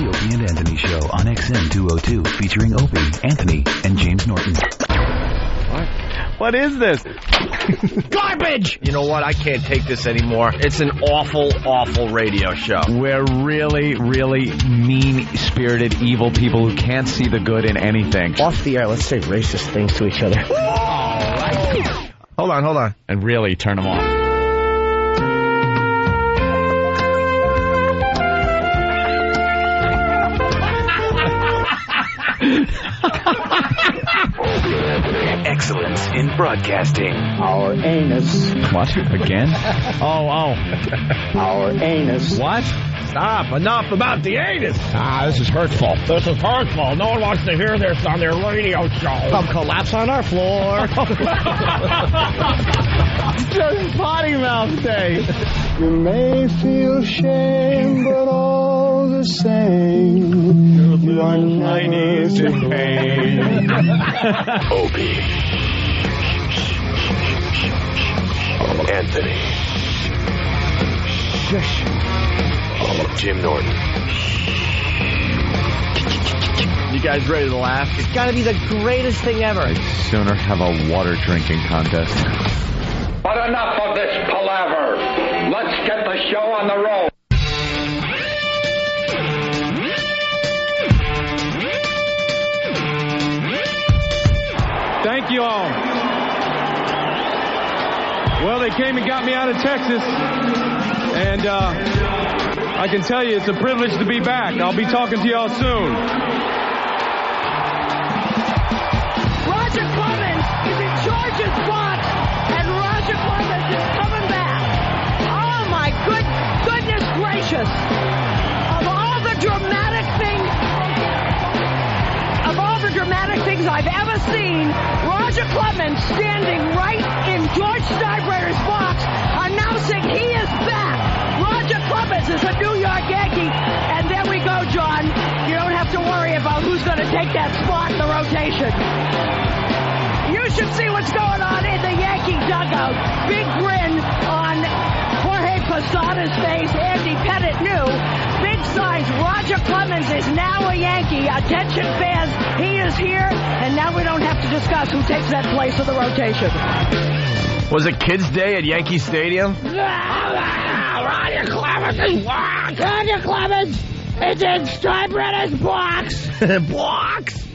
The Opie and Anthony Show on XM 202, featuring Opie, Anthony, and James Norton. What is this? Garbage! You know what? I can't take this anymore. It's an awful, awful radio show. We're really, really mean-spirited, evil people who can't see the good in anything. Off the air, let's say racist things to each other. Hold on. And really turn them off. Excellence in broadcasting. Our anus. What? Again? Oh. Our anus. What? Stop. Enough about the anus. This is hurtful. This is hurtful. No one wants to hear this on their radio show. Come collapse on our floor. Just potty mouth day. You may feel shame, but all the same, you are never to pain. Opie. Anthony. Jim Norton. You guys ready to laugh? It's got to be the greatest thing ever. I'd sooner have a water drinking contest. But enough of this palaver. Let's get the show on the road. Thank you all. Well, they came and got me out of Texas, and I can tell you it's a privilege to be back. I'll be talking to y'all soon. Roger Clemens is in George's box, and Roger Clemens is coming back. Oh, my goodness gracious. Of all the dramatic things I've ever seen, Roger Clemens standing right in George Steinbrenner's box announcing he is back. Roger Clemens is a New York Yankee, and there we go, John. You don't have to worry about who's going to take that spot in the rotation. You should see what's going on in the Yankee dugout. Big grin on Jorge Posada's face. Andy Pettit knew. Big signs. Roger Clemens is now a Yankee. Attention fans, he is here, and now we don't have to discuss who takes that place in the rotation. Was it Kids Day at Yankee Stadium? Roger Clemens is back. Roger Clemens is in Steinbrenner's box. Blocks.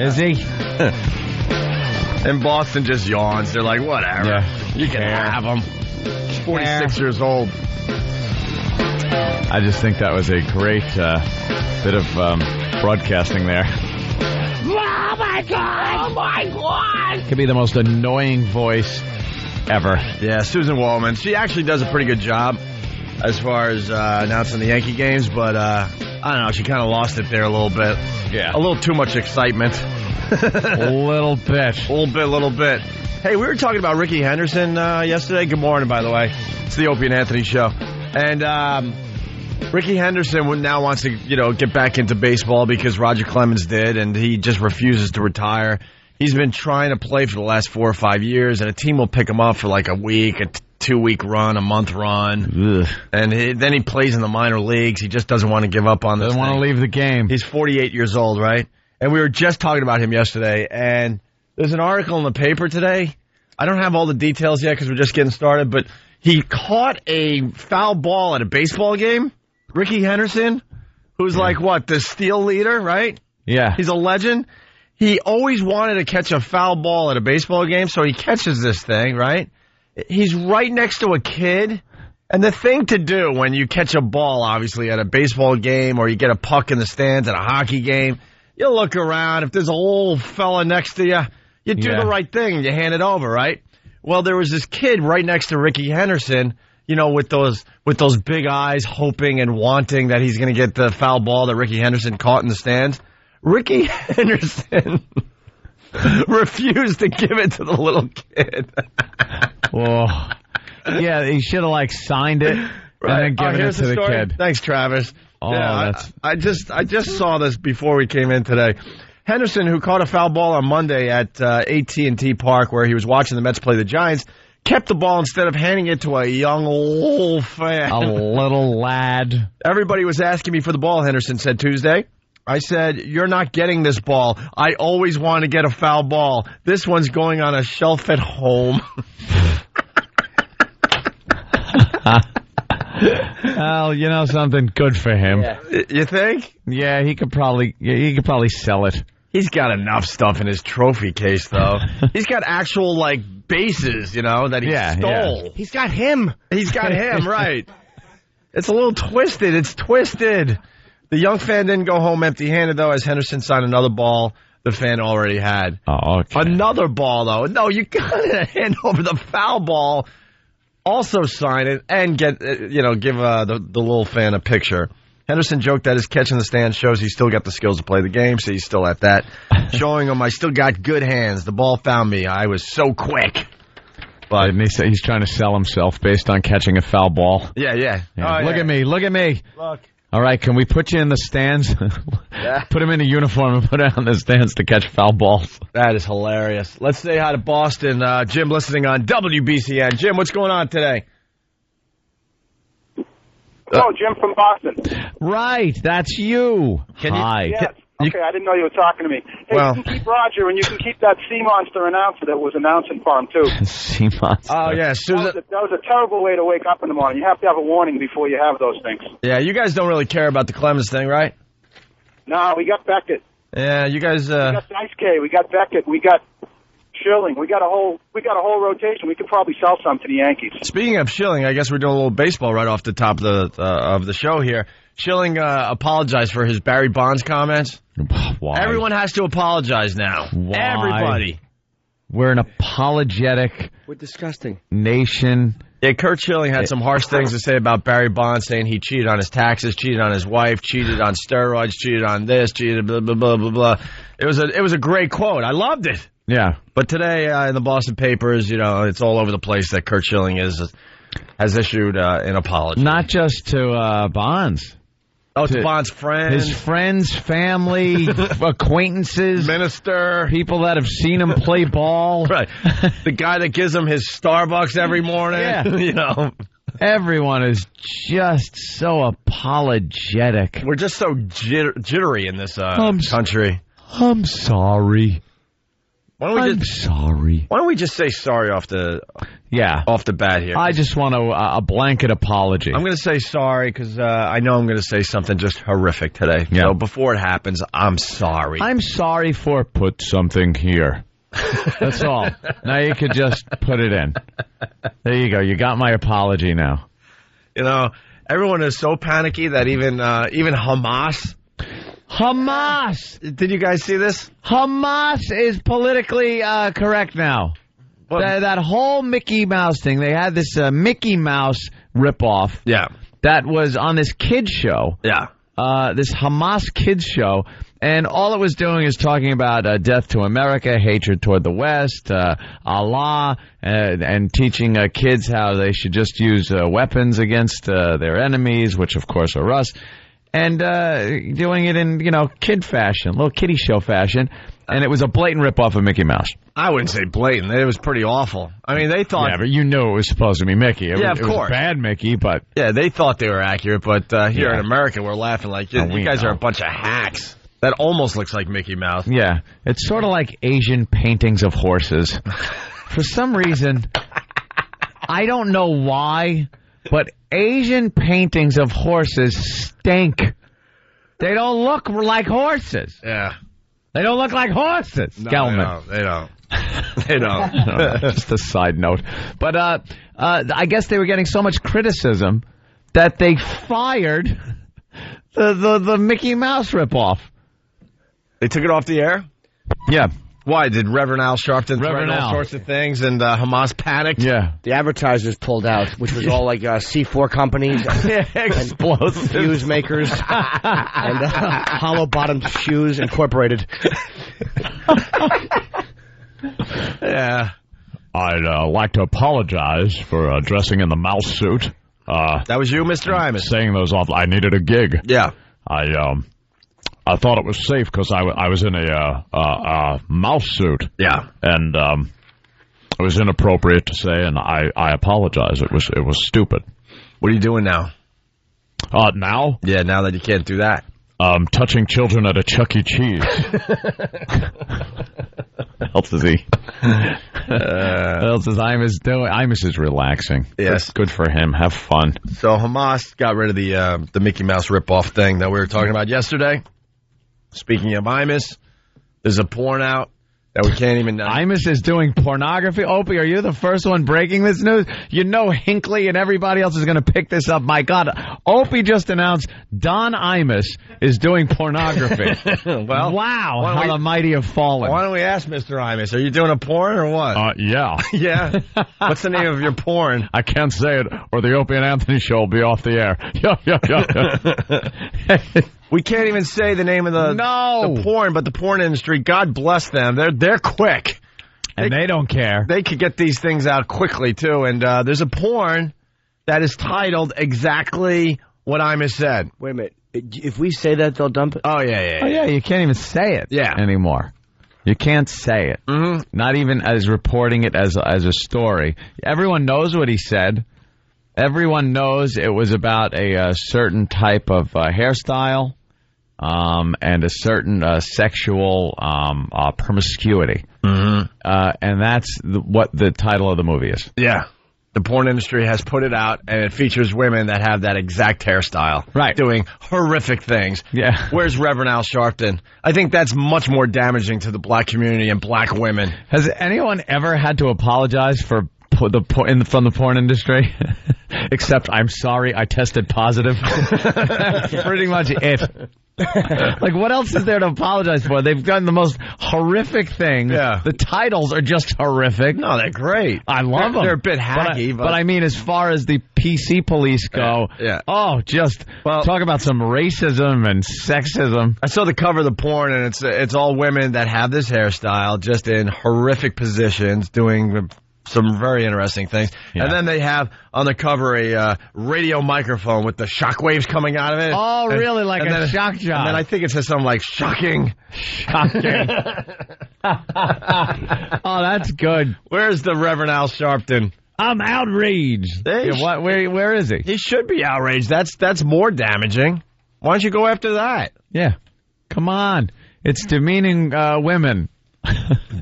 Is he? And Boston just yawns. They're like, whatever. Yeah. You can have him. He's 46 years old. I just think that was a great bit of broadcasting there. Oh, my God. Oh, my God. Could be the most annoying voice ever. Yeah, Susan Wallman. She actually does a pretty good job as far as announcing the Yankee games, but I don't know. She kind of lost it there a little bit. Yeah. A little too much excitement. A little bit. Hey, we were talking about Ricky Henderson yesterday. Good morning, by the way. It's the Opie and Anthony Show. And Ricky Henderson now wants to, get back into baseball because Roger Clemens did, and he just refuses to retire. He's been trying to play for the last 4 or 5 years, and a team will pick him up for like a week, a 2-week run, a month run. Ugh. And then he plays in the minor leagues. He just doesn't want to give up on this Doesn't want to leave the game. He's 48 years old, right? And we were just talking about him yesterday, and there's an article in the paper today. I don't have all the details yet because we're just getting started, but he caught a foul ball at a baseball game. Ricky Henderson, who's like, what, the steal leader, right? Yeah. He's a legend. He always wanted to catch a foul ball at a baseball game, so he catches this thing, right? He's right next to a kid. And the thing to do when you catch a ball, obviously, at a baseball game or you get a puck in the stands at a hockey game, you look around. If there's a old fella next to you, you do the right thing and you hand it over, right? Well, there was this kid right next to Ricky Henderson, with those big eyes, hoping and wanting that he's going to get the foul ball that Ricky Henderson caught in the stands. Ricky Henderson refused to give it to the little kid. Whoa. Yeah, he should have signed it and then given it to the kid. Thanks, Travis. Oh, yeah, I just saw this before we came in today. Henderson, who caught a foul ball on Monday at AT&T Park where he was watching the Mets play the Giants, kept the ball instead of handing it to a young old fan. A little lad. Everybody was asking me for the ball, Henderson said Tuesday. I said, you're not getting this ball. I always want to get a foul ball. This one's going on a shelf at home. Well, you know something? Good for him. Yeah. You think? Yeah, he could probably sell it. He's got enough stuff in his trophy case, though. He's got actual, like, bases, you know, that he stole. Yeah. He's got him. He's got him, right. It's a little twisted. It's twisted. The young fan didn't go home empty-handed, though, as Henderson signed another ball the fan already had. Oh, okay. Another ball, though. No, you got to hand over the foul ball, also sign it, and get, give the little fan a picture. Henderson joked that his catch in the stand shows he's still got the skills to play the game, so he's still at that. Showing him, I still got good hands. The ball found me. I was so quick. But Didn't he say he's trying to sell himself based on catching a foul ball? Yeah. Look at me. Look. All right, can we put you in the stands? Put him in a uniform and put him in the stands to catch foul balls. That is hilarious. Let's say hi to Boston. Jim listening on WBCN. Jim, what's going on today? Hello, Jim from Boston. Right, that's you. Hi. Yes. Okay, I didn't know you were talking to me. Hey, Well, you can keep Roger, and you can keep that Sea Monster announcer that was announcing for him, too. Sea Monster. Oh, yeah, Susan. That was a terrible way to wake up in the morning. You have to have a warning before you have those things. Yeah, you guys don't really care about the Clemens thing, right? No, we got Beckett. Yeah, you guys. We got Dice K. We got Beckett. We got Schilling. We got a whole rotation. We could probably sell some to the Yankees. Speaking of Schilling, I guess we're doing a little baseball right off the top of the show here. Schilling apologized for his Barry Bonds comments. Why? Everyone has to apologize now. Why? Everybody. We're an apologetic We're disgusting. nation. Yeah, Kurt Schilling had some harsh things to say about Barry Bonds, saying he cheated on his taxes, cheated on his wife, cheated on steroids, cheated on this, cheated blah blah blah blah blah. It was a great quote. I loved it. Yeah. But today in the Boston papers, it's all over the place that Kurt Schilling has issued an apology. Not just to Bonds. Oh, to Bonds' friends. His friends, family, acquaintances. Minister. People that have seen him play ball. Right. The guy that gives him his Starbucks every morning. Yeah. Everyone is just so apologetic. We're just so jittery in this country. I'm sorry. I'm sorry. Why don't we just say sorry off the bat here? I just want a blanket apology. I'm going to say sorry because I know I'm going to say something just horrific today. Yeah. So before it happens, I'm sorry. I'm sorry for put something here. That's all. Now you could just put it in. There you go. You got my apology now. Everyone is so panicky that even Hamas. Did you guys see this? Hamas is politically correct now. That whole Mickey Mouse thing, they had this Mickey Mouse ripoff. Yeah. That was on this kids show. Yeah. This Hamas kids show. And all it was doing is talking about death to America, hatred toward the West, Allah, and teaching kids how they should just use weapons against their enemies, which of course are us. And doing it in, kid fashion, little kiddie show fashion. And it was a blatant ripoff of Mickey Mouse. I wouldn't say blatant. It was pretty awful. I mean, they thought... Yeah, but you knew it was supposed to be Mickey. Of course. It was bad Mickey, but... Yeah, they thought they were accurate, but here in America, we're laughing like, you guys are a bunch of hacks. That almost looks like Mickey Mouse. Yeah, it's sort of like Asian paintings of horses. For some reason, I don't know why, but Asian paintings of horses stink. They don't look like horses. Yeah. They don't look like horses. No, Gelman. They don't. They don't. Just a side note. But I guess they were getting so much criticism that they fired the Mickey Mouse ripoff. They took it off the air? Yeah. Why? Did Reverend Al Sharpton threaten all sorts of things and Hamas panicked? Yeah. The advertisers pulled out, which was all like C4 companies. Explosives. Fuse makers. And hollow-bottomed shoes incorporated. Yeah. I'd like to apologize for dressing in the mouse suit. That was you, Mr. Imus. Saying those off. I needed a gig. Yeah. I thought it was safe because I was in a mouse suit. Yeah. And It was inappropriate to say, and I apologize. It was stupid. What are you doing now? Now? Yeah, now that you can't do that. Touching children at a Chuck E. Cheese. What else is he? What else is Imus doing? Imus is relaxing. Yes. Good for him. Have fun. So Hamas got rid of the Mickey Mouse ripoff thing that we were talking about yesterday. Speaking of Imus, there's a porn out that we can't even... Imus is doing pornography? Opie, are you the first one breaking this news? You know Hinckley and everybody else is going to pick this up. My God, Opie just announced Don Imus is doing pornography. Well, wow, how the mighty have fallen. Why don't we ask Mr. Imus, are you doing a porn or what? Yeah. Yeah? What's the name of your porn? I can't say it, or the Opie and Anthony show will be off the air. Yeah. We can't even say the name of the porn, but the porn industry, God bless them, they're quick. And they don't care. They could get these things out quickly, too. And there's a porn that is titled exactly what Imus said. Wait a minute. If we say that, they'll dump it? Oh, yeah. Oh, yeah, you can't even say it anymore. You can't say it. Mm-hmm. Not even as reporting it as a story. Everyone knows what he said. Everyone knows it was about a certain type of hairstyle. And a certain sexual promiscuity. Mm-hmm. And that's what the title of the movie is. Yeah. The porn industry has put it out, and it features women that have that exact hairstyle. Right. Doing horrific things. Yeah. Where's Reverend Al Sharpton? I think that's much more damaging to the black community and black women. Has anyone ever had to apologize from the porn industry? Except, I'm sorry, I tested positive. That's pretty much it. Like, what else is there to apologize for? They've done the most horrific thing. Yeah. The titles are just horrific. No, they're great. I love them. They're a bit hacky. But I mean, as far as the PC police go, talk about some racism and sexism. I saw the cover of the porn, and it's all women that have this hairstyle, just in horrific positions, doing some very interesting things. Yeah. And then they have on the cover a radio microphone with the shock waves coming out of it. Oh, really? Like a shock job. And then I think it says something like, shocking. Shocking. Oh, that's good. Where's the Reverend Al Sharpton? I'm outraged. Where is he? He should be outraged. That's more damaging. Why don't you go after that? Yeah. Come on. It's demeaning women.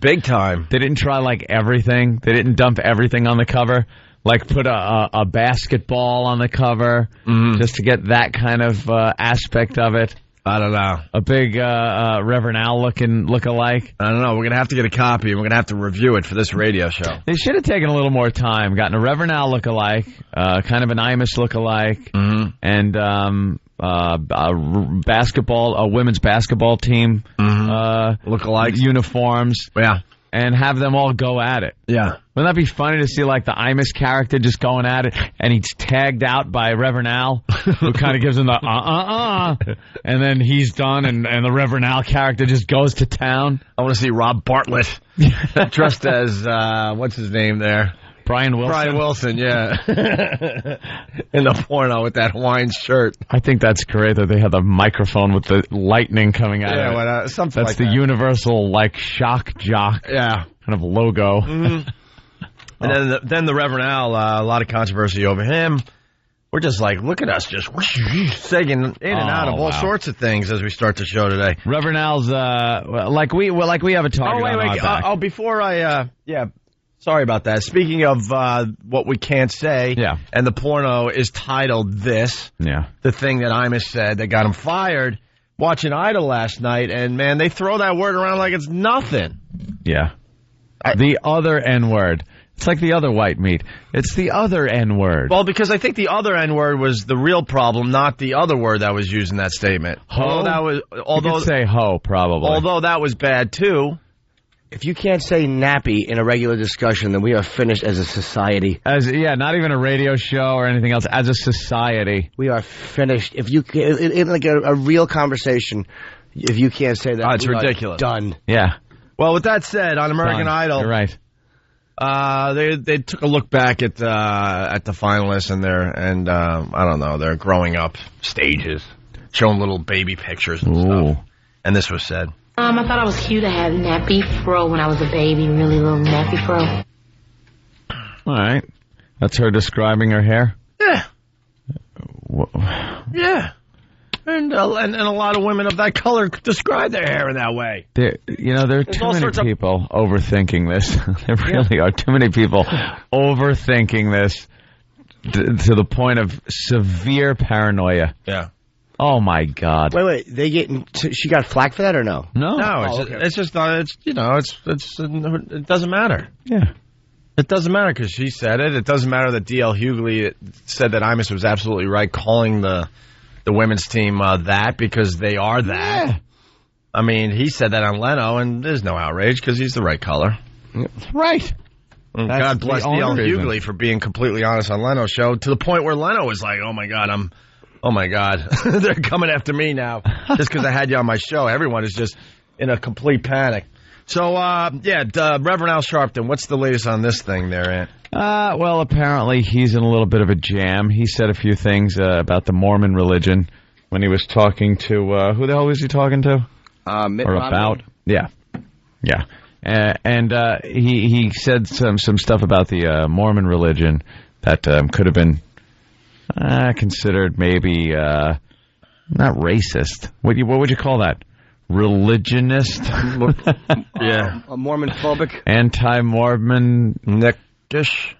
Big time. They didn't try like everything. They didn't dump everything on the cover. Like put a basketball on the cover just to get that kind of aspect of it. I don't know. A big Reverend Al look-alike. I don't know. We're going to have to get a copy, and we're going to have to review it for this radio show. They should have taken a little more time, gotten a Reverend Al look-alike, kind of an Imus look-alike, and a women's basketball team look-alike uniforms. Yeah. And have them all go at it. Yeah. Wouldn't that be funny to see, like, the Imus character just going at it, and he's tagged out by Reverend Al, who kind of gives him the and then he's done, and the Reverend Al character just goes to town. I want to see Rob Bartlett dressed as, what's his name there? Brian Wilson, yeah. In the porno with that Hawaiian shirt. I think that's great that they have the microphone with the lightning coming out of it. Well, something that's like that. The universal, like, shock jock kind of logo. And then the Reverend Al, a lot of controversy over him. We're just like, look at us, just segging in and out of all sorts of things as we start the show today. Reverend Al's, like we have a target on our back. Before sorry about that. Speaking of what we can't say, and the porno is titled this, the thing that Imus said that got him fired, watching Idol last night, and, man, they throw that word around like it's nothing. Yeah. The other N-word. It's like the other white meat. It's the other N-word. Well, because I think the other N-word was the real problem, not the other word that was used in that statement. Ho? You could say ho, probably. Although that was bad, too. If you can't say nappy in a regular discussion, then we are finished as a society. Not even a radio show or anything else. As a society, we are finished. If you in like a real conversation, if you can't say that, it's ridiculous. Done. Yeah. Well, with that said, on American Idol, you're right. They took a look back at the finalists and I don't know, their growing up stages, showing little baby pictures and stuff. And this was said. I thought I was cute to have nappy fro when I was a baby, really little nappy fro. All right. That's her describing her hair? Yeah. Yeah. And a lot of women of that color describe their hair in that way. There are too many people overthinking this. There really are too many people overthinking this to the point of severe paranoia. Yeah. Oh my God! Wait. She got flack for that or no? No. It doesn't matter. Yeah. It doesn't matter because she said it. It doesn't matter that D.L. Hughley said that Imus was absolutely right calling the women's team that because they are that. Yeah. I mean, he said that on Leno, and there's no outrage because he's the right color. Right. And God bless D.L. Hughley for being completely honest on Leno's show to the point where Leno was like, oh my God, they're coming after me now just because I had you on my show. Everyone is just in a complete panic. So, Reverend Al Sharpton, what's the latest on this thing there, Ant? Well, apparently he's in a little bit of a jam. He said a few things about the Mormon religion when he was talking to, who the hell was he talking to? Mitt or Romney. about? Yeah. And he said some stuff about the Mormon religion that could have been considered maybe not racist. What would you call that? Religionist? Yeah. A Mormon-phobic? Anti-Mormon. Neckish?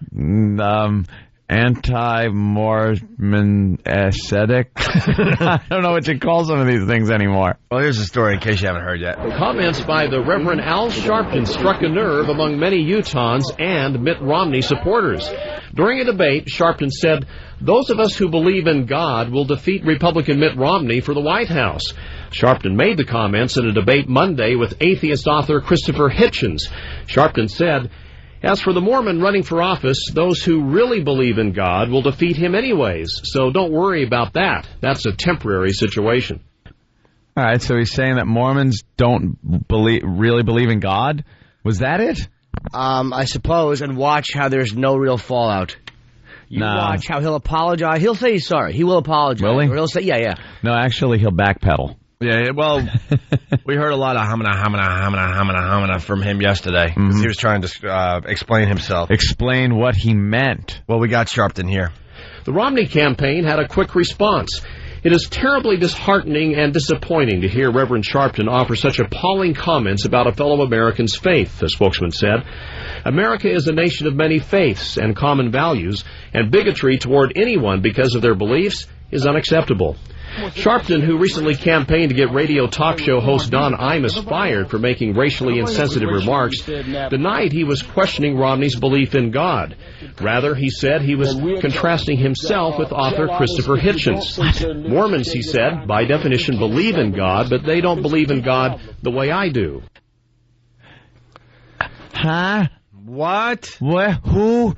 Anti-Mormon ascetic. I don't know what you call some of these things anymore. Well, here's the story in case you haven't heard yet. Comments by the Reverend Al Sharpton struck a nerve among many Utahns and Mitt Romney supporters. During a debate, Sharpton said, "Those of us who believe in God will defeat Republican Mitt Romney for the White House." Sharpton made the comments in a debate Monday with atheist author Christopher Hitchens. Sharpton said, "As for the Mormon running for office, those who really believe in God will defeat him anyways, so don't worry about that. That's a temporary situation." All right, so he's saying that Mormons don't really believe in God? Was that it? I suppose, and watch how there's no real fallout. You watch how he'll apologize. He'll say he's sorry. He will apologize. Will he? Or he'll say, yeah. No, actually, he'll backpedal. Yeah, well, we heard a lot of hamina from him yesterday because he was trying to explain himself. Explain what he meant. Well, we got Sharpton here. The Romney campaign had a quick response. "It is terribly disheartening and disappointing to hear Reverend Sharpton offer such appalling comments about a fellow American's faith," the spokesman said. "America is a nation of many faiths and common values, and bigotry toward anyone because of their beliefs is unacceptable." Sharpton, who recently campaigned to get radio talk show host Don Imus fired for making racially insensitive remarks, denied he was questioning Romney's belief in God. Rather, he said he was contrasting himself with author Christopher Hitchens. Mormons, he said, by definition believe in God, but they don't believe in God the way I do. Huh? What? Who?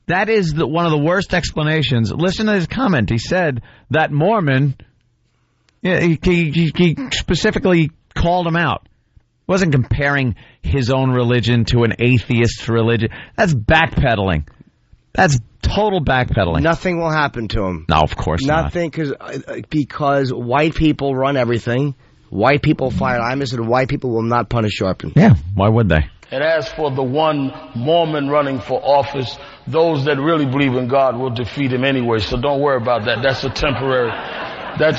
That is one of the worst explanations. Listen to his comment. He said that Mormon, he specifically called him out. Wasn't comparing his own religion to an atheist religion. That's backpedaling. That's total backpedaling. Nothing will happen to him. No, of course not. Nothing, because white people run everything. White people fired Imus, and white people will not punish Sharpton. Yeah, why would they? And as for the one Mormon running for office, those that really believe in God will defeat him anyway, so don't worry about that. That's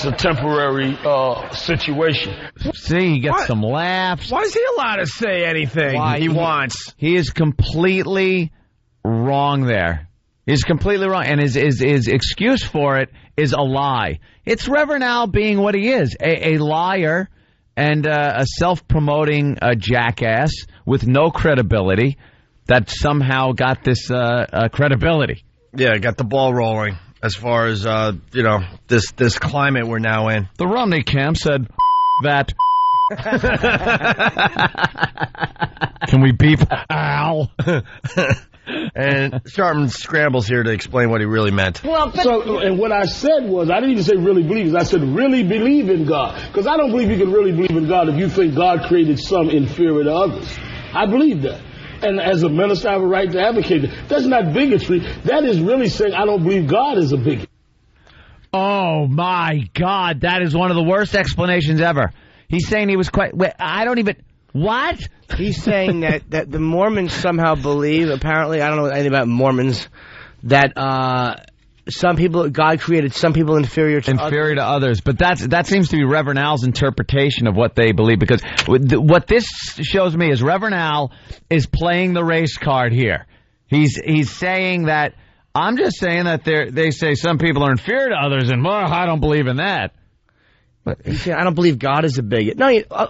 a temporary situation. See, he gets some laughs. Why is he allowed to say anything he wants? He is completely wrong there. He's completely wrong, and his excuse for it is a lie. It's Reverend Al being what he is, a liar and a self-promoting jackass with no credibility that somehow got this credibility. Yeah, got the ball rolling as far as, this climate we're now in. The Romney camp said that. Can we beep Al? And Sharpton scrambles here to explain what he really meant. And what I said was, I didn't even say really believe. I said really believe in God. Because I don't believe you can really believe in God if you think God created some inferior to others. I believe that. And as a minister, I have a right to advocate that. That's not bigotry. That is really saying I don't believe God is a bigot. Oh, my God. That is one of the worst explanations ever. He's saying he was quite... I don't even... What? He's saying that the Mormons somehow believe, apparently, I don't know anything about Mormons, that some people, God created some people inferior to others. But that seems to be Reverend Al's interpretation of what they believe, because what this shows me is Reverend Al is playing the race card here. He's saying that, I'm just saying that they say some people are inferior to others, and I don't believe in that. But he's saying, I don't believe God is a bigot. No,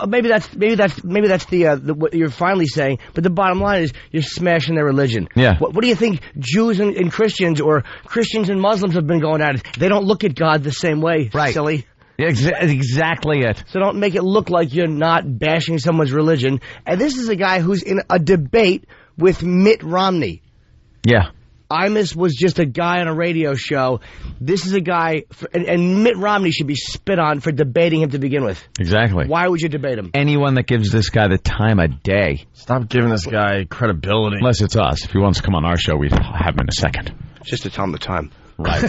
maybe that's the what you're finally saying. But the bottom line is you're smashing their religion. Yeah. What do you think Jews and Christians, or Christians and Muslims have been going at it? They don't look at God the same way. Right. Silly. Exactly it. So don't make it look like you're not bashing someone's religion. And this is a guy who's in a debate with Mitt Romney. Yeah. Imus was just a guy on a radio show. This is a guy, and Mitt Romney should be spit on for debating him to begin with. Exactly. Why would you debate him? Anyone that gives this guy the time of day. Stop giving this guy credibility. Unless it's us. If he wants to come on our show, we'd have him in a second. Just to tell him the time. Right.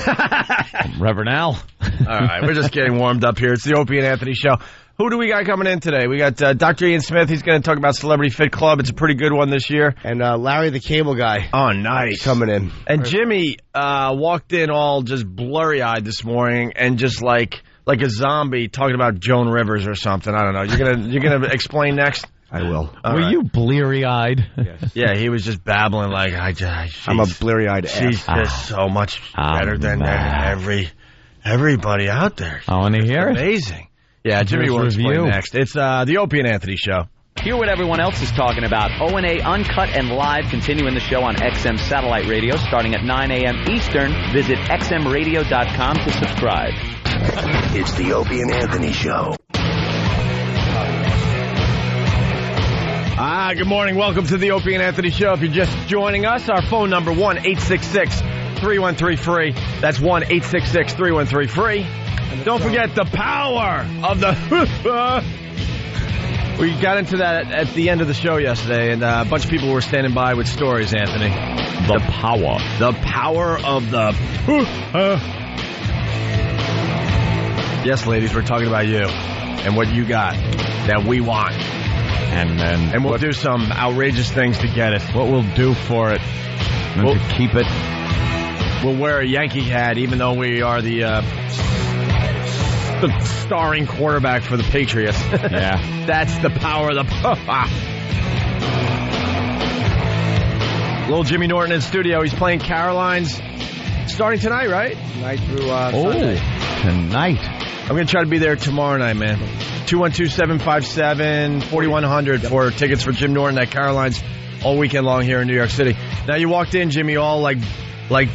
Reverend Al. All right, we're just getting warmed up here. It's the Opie and Anthony Show. Who do we got coming in today? We got Dr. Ian Smith. He's going to talk about Celebrity Fit Club. It's a pretty good one this year. And Larry the Cable Guy. Oh, nice. Coming in. And Jimmy walked in all just blurry-eyed this morning and just like a zombie talking about Joan Rivers or something. I don't know. You're gonna explain next? I will. Were you bleary-eyed? Yes. Yeah, he was just babbling like, I'm a bleary-eyed She's just so much better than everybody out there. I want to hear it. Amazing. Yeah, Jimmy will explain next. It's the Opie and Anthony Show. Hear what everyone else is talking about. O&A Uncut and Live, continuing the show on XM Satellite Radio starting at 9 a.m. Eastern. Visit xmradio.com to subscribe. It's the Opie and Anthony Show. Good morning. Welcome to the Opie and Anthony Show. If you're just joining us, our phone number, 1-866-313-FREE. That's 1-866-313-FREE. Don't forget the power of the... We got into that at the end of the show yesterday, and a bunch of people were standing by with stories, Anthony. The power. The power of the... Yes, ladies, we're talking about you and what you got that we want. And we'll do some outrageous things to get it. What we'll do for it and to keep it. We'll wear a Yankee hat, even though we are the starring quarterback for the Patriots. Yeah. That's the power of the... Little Jimmy Norton in studio. He's playing Caroline's starting tonight, right? Tonight through Sunday. Tonight. I'm going to try to be there tomorrow night, man. 212-757-4100 for tickets for Jim Norton at Caroline's all weekend long here in New York City. Now, you walked in, Jimmy, all like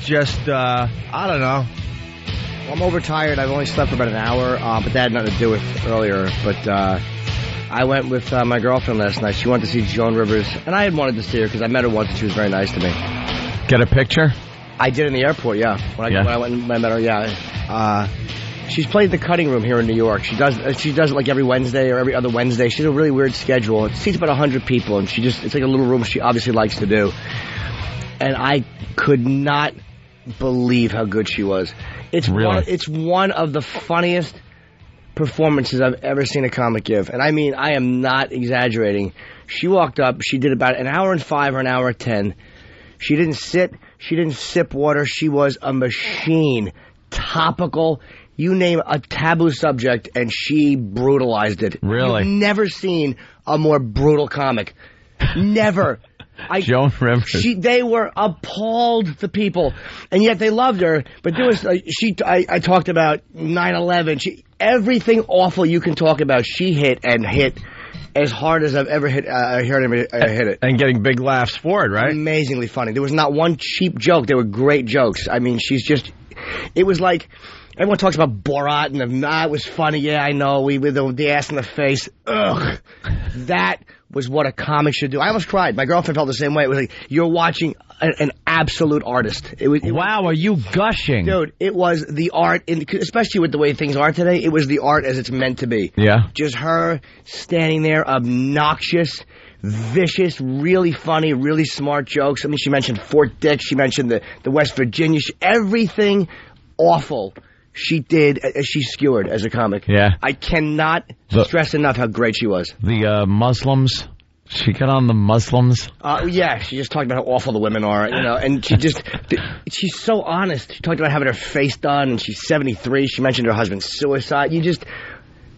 just, I don't know. Well, I'm overtired. I've only slept for about an hour, but that had nothing to do with earlier. But I went with my girlfriend last night. She wanted to see Joan Rivers, and I had wanted to see her because I met her once and she was very nice to me. Get a picture? I did in the airport, yeah. When I went and I met her, yeah. She's played the Cutting Room here in New York. She does it like every Wednesday or every other Wednesday. She has a really weird schedule. It seats about 100 people, and it's like a little room she obviously likes to do. And I could not believe how good she was. It's one of the funniest performances I've ever seen a comic give. And I mean, I am not exaggerating. She walked up. She did about an hour and 5 or an hour and 10. She didn't sit. She didn't sip water. She was a machine. Topical. You name a taboo subject, and she brutalized it. Really? You've never seen a more brutal comic. Never. Joan Rivers. They were appalled, the people, and yet they loved her. But there was I talked about 9/11. Everything awful you can talk about, she hit as hard as I've ever hit. Heard him hit it, and getting big laughs for it. Right? Amazingly funny. There was not one cheap joke. They were great jokes. I mean, she's just. It was like. Everyone talks about Borat and it was funny. Yeah, I know. With the ass in the face. Ugh. That was what a comic should do. I almost cried. My girlfriend felt the same way. It was like, you're watching an absolute artist. Wow, are you gushing? Dude, it was the art, especially with the way things are today, it was the art as it's meant to be. Yeah. Just her standing there, obnoxious, vicious, really funny, really smart jokes. I mean, she mentioned Fort Dix. She mentioned the West Virginia. Everything awful. she did, she's skewered as a comic. Yeah. I cannot stress enough how great she was. The Muslims. She got on the Muslims. Yeah, she just talked about how awful the women are, and she's so honest. She talked about having her face done, and she's 73. She mentioned her husband's suicide.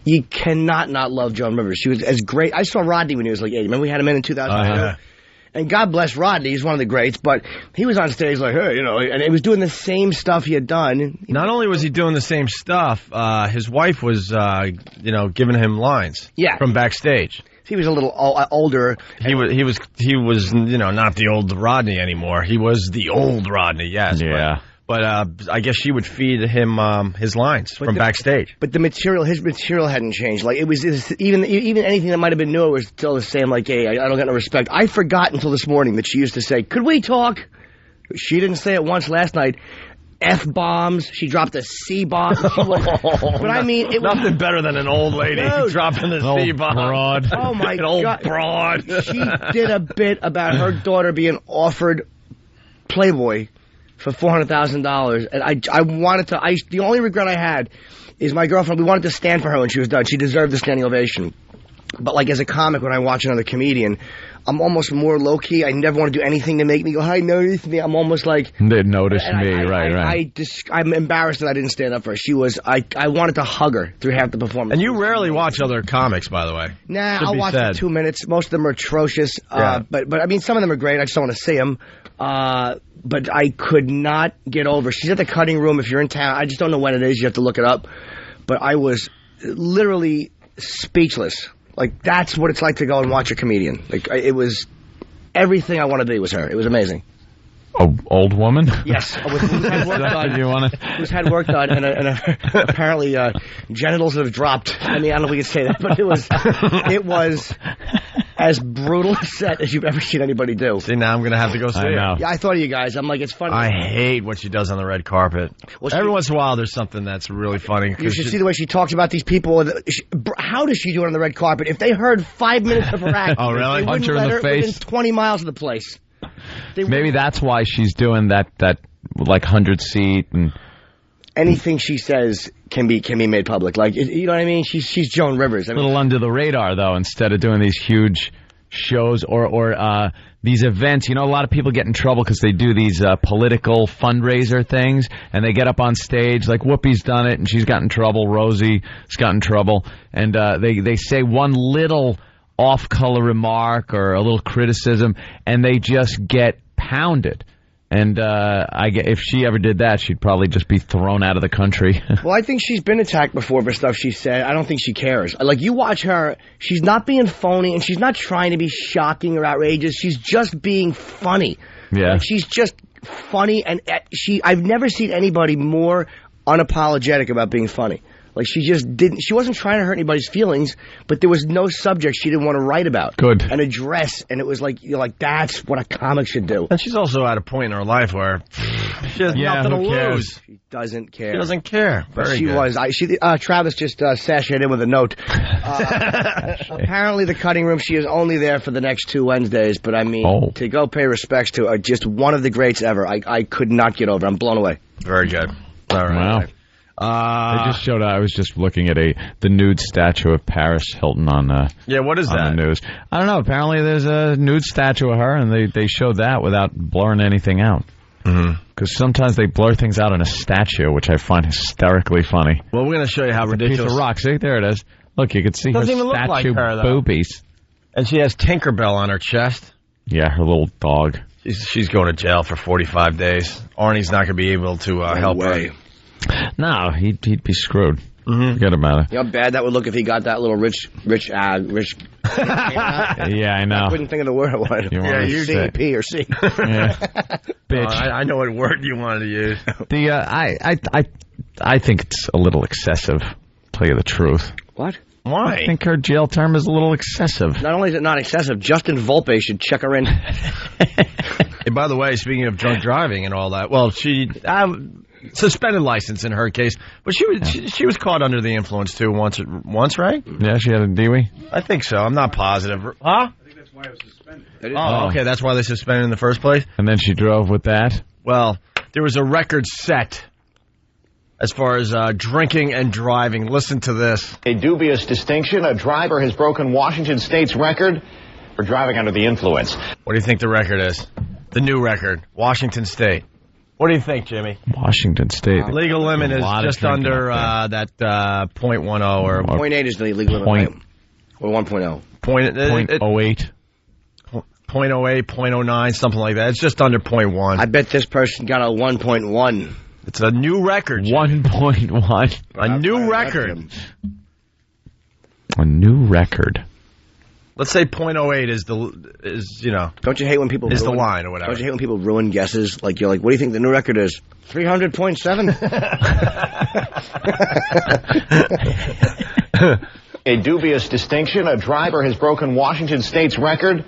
You cannot not love Joan Rivers. She was as great. I saw Rodney when he was like 80. Remember we had him in 2002? And God bless Rodney, he's one of the greats, but he was on stage like, hey, and he was doing the same stuff he had done. Not only was he doing the same stuff, his wife was, giving him lines from backstage. He was a little older. He was, not the old Rodney anymore. He was the old Rodney, yes. Yeah. But I guess she would feed him his lines from backstage. But his material hadn't changed. Like it was even anything that might have been new was still the same. Like, hey, I don't get no respect. I forgot until this morning that she used to say, "Could we talk?" She didn't say it once last night. F-bombs. She dropped a C-bomb. But I mean, it was nothing better than an old lady dropping a C-bomb. Broad. Oh my God! Old broad. She did a bit about her daughter being offered Playboy for $400,000, and I wanted to. The only regret I had is my girlfriend. We wanted to stand for her when she was done. She deserved the standing ovation. But like as a comic, when I watch another comedian, I'm almost more low key. I never want to do anything to make me go, "Hi, notice me." I'm almost like they noticed me, right. I'm embarrassed that I didn't stand up for her. She was. I wanted to hug her through half the performance. And you rarely watch other comics, by the way. Nah, I'll watch for 2 minutes. Most of them are atrocious. But I mean, some of them are great. I just don't want to see them. But I could not get over. She's at the Cutting Room. If you're in town, I just don't know when it is. You have to look it up. But I was literally speechless. Like, that's what it's like to go and watch a comedian. Like, it was everything I want to be was her. It was amazing. Old woman? Yes. Who's had work done. Who's had work done, and apparently genitals have dropped. I mean, I don't know if we can say that, but it was as brutal a set as you've ever seen anybody do. See, now I'm going to have to go see it. Yeah, I thought of you guys. I'm like, it's funny. I hate what she does on the red carpet. Well, every once in a while, there's something that's really funny. You should see the way she talks about these people. How does she do it on the red carpet? If they heard 5 minutes of her act, oh, really? Punch her in the face? Within 20 miles of the place. Maybe that's why she's doing that like 100-seat and anything she says can be made public. Like, you know what I mean? She's Joan Rivers. I mean, a little under the radar though. Instead of doing these huge shows or these events, a lot of people get in trouble because they do these political fundraiser things and they get up on stage. Like Whoopi's done it and she's got in trouble. Rosie's got in trouble, and they say one little off-color remark or a little criticism, and they just get pounded. And if she ever did that, she'd probably just be thrown out of the country. Well, I think she's been attacked before for stuff she said. I don't think she cares. Like, you watch her, she's not being phony, and she's not trying to be shocking or outrageous. She's just being funny. Yeah. Like, she's just funny, and I've never seen anybody more unapologetic about being funny. Like, she wasn't trying to hurt anybody's feelings, but there was no subject she didn't want to write about. Good. And address, and it was like, that's what a comic should do. And she's also at a point in her life where she has nothing to lose. She doesn't care. She doesn't care. But she was. Travis just sashayed in with a note. Apparently the Cutting Room, she is only there for the next 2 Wednesdays, but I mean, to go pay respects to just one of the greats ever, I could not get over. I'm blown away. Very good. All right. Wow. They just showed. I was just looking at the nude statue of Paris Hilton on. What is that? On the news. I don't know. Apparently, there's a nude statue of her, and they showed that without blurring anything out. Because sometimes they blur things out in a statue, which I find hysterically funny. Well, we're going to show you how ridiculous. A piece of rock. See, there it is. Look, you can see her statue like her, boobies. And she has Tinkerbell on her chest. Yeah, her little dog. She's going to jail for 45 days. Arnie's not going to be able to help her. No, he'd be screwed. Forget about it. You know how bad that would look if he got that little rich. Yeah, I know. I couldn't think of the word I wanted. You C, P, or C. Yeah. Bitch. I know what word you wanted to use. I think it's a little excessive, to tell you the truth. What? Why? I think her jail term is a little excessive. Not only is it not excessive, Justin Volpe should check her in. Hey, by the way, speaking of drunk driving and all that, well, she suspended license in her case, but she was caught under the influence too once, right? Yeah, she had a DWI? I think so. I'm not positive. Huh? I think that's why it was suspended. Okay, that's why they suspended in the first place. And then she drove with that? Well, there was a record set as far as drinking and driving. Listen to this. A dubious distinction. A driver has broken Washington State's record for driving under the influence. What do you think the record is? The new record, Washington State. What do you think, Jimmy? Washington State. Legal limit is just under that 0.10 or 0.8 is the legal limit, right? Or 1.0. 0.08. 0.08, 0.09, something like that. It's just under 0.1. I bet this person got a 1.1. It's a new record. 1.1. A new record. A new record. Let's say 0.08 is you know. Don't you hate when people is the line or whatever? Don't you hate when people ruin guesses? Like you're like, what do you think the new record is? 300.7. A dubious distinction. A driver has broken Washington State's record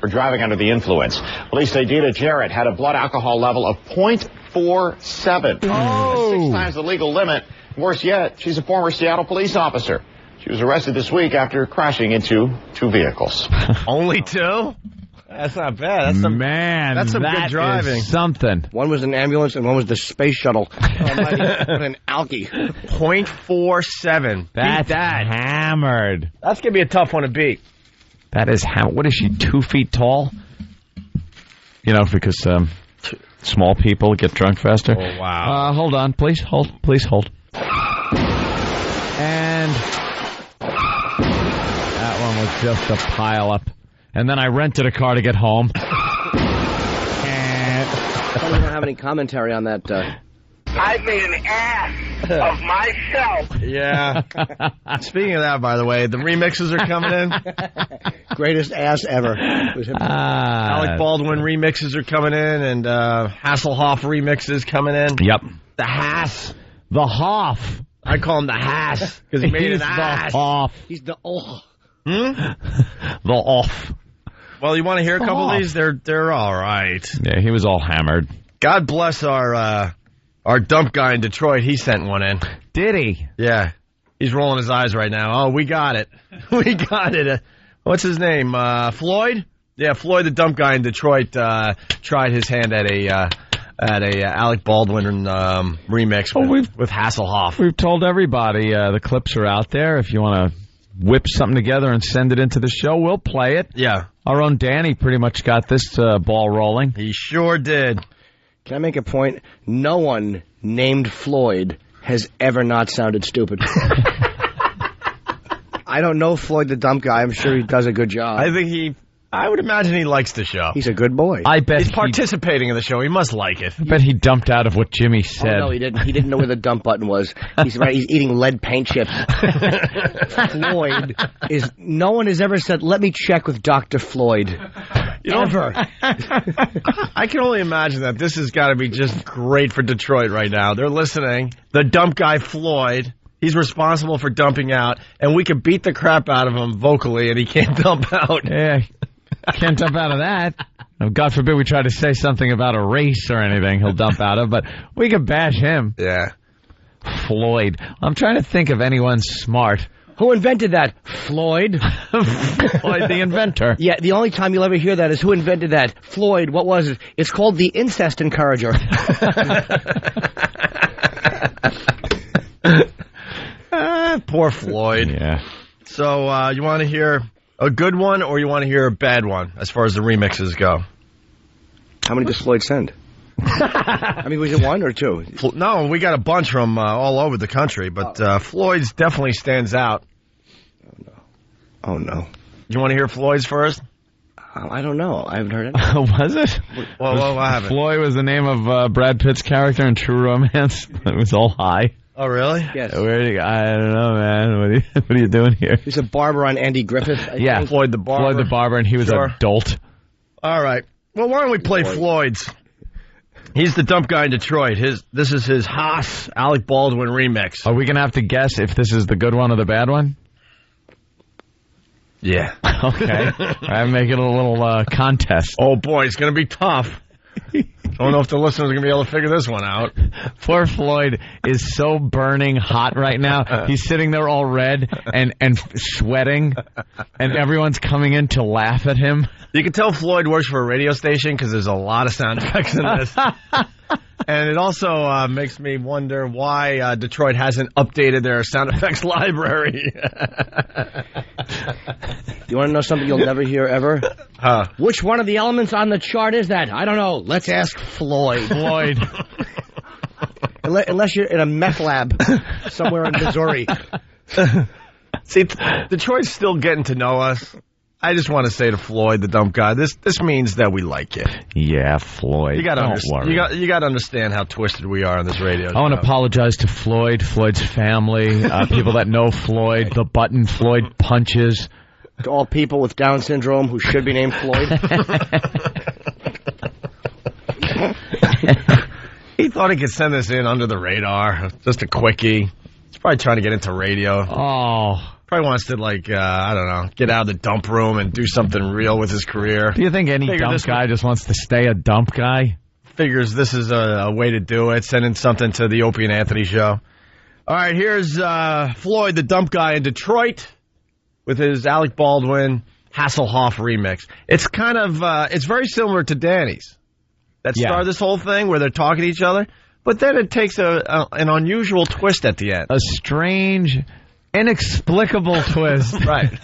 for driving under the influence. Police say Dita Jarrett had a blood alcohol level of 0.47. Oh. 6 times the legal limit. Worse yet, she's a former Seattle police officer. She was arrested this week after crashing into 2 vehicles. Only 2? That's not bad. That's some good driving. Is something. One was an ambulance and one was the space shuttle. What an alky. 0.47. That's hammered. That's going to be a tough one to beat. That is what is she, 2 feet tall? You know, because small people get drunk faster. Oh, wow. Hold on. Please hold. And that one was just a pile up. And then I rented a car to get home. And we don't have any commentary on that. I made an ass of myself. Yeah. Speaking of that, by the way, the remixes are coming in. Greatest ass ever. Alec Baldwin remixes are coming in, and Hasselhoff remixes coming in. Yep. The Hass. The Hoff. I call him the Hass because he made an ass. The Hoff. He's the The Off. Well, you want to hear a couple of these? They're all right. Yeah, he was all hammered. God bless our dump guy in Detroit. He sent one in. Did he? Yeah. He's rolling his eyes right now. Oh, we got it. We got it. What's his name? Floyd? Yeah, Floyd, the dump guy in Detroit, tried his hand at a Alec Baldwin remix with Hasselhoff. We've told everybody the clips are out there. If you want to whip something together and send it into the show, we'll play it. Yeah. Our own Danny pretty much got this ball rolling. He sure did. Can I make a point? No one named Floyd has ever not sounded stupid. I don't know Floyd the dump guy. I'm sure he does a good job. I would imagine he likes the show. He's a good boy. I bet he's participating in the show. He must like it. I bet he dumped out of what Jimmy said. Oh, no, he didn't. He didn't know where the dump button was. He's right. He's eating lead paint chips. Floyd is. No one has ever said, "Let me check with Dr. Floyd." Ever. I can only imagine that this has got to be just great for Detroit right now. They're listening. The dump guy Floyd. He's responsible for dumping out, and we could beat the crap out of him vocally, and he can't dump out. Yeah. Can't dump out of that. God forbid we try to say something about a race or anything he'll dump out of, but we could bash him. Yeah. Floyd. I'm trying to think of anyone smart. Who invented that? Floyd. Floyd the inventor. Yeah, the only time you'll ever hear that is who invented that? Floyd. What was it? It's called the incest encourager. Poor Floyd. Yeah. So you want to hear a good one or you want to hear a bad one as far as the remixes go? How many does Floyd send? I mean, was it 1 or 2? No, we got a bunch from all over the country, but Floyd's definitely stands out. Oh, no. You want to hear Floyd's first? I don't know. I haven't heard it. Was it? Well, I haven't. Floyd was the name of Brad Pitt's character in True Romance. It was all high. Oh, really? Yes. I don't know, man. What are you doing here? He's a barber on Andy Griffith. I think. Floyd the barber. Floyd the barber, and he was a dolt. All right. Well, why don't we play Floyd's? He's the dump guy in Detroit. This is his Haas Alec Baldwin remix. Are we going to have to guess if this is the good one or the bad one? Yeah. Okay. I'm making a little contest. Oh, boy, it's going to be tough. I don't know if the listeners are going to be able to figure this one out. Poor Floyd is so burning hot right now. He's sitting there all red and sweating, and everyone's coming in to laugh at him. You can tell Floyd works for a radio station because there's a lot of sound effects in this. And it also makes me wonder why Detroit hasn't updated their sound effects library. You want to know something you'll never hear ever? Which one of the elements on the chart is that? I don't know. Let's ask Floyd. Unless you're in a meth lab somewhere in Missouri. See, Detroit's still getting to know us. I just want to say to Floyd, the dumb guy, this means that we like it. Yeah, Floyd. You got to worry. You got to understand how twisted we are on this radio show. I want to apologize to Floyd, Floyd's family, people that know Floyd, the button Floyd punches. To all people with Down syndrome who should be named Floyd. He thought he could send this in under the radar, just a quickie. He's probably trying to get into radio. Oh. Probably wants to, I don't know, get out of the dump room and do something real with his career. Do you think any dump guy just wants to stay a dump guy? Figures this is a way to do it, sending something to the Opie and Anthony show. All right, here's Floyd, the dump guy in Detroit, with his Alec Baldwin Hasselhoff remix. It's kind of, it's very similar to Danny's. That started this whole thing where they're talking to each other, but then it takes an unusual twist at the end. A strange, inexplicable twist. Right.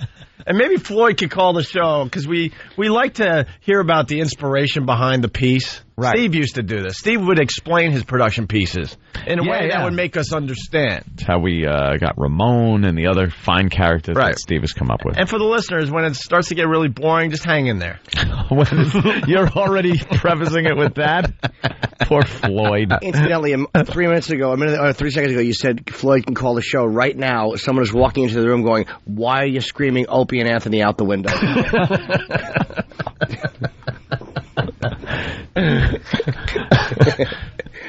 And maybe Floyd could call the show, because we like to hear about the inspiration behind the piece. Right. Steve used to do this. Steve would explain his production pieces in a way that would make us understand. That's how we got Ramon and the other fine characters that Steve has come up with. And for the listeners, when it starts to get really boring, just hang in there. You're already prefacing it with that? Poor Floyd. Incidentally, 3 minutes ago, 3 seconds ago, you said Floyd can call the show right now. Someone is walking into the room going, "Why are you screaming Opie and Anthony out the window?"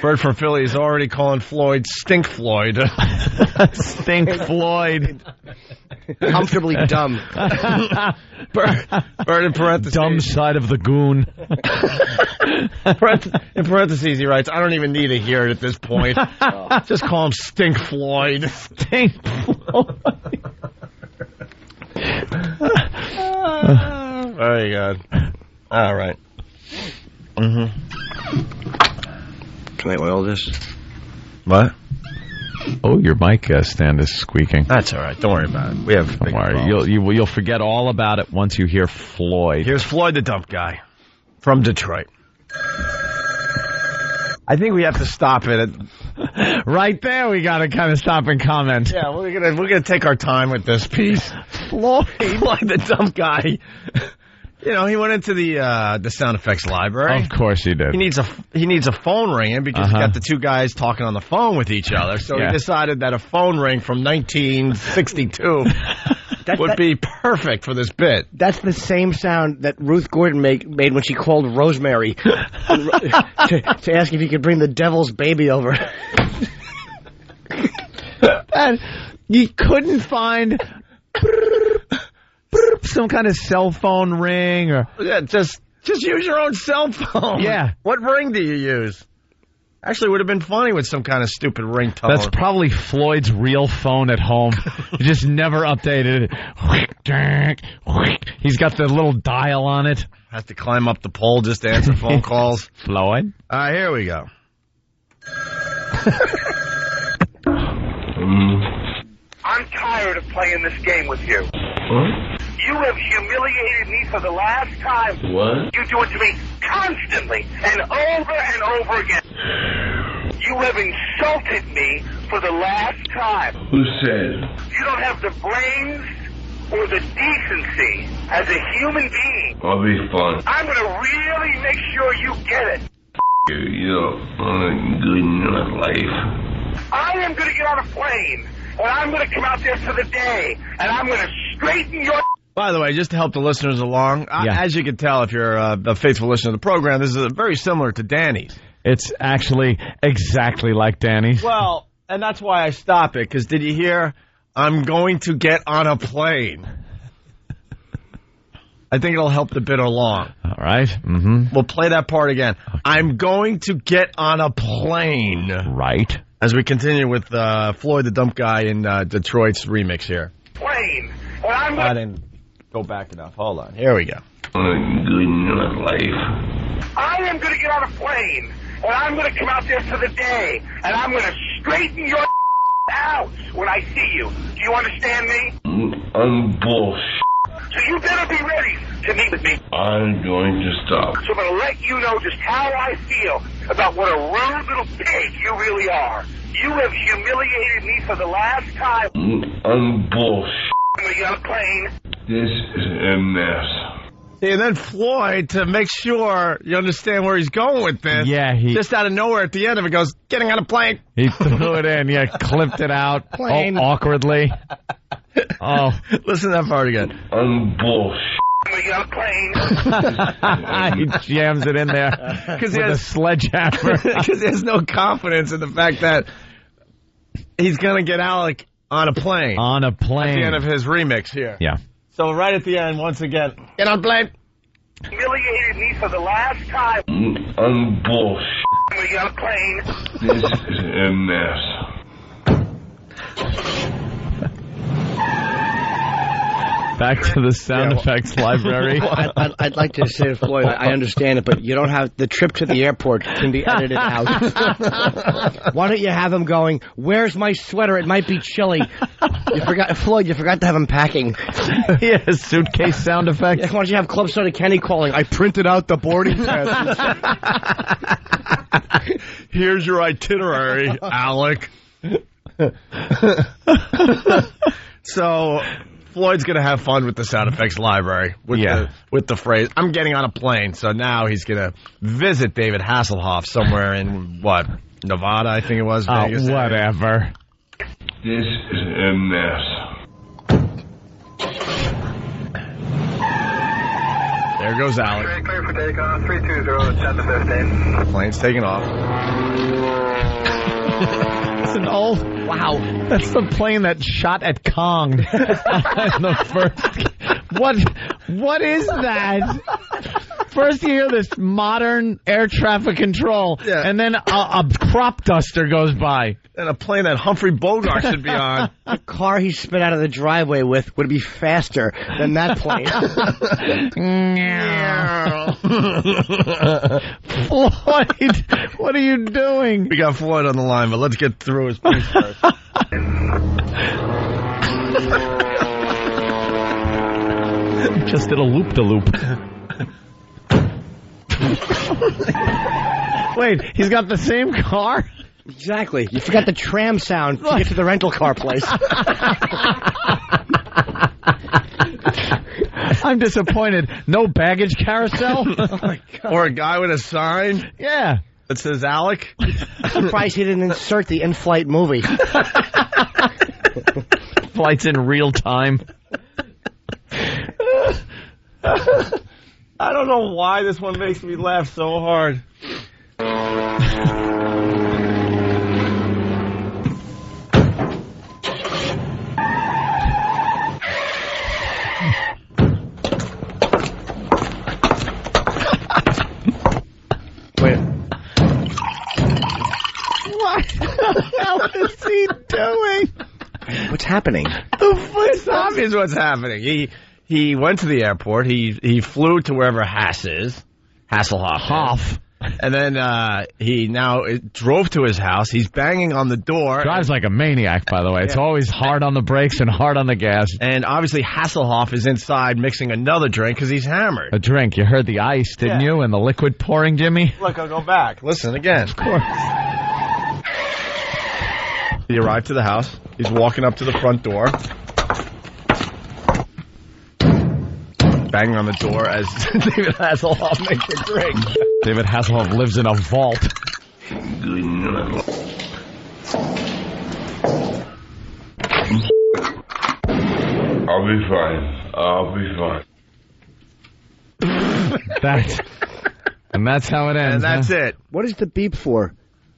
Bird from Philly is already calling Floyd Stink Floyd. Stink Floyd. Comfortably dumb. Bird in parentheses. Dumb side of the goon. In parentheses, he writes, "I don't even need to hear it at this point. Just call him Stink Floyd." Stink Floyd. Very good. All right. Mm-hmm. Can I oil this? What? Oh, your mic stand is squeaking. That's all right. Don't worry about it. We have. Don't worry. You'll forget all about it once you hear Floyd. Here's Floyd, the dump guy, from Detroit. I think we have to stop it. Right there, we got to kind of stop and comment. Yeah, we're gonna take our time with this piece. Floyd, the dump guy. You know, he went into the sound effects library. Of course he did. He needs a phone ringing because he got the two guys talking on the phone with each other. So he decided that a phone ring from 1962 would be perfect for this bit. That's the same sound that Ruth Gordon made when she called Rosemary to ask if he could bring the devil's baby over. And you couldn't find some kind of cell phone ring or just use your own cell phone. Yeah. What ring do you use? Actually, would have been funny with some kind of stupid ringtone. That's probably Floyd's real phone at home. He just never updated it. He's got the little dial on it. Has to climb up the pole just to answer phone calls. Floyd? All right, here we go. I'm tired of playing this game with you. What? You have humiliated me for the last time. What? You do it to me constantly and over again. You have insulted me for the last time. Who said? You don't have the brains or the decency as a human being. I'll be fun. I'm going to really make sure you get it. You don't want good enough life. I am going to get on a plane, and I'm going to come out there for the day, and I'm going to straighten your... By the way, just to help the listeners along, as you can tell if you're a faithful listener to the program, this is very similar to Danny's. It's actually exactly like Danny's. Well, and that's why I stop it, because did you hear, I'm going to get on a plane. I think it'll help the bit along. All right. Mm-hmm. We'll play that part again. Okay. I'm going to get on a plane. Right. As we continue with Floyd the Dump Guy in Detroit's remix here. Plane. And I'm going I didn't go back enough. Hold on. Here we go. Good enough life. I am going to get on a plane, and I'm going to come out there for the day, and I'm going to straighten your out when I see you. Do you understand me? I'm bullshit. So you better be ready to meet with me. I'm going to stop. So I'm going to let you know just how I feel about what a rude little pig you really are. You have humiliated me for the last time. I'm bullshit. We got a plane. This is a mess. And then Floyd, to make sure you understand where he's going with this, just out of nowhere at the end of it goes, getting on a plane. He threw it in, clipped it out awkwardly. Oh, listen to that part again. I'm bullshit. We got a plane. He jams it in there with a sledgehammer. Because he has no confidence in the fact that he's going to get Alec on a plane. On a plane. At the end of his remix here. Yeah. So right at the end, once again, get on plane. Humiliated me for the last time. I'm bullshit. We got a plane. This is a mess. Back to the sound effects library. I'd like to say to Floyd, I understand it, but you don't have the trip to the airport can be edited out. Why don't you have him going, where's my sweater? It might be chilly. Floyd, you forgot to have him packing. Yeah, suitcase sound effects. Yeah, why don't you have Club Soda Kenny calling, I printed out the boarding pass. Here's your itinerary, Alec. So Floyd's going to have fun with the sound effects library with the phrase, I'm getting on a plane. So now he's going to visit David Hasselhoff somewhere in, Nevada, I think it was. Vegas, whatever. This is a mess. There goes Alec. Clear for takeoff, 320, 10 to 15. Plane's taking off. It's an old... Wow. That's the plane that shot at Kong. The first... What is that? First you hear this modern air traffic control, and then a crop duster goes by. And a plane that Humphrey Bogart should be on. The car he spit out of the driveway with would be faster than that plane. Floyd, what are you doing? We got Floyd on the line, but let's get through his piece first. Just did a loop-de-loop. Wait, he's got the same car? Exactly. You forgot the tram sound to get to the rental car place. I'm disappointed. No baggage carousel? Or a guy with a sign? Yeah. That says Alec? I'm surprised he didn't insert the in-flight movie. Flights in real time. I don't know why this one makes me laugh so hard. What the hell is he doing? What's happening? It's obvious what's happening. He went to the airport. He flew to wherever Hasselhoff. And then he now drove to his house. He's banging on the door. Drives like a maniac, by the way. It's always hard on the brakes and hard on the gas. And obviously Hasselhoff is inside mixing another drink because he's hammered. A drink. You heard the ice, didn't you? And the liquid pouring, Jimmy? Look, I'll go back. Listen again. Of course. He arrived to the house. He's walking up to the front door. Banging on the door as David Hasselhoff makes a drink. David Hasselhoff lives in a vault. I'll be fine. That's how it ends. And that's it. What is the beep for?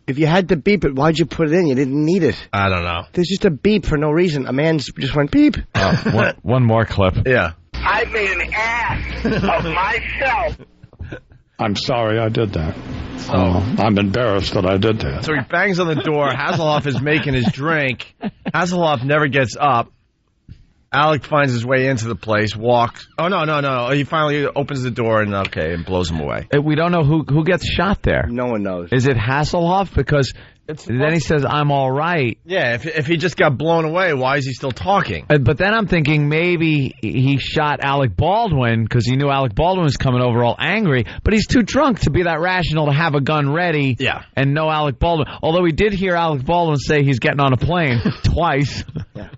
If you had to beep it, why'd you put it in? You didn't need it. I don't know. There's just a beep for no reason. A man just went beep. One more clip. Yeah. I made an ass of myself. I'm sorry I did that. I'm embarrassed that I did that. So he bangs on the door. Hasselhoff is making his drink. Hasselhoff never gets up. Alec finds his way into the place, walks. Oh, no. He finally opens the door and blows him away. We don't know who gets shot there. No one knows. Is it Hasselhoff? Because then he says, I'm all right. Yeah, if he just got blown away, why is he still talking? But then I'm thinking maybe he shot Alec Baldwin because he knew Alec Baldwin was coming over all angry, but he's too drunk to be that rational to have a gun ready and know Alec Baldwin. Although we did hear Alec Baldwin say he's getting on a plane twice. Yeah.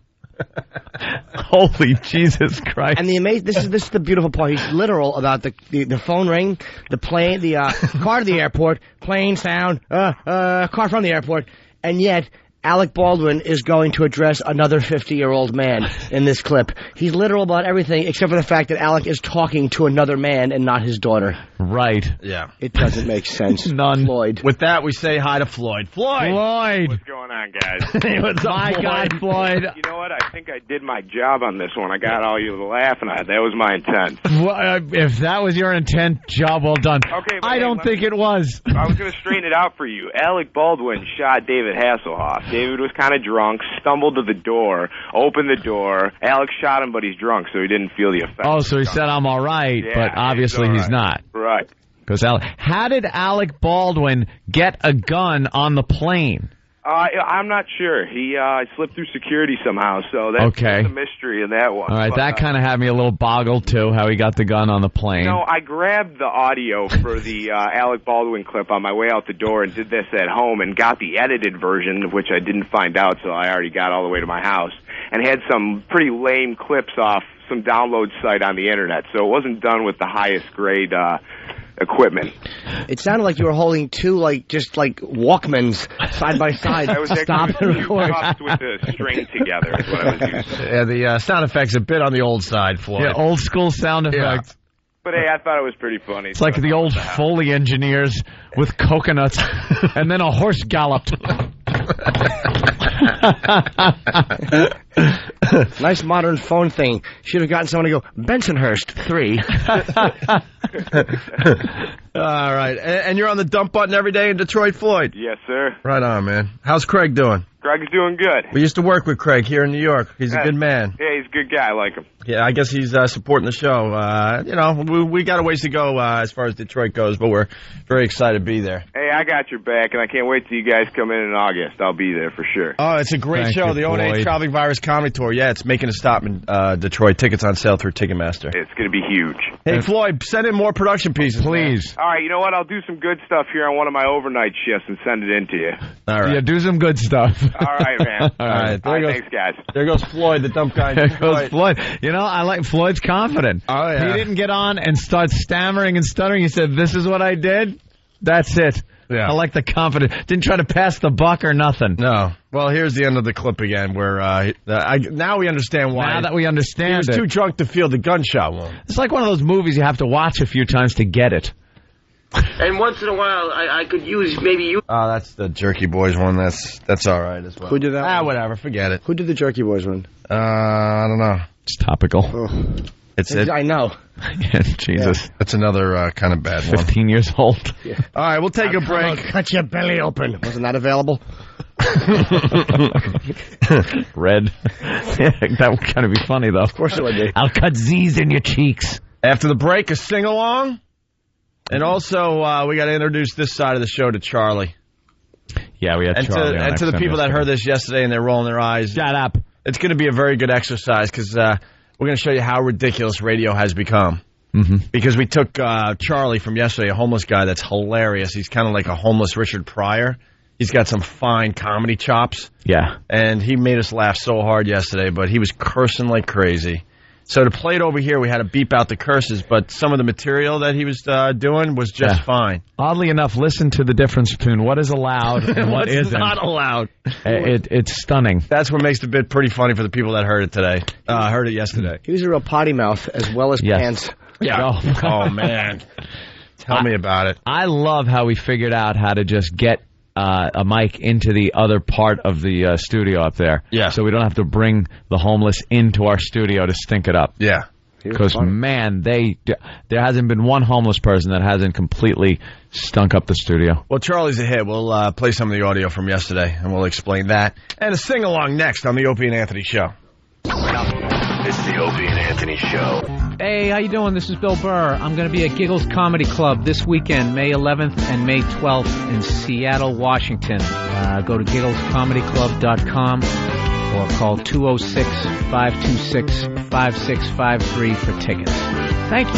Holy Jesus Christ. And this is the beautiful part. He's literal about the phone ring, the plane, the car to the airport, plane sound, car from the airport, and yet Alec Baldwin is going to address another 50-year-old man in this clip. He's literal about everything except for the fact that Alec is talking to another man and not his daughter. Right. Yeah. It doesn't make sense. None. Floyd. With that, we say hi to Floyd. Floyd! What's going on, guys? Hey, what's up, My God, Floyd. You know what? I think I did my job on this one. I got all you laughing at. That was my intent. Well, if that was your intent, job well done. Okay, but I don't think it was. I was going to straighten it out for you. Alec Baldwin shot David Hasselhoff. David was kind of drunk, stumbled to the door, opened the door. Alex shot him, but he's drunk, so he didn't feel the effect. Oh, so he said, I'm all right, but obviously he's not. Right. Because how did Alec Baldwin get a gun on the plane? I'm not sure. He slipped through security somehow, so that's a mystery in that one. All right, that kind of had me a little boggled, too, how he got the gun on the plane. No, I grabbed the audio for the Alec Baldwin clip on my way out the door and did this at home and got the edited version, which I didn't find out, so I already got all the way to my house, and had some pretty lame clips off some download site on the Internet, so it wasn't done with the highest grade equipment. It sounded like you were holding two, Walkmans side by side. I was Stop and record. with the string together is what I was using. Yeah, the sound effects a bit on the old side, Floyd. Yeah, old school sound effects. But hey, I thought it was pretty funny. It's like the old Foley engineers with coconuts, and then a horse galloped. Nice modern phone thing. Should have gotten someone to go, Bensonhurst 3. All right. And you're on the dump button every day in Detroit, Floyd? Yes, sir. Right on, man. How's Craig doing? Craig's doing good. We used to work with Craig here in New York. He's a good man. Yeah, he's a good guy. I like him. Yeah, I guess he's supporting the show. We got a ways to go as far as Detroit goes, but we're very excited to be there. Hey, I got your back, and I can't wait till you guys come in August. I'll be there for sure. Oh, it's a great show. The O&A Traveling Virus Comedy Tour. Yeah, it's making a stop in Detroit. Tickets on sale through Ticketmaster. It's going to be huge. Hey, Floyd, send in more production pieces, please. All right, you know what? I'll do some good stuff here on one of my overnight shifts and send it in to you. All right. Yeah, do some good stuff. All right, man. All right. Thanks, guys. There goes Floyd, the dump guy. There goes Floyd. You know, I like Floyd's confident. Oh, yeah. He didn't get on and start stammering and stuttering. He said, this is what I did. That's it. Yeah. I like the confidence. Didn't try to pass the buck or nothing. No. Well, here's the end of the clip again where now we understand why. Now that we understand he was too drunk to feel the gunshot wound. It's like one of those movies you have to watch a few times to get it. And once in a while, I could use maybe you. Oh, that's the Jerky Boys one. That's all right as well. Who did that one? Whatever. Forget it. Who did the Jerky Boys one? I don't know. It's topical. Oh. It's it. I know. Yeah, Jesus. Yeah. That's another kind of bad 15 years old. Yeah. All right, we'll take a break. Cut your belly open. Wasn't that available? Red. That would kind of be funny, though. Of course it would be. I'll cut Z's in your cheeks. After the break, a sing-along. And also, we got to introduce this side of the show to Charlie. Yeah, we had Charlie on. And to the people that heard this yesterday and they're rolling their eyes. Shut up. It's going to be a very good exercise because we're going to show you how ridiculous radio has become. Mm-hmm. Because we took Charlie from yesterday, a homeless guy that's hilarious. He's kind of like a homeless Richard Pryor. He's got some fine comedy chops. Yeah. And he made us laugh so hard yesterday, but he was cursing like crazy. So to play it over here, we had to beep out the curses, but some of the material that he was doing was just fine. Oddly enough, listen to the difference between what is allowed and what isn't. Not allowed. It's stunning. That's what makes the bit pretty funny for the people that heard it today. Heard it yesterday. He was a real potty mouth as well as pants. Yeah. Oh, man. Tell me about it. I love how we figured out how to just get a mic into the other part of the studio up there. Yeah. So we don't have to bring the homeless into our studio to stink it up. Yeah. Because, man, there hasn't been one homeless person that hasn't completely stunk up the studio. Well, Charlie's a hit. We'll play some of the audio from yesterday, and we'll explain that. And a sing-along next on the Opie and Anthony Show. It's the Opie and Anthony Show. Hey, how you doing? This is Bill Burr. I'm going to be at Giggles Comedy Club this weekend, May 11th and May 12th in Seattle, Washington. Go to gigglescomedyclub.com or call 206-526-5653 for tickets. Thank you.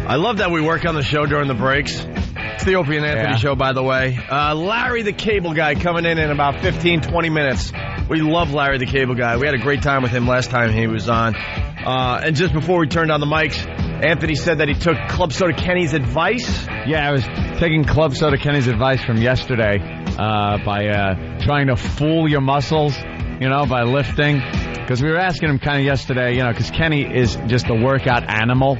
I love that we work on the show during the breaks. It's the Opie and Anthony Show, by the way. Larry the Cable Guy coming in about 15, 20 minutes. We love Larry the Cable Guy. We had a great time with him last time he was on. And just before we turned on the mics, Anthony said that he took Club Soda Kenny's advice. Yeah, I was taking Club Soda Kenny's advice from yesterday by trying to fool your muscles, by lifting. Because we were asking him kind of yesterday, because Kenny is just a workout animal.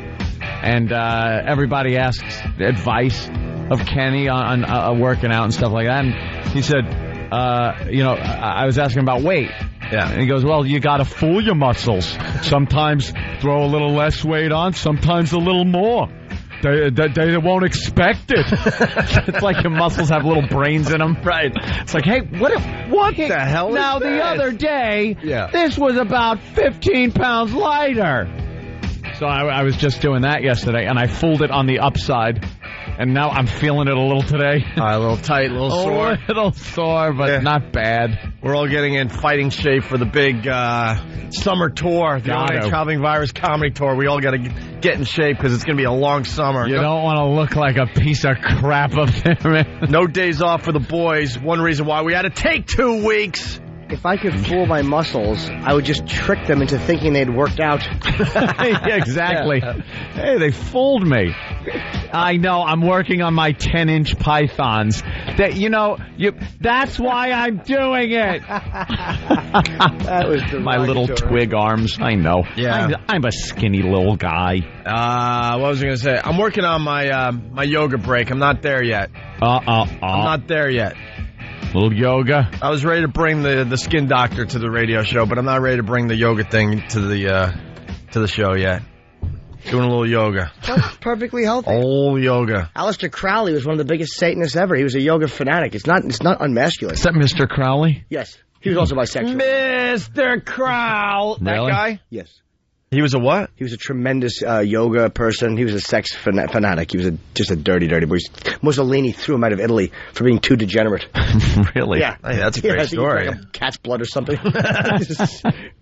And everybody asks advice of Kenny on working out and stuff like that. And he said, I was asking about weight. Yeah. And he goes, well, you got to fool your muscles. Sometimes throw a little less weight on, sometimes a little more. They won't expect it. It's like your muscles have little brains in them. Right. It's like, hey, what the hell Now, is the this? other day, this was about 15 pounds lighter. So I was just doing that yesterday, and I fooled it on the upside, and now I'm feeling it a little today. A little tight, a little sore. A little sore, but not bad. We're all getting in fighting shape for the big summer tour, the ONA Traveling Virus Comedy Tour. We all got to get in shape because it's going to be a long summer. You don't want to look like a piece of crap up there, man. No days off for the boys. One reason why we had to take 2 weeks. If I could fool my muscles, I would just trick them into thinking they'd worked out. Yeah, exactly. Hey, they fooled me. I know. I'm working on my 10-inch pythons. That's why I'm doing it. That was my little twig arms. I know. Yeah. I'm a skinny little guy. What was I going to say? I'm working on my my yoga break. I'm not there yet. I'm not there yet. Little yoga. I was ready to bring the skin doctor to the radio show, but I'm not ready to bring the yoga thing to the show yet. Doing a little yoga. That's perfectly healthy. Old yoga. Aleister Crowley was one of the biggest Satanists ever. He was a yoga fanatic. It's not unmasculine. Is that Mr. Crowley? Yes. He was also bisexual. Mr. Crowley. That guy? Yes. He was a what? He was a tremendous yoga person. He was a sex fanatic. He was just a dirty boy. Mussolini threw him out of Italy for being too degenerate. Really? Yeah. Hey, that's a great story. He drank cat's blood or something.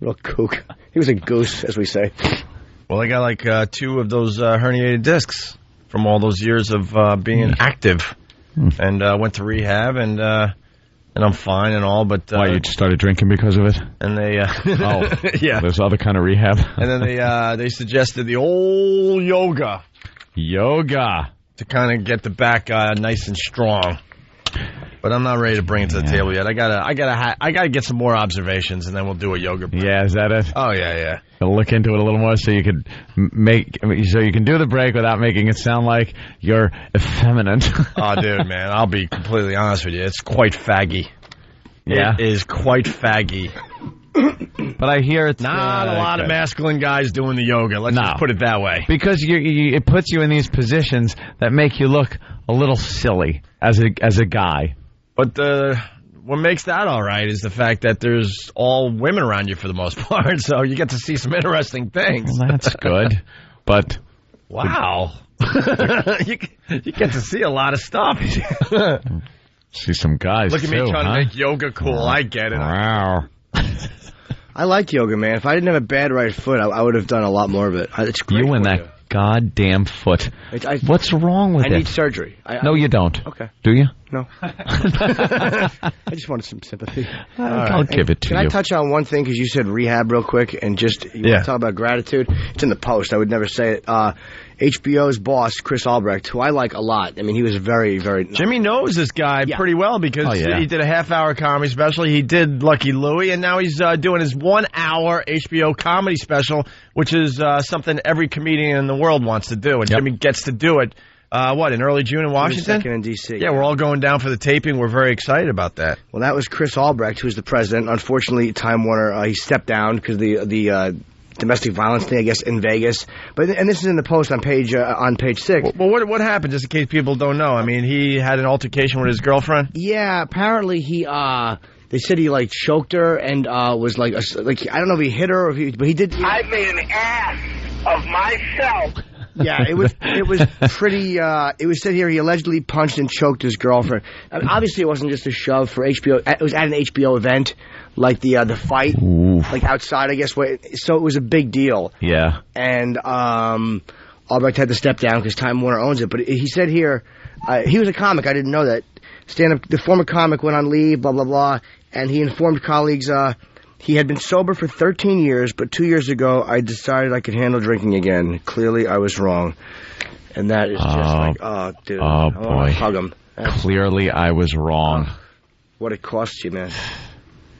Real kook. He was a goose, as we say. Well, I got like 2 of those herniated discs from all those years of being active. And went to rehab and I'm fine and all, but... Why, you just started drinking because of it? And they... yeah. There's other kind of rehab. And then they suggested the old yoga. Yoga. To kind of get the back nice and strong. But I'm not ready to bring it to the table yet. I gotta get some more observations, and then we'll do a yoga break. Yeah, is that it? Oh, yeah. I'll look into it a little more so you can you can do the break without making it sound like you're effeminate. Oh, dude, man, I'll be completely honest with you. It's quite faggy. Yeah. It is quite faggy. But I hear it's not a lot of masculine guys doing the yoga. Let's just put it that way. Because it puts you in these positions that make you look a little silly as a guy. But what makes that all right is the fact that there's all women around you for the most part, so you get to see some interesting things. Well, that's good. But wow, you get to see a lot of stuff. See some guys. Look at me trying to make yoga cool. I get it. Wow. I like yoga, man. If I didn't have a bad right foot, I would have done a lot more of it. It's great. You and that goddamn foot. What's wrong with it? I need surgery. No, you don't. Okay. Do you? No. I just wanted some sympathy. I'll give it to you. Can I touch on one thing? Because you said rehab real quick, and just want to talk about gratitude. It's in the Post. I would never say it. HBO's boss, Chris Albrecht, who I like a lot. I mean, he was very, very... Jimmy knows this guy pretty well because he did a half-hour comedy special. He did Lucky Louie, and now he's doing his 1-hour HBO comedy special, which is something every comedian in the world wants to do, and Jimmy gets to do it. In early June in Washington? 22nd in D.C. Yeah, we're all going down for the taping. We're very excited about that. Well, that was Chris Albrecht, who's the president. Unfortunately, Time Warner, he stepped down because the domestic violence thing, I guess, in Vegas. And this is in the Post on page 6. Well, what happened, just in case people don't know? I mean, he had an altercation with his girlfriend? Yeah, apparently they said he, like, choked her and was, like, I don't know if he hit her, but he did. I made an ass of myself. Yeah, it was pretty, it was said here he allegedly punched and choked his girlfriend. I mean, obviously, it wasn't just a shove for HBO. It was at an HBO event, like the fight, like outside, I guess. So it was a big deal. Yeah. And Albrecht had to step down because Time Warner owns it. But he said here, he was a comic. I didn't know that. The former comic went on leave, blah, blah, blah. And he informed colleagues he had been sober for 13 years, but 2 years ago I decided I could handle drinking again. Clearly I was wrong. And that is just dude. Oh, boy. I want to hug him. Clearly I was wrong. What it costs you, man.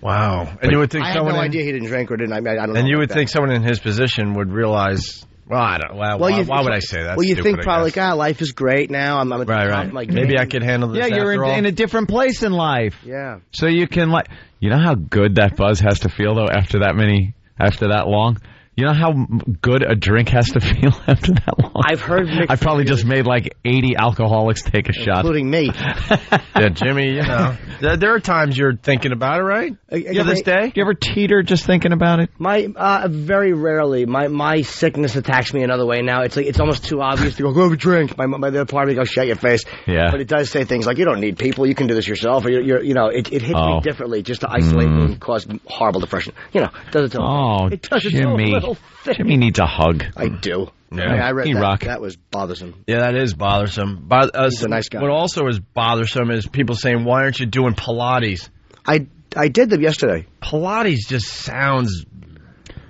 Wow. And you would think I had no idea he didn't drink or didn't. I don't know. And you would think someone in his position would realize... Well, I don't. Why would I say that? Well, you stupid, think probably like, life is great now. I'm at the top of my game. Maybe I could handle this. Yeah, you're in a different place in life. Yeah. So you can you know how good that buzz has to feel though after that long. You know how good a drink has to feel after that long? I've heard mixed I probably just made like 80 alcoholics take a shot. Including me. Yeah, Jimmy, you know. There are times you're thinking about it, right? This day? You ever teeter just thinking about it? Very rarely. My sickness attacks me another way now. It's almost too obvious to go have a drink. My other part of me goes, shut your face. Yeah. But it does say things like, you don't need people. You can do this yourself. Or it hits me differently just to isolate me and cause horrible depression. You know, it does its own thing. It does its own little thing. Jimmy needs a hug. I do. Yeah. I read that. Rock. That was bothersome. Yeah, that is bothersome. He's a nice guy. What also is bothersome is people saying, why aren't you doing Pilates? I did them yesterday. Pilates just sounds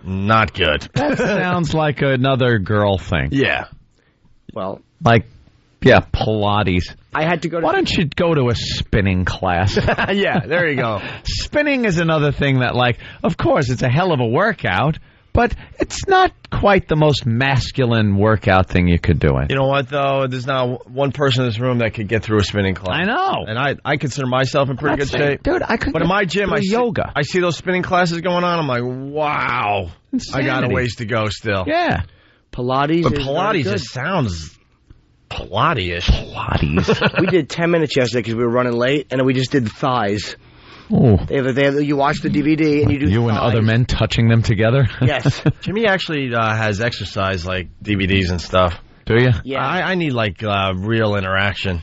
not good. That sounds like another girl thing. Yeah. Well. Pilates. I had to go to... Why don't you go to a spinning class? Yeah, there you go. Spinning is another thing that, of course, it's a hell of a workout, but it's not quite the most masculine workout thing you could do it. You know what, though? There's not one person in this room that could get through a spinning class. I know. And I consider myself in pretty good shape. Dude, I could. But in my gym, yoga. I see those spinning classes going on. I'm like, wow. Insanity. I got a ways to go still. Yeah. Pilates. But Pilates just sounds Pilates-ish. Pilates. We did 10 minutes yesterday because we were running late, and then we just did thighs. Oh. You watch the DVD and you do You thighs. and other men touching them together? Yes. Jimmy actually has exercise DVDs and stuff. Do you? Yeah. I need real interaction.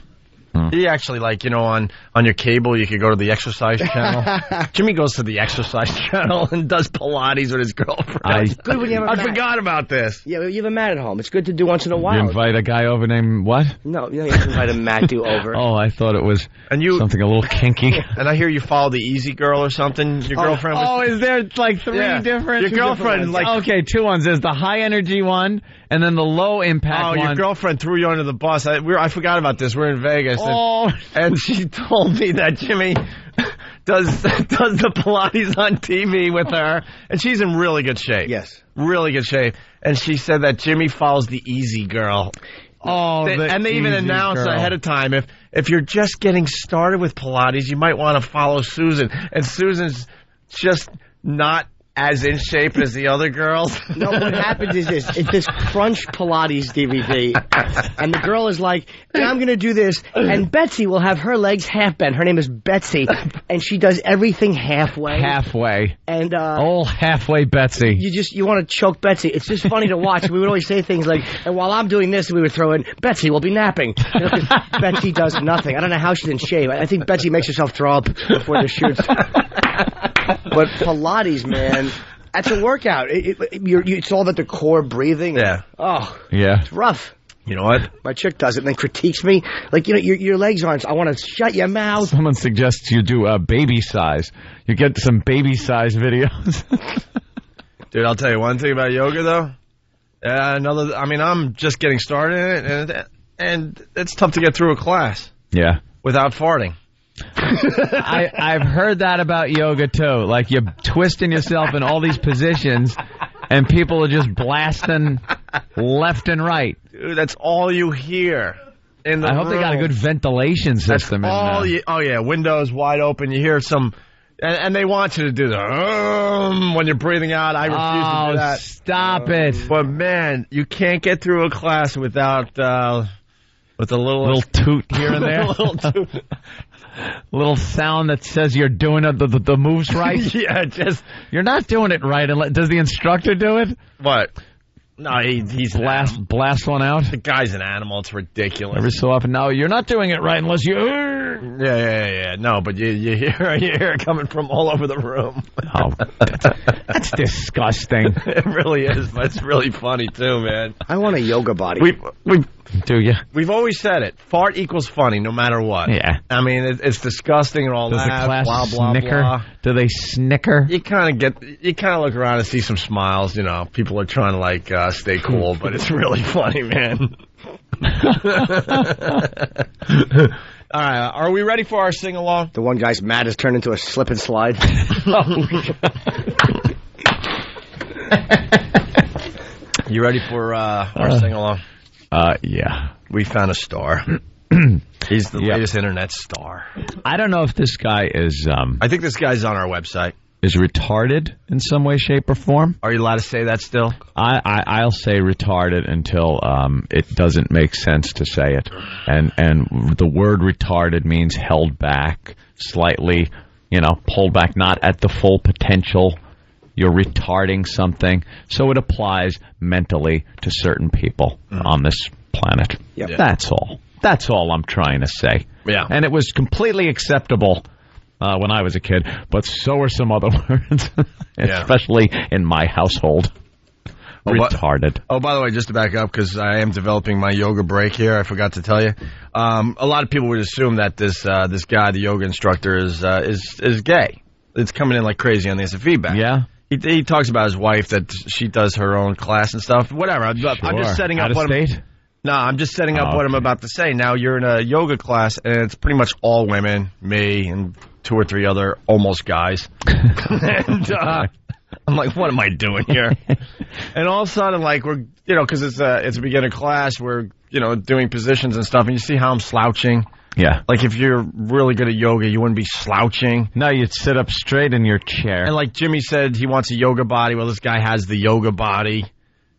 He actually on your cable you could go to the exercise channel. Jimmy goes to the exercise channel and does Pilates with his girlfriend. It's good when you have a mat. forgot about this. Yeah, you have a mat at home. It's good to do once in a while. You invite a guy over named what? No, you don't invite a mat to over. Oh, I thought it was something a little kinky. And I hear you follow the Easy Girl or something. Your girlfriend was... Oh, is there three different? Your girlfriend okay, two ones. There's the high energy one and then the low impact one. Oh, your girlfriend threw you under the bus. I forgot about this. We're in Vegas. Oh. And she told me that Jimmy does the Pilates on TV with her, and she's in really good shape. Yes. Really good shape. And she said that Jimmy follows the Easy Girl. Oh, and they even announced ahead of time, if you're just getting started with Pilates, you might want to follow Susan. And Susan's just not as in shape as the other girls. No, what happens is this. It's this Crunch Pilates DVD, and the girl is like, yeah, I'm going to do this, and Betsy will have her legs half bent. Her name is Betsy, and she does everything halfway. Halfway. And halfway Betsy. You want to choke Betsy. It's just funny to watch. We would always say things like, and while I'm doing this, we would throw in, Betsy will be napping. Betsy does nothing. I don't know how she's in shape. I think Betsy makes herself throw up before the shoots. But Pilates, man, that's a workout. It's all about the core breathing. Yeah. Oh. Yeah. It's rough. You know what? My chick does it and then critiques me. Like, your legs aren't... I want to shut your mouth. Someone suggests you do baby size. You get some baby size videos. Dude, I'll tell you one thing about yoga, though. I'm just getting started in it, and it's tough to get through a class. Yeah. Without farting. I've heard that about yoga too. Like you're twisting yourself in all these positions, and people are just blasting left and right. Dude, that's all you hear. in the I hope they got a room. good ventilation system. Oh yeah, windows wide open. You hear some, and they want you to do the when you're breathing out. I refuse to do that. Stop it! But man, you can't get through a class without with a little toot here and there. little toot. Little sound that says you're doing the moves right. Yeah, just you're not doing it right. Does the instructor do it? What? No, he's blast one out. The guy's an animal. It's ridiculous. Every so often, no, you're not doing it right unless you. Yeah. No, but you hear it coming from all over the room. Oh, that's disgusting. It really is, but it's really funny too, man. I want a yoga body. Do you? We've always said it. Fart equals funny, no matter what. Yeah. I mean, it's disgusting and all Does that. the class blah blah snicker? blah. Do they snicker? You kind of look around and see some smiles. You know, people are trying to stay cool, but it's really funny, man. All right, are we ready for our sing along? The one guy's mad has turned into a slip and slide. You ready for our sing along? Yeah. We found a star. He's the latest internet star. I don't know if this guy is. I think this guy's on our website. Is retarded in some way, shape, or form? Are you allowed to say that still? I'll say retarded until it doesn't make sense to say it, and the word retarded means held back slightly, pulled back, not at the full potential. You're retarding something, so it applies mentally to certain people on this planet. Yep. Yeah. That's all I'm trying to say. Yeah, and it was completely acceptable when I was a kid, but so are some other words, especially in my household. Retarded. By the way, just to back up, because I am developing my yoga break here, I forgot to tell you. A lot of people would assume that this guy, the yoga instructor, is gay. It's coming in like crazy on the instant feedback. Yeah. He talks about his wife, that she does her own class and stuff. Whatever. I'm just setting up what I'm just setting up what I'm about to say. Now you're in a yoga class, and it's pretty much all women, me, and 2 or 3 other almost guys. And I'm like, what am I doing here? And all of a sudden, we're, because it's a beginner class, we're, doing positions and stuff, and you see how I'm slouching. Yeah. Like, if you're really good at yoga, you wouldn't be slouching. No, you'd sit up straight in your chair. And like Jimmy said, he wants a yoga body. Well, this guy has the yoga body.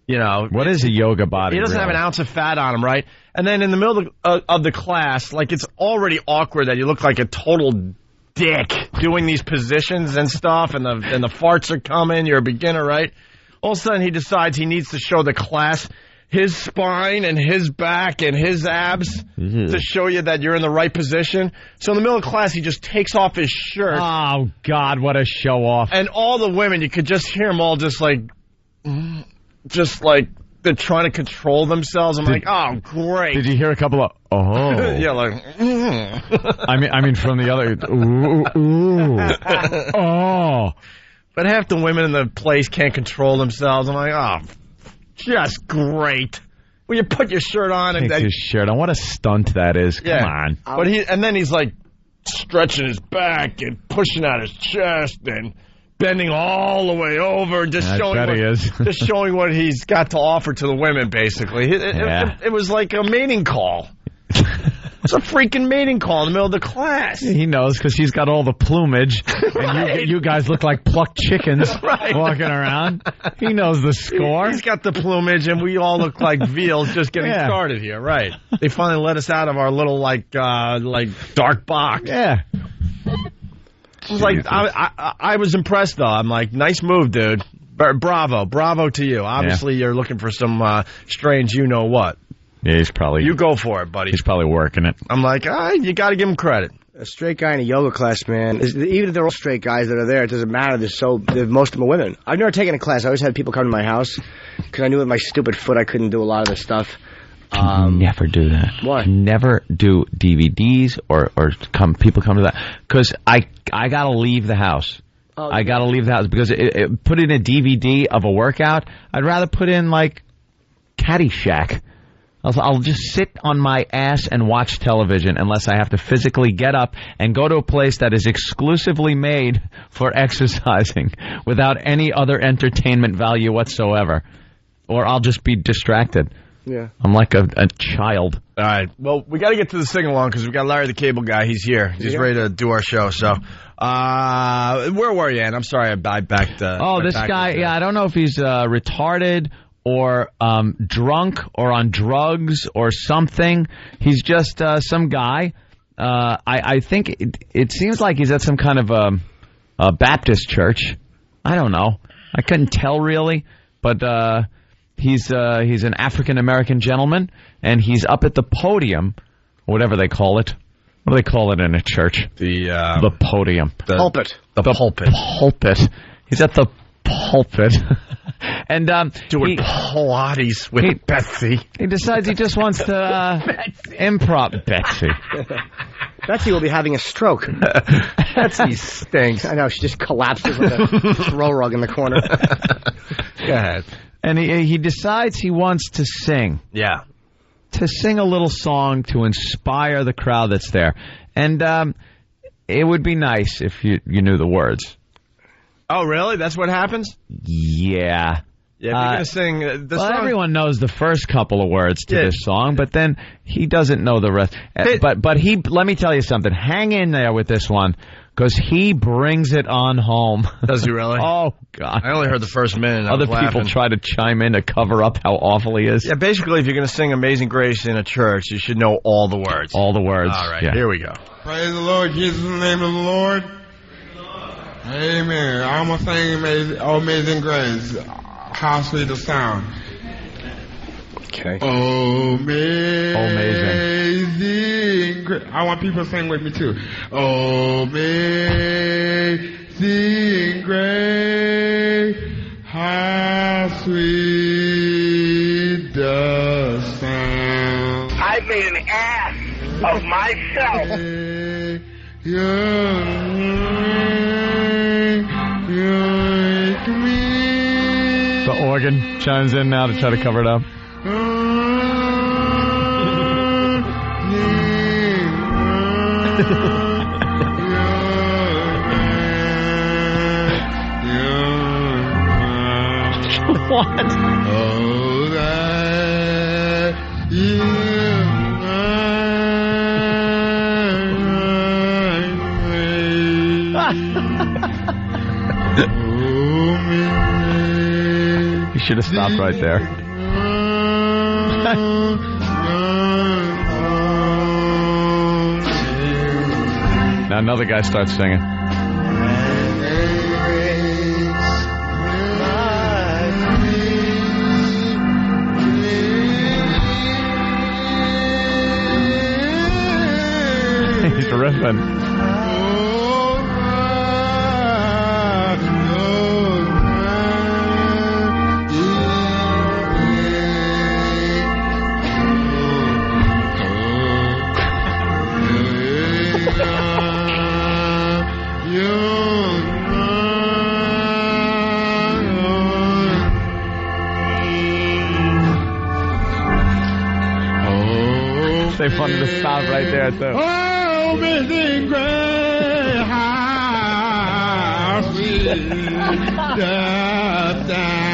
What is a yoga body? He doesn't have an ounce of fat on him, right? And then in the middle of the class, it's already awkward that you look like a total dick doing these positions and stuff, and the farts are coming. You're a beginner, right? All of a sudden, he decides he needs to show the class his spine and his back and his abs to show you that you're in the right position. So in the middle of class, he just takes off his shirt. Oh, God, what a show-off. And all the women, you could just hear them all just like they're trying to control themselves. I'm like, oh, great. Did you hear a couple of, yeah, like, I mean, from the other, oh. But half the women in the place can't control themselves. I'm like, oh, just great. Well, you put your shirt on and take his shirt on. What a stunt that is. Come on. But then he's like stretching his back and pushing out his chest and bending all the way over and just showing what he's got to offer to the women, basically. It was like a mating call. It's a freaking mating call in the middle of the class. He knows because he's got all the plumage, and you guys look like plucked chickens walking around. He knows the score. He's got the plumage, and we all look like veals just getting started here, right? They finally let us out of our little dark box. Yeah. It was like I was impressed though. I'm like, nice move, dude. Bravo to you. Obviously, you're looking for some strange, you know what. Yeah, he's probably... You go for it, buddy. He's probably working it. I'm like, you got to give him credit. A straight guy in a yoga class, man, even if they're all straight guys that are there, it doesn't matter. Most of them are women. I've never taken a class. I always had people come to my house because I knew with my stupid foot I couldn't do a lot of this stuff. Never do that. Why? Never do DVDs or people come to that. Because I got to leave the house. Oh, I got to leave the house because put in a DVD of a workout. I'd rather put in Caddyshack. I'll just sit on my ass and watch television unless I have to physically get up and go to a place that is exclusively made for exercising without any other entertainment value whatsoever. Or I'll just be distracted. Yeah. I'm like a child. All right. Well, we got to get to the sing-along because we got Larry the Cable Guy. He's here. He's ready to do our show. So, where were you, Ann? I'm sorry I backed. This guy, I don't know if he's retarded or drunk or on drugs or something. He's just some guy. I think it seems like he's at some kind of a Baptist church. I don't know. I couldn't tell really, but he's an African American gentleman, and he's up at the podium, whatever they call it. What do they call it in a church? The podium. The pulpit. The pulpit. Pulpit. He's at the pulpit. And doing Pilates with Betsy. He decides he just wants to improv Betsy. Betsy will be having a stroke. Betsy stinks. I know, she just collapses on the throw rug in the corner. Go ahead. And he decides he wants to sing. Yeah. To sing a little song to inspire the crowd that's there. And it would be nice if you knew the words. Oh, really? That's what happens? Yeah. Yeah, if you're going to sing the song. Everyone knows the first couple of words to this song, but then he doesn't know the rest. But let me tell you something. Hang in there with this one, because he brings it on home. Does he really? Oh, God. I only heard the first minute. Other people try to chime in to cover up how awful he is. Yeah, basically, if you're going to sing Amazing Grace in a church, you should know all the words. All the words. All right, yeah. Here we go. Praise the Lord, Jesus in the name of the Lord. Amen. I'm going to sing Amazing Grace. How sweet the sound. Okay. Amazing Grace. I want people to sing with me too. Amazing Grace. How sweet the sound. I made an ass of myself. The organ chimes in now to try to cover it up. What? Oh, that You should have stopped right there. Now another guy starts singing. He's riffing. They wanted to stop right there, too. Oh, Amazing Grace, how sweet the sound.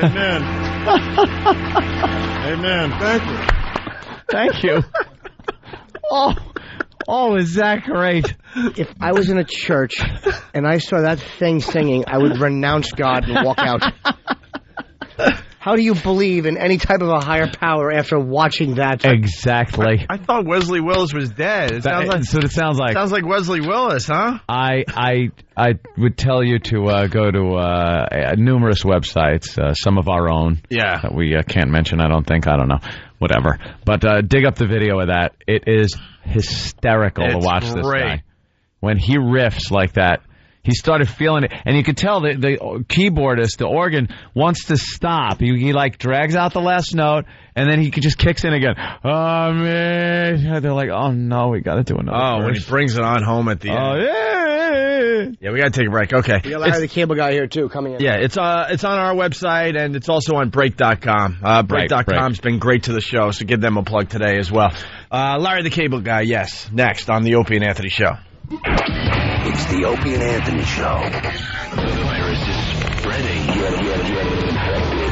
Amen. Amen. Thank you. Thank you. Oh, is that great? If I was in a church and I saw that thing singing, I would renounce God and walk out. How do you believe in any type of a higher power after watching that? Exactly. I thought Wesley Willis was dead. It sounds like, so it sounds like Wesley Willis, huh? I would tell you to go to numerous websites, some of our own. Yeah. That we can't mention, I don't think. I don't know. Whatever. But dig up the video of that. It is hysterical to watch this guy. When he riffs like that, he started feeling it. And you could tell the keyboardist, the organ, wants to stop. He like drags out the last note, and then he just kicks in again. Oh, man. They're like, oh, no, we got to do another verse. When he brings it on home at the end. Oh, yeah. Yeah, we got to take a break. Okay. We got Larry the Cable Guy here, too, coming in. Yeah, it's on our website, and it's also on Break.com. Break.com's been great to the show, so give them a plug today as well. Larry the Cable Guy, yes. Next on the Opie and Anthony Show. It's the Opie and Anthony Show. The virus is spreading. Get infected.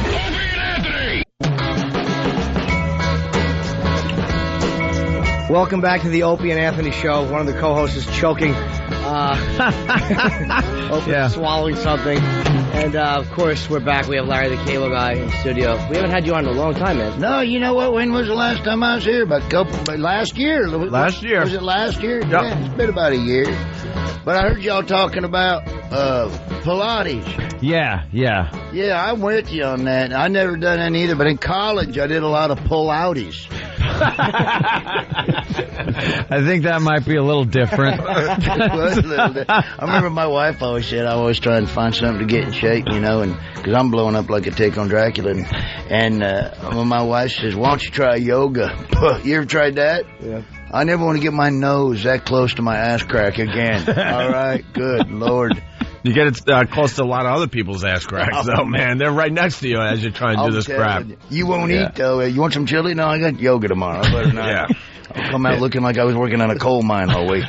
Opie and Anthony! Welcome back to the Opie and Anthony Show. One of the co-hosts is choking. Swallowing something. And, of course, we're back. We have Larry the Cable Guy in the studio. We haven't had you on in a long time, man. No, you know what? When was the last time I was here? Last year. Last year. Was it last year? Yep. Yeah, it's been about a year. But I heard y'all talking about Pilates. Yeah. Yeah, I'm with you on that. I never done that either, but in college I did a lot of pull-outies. I think that might be a little different. I remember my wife always said I always try and find something to get in shape, and because I'm blowing up like a tick on Dracula. And when my wife says, why don't you try yoga? You ever tried that? Yeah. I never want to get my nose that close to my ass crack again. All right, good Lord. You get it close to a lot of other people's ass cracks, though, man. They're right next to you as you're trying to do this crap. You won't eat, though. You want some chili? No, I got yoga tomorrow. I better not. Yeah. I'll come out looking like I was working on a coal mine all week.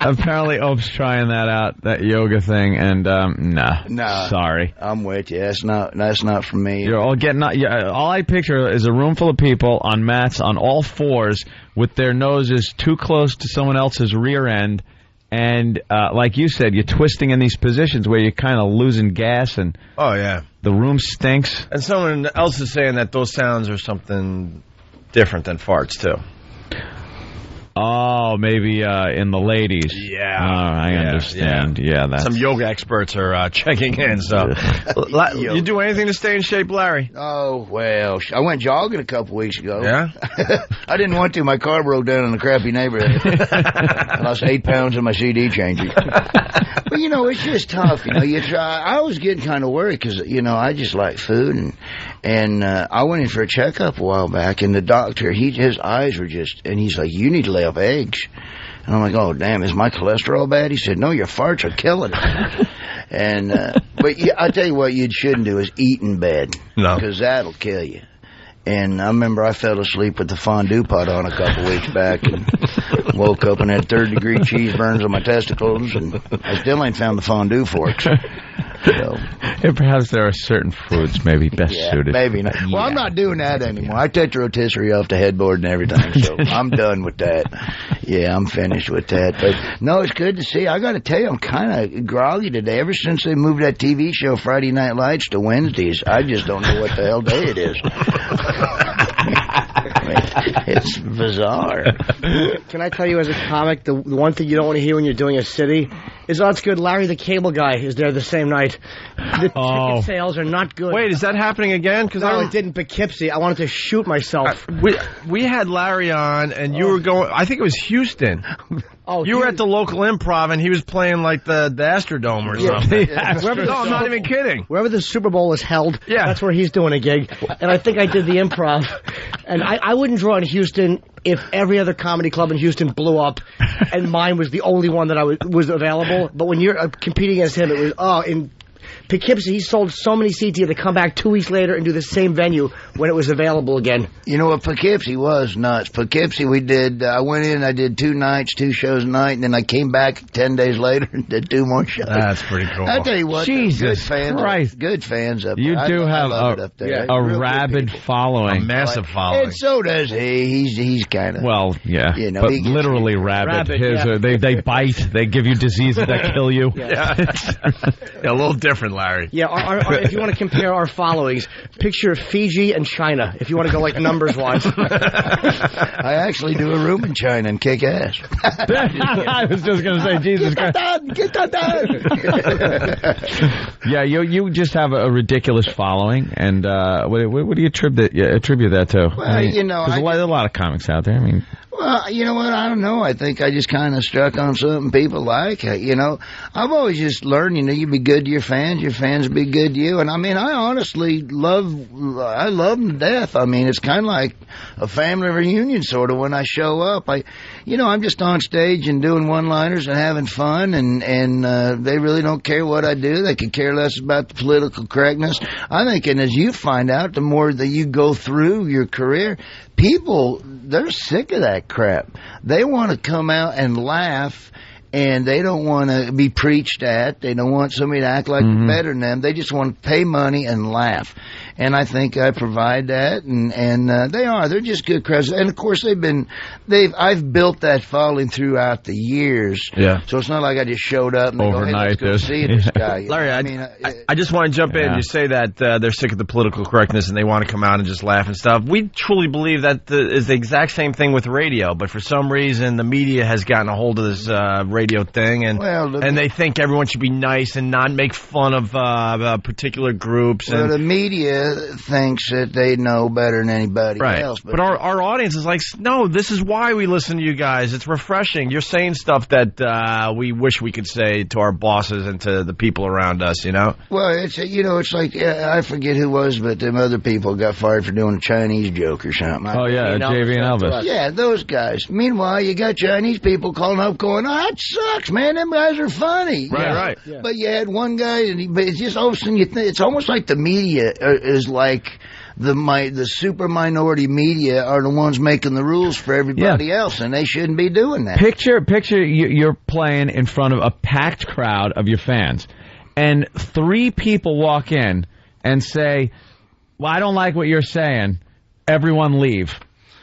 Apparently, Ope's trying that yoga thing, and nah. Sorry. I'm with you. That's not for me. You're all getting all I picture is a room full of people on mats on all fours with their noses too close to someone else's rear end. And like you said, you're twisting in these positions where you're kind of losing gas, and the room stinks. And someone else is saying that those sounds are something different than farts too. Oh, maybe in the ladies. Yeah. I understand. Yeah, that's... Some yoga experts are checking in. So, you do anything to stay in shape, Larry? Oh, well, I went jogging a couple weeks ago. Yeah? I didn't want to. My car broke down in a crappy neighborhood. I lost 8 pounds in my CD changer. But, it's just tough. You try. I was getting kind of worried because, I just like food. And I went in for a checkup a while back, and the doctor, his eyes were just, and he's like, you need to lay off eggs. And I'm like, oh, damn, is my cholesterol bad? He said, no, your farts are killing it. And, but I tell you what you shouldn't do is eat in bed. No. Because that'll kill you. And I remember I fell asleep with the fondue pot on a couple weeks back and woke up and had third-degree cheese burns on my testicles, and I still ain't found the fondue forks. So. And perhaps there are certain foods maybe best suited. Maybe not. Well, I'm not doing that anymore. I take the rotisserie off the headboard and everything, so I'm done with that. Yeah, I'm finished with that. But, no, it's good to see. I got to tell you, I'm kind of groggy today. Ever since they moved that TV show Friday Night Lights to Wednesdays, I just don't know what the hell day it is. It's bizarre. Can I tell you, as a comic, the one thing you don't want to hear when you're doing a city is, oh, it's good, Larry the Cable Guy is there the same night. The ticket sales are not good. Wait, is that happening again? No, it didn't in Poughkeepsie. I wanted to shoot myself. We had Larry on, and you were going, I think it was Houston. Oh, you were at the local Improv, and he was playing like the Astrodome or something. No, I'm not even kidding. Wherever the Super Bowl is held, that's where he's doing a gig. And I think I did the Improv. And I wouldn't draw in Houston if every other comedy club in Houston blew up, and mine was the only one that was available. But when you're competing against him, it was in Poughkeepsie, he sold so many seats he had to come back 2 weeks later and do the same venue when it was available again. You know what, Poughkeepsie was nuts. Poughkeepsie, I went in, I did 2 nights, 2 shows a night, and then I came back 10 days later and did 2 more shows. That's pretty cool. I tell you what, Jesus Christ. Good fans up there. You do have a rabid following. A massive following. And so does he. He's kind of... Well, yeah, but literally rabid. They bite. They give you diseases that kill you. Yeah. A little different. different, Larry. Yeah, if you want to compare our followings, picture Fiji and China, if you want to go like numbers-wise. I actually do a room in China and kick ass. I was just going to say, Jesus Christ. Get that done. Yeah, you just have a ridiculous following, and what do you attribute that to? Well, there's a lot of comics out there. I mean, well, you know what? I don't know. I think I just kind of struck on something people like. I've always just learned, you be good to your fans be good to you. And I mean, I honestly love them to death. I mean, it's kind of like a family reunion sort of when I show up. I'm just on stage and doing one-liners and having fun, and they really don't care what I do. They could care less about the political correctness. I think, and as you find out, the more that you go through your career, people, they're sick of that crap. They want to come out and laugh, and they don't want to be preached at. They don't want somebody to act like they're better than them. They just want to pay money and laugh. And I think I provide that, and they're just good crowds. And of course I've built that following throughout the years. Yeah. So it's not like I just showed up and they overnight. go, hey, let's go see this guy. Larry, I just want to jump in. You say that they're sick of the political correctness and they want to come out and just laugh and stuff. We truly believe that is the exact same thing with radio, but for some reason the media has gotten a hold of this radio thing, and they think everyone should be nice and not make fun of particular groups. Well, the media thinks that they know better than anybody else. But our audience is like, no, this is why we listen to you guys. It's refreshing. You're saying stuff that we wish we could say to our bosses and to the people around us, Well, it's like, I forget who was, but them other people got fired for doing a Chinese joke or something. Oh, yeah, JV and Elvis. Yeah, those guys. Meanwhile, you got Chinese people calling up going, oh, that sucks, man. Them guys are funny. Right. Yeah. But you had one guy, but it's just all of a sudden it's almost like the media is like the super minority media are the ones making the rules for everybody else, and they shouldn't be doing that. Picture you're playing in front of a packed crowd of your fans, and 3 people walk in and say, well, I don't like what you're saying. Everyone leave.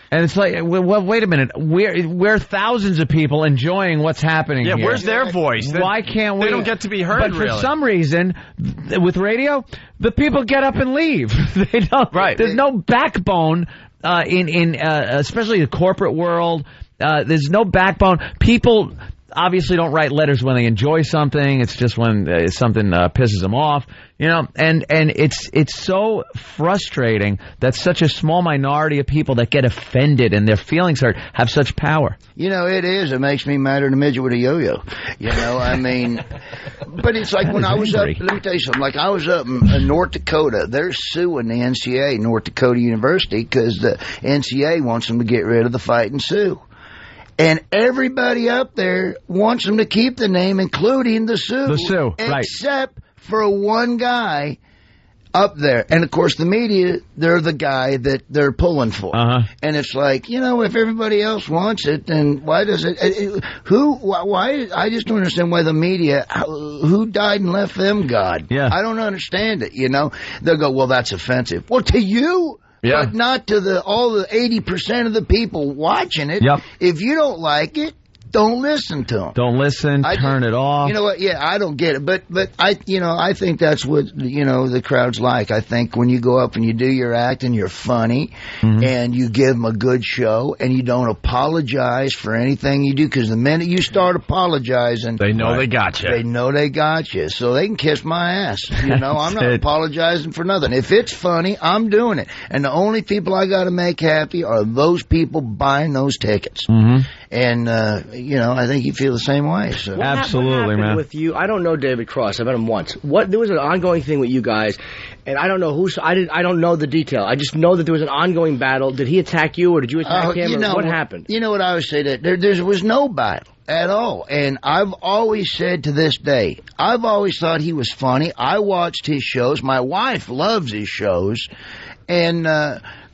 And it's like, well, wait a minute. We're thousands of people enjoying what's happening here. Yeah, where's their voice? Why can't we? They don't get to be heard, But for some reason, with radio, the people get up and leave. They don't. Right. There's no backbone in especially the corporate world. There's no backbone. People obviously don't write letters when they enjoy something. It's just when something pisses them off, and it's so frustrating that such a small minority of people that get offended and their feelings hurt have such power. It is. It makes me madder than a midget with a yo-yo. I mean, but it's like when I was up, let me tell you something, like I was up in North Dakota, they're suing the NCAA, North Dakota University, because the NCAA wants them to get rid of the Fightin' Sioux. And everybody up there wants them to keep the name, including the Sioux. The Sioux, right. Except for one guy up there. And, of course, the media, they're the guy that they're pulling for. And it's like, if everybody else wants it, then why does it... Why? I just don't understand why the media... Who died and left them God? Yeah. I don't understand it, They'll go, well, that's offensive. Well, to you... Yeah. But not to all the 80% of the people watching it. Yep. If you don't like it, don't listen to them. Don't listen. Turn it off. You know what? Yeah, I don't get it. But I think that's what, the crowd's like. I think when you go up and you do your act and you're funny and you give them a good show and you don't apologize for anything you do, because the minute you start apologizing, they know they got you. They know they got you. So they can kiss my ass. I'm not apologizing for nothing. If it's funny, I'm doing it. And the only people I got to make happy are those people buying those tickets. And, I think you feel the same way. So. Absolutely, man. man. With you, I don't know David Cross. I met him once. There was an ongoing thing with you guys, and I don't know I don't know the detail. I just know that there was an ongoing battle. Did he attack you, or did you attack him? What happened? You know what I always say, that there was no battle at all. And I've always said to this day, I've always thought he was funny. I watched his shows. My wife loves his shows. And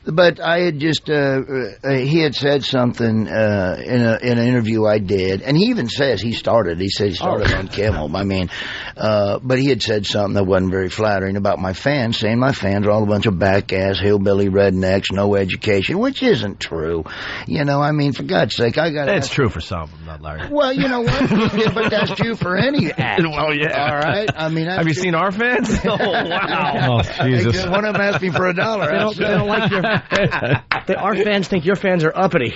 But I had just he had said something in an interview I did, and he even says he started. He said he started on Kimmel. I mean, but he had said something that wasn't very flattering about my fans, saying my fans are all a bunch of back-ass hillbilly rednecks, no education, which isn't true. You know, I mean, for God's sake, I got. It's true for some of them, not Larry. Well, you know what? Yeah, but that's true for any act. Well, yeah. All right. I mean, have you seen our fans? Oh wow! Oh Jesus! One of them asked me for $1. They don't like your. Our fans think your fans are uppity.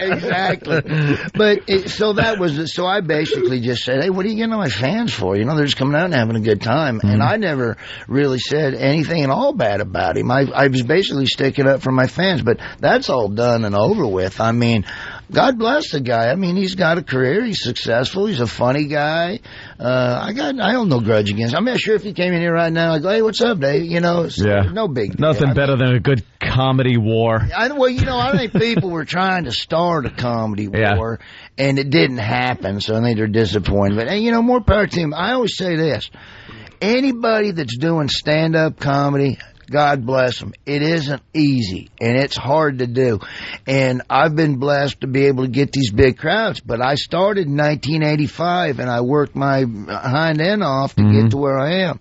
Exactly. But so that was so I basically just said, hey, what are you getting on my fans for? You know, they're just coming out and having a good time. And I never really said anything at all bad about him. I was basically sticking up for my fans, but that's all done and over with. I mean, God bless the guy. I mean, he's got a career. He's successful. He's a funny guy. I hold no grudge against him. I'm not sure if he came in here right now, I go, hey, what's up, Dave? You know, no big deal. Nothing better than a good comedy war. Well, you know, I think people were trying to start a comedy war, and it didn't happen, so I think they're disappointed. But, hey, you know, more power to him. I always say this. Anybody that's doing stand-up comedy, God bless them. It isn't easy, and it's hard to do. And I've been blessed to be able to get these big crowds. But I started in 1985, and I worked my hind end off to get to where I am.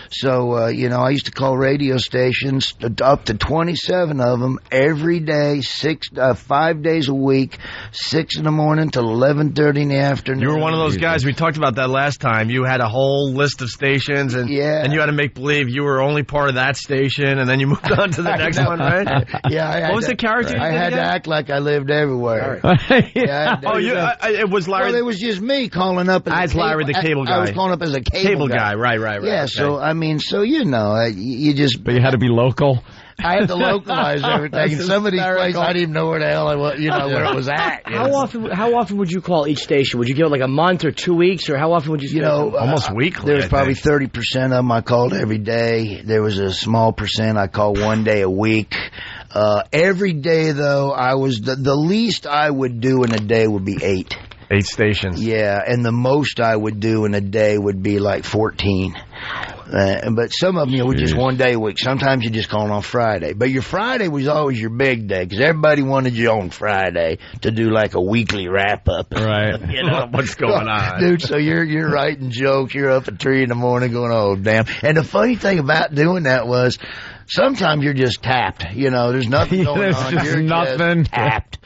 So, you know, I used to call radio stations, up to 27 of them, every day, 5 days a week, 6 in the morning till 11:30 in the afternoon. You were one of those guys. We talked about that last time. You had a whole list of stations, and you had to make believe you were only part of that station, and then you moved on to the next one, right? Yeah. What was the character? I had to act like I lived everywhere. It was Larry. Well, it was just me calling up as Larry the cable guy. I was calling up as a cable guy. Right. Yeah, okay. So I mean, you know, you just. But you had to be local. I had to localize everything. Some of these places, I didn't even know where the hell I was, you know, where it was at. How often would you call each station? Would you give it like a month or 2 weeks, or how often would you? Almost weekly. There was probably 30% of them I called every day. There was a small percent I called 1 day a week. Every day, though, I was the least I would do in a day would be 8. 8 stations. Yeah, and the most I would do in a day would be like 14. But some of them, you know, were just 1 day a week. Sometimes you just call on Friday. But your Friday was always your big day because everybody wanted you on Friday to do like a weekly wrap-up. Right. You know, what's going on? Dude, so you're writing jokes. You're up at 3 in the morning going, oh, damn. And the funny thing about doing that was sometimes you're just tapped. You know, there's nothing going on. You're just tapped.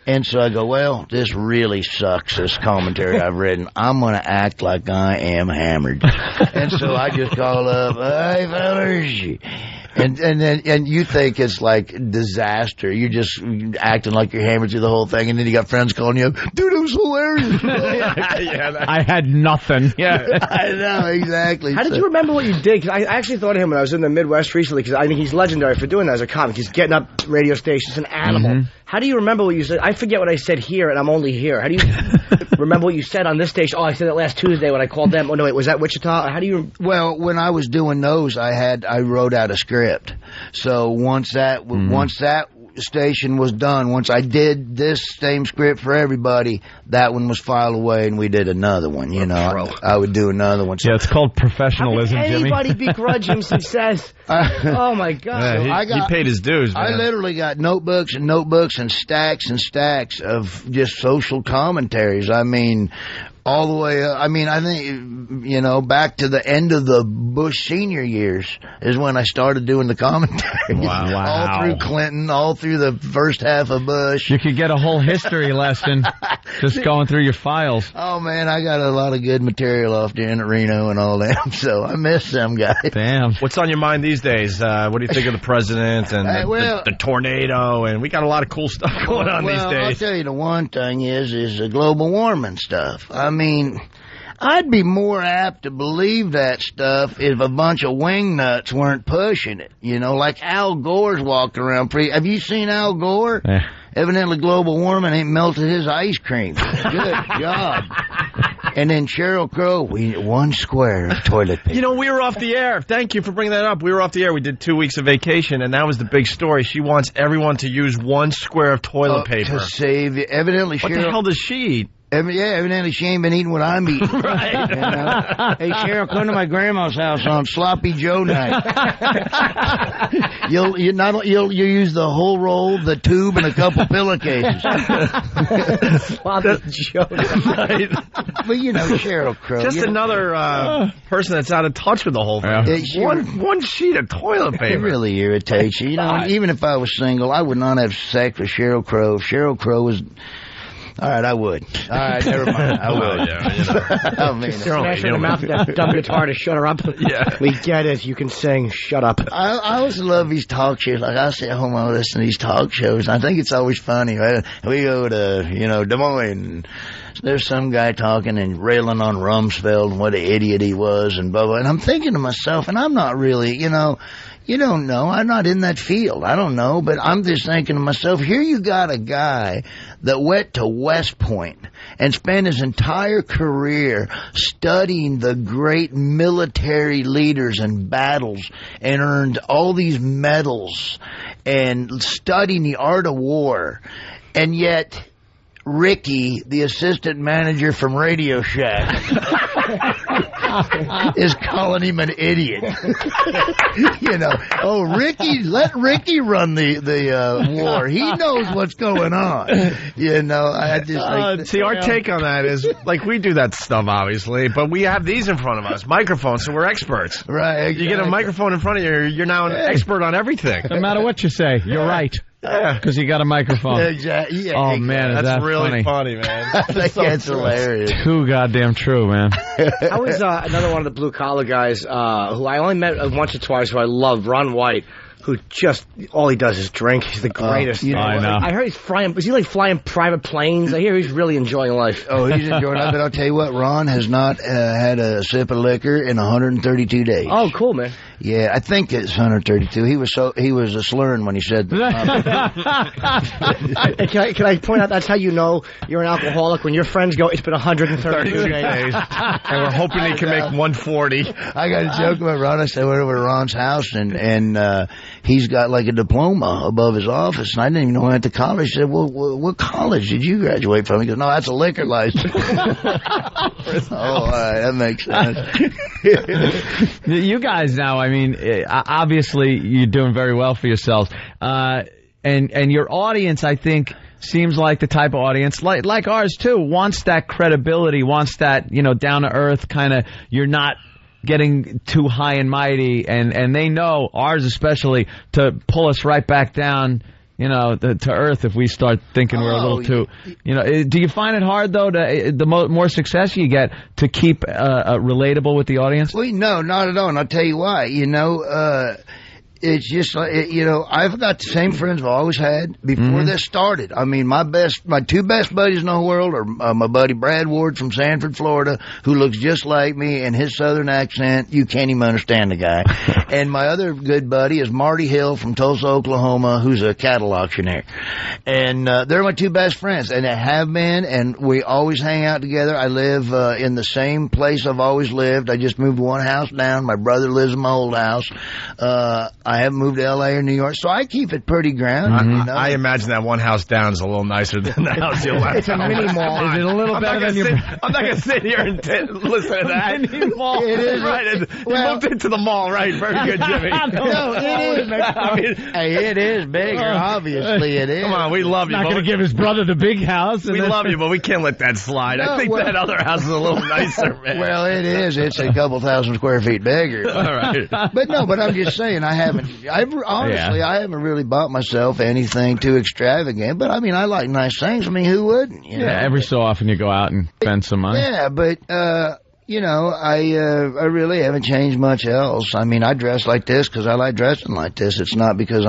And so I go, well, this really sucks, this commentary I've written. I'm going to act like I am hammered. And so I just call up, hey, fellas. And you think it's like disaster. You're just acting like you're hammered through the whole thing, and then you got friends calling you up, dude, it was hilarious. I had nothing. Yeah. I know, exactly. How did you remember what you did? Because I actually thought of him when I was in the Midwest recently, because I think he's legendary for doing that as a comic. He's getting up radio stations, an animal. How do you remember what you said? I forget what I said here, and I'm only here. How do you remember what you said on this station? Oh, I said it last Tuesday when I called them. Oh, no, wait, was that Wichita? How do you... Well, when I was doing those, I wrote out a script. So once that station was done, once I did this same script for everybody, that one was filed away, and we did another one. You know, I would do another one. Yeah, it's called professionalism, Jimmy. Anybody begrudge him success? Oh my God! Yeah, he paid his dues, man. I literally got notebooks and notebooks and stacks of just social commentaries. I mean, all the way up. I mean, I think, you know, back to the end of the Bush senior years is when I started doing the commentary. Wow. All through Clinton, all through the first half of Bush. You could get a whole history lesson just going through your files. Oh, man, I got a lot of good material off there in Reno and all that, so I miss them guys. Damn. What's on your mind these days? What do you think of the president and the tornado? And we got a lot of cool stuff going on these days. I'll tell you, the one thing is the global warming stuff. I mean, I'd be more apt to believe that stuff if a bunch of wingnuts weren't pushing it. You know, like Al Gore's walking around. Have you seen Al Gore? Yeah. Evidently global warming ain't melted his ice cream. Good job. And then Sheryl Crow, we need 1 square of toilet paper. You know, we were off the air. Thank you for bringing that up. We were off the air. We did 2 weeks of vacation, and that was the big story. She wants everyone to use 1 square of toilet paper. To save, evidently What Sheryl... the hell does she eat? Evidently she ain't been eating what I'm eating. Right. You know? Hey, Cheryl, come to my grandma's house on Sloppy Joe night. You'll use the whole roll, the tube, and a couple pillowcases. Sloppy Joe night. But you know, Cheryl Crow. Just another person that's out of touch with the whole thing. One sheet of toilet paper. It really irritates you. You know, even if I was single, I would not have sex with Cheryl Crow. If Cheryl Crow was... All right, I would. All right, never mind. I would. I mean, smash her in the mouth with that dumb guitar to shut her up. Yeah. We get it. You can sing. Shut up. I always love these talk shows. Like, I sit home and listen to these talk shows, and I think it's always funny, right? We go to, Des Moines, and there's some guy talking and railing on Rumsfeld and what an idiot he was and blah, blah. And I'm thinking to myself, and I'm not really, you don't know. I'm not in that field. I don't know. But I'm just thinking to myself, here you got a guy that went to West Point and spent his entire career studying the great military leaders and battles and earned all these medals and studying the art of war. And yet, Ricky, the assistant manager from Radio Shack, is calling him an idiot. Ricky, let Ricky run the war. He knows what's going on. I just see, our take on that is, like, we do that stuff, obviously, but we have these in front of us, microphones, so we're experts. Right. Exactly. You get a microphone in front of you, you're now an expert on everything. No matter what you say, you're right. Because you got a microphone. Exactly. Yeah, oh, man, is that's that really funny, man. I think that's hilarious. Too goddamn true, man. I was another one of the blue-collar guys who I only met once or twice who I love, Ron White, who just, all he does is drink. He's the greatest. I know. I heard he's flying, is he like flying private planes? I hear he's really enjoying life. Oh, he's enjoying it. But I'll tell you what, Ron has not had a sip of liquor in 132 days. Oh, cool, man. Yeah, I think it's 132. He was slurring when he said that. Can I point out that's how you know you're an alcoholic when your friends go, it's been 132 days. And we're hoping he can make 140. I got a joke about Ron. I said, I went over to Ron's house and he's got like a diploma above his office, and I didn't even know he went to college. I said, well, what college did you graduate from? He goes, no, that's a liquor license. All right, that makes sense. You guys now, I mean, obviously you're doing very well for yourselves. And your audience, I think, seems like the type of audience, like ours too, wants that credibility, wants that, down to earth kind of, you're not getting too high and mighty, and they know, ours especially, to pull us right back down, to earth if we start thinking we're a little too, do you find it hard, though, the more success you get, to keep relatable with the audience? Well, no, not at all, and I'll tell you why. It's just like, I've got the same friends I've always had before this started. I mean, my two best buddies in the whole world are my buddy Brad Ward from Sanford, Florida, who looks just like me, and his southern accent, you can't even understand the guy. And my other good buddy is Marty Hill from Tulsa, Oklahoma, who's a cattle auctioneer. And they're my two best friends, and they have been, and we always hang out together. I live in the same place I've always lived. I just moved one house down. My brother lives in my old house. I haven't moved to L.A. or New York, so I keep it pretty grounded. I imagine that one house down is a little nicer than the house you left. It's a mini mall. Is it a little better than your... I'm not going to sit here and listen to that. Mini mall. It is. Right. You moved into the mall, right? Very good, Jimmy. No, it is. Hey, it is bigger. Obviously, it is. Come on, we love you. Not going to give his brother the big house. We love you, but we can't let that slide. I think that other house is a little nicer, man. Well, it is. It's a couple thousand square feet bigger. All right. But I'm just saying, I haven't really bought myself anything too extravagant. But I mean, I like nice things. I mean, who wouldn't? Yeah, every so often you go out and spend some money. Yeah, but I really haven't changed much else. I mean, I dress like this because I like dressing like this. It's not because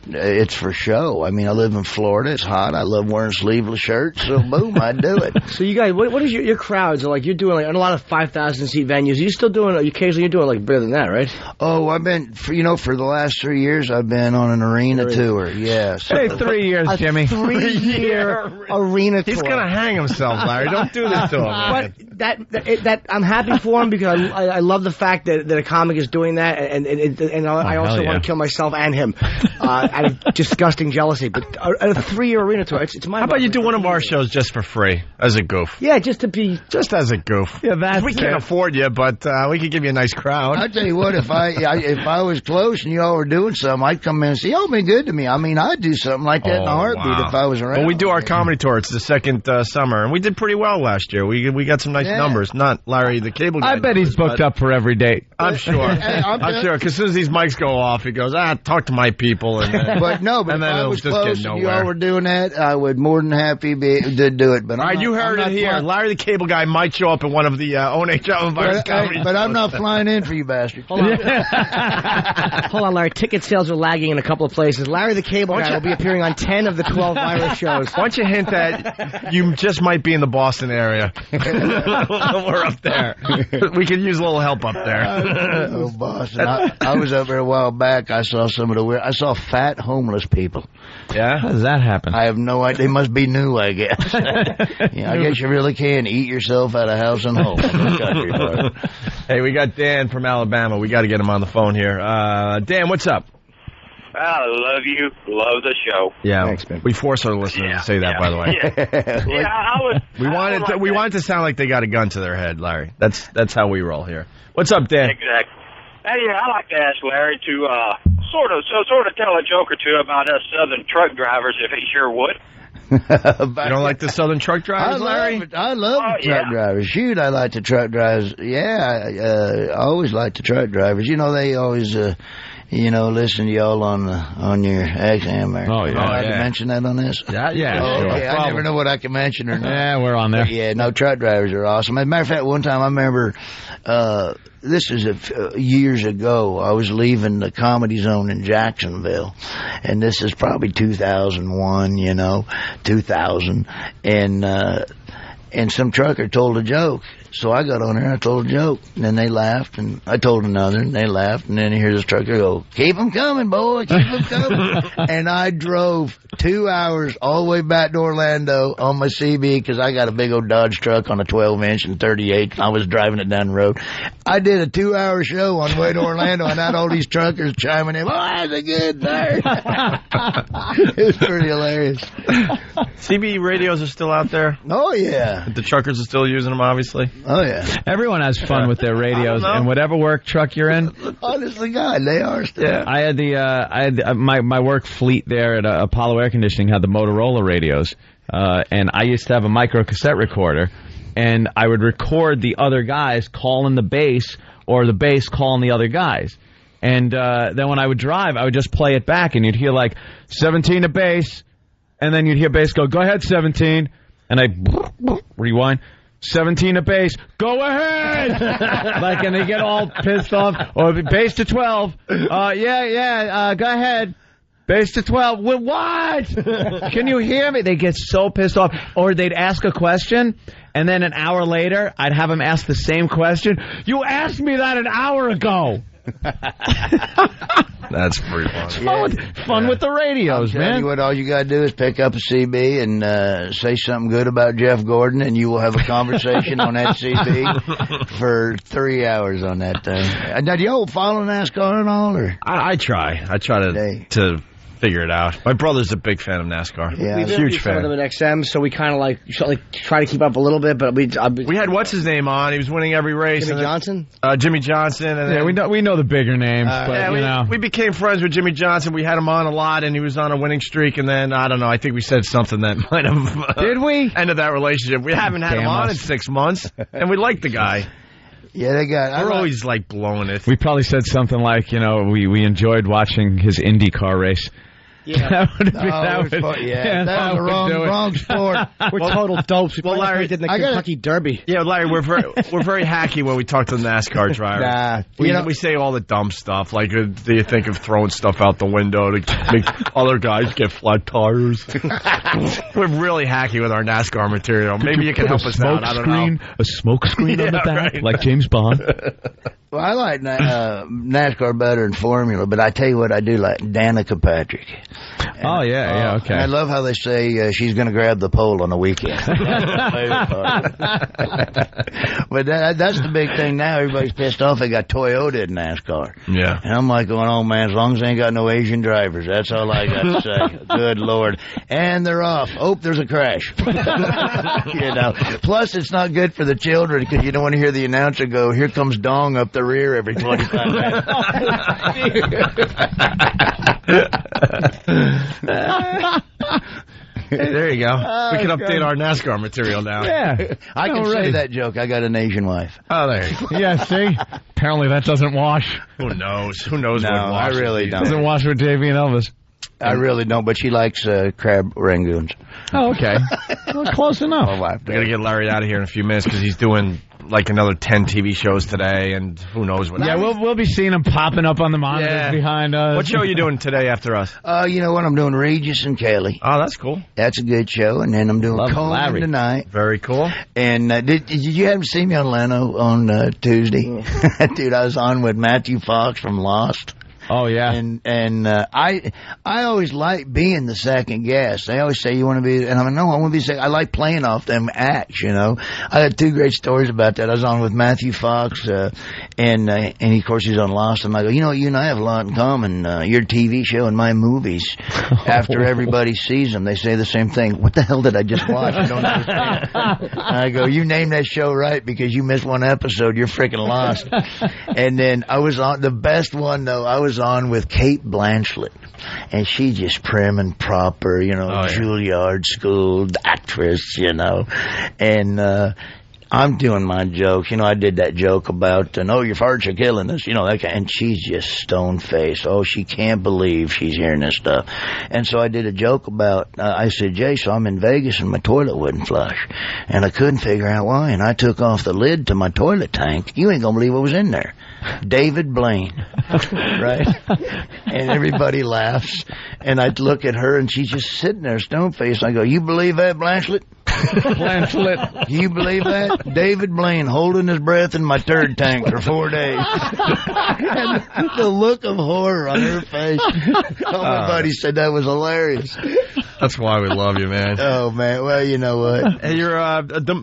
it's for show. I mean, I live in Florida. It's hot. I love wearing sleeveless shirts. So, boom, I do it. So, you guys, what is your crowds? Like, you're doing, in a lot of 5,000-seat venues. Are you still doing, occasionally you're doing, like, better than that, right? Oh, I've been, for the last 3 years, I've been on an arena tour. Yeah. So hey, 3 years, Jimmy. 3-year arena tour. He's going to hang himself, Larry. Don't do this to him. But I'm I'm happy for him because I love the fact that a comic is doing that, and I also want to kill myself and him out of disgusting jealousy. But a 3-year arena tour, it's my. How about you do one of our shows just for free as a goof? Yeah, just as a goof. Yeah, we can't afford you, but we could give you a nice crowd. I tell you what, if I was close and y'all were doing something, I'd come in and say, "Y'all been good to me." I mean, I'd do something like that in a heartbeat if I was around. Well, we do our comedy tour. It's the second summer, and we did pretty well last year. We got some nice numbers. Not Larry the Cable Guy. I bet he's booked up for every date. I'm sure. I'm sure. Because as soon as these mics go off, he goes, talk to my people. And then, but if I was close and y'all were doing that, I would more than happy to do it. But all right, you heard it here. Larry the Cable Guy might show up at one of the ONHL Virus comedy. But I'm not flying in for you, bastard. Hold on, Larry. Ticket sales are lagging in a couple of places. Larry the Cable Guy will be appearing on 10 of the 12 Virus shows. Why don't you hint that you just might be in the Boston area? We're up there. We could use a little help up there. Oh, Boston. I was up there a while back. I saw some of the weird. I saw fat homeless people. Yeah? How does that happen? I have no idea. They must be new, I guess. I guess you really can eat yourself out of house and home. Hey, we got Dan from Alabama. We got to get him on the phone here. Dan, what's up? I love you. Love the show. Yeah, thanks, man. We force our listeners to say that, by the way. We want it to sound like they got a gun to their head, Larry. That's how we roll here. What's up, Dan? Exactly. Hey, I'd like to ask Larry to sort of tell a joke or two about us Southern truck drivers, if he sure would. You don't like the Southern truck drivers, Larry? I love the truck drivers. Shoot, I like the truck drivers. Yeah, I always like the truck drivers. You know, they always... listen to y'all on your XM there. Oh, yeah. I can mention that on this? Yeah, sure. Okay. I never know what I can mention or not. Yeah, we're on there. But yeah, no, truck drivers are awesome. As a matter of fact, one time I remember, this is years ago, I was leaving the Comedy Zone in Jacksonville, and this is probably 2001, 2000, and some trucker told a joke. So I got on there and I told a joke, and then they laughed, and I told another, and they laughed, and then you hear this trucker go, "Keep them coming, boy, keep them coming." And I drove 2 hours all the way back to Orlando on my CB, because I got a big old Dodge truck on a 12-inch and 38, and I was driving it down the road. I did a 2-hour show on the way to Orlando, and I had all these truckers chiming in, "Oh, that's a good thing." It was pretty hilarious. CB radios are still out there? Oh, yeah. The truckers are still using them, obviously? Oh, yeah. Everyone has fun with their radios, and whatever work truck you're in. Honestly, God, they are still. Yeah. I had my work fleet there at Apollo Air Conditioning had the Motorola radios, and I used to have a micro cassette recorder, and I would record the other guys calling the bass, or the bass calling the other guys. And then when I would drive, I would just play it back, and you'd hear like 17 to bass, and then you'd hear bass go ahead 17, and I rewind. 17 to base. Go ahead! And they get all pissed off. Or base to 12. Go ahead. Base to 12. Well, what? Can you hear me? They get so pissed off. Or they'd ask a question, and then an hour later, I'd have them ask the same question. You asked me that an hour ago. That's pretty fun with the radios, man. Tell you what, all you got to do is pick up a CB and say something good about Jeff Gordon, and you will have a conversation on that CB for 3 hours on that thing. Now, do y'all follow NASCAR and all? Or? I try to figure it out. My brother's a big fan of NASCAR. Yeah, he's a huge fan. Some of them at XM, so we kind of like try to keep up a little bit. But we had what's his name on? He was winning every race. Jimmy Johnson. Jimmy Johnson. And yeah, we know the bigger names, but we became friends with Jimmy Johnson. We had him on a lot, and he was on a winning streak. And then I don't know. I think we said something that might have did we ended that relationship. We haven't had him on in 6 months, and we like the guy. Yeah, We're always like blowing it. We probably said something like, we enjoyed watching his IndyCar race. Yeah, that's the wrong sport. We're total dopes. Well, Larry did the Kentucky Derby. Yeah, Larry, we're very hacky when we talk to the NASCAR drivers. We say all the dumb stuff, like, do you think of throwing stuff out the window to make other guys get flat tires? We're really hacky with our NASCAR material. Maybe you can help us out. I don't know. A smoke screen on the back, like James Bond. Well, I like NASCAR better than Formula, but I tell you what I do like, Danica Patrick. Oh, yeah, okay. I love how they say she's going to grab the pole on the weekend. But that's the big thing now. Everybody's pissed off. They got Toyota in NASCAR. Yeah. And I'm like going, oh, man, as long as they ain't got no Asian drivers. That's all I got to say. Good Lord. And they're off. Oh, there's a crash. Plus, it's not good for the children because you don't want to hear the announcer go, here comes Dong up the rear every 25 minutes. There you go. We can update our NASCAR material now. Yeah. I can say that joke. I got an Asian wife. Oh, there you go. Yeah, see? Apparently that doesn't wash. Who knows? Who knows No, what I washes? really don't. Doesn't wash with JV and Elvis. I really don't, but she likes crab rangoons. Oh, okay. Well, close enough. My wife We're going to get Larry out of here in a few minutes because he's doing like another 10 TV shows today, and who knows what. Yeah, we'll be seeing him popping up on the monitors behind us. What show are you doing today after us? You know what? I'm doing Regis and Kelly. Oh, that's cool. That's a good show. And then I'm doing Love Conan Larry. tonight. Very cool. And did you happen to see me on Leno on Tuesday? Dude, I was on with Matthew Fox from Lost. Oh, yeah. And I always like being the second guest. They always say you want to be, and I'm like, no, I want to be second. I like playing off them acts, you know. I had 2 great stories about that. I was on with Matthew Fox, and of course he's on Lost. And I go, you know, you and I have a lot in common. Your TV show and my movies. After everybody sees them, they say the same thing. What the hell did I just watch? I don't understand. And I go, you named that show right because you missed one episode. You're freaking lost. And then I was on the best one though. I was on with Kate Blanchett, and she's just prim and proper, you know, Juilliard schooled actress, you know, and I'm doing my jokes. You know, I did that joke about, no, your farts are killing us, you know, that kind, and she's just stone-faced. Oh, she can't believe she's hearing this stuff. And so I did a joke about, I said, Jay, so I'm in Vegas and my toilet wouldn't flush. And I couldn't figure out why. And I took off the lid to my toilet tank. You ain't gonna believe what was in there. David Blaine. Right? And everybody laughs. And I look at her and she's just sitting there stone-faced. I go, you believe that, Blanchett? Blanchett. You believe that? David Blaine holding his breath in my turd tank for 4 days. And the look of horror on her face. Oh, my buddy said that was hilarious. That's why we love you, man. Oh, man. Well, you know what? Hey,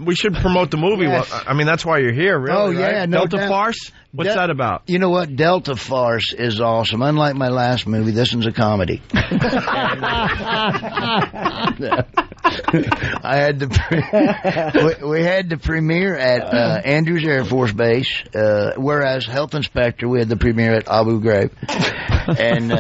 we should promote the movie. Yes. I mean, that's why you're here, really. Oh, yeah. Right? No Delta doubt. Farce? What's that about? You know what? Delta Farce is awesome. Unlike my last movie, this one's a comedy. I had we had the premiere at Andrews Air Force Base, whereas Health Inspector, we had the premiere at Abu Ghraib. And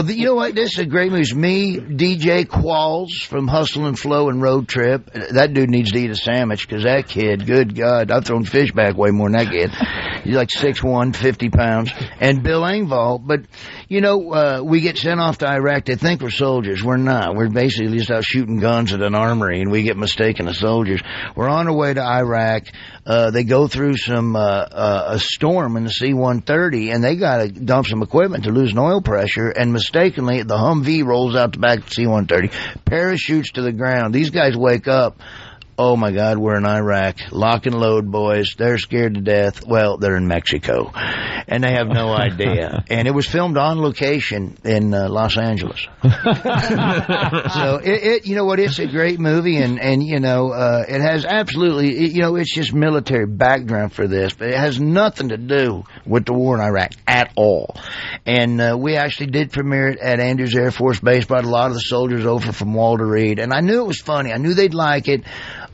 you know what? This is a great movie. It's me, DJ Qualls from Hustle and Flow and Road Trip. That dude needs to eat a sandwich because that kid, good God, I've thrown fish back way more than that kid. He's like 6'1", 50 pounds. And Bill Engvall. But, you know, we get sent off to Iraq. They think we're soldiers. We're not. We're basically just out shooting guns at an armory, and we get mistaken as soldiers. We're on our way to Iraq. They go through a storm in the C-130, and they got to dump some equipment to lose an oil pressure, and mistakenly, the Humvee rolls out the back of the C-130, parachutes to the ground. These guys wake up. Oh, my God, we're in Iraq. Lock and load, boys. They're scared to death. Well, they're in Mexico, and they have no idea. And it was filmed on location in Los Angeles. So, you know what, it's a great movie, and you know, it has absolutely, you know, it's just military background for this, but it has nothing to do with the war in Iraq at all. And we actually did premiere it at Andrews Air Force Base, brought a lot of the soldiers over from Walter Reed, and I knew it was funny. I knew they'd like it.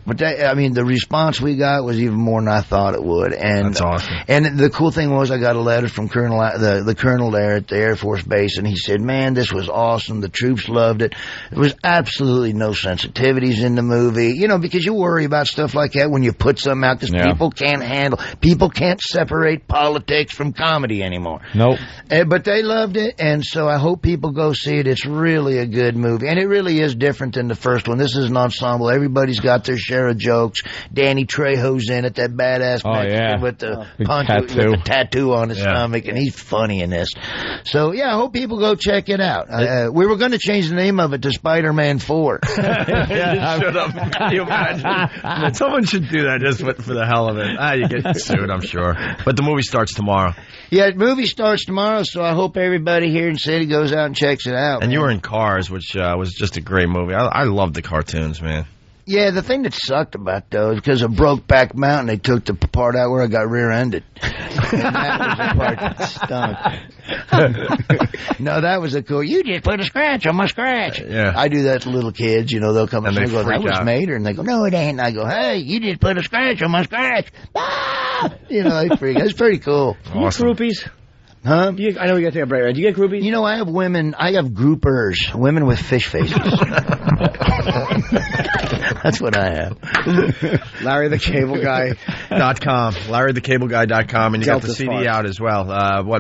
But the response we got was even more than I thought it would. And that's awesome. And the cool thing was I got a letter from the colonel there at the Air Force Base, and he said, man, this was awesome. The troops loved it. There was absolutely no sensitivities in the movie. You know, because you worry about stuff like that when you put something out, because people can't separate politics from comedy anymore. Nope. But they loved it, and so I hope people go see it. It's really a good movie. And it really is different than the first one. This is an ensemble. Everybody's got their show. share of jokes. Danny Trejo's in it, that badass Mexican with the with the tattoo on his stomach, and he's funny in this. So, yeah, I hope people go check it out. We were going to change the name of it to Spider-Man 4. Shut up. Can you imagine? Someone should do that just for the hell of it. You get sued, I'm sure. But the movie starts tomorrow. Yeah, the movie starts tomorrow, so I hope everybody here in the city goes out and checks it out. And you were in Cars, which was just a great movie. I love the cartoons, man. Yeah, the thing that sucked about though is because of Brokeback Mountain, they took the part out where I got rear-ended. And that was the part that stunk. No, that was a cool. You just put a scratch on my scratch. Yeah, I do that to little kids. You know, they'll come and they go, "That was Mater," and they go, "No, it ain't." And I go, "Hey, you just put a scratch on my scratch." Ah! You know, they freak. That's pretty cool. Awesome. Groupies? Huh? I know we got to take a break. Do you get groupies? You know, I have groupers, women with fish faces. That's what I have. LarryTheCableGuy.com. LarryTheCableGuy.com. And you got the CD out as well.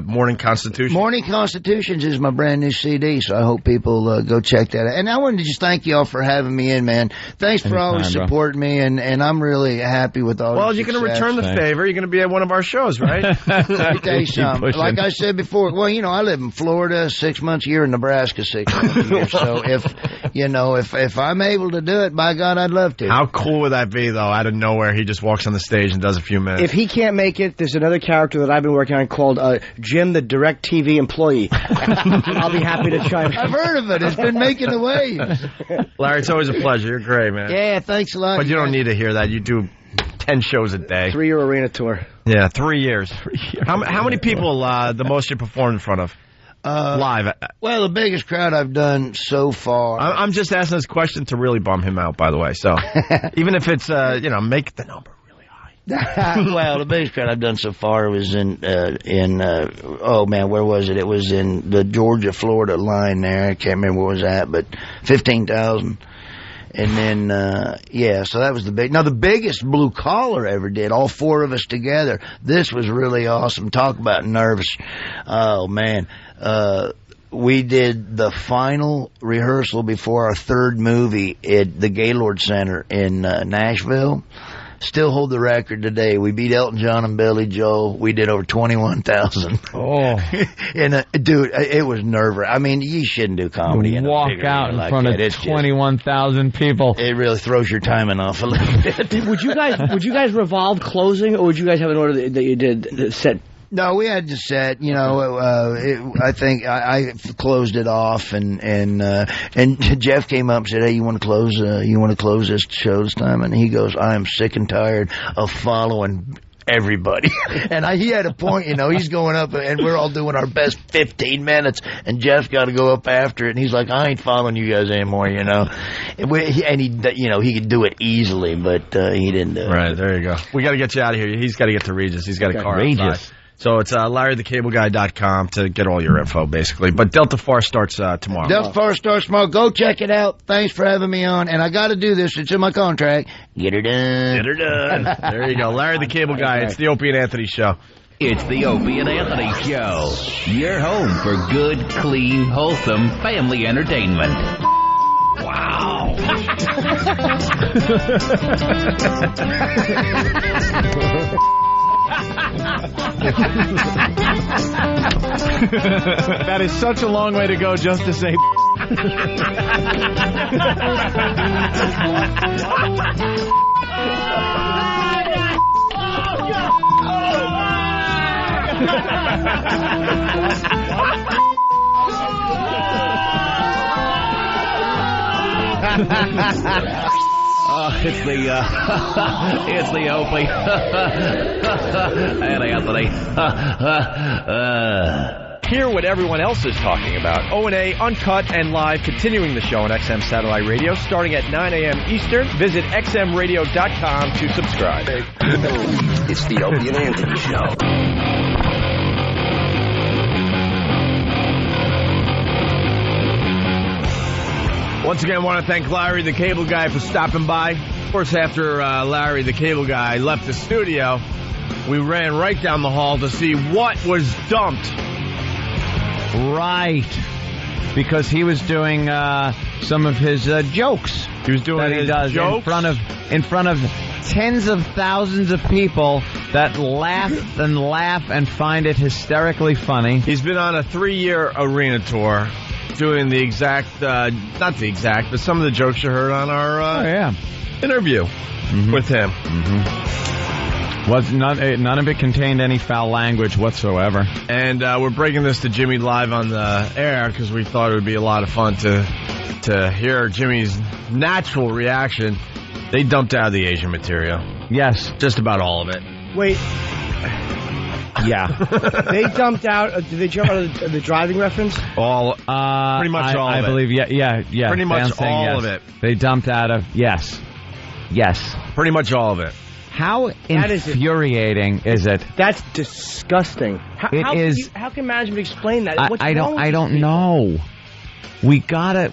Morning Constitution? Morning Constitutions is my brand new CD, so I hope people go check that out. And I wanted to just thank you all for having me in, man. Thanks for always supporting me, and I'm really happy with all Well, you're going to return the favor. You're going to be at one of our shows, right? Let me tell you something. Like I said before, well, you know, I live in Florida 6 months a year, in Nebraska 6 months a year. So if I'm able to do it, by God, I'd love to. How cool would that be, though? Out of nowhere, he just walks on the stage and does a few minutes. If he can't make it, there's another character that I've been working on called Jim, the DirecTV employee. I'll be happy to chime in. I've heard of it. It's been making the waves. Larry, it's always a pleasure. You're great, man. Yeah, thanks a lot. But you don't need to hear that. You do 10 shows a day. 3-year arena tour. Yeah, 3 years. How many people the most you performed in front of? Live? Well, the biggest crowd I've done so far. I'm just asking this question to really bum him out, by the way. So even if it's, make the number really high. Well, the biggest crowd I've done so far was in where was it? It was in the Georgia-Florida line there. I can't remember where it was at, but 15,000. And then, so that was the big. Now, the biggest Blue Collar ever did, all 4 of us together. This was really awesome. Talk about nervous. Oh, man. We did the final rehearsal before our 3rd movie at the Gaylord Center in Nashville. Still hold the record today. We beat Elton John and Billy Joel. We did over 21,000. Oh. And, dude, it was nerve-wracking. I mean, you shouldn't do comedy. You walk out in front of 21,000 people. It really throws your timing off a little bit. Would you guys revolve closing, or would you guys have an order that you did set? No, we had the set. You know, I think I closed it off, and Jeff came up and said, "Hey, you want to close this show this time?" And he goes, "I am sick and tired of following everybody." And he had a point. You know, he's going up, and we're all doing our best 15 minutes, and Jeff's got to go up after it. And he's like, "I ain't following you guys anymore," you know. And he could do it easily, but he didn't do it. Right, there you go. We got to get you out of here. He's got to get to Regis. He's got a car outside. So it's LarryTheCableGuy.com to get all your info, basically. But Delta Farce starts tomorrow. Delta Farce starts tomorrow. Go check it out. Thanks for having me on. And I got to do this. It's in my contract. Get her done. Get her done. There you go. Larry the Cable Guy. It's the Opie and Anthony Show. It's the Opie and Anthony Show. Your home for good, clean, wholesome family entertainment. Wow. That is such a long way to go just to say. It's the Opie and Anthony. Hear what everyone else is talking about. O&A, uncut and live, continuing the show on XM Satellite Radio, starting at 9 a.m. Eastern. Visit xmradio.com to subscribe. It's the Opie and Anthony Show. Once again, I want to thank Larry the Cable Guy for stopping by. Of course, after Larry the Cable Guy left the studio, we ran right down the hall to see what was dumped. Right. Because he was doing some of his jokes He was doing that he his does jokes in front of tens of thousands of people that laugh and find it hysterically funny. He's been on a 3-year arena tour doing the exact, not the exact, but some of the jokes you heard on our interview with him. Was none of it contained any foul language whatsoever. And we're breaking this to Jimmy live on the air because we thought it would be a lot of fun to hear Jimmy's natural reaction. They dumped out the Asian material. Yes. Just about all of it. Wait. Yeah. They dumped out, did they jump out of the driving reference? All, pretty much all of it. I believe, yeah. Pretty much all yes. of it. They dumped out of, yes. Pretty much all of it. How infuriating is it? That's disgusting. How can management explain that? I don't know. We gotta.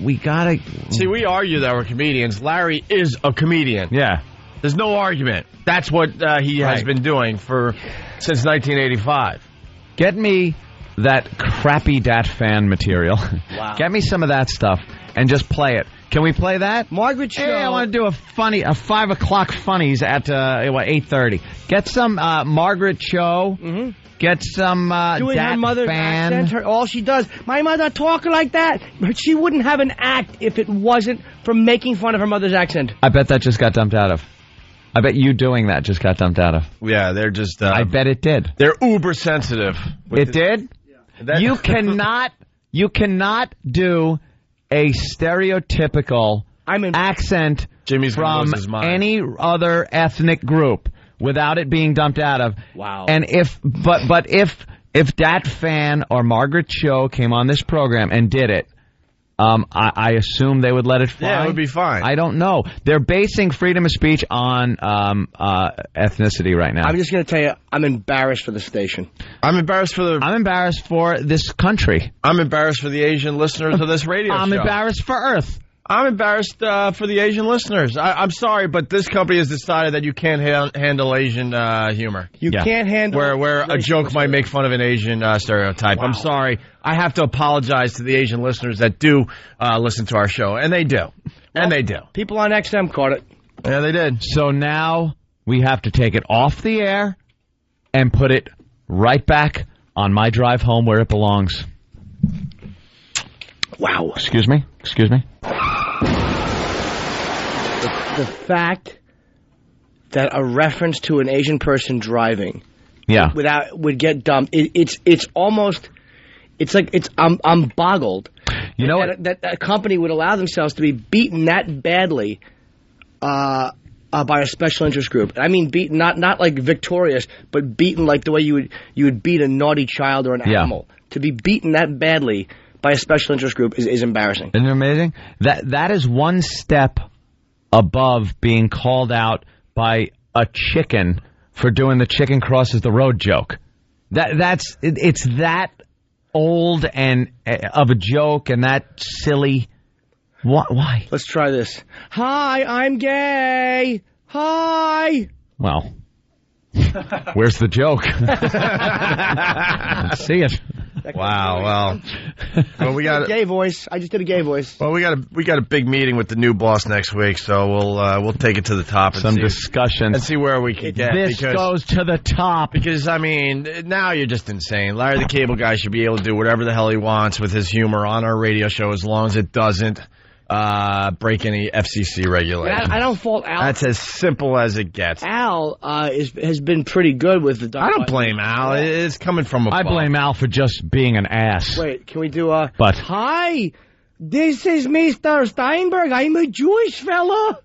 See, we argue that we're comedians. Larry is a comedian. Yeah. There's no argument. That's what he has been doing since 1985. Get me that crappy Dat Fan material. Wow. Get me some of that stuff and just play it. Can we play that? Margaret Cho. Hey, I want to do a 5 o'clock funnies at 8:30. Get some Margaret Cho. Mm-hmm. Get some doing Dat her mother's Fan. accent. All she does. My mother talking like that, but she wouldn't have an act if it wasn't for making fun of her mother's accent. I bet that just got dumped out of. I bet you doing that just got dumped out of. Yeah, they're just. I bet it did. They're uber sensitive. It did? Yeah. You cannot do a stereotypical accent Jimmy's from any other ethnic group without it being dumped out of. Wow. And if Dat Fan or Margaret Cho came on this program and did it, I assume they would let it fly. Yeah, it would be fine. I don't know. They're basing freedom of speech on ethnicity right now. I'm just going to tell you, I'm embarrassed for the station. I'm embarrassed for this country. I'm embarrassed for the Asian listeners of this radio show. I'm embarrassed for Earth. I'm embarrassed for the Asian listeners. I'm sorry, but this company has decided that you can't handle Asian humor. You can't handle where a joke might make fun of an Asian stereotype. Wow. I'm sorry. I have to apologize to the Asian listeners that do listen to our show, and they do. They do. People on XM caught it. Yeah, they did. So now we have to take it off the air and put it right back on my drive home where it belongs. Wow. Excuse me? The fact that a reference to an Asian person driving would get dumped, it's almost, it's like, I'm boggled. You know that a company would allow themselves to be beaten that badly by a special interest group. I mean, beaten, not like victorious, but beaten like the way you would beat a naughty child or an animal. To be beaten that badly by a special interest group is embarrassing. Isn't it amazing? That is one step above being called out by a chicken for doing the chicken crosses the road joke. It's that old and of a joke and that silly. Why? Let's try this. Hi, I'm gay. Hi. Well, where's the joke? Let's see it. Wow. Well, we got a gay voice. I just did a gay voice. Well, we got a big meeting with the new boss next week, so we'll take it to the top and discussion and see where we can get. This goes to the top because I mean now you're just insane. Larry the Cable Guy should be able to do whatever the hell he wants with his humor on our radio show as long as it doesn't break any FCC regulations. I don't fault Al. That's as simple as it gets. Al has been pretty good with the. I don't blame Al. It's coming from above. I blame Al for just being an ass. Wait, can we do But hi, this is Mr. Steinberg. I'm a Jewish fella.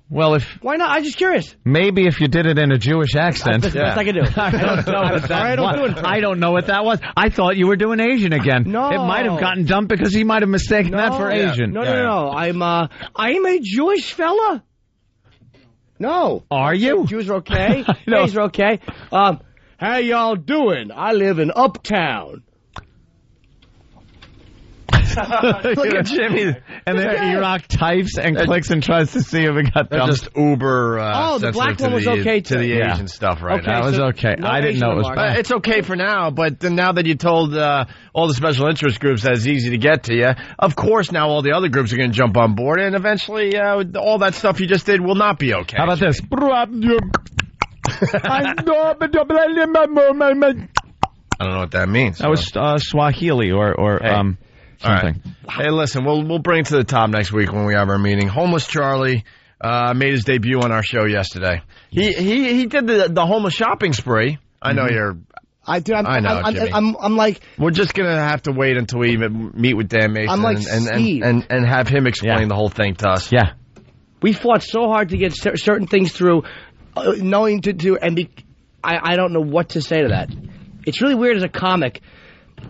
Well, why not? I'm just curious. Maybe if you did it in a Jewish accent. That's the best I can do. I don't know what that was. I thought you were doing Asian again. No, it might have gotten dumped because he might have mistaken that for Asian. No. I'm a Jewish fella. No. Are you? Jews are okay. Gays are okay. How y'all doing? I live in Uptown. Look at Jimmy. And then E-Rock types and clicks and tries to see if it got They're dumped. just uber the black one was okay to the too. Asian stuff, right? Okay, That was so okay. no I didn't know it was Asian bad. It's okay for now, but then now that you told all the special interest groups that it's easy to get to you, of course now all the other groups are going to jump on board, and eventually all that stuff you just did will not be okay. How about this? I don't know what that means. That was Swahili or something. All right. Hey, listen, we'll bring it to the top next week when we have our meeting. Homeless Charlie made his debut on our show yesterday. He did the homeless shopping spree. I know you're. I'm like. We're just gonna have to wait until we meet with Dan Mason. I'm like and have him explain the whole thing to us. Yeah. We fought so hard to get certain things through, knowing to do, and I don't know what to say to that. It's really weird as a comic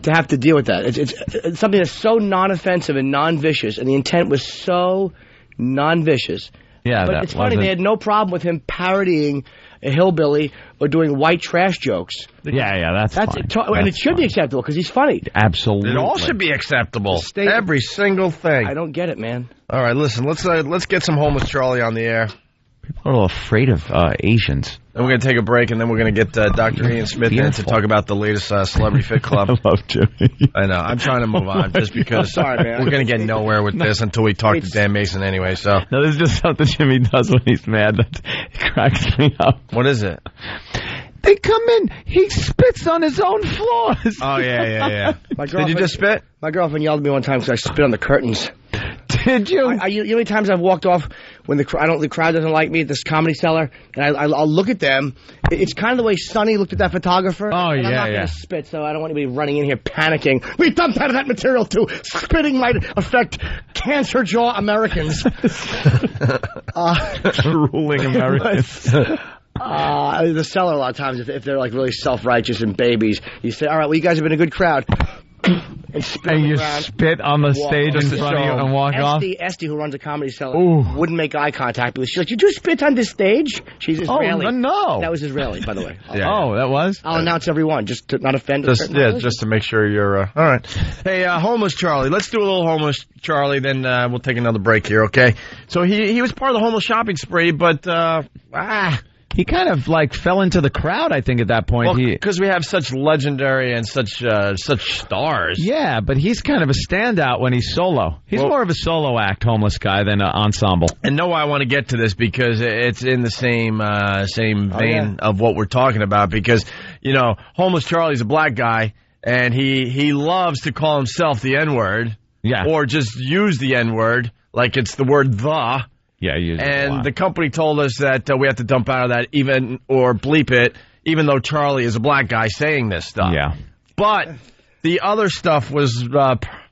to have to deal with that. It's something that's so non-offensive and non-vicious, and the intent was so non-vicious. Yeah, but it's funny, they had no problem with him parodying a hillbilly or doing white trash jokes. Yeah, that's fine. And it should be acceptable because he's funny. Absolutely. It all should be acceptable. Every single thing. I don't get it, man. All right, listen, let's get some homeless Charlie on the air. People are a little afraid of Asians. Then we're going to take a break, and then we're going to get Dr. Ian Smith in to talk about the latest Celebrity Fit Club. I love Jimmy. I know. I'm trying to move on just because Sorry, man. we're going to get nowhere with this until we talk to Dan Mason anyway. So No, this is just something Jimmy does when he's mad. That cracks me up. What is it? They come in, he spits on his own floors. Oh, yeah. Did you just spit? My girlfriend yelled at me one time because I spit on the curtains. Did you? You know how many times I've walked off when the crowd doesn't like me at this Comedy Cellar, and I'll look at them. It's kind of the way Sonny looked at that photographer. Oh, and I'm not going to spit, so I don't want anybody running in here panicking. We dumped out of that material too. Spitting might affect cancer jaw Americans. Drooling Americans. The Cellar a lot of times, if they're like really self-righteous and babies, you say, all right, well, you guys have been a good crowd. And you spit on the stage in front of you and walk off? Esty, who runs a Comedy Cellar, wouldn't make eye contact with me. She's like, "Did you spit on this stage?" She's Israeli. Oh, no. That was Israeli, by the way. Oh, that was? I'll announce everyone, just to not offend. Just to make sure you're all right. Hey, homeless Charlie. Let's do a little homeless Charlie, then we'll take another break here, okay? So he was part of the homeless shopping spree, but he kind of like fell into the crowd, I think, at that point. Well, because we have such legendary and such stars. Yeah, but he's kind of a standout when he's solo. He's more of a solo act, homeless guy, than an ensemble. And no, I want to get to this because it's in the same vein of what we're talking about. Because, homeless Charlie's a black guy, and he loves to call himself the N-word. Yeah. Or just use the N-word like it's the word the. Yeah, and the company told us that we have to dump out of that or bleep it, even though Charlie is a black guy saying this stuff. Yeah. But the other stuff was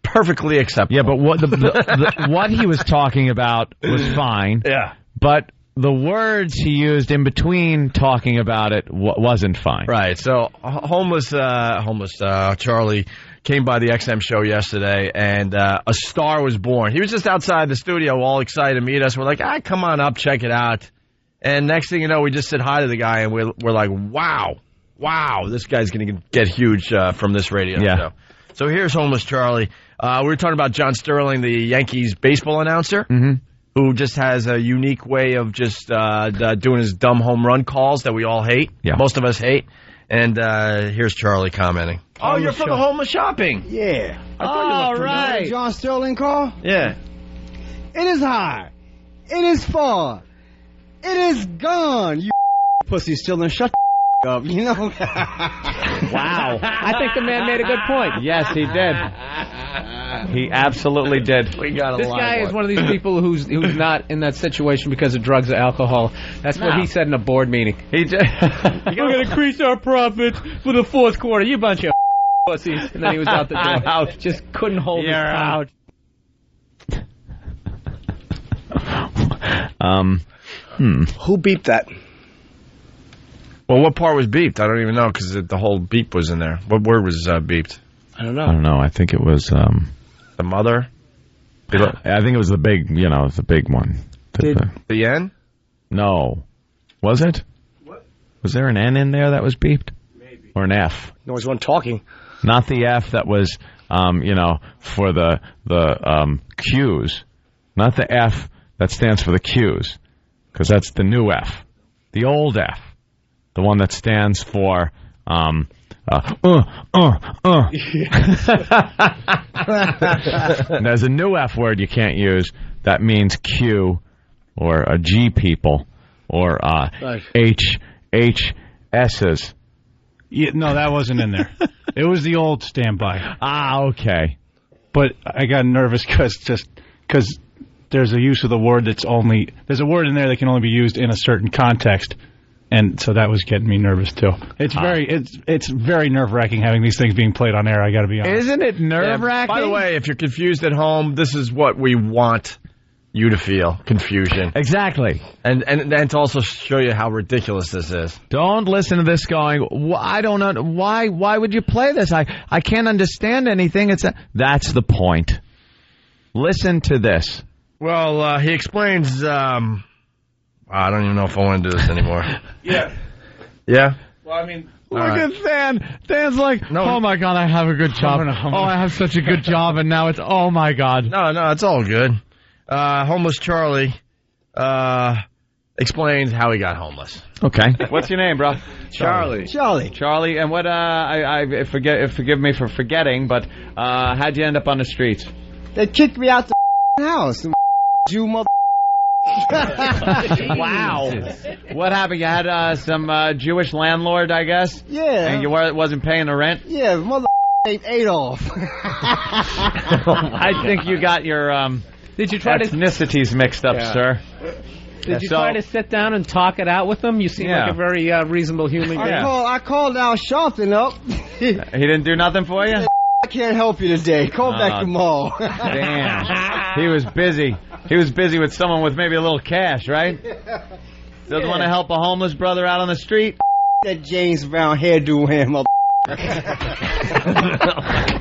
perfectly acceptable. Yeah, but what he was talking about was fine. Yeah. But the words he used in between talking about it wasn't fine. Right. So homeless Charlie came by the XM show yesterday, and a star was born. He was just outside the studio all excited to meet us. We're like, come on up, check it out. And next thing you know, we just said hi to the guy, and we're like, wow, this guy's going to get huge from this radio show. So here's homeless Charlie. We were talking about John Sterling, the Yankees baseball announcer, who just has a unique way of just doing his dumb home run calls that we all hate. Yeah. Most of us hate. And here's Charlie commenting. Oh, you're from the homeless shopping. Yeah. All right. John Sterling call? Yeah. It is high. It is far. It is gone. You pussy Sterling, shut up, Wow. I think the man made a good point. Yes, he did. He absolutely did. We got This guy is one of these people who's not in that situation because of drugs or alcohol. That's what he said in a board meeting. He did. We're going to increase our profits for the fourth quarter. You bunch of pussies. And then he was out the door. Out. Just couldn't hold his out. Who beeped that? Well, what part was beeped? I don't even know because the whole beep was in there. What word was beeped? I don't know. I don't know. I think it was the mother. I think it was the big, the big one. The N? No. Was it? What? Was there an N in there that was beeped? Maybe. Or an F? There was one talking. Not the F that was for the Q's, not the F that stands for the Q's, because that's the new F, the old F, the one that stands for And there's a new F word you can't use that means Q or a G people or HS's. Yeah, no, that wasn't in there. It was the old standby. Ah, okay. But I got nervous because there's a use of the word there's a word in there that can only be used in a certain context. And so that was getting me nervous too. It's very nerve-wracking having these things being played on air. I got to be honest. Isn't it nerve-wracking? By the way, if you're confused at home, this is what we want you to feel: confusion. Exactly. And to also show you how ridiculous this is. Don't listen to this going, I don't know why would you play this? I can't understand anything. That's the point. Listen to this. Well, he explains. I don't even know if I want to do this anymore. Yeah. Yeah? Well, I mean... Look at Dan. Dan's like, oh, my God, I have a good job. Oh, I have such a good job, and now it's, oh, my God. No, it's all good. Homeless Charlie explains how he got homeless. Okay. What's your name, bro? Charlie. Charlie, and what, forgive me for forgetting, but how'd you end up on the streets? They kicked me out the house. Jew mother... Wow. What happened? You had some Jewish landlord, I guess? Yeah. And you wasn't paying the rent? Yeah, mother named Adolf. I think you got your Did you try ethnicities mixed up, sir. Did you try to sit down and talk it out with him? You seem like a very reasonable human being. I called Al Sharpton up. He didn't do nothing for you? I can't help you today. Call back tomorrow. Damn. He was busy. He was busy with someone with maybe a little cash, right? Doesn't want to help a homeless brother out on the street? That James Brown hairdo him up. Oh, my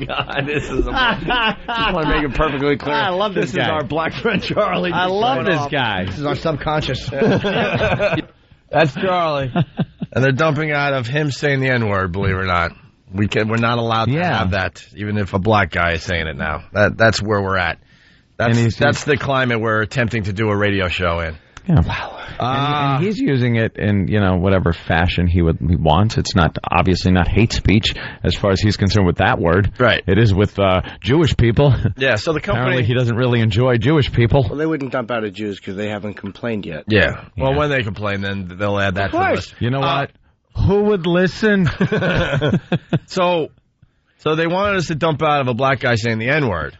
God, this is I just want to make it perfectly clear. I love this guy. This is our black friend Charlie. I love this guy. This is our subconscious. That's Charlie. And they're dumping out of him saying the N-word, believe it or not. We're not allowed to have that, even if a black guy is saying it now. That's where we're at. That's the climate we're attempting to do a radio show in. Yeah. Wow. And he's using it in, whatever fashion he wants. It's obviously not hate speech as far as he's concerned with that word. Right. It is with Jewish people. Yeah, so the company... Apparently he doesn't really enjoy Jewish people. Well, they wouldn't dump out of Jews because they haven't complained yet. Yeah. Well, when they complain, then they'll add that to the list. You know what? Who would listen? So they wanted us to dump out of a black guy saying the N-word.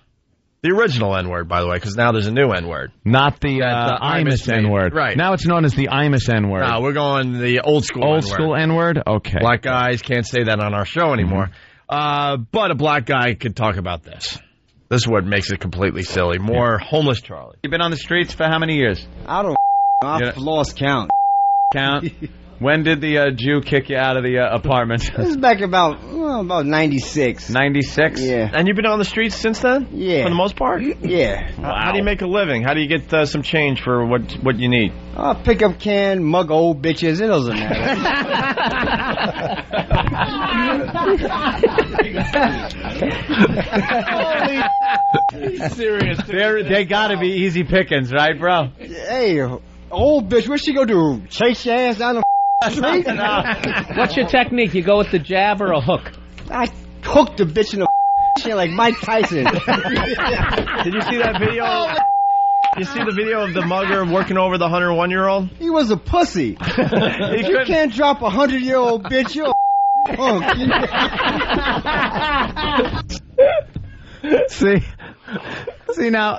The original N-word, by the way, because now there's a new N-word. Not the Imus N-word. Right. Now it's known as the Imus N-word. No, we're going the old school N-word. Old school N-word? Okay. Black guys can't say that on our show anymore. But a black guy could talk about this. This is what makes it completely silly. More homeless Charlie. You've been on the streets for how many years? I've lost count. When did the Jew kick you out of the apartment? This is back about 96. 96? Yeah. And you've been on the streets since then? Yeah. For the most part? Yeah. Wow. How do you make a living? How do you get some change for what you need? I'll pick up can, mug old bitches. It doesn't matter. Holy serious. They gotta be easy pickings, right, bro? Hey, old bitch, what's she gonna do? Chase your ass down the street? What's your technique? You go with the jab or a hook? I hooked the bitch in the shit like Mike Tyson. Did you see that video? You see the video of the mugger working over the 101-year-old? He was a pussy. If you can't drop a 100-year-old bitch, you're a punk. See now,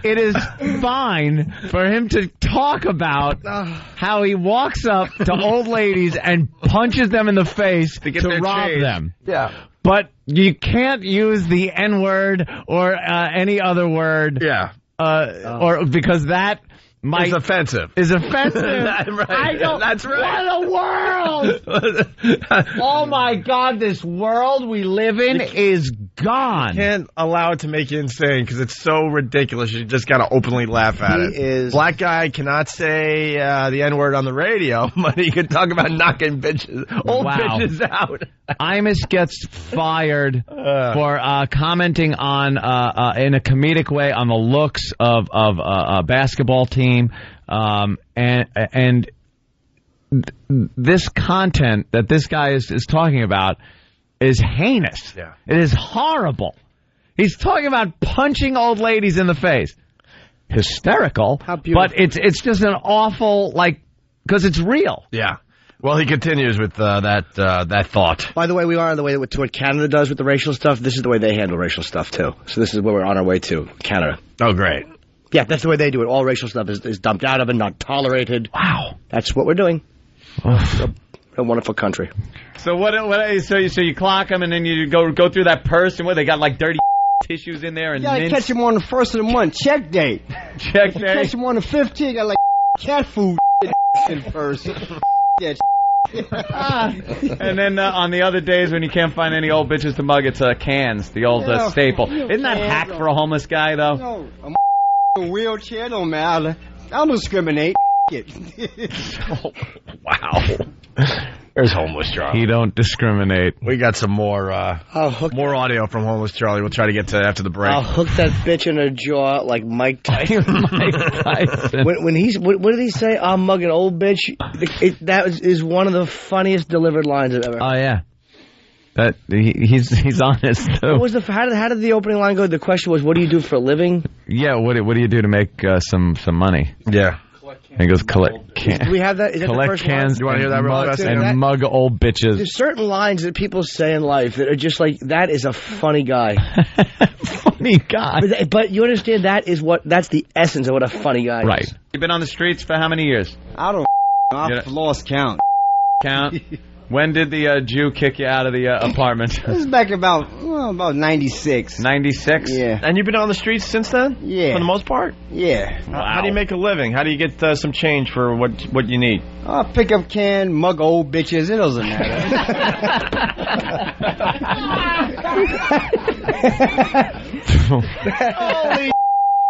it is fine for him to talk about how he walks up to old ladies and punches them in the face to rob them. Yeah. But you can't use the N-word or any other word. Yeah. Or because that is offensive. Is offensive. Right. I don't. That's right. What a world! Oh my God, this world we live in is gone. You can't allow it to make you insane because it's so ridiculous. You just got to openly laugh at it. Black guy cannot say the N-word on the radio, but he can talk about knocking old bitches out. Imus gets fired for commenting on, in a comedic way, on the looks of a basketball team, and this content that this guy is talking about is heinous. Yeah. It is horrible. He's talking about punching old ladies in the face. Hysterical, but it's just an awful, because it's real. Yeah. Well, he continues with that thought. By the way, we are on the way to what Canada does with the racial stuff. This is the way they handle racial stuff, too. So this is where we're on our way to, Canada. Oh, great. Yeah, that's the way they do it. All racial stuff is dumped out of and not tolerated. Wow. That's what we're doing. A wonderful country. So so you clock them and then you go through that purse and they got dirty tissues in there and you gotta catch them on the 1st of the month. Check date. Check date. Catch them on the 15th. Got cat food in first. And then on the other days when you can't find any old bitches to mug, it's cans, the old staple. Isn't that hack for a homeless guy though? No, a wheelchair don't matter. I don't discriminate. Oh, wow. There's Homeless Charlie. He don't discriminate. We got some more audio from Homeless Charlie. We'll try to get to after the break. I'll hook that bitch in her jaw like Mike Tyson. when he's what did he say? I'm mugging old bitch. That is one of the funniest delivered lines I've ever heard. Oh yeah. That he's honest too. How did the opening line go? The question was, "What do you do for a living?" Yeah, what do you do to make some money? Yeah. And he goes, collect cans. Do we have that? Is that collect the first cans. line? Do you want to hear that real fast? And mug old bitches. There's certain lines that people say in life that are just like, that is a funny guy. Funny guy. But you understand that's the essence of what a funny guy right. is. You've been on the streets for how many years? I've lost count. When did the Jew kick you out of the apartment? This is back about 96. 96? Yeah. And you've been on the streets since then? Yeah. For the most part? Yeah. Wow. How do you make a living? How do you get some change for what you need? Pick up can, mug old bitches. It doesn't matter.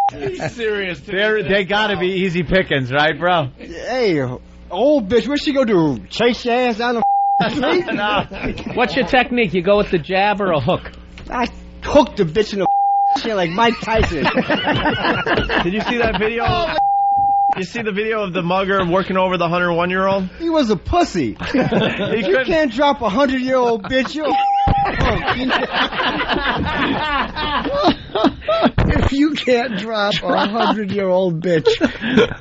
Holy serious. They gotta be easy pickings, right, bro? Hey, old bitch, what's she go do? Chase your ass down the street? What's your technique? You go with the jab or a hook? I hooked the bitch in the shit like Mike Tyson. Did you see that video? You see the video of the mugger working over the 101-year-old? He was a pussy. You can't drop a 100-year-old bitch. If you can't drop a 100-year-old bitch,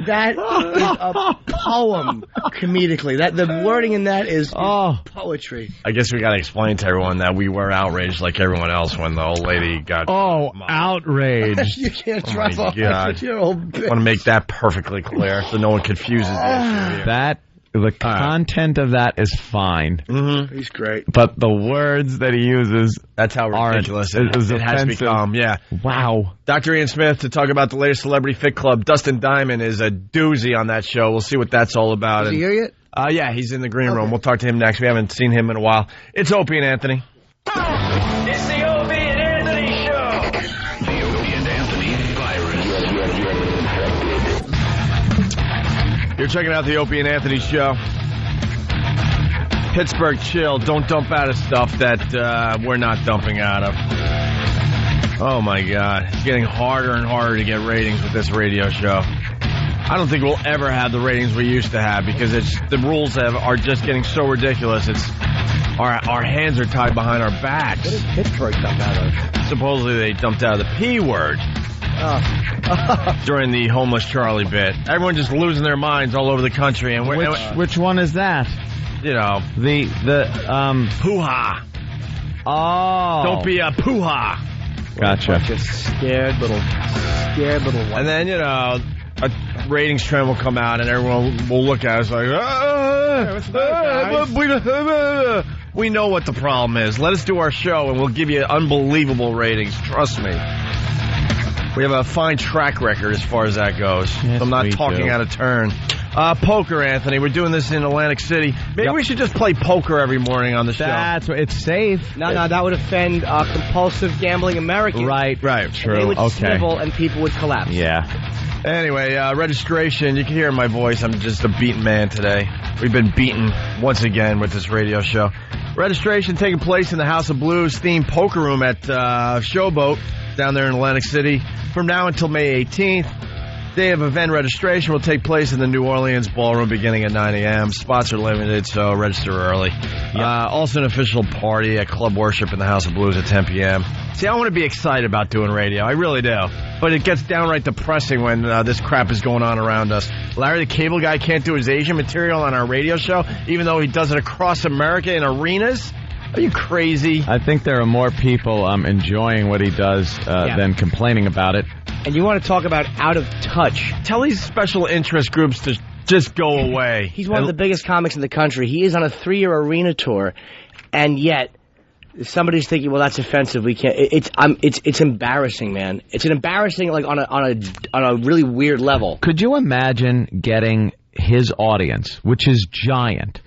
that is a poem comedically. The wording in that is poetry. I guess we got to explain to everyone that we were outraged like everyone else when the old lady got... outraged. You can't drop a 100-year-old bitch. I want to make that perfectly clear so no one confuses the The content of that is fine. Mm-hmm. He's great. But the words that he uses... That's how ridiculous it has become. Yeah. Wow. Dr. Ian Smith to talk about the latest Celebrity Fit Club. Dustin Diamond is a doozy on that show. We'll see what that's all about. Is he here yet? Yeah, he's in the green room. We'll talk to him next. We haven't seen him in a while. It's Opie and Anthony. It's the Opie and Anthony Show. The Opie and Anthony virus. You're checking out the Opie and Anthony Show. Pittsburgh chill. Don't dump out of stuff that we're not dumping out of. Oh, my God. It's getting harder and harder to get ratings with this radio show. I don't think we'll ever have the ratings we used to have because the rules are just getting so ridiculous. Our hands are tied behind our backs. What did Pittsburgh dump out of? Supposedly they dumped out of the P word during the Homeless Charlie bit. Everyone just losing their minds all over the country. And which one is that? You know, the poo-ha. Oh. Don't be a poo-ha. Gotcha. Just scared little one. And then, a ratings trend will come out and everyone will look at us like, we know what the problem is. Let us do our show and we'll give you unbelievable ratings. Trust me. We have a fine track record as far as that goes. Yes, I'm not talking out of turn. Poker, Anthony. We're doing this in Atlantic City. Maybe we should just play poker every morning on the show. That's it's safe. No, that would offend compulsive gambling Americans. Right, true. They would okay. snivel and people would collapse. Yeah. Anyway, registration. You can hear my voice. I'm just a beaten man today. We've been beaten once again with this radio show. Registration taking place in the House of Blues themed poker room at Showboat down there in Atlantic City from now until May 18th. Day of event registration will take place in the New Orleans Ballroom beginning at 9 a.m. Spots are limited, so register early. Also an official party at Club Worship in the House of Blues at 10 p.m. See, I want to be excited about doing radio. I really do. But it gets downright depressing when this crap is going on around us. Larry the Cable Guy can't do his Asian material on our radio show, even though he does it across America in arenas. Are you crazy? I think there are more people enjoying what he does than complaining about it. And you want to talk about out of touch. Tell these special interest groups to just go away. He's one of the biggest comics in the country. He is on a 3-year arena tour, and yet somebody's thinking, well, that's offensive. We can't. It's embarrassing, man. It's an embarrassing, like on a really weird level. Could you imagine getting his audience, which is giant,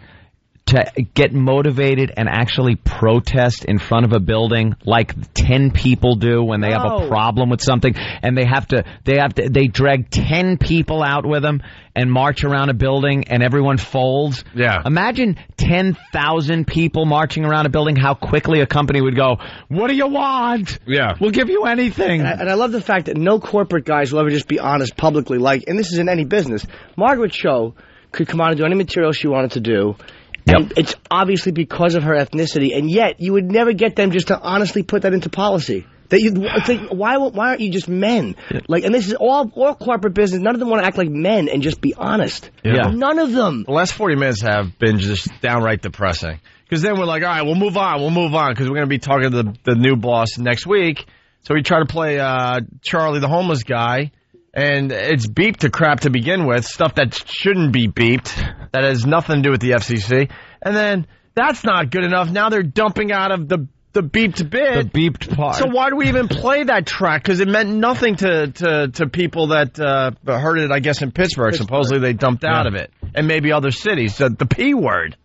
to get motivated and actually protest in front of a building like 10 people do when they have a problem with something, and they drag 10 people out with them and march around a building and everyone folds? Yeah. Imagine 10,000 people marching around a building, how quickly a company would go, what do you want? Yeah. We'll give you anything. And I love the fact that no corporate guys will ever just be honest publicly, and this is in any business. Margaret Cho could come on and do any material she wanted to do. And it's obviously because of her ethnicity, and yet you would never get them just to honestly put that into policy. Why aren't you just men? And this is all corporate business. None of them want to act like men and just be honest. Yeah. None of them. The last 40 minutes have been just downright depressing. Because then we're like, all right, we'll move on, because we're going to be talking to the new boss next week. So we try to play Charlie the homeless guy. And it's beeped to crap to begin with, stuff that shouldn't be beeped, that has nothing to do with the FCC. And then that's not good enough. Now they're dumping out of the beeped bit. The beeped part. So why do we even play that track? Because it meant nothing to people that heard it, I guess, in Pittsburgh. Supposedly they dumped out of it. And maybe other cities. The P word.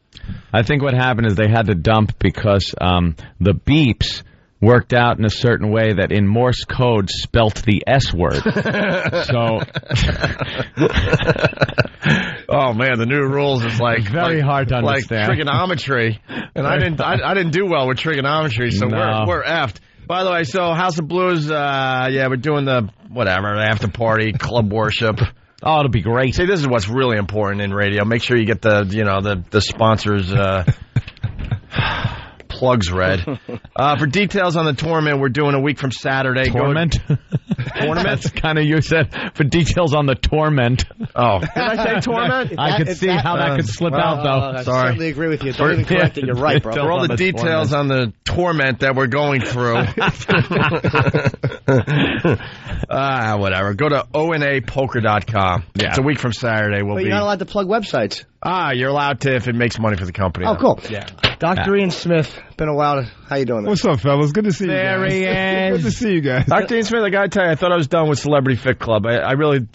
I think what happened is they had to dump because the beeps worked out in a certain way that in Morse code spelt the S word. So, oh man, the new rules is very hard to understand. Like trigonometry, and I didn't do well with trigonometry, so we're effed. By the way, so House of Blues, we're doing the after party, Club Worship. Oh, it'll be great. See, this is what's really important in radio. Make sure you get the sponsors. Plugs read. For details on the tournament, we're doing a week from Saturday. Tournament? Tournament? That's kind of, you said, for details on the torment. Oh. Did I say torment? I could see how that could slip out, though. I certainly agree with you. Don't even correct it. You're right, bro. For all the details on the torment that we're going through. Whatever. Go to onapoker.com. Yeah. It's a week from Saturday. But you're not allowed to plug websites. You're allowed to if it makes money for the company. Oh, cool. Yeah. Dr. Ian Smith, been a while. How you doing? What's up, fellas? Good to see you guys. There he is. Good to see you guys. Dr. Ian Smith, I gotta tell you, I thought I was done with Celebrity Fit Club. I really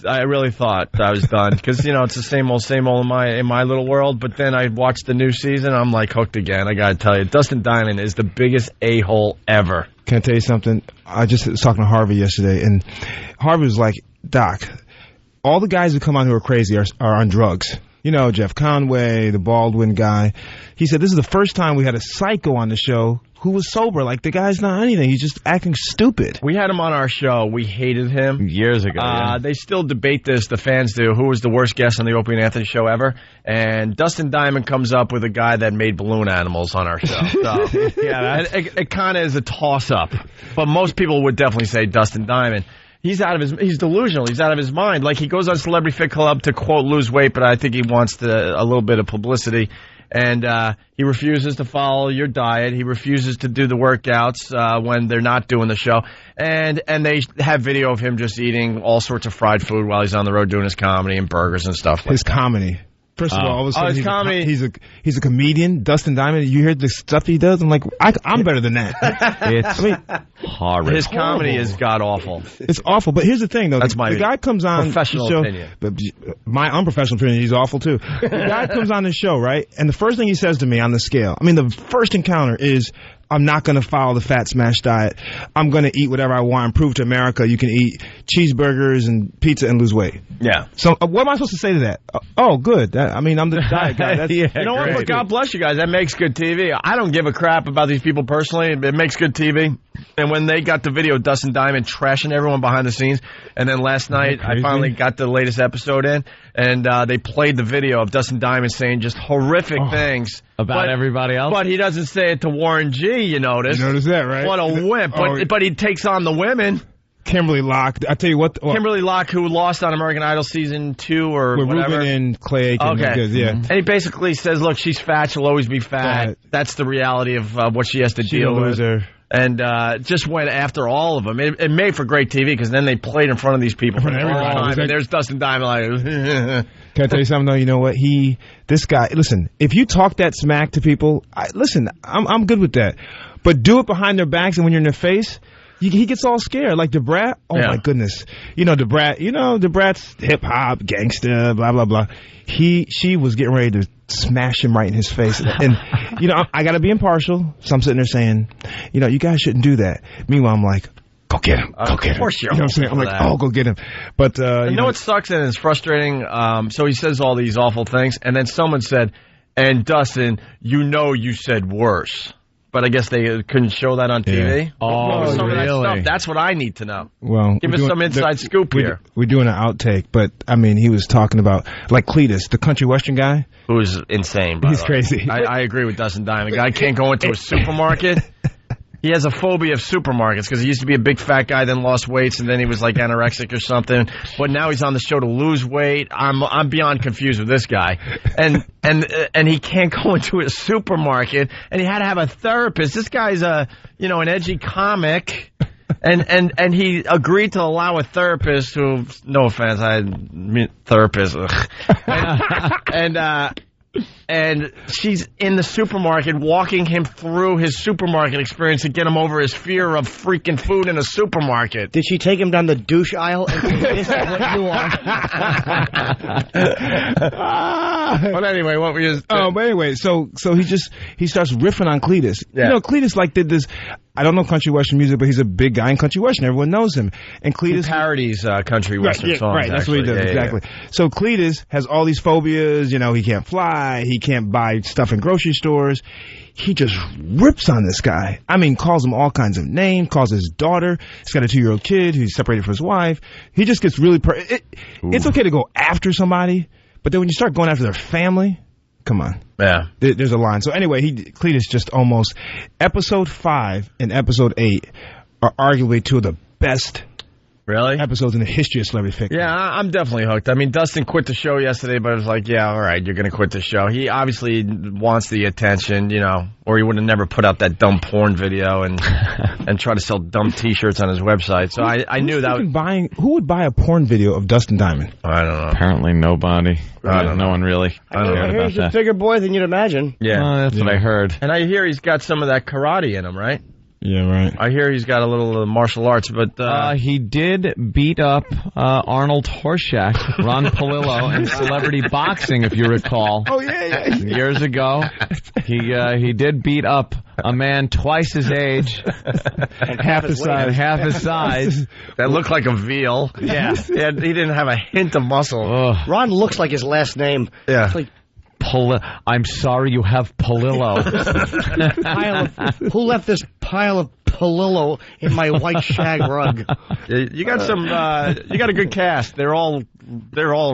thought I was done because it's the same old in my little world. But then I watched the new season. I'm like hooked again. I gotta tell you, Dustin Diamond is the biggest a-hole ever. Can I tell you something? I just was talking to Harvey yesterday, and Harvey was like, Doc, all the guys who come on who are crazy are on drugs. You know, Jeff Conway, the Baldwin guy. He said this is the first time we had a psycho on the show who was sober. Like, the guy's not anything. He's just acting stupid. We had him on our show. We hated him. Years ago. They still debate this, the fans do, who was the worst guest on the Opie and Anthony show ever. And Dustin Diamond comes up with a guy that made balloon animals on our show. So, it kind of is a toss-up. But most people would definitely say Dustin Diamond. He's delusional. He's out of his mind. Like, he goes on Celebrity Fit Club to, quote, lose weight, but I think he wants a little bit of publicity. And he refuses to follow your diet. He refuses to do the workouts when they're not doing the show. And they have video of him just eating all sorts of fried food while he's on the road doing his comedy and burgers and stuff like his comedy. First of all of a sudden his comedy. He's a comedian, Dustin Diamond. You hear the stuff he does? I'm like, I'm better than that. It's horrible. His comedy is god awful. It's awful. But here's the thing, though. That's the guy comes on professional the show, opinion. But my unprofessional opinion, he's awful too. The guy comes on the show, right? And the first thing he says to me on the scale, the first encounter is, I'm not going to follow the fat smash diet. I'm going to eat whatever I want and prove to America you can eat cheeseburgers and pizza and lose weight. Yeah. So what am I supposed to say to that? Oh, good. I'm the diet guy. That's, you know what? But God bless you guys. That makes good TV. I don't give a crap about these people personally. It makes good TV. And when they got the video of Dustin Diamond trashing everyone behind the scenes, and then last night I finally got the latest episode in, and they played the video of Dustin Diamond saying just horrific things about everybody else. But he doesn't say it to Warren G, you notice. You notice that, right? What a wimp. But he takes on the women. Kimberly Locke. I tell you what. Kimberly Locke, who lost on American Idol season 2 or with whatever. Ruben and Clay Aiken. Okay. Yeah. And he basically says, look, she's fat. She'll always be fat. That's the reality of what she has to deal with. And just went after all of them. It made for great TV because then they played in front of these people for everybody. And there's Dustin Diamond like... Can I tell you something, though? You know what? This guy, listen, if you talk that smack to people, I'm good with that. But do it behind their backs and when you're in their face... He gets all scared, like DeBrat. Oh my goodness, DeBrat's hip hop gangster, blah blah blah. She was getting ready to smash him right in his face, and I got to be impartial. So I'm sitting there saying, you guys shouldn't do that. Meanwhile, I'm like, go get him, go get him. Of course you know what I'm saying? I'm like, oh, go get him. But you know what sucks and it's frustrating. So he says all these awful things, and then someone said, "And Dustin, you said worse." But I guess they couldn't show that on TV. Yeah. Oh, some really? of that stuff. That's what I need to know. Well, give us some inside scoop here. We're doing an outtake, but he was talking about like Cletus, the country western guy, who's insane. He's crazy. I agree with Dustin Diamond. The guy can't go into a supermarket. He has a phobia of supermarkets because he used to be a big fat guy, then lost weight, and then he was like anorexic or something. But now he's on the show to lose weight. I'm beyond confused with this guy, and he can't go into a supermarket, and he had to have a therapist. This guy's an edgy comic. And he agreed to allow a therapist who, no offense, therapist, and she's in the supermarket walking him through his supermarket experience to get him over his fear of freaking food in a supermarket. Did she take him down the douche aisle and say, this is what you want? But anyway, what were you... but anyway, so he starts riffing on Cletus. Yeah. Cletus did this... I don't know country western music, but he's a big guy in country western. Everyone knows him. And Cletus... He parodies country western songs. Right, that's what he does, exactly. Yeah. So Cletus has all these phobias. He can't fly. He can't buy stuff in grocery stores. He just rips on this guy. Calls him all kinds of names, calls his daughter. He's got a 2-year-old kid who's separated from his wife. He just gets really... It's okay to go after somebody, but then when you start going after their family... Come on. Yeah. There's a line. So anyway, Cletus just almost... Episode 5 and Episode 8 are arguably two of the best episodes in the history of Celebrity Fiction. Yeah, I'm definitely hooked. Dustin quit the show yesterday, but I was like, yeah, all right, you're going to quit the show. He obviously wants the attention, or he would have never put out that dumb porn video and try to sell dumb T-shirts on his website. So I knew that. Who would buy a porn video of Dustin Diamond? I don't know. Apparently nobody. No one really. I hear he's a bigger boy than you'd imagine. Yeah. That's what I heard. And I hear he's got some of that karate in him, right? Yeah, right. I hear he's got a little martial arts, but... he did beat up Arnold Horshack, Ron Palillo, in celebrity boxing, if you recall. Oh, yeah. Years ago. He did beat up a man twice his age. And half his size. That looked like a veal. Yeah. He didn't have a hint of muscle. Ron looks like his last name. Yeah. It's like, I'm sorry you have Palillo. who left this pile of Palillo in my white shag rug? You got you got a good cast. They're all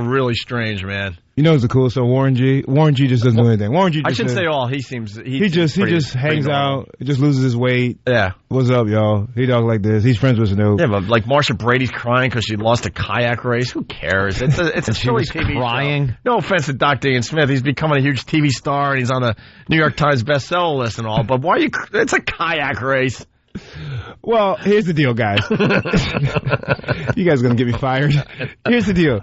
really strange, man. What's the coolest? So Warren G. Warren G. just doesn't do anything. Warren G. I shouldn't say all. He just hangs out. He just loses his weight. Yeah. What's up, y'all? He talks like this. He's friends with Snoop. Yeah, but like Marsha Brady's crying because she lost a kayak race. Who cares? It's a silly TV crying. Show. No offense to Dr. Ian Smith. He's becoming a huge TV star and he's on the New York Times bestseller list and all. But why are you? It's a kayak race. Well, here's the deal, guys. You guys are gonna get me fired. Here's the deal.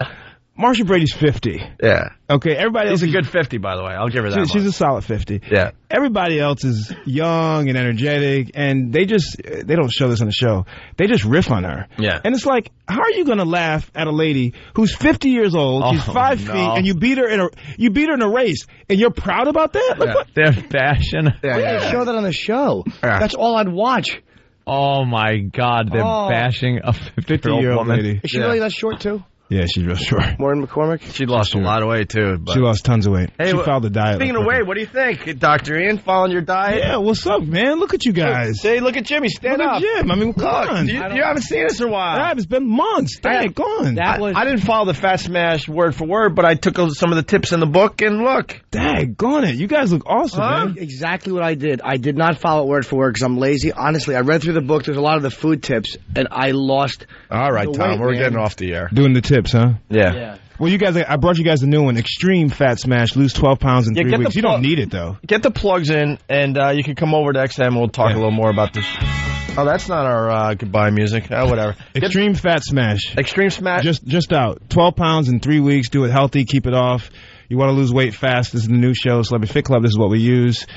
Marsha Brady's 50. Yeah. Okay, everybody else She's a is good 50, by the way. I'll give her that. She's a solid 50. Yeah. Everybody else is young and energetic, and they don't show this on the show. They just riff on her. Yeah. And it's like, how are you going to laugh at a lady who's 50 years old, she's 5 feet, and you beat her in a race, and you're proud about that? Like, what? Their fashion. Show that on the show. That's all I'd watch. Oh my God, they're bashing a 50-year-old woman. lady. Is she really that short too? Yeah, she's real short. Maureen McCormick? She lost a lot of weight, too. But. She lost tons of weight. Hey, she followed the diet. Speaking of weight, what do you think, Dr. Ian? Following your diet? Yeah, what's up, man? Look at you guys. Hey, look at Jimmy. Stand up. Look at Jim. I mean, come on. You haven't seen us in a while. Yeah, it's been months. Dang, gone. I didn't follow the Fat Smash word for word, but I took some of the tips in the book, and look. Dang, gone it. You guys look awesome, man. Exactly what I did. I did not follow it word for word because I'm lazy. Honestly, I read through the book. There's a lot of the food tips, and I lost. All right, Tom, weight, we're man. getting off the air. Doing the tips, huh? Yeah. Well, you guys, I brought you guys a new one, Extreme Fat Smash, lose 12 pounds in 3 weeks. You don't need it, though. Get the plugs in, and you can come over to XM, and we'll talk a little more about this. Oh, that's not our goodbye music. Whatever. Extreme Fat Smash. Extreme Smash? Just out. 12 pounds in 3 weeks. Do it healthy. Keep it off. You want to lose weight fast. This is the new show, Celebrity Fit Club. This is what we use.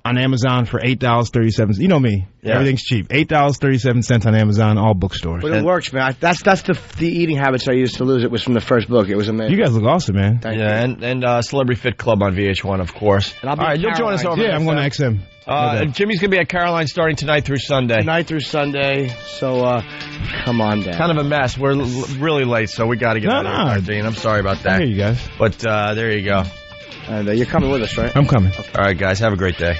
On Amazon for $8.37. You know me. Yeah. Everything's cheap. $8.37 on Amazon, all bookstores. But it works, man. That's the eating habits I used to lose. It was from the first book. It was amazing. You guys look awesome, man. Thank you. And Celebrity Fit Club on VH1, of course. And I'll be all right, at you'll join us over Yeah, I'm going to XM. Jimmy's going to be at Caroline starting tonight through Sunday. Tonight through Sunday. So, come on down. Kind of a mess. We're really late, so we got to get out of here, Dean. I'm sorry about that. I hear you guys. But there you go. And you're coming with us, right? I'm coming. All right, guys. Have a great day.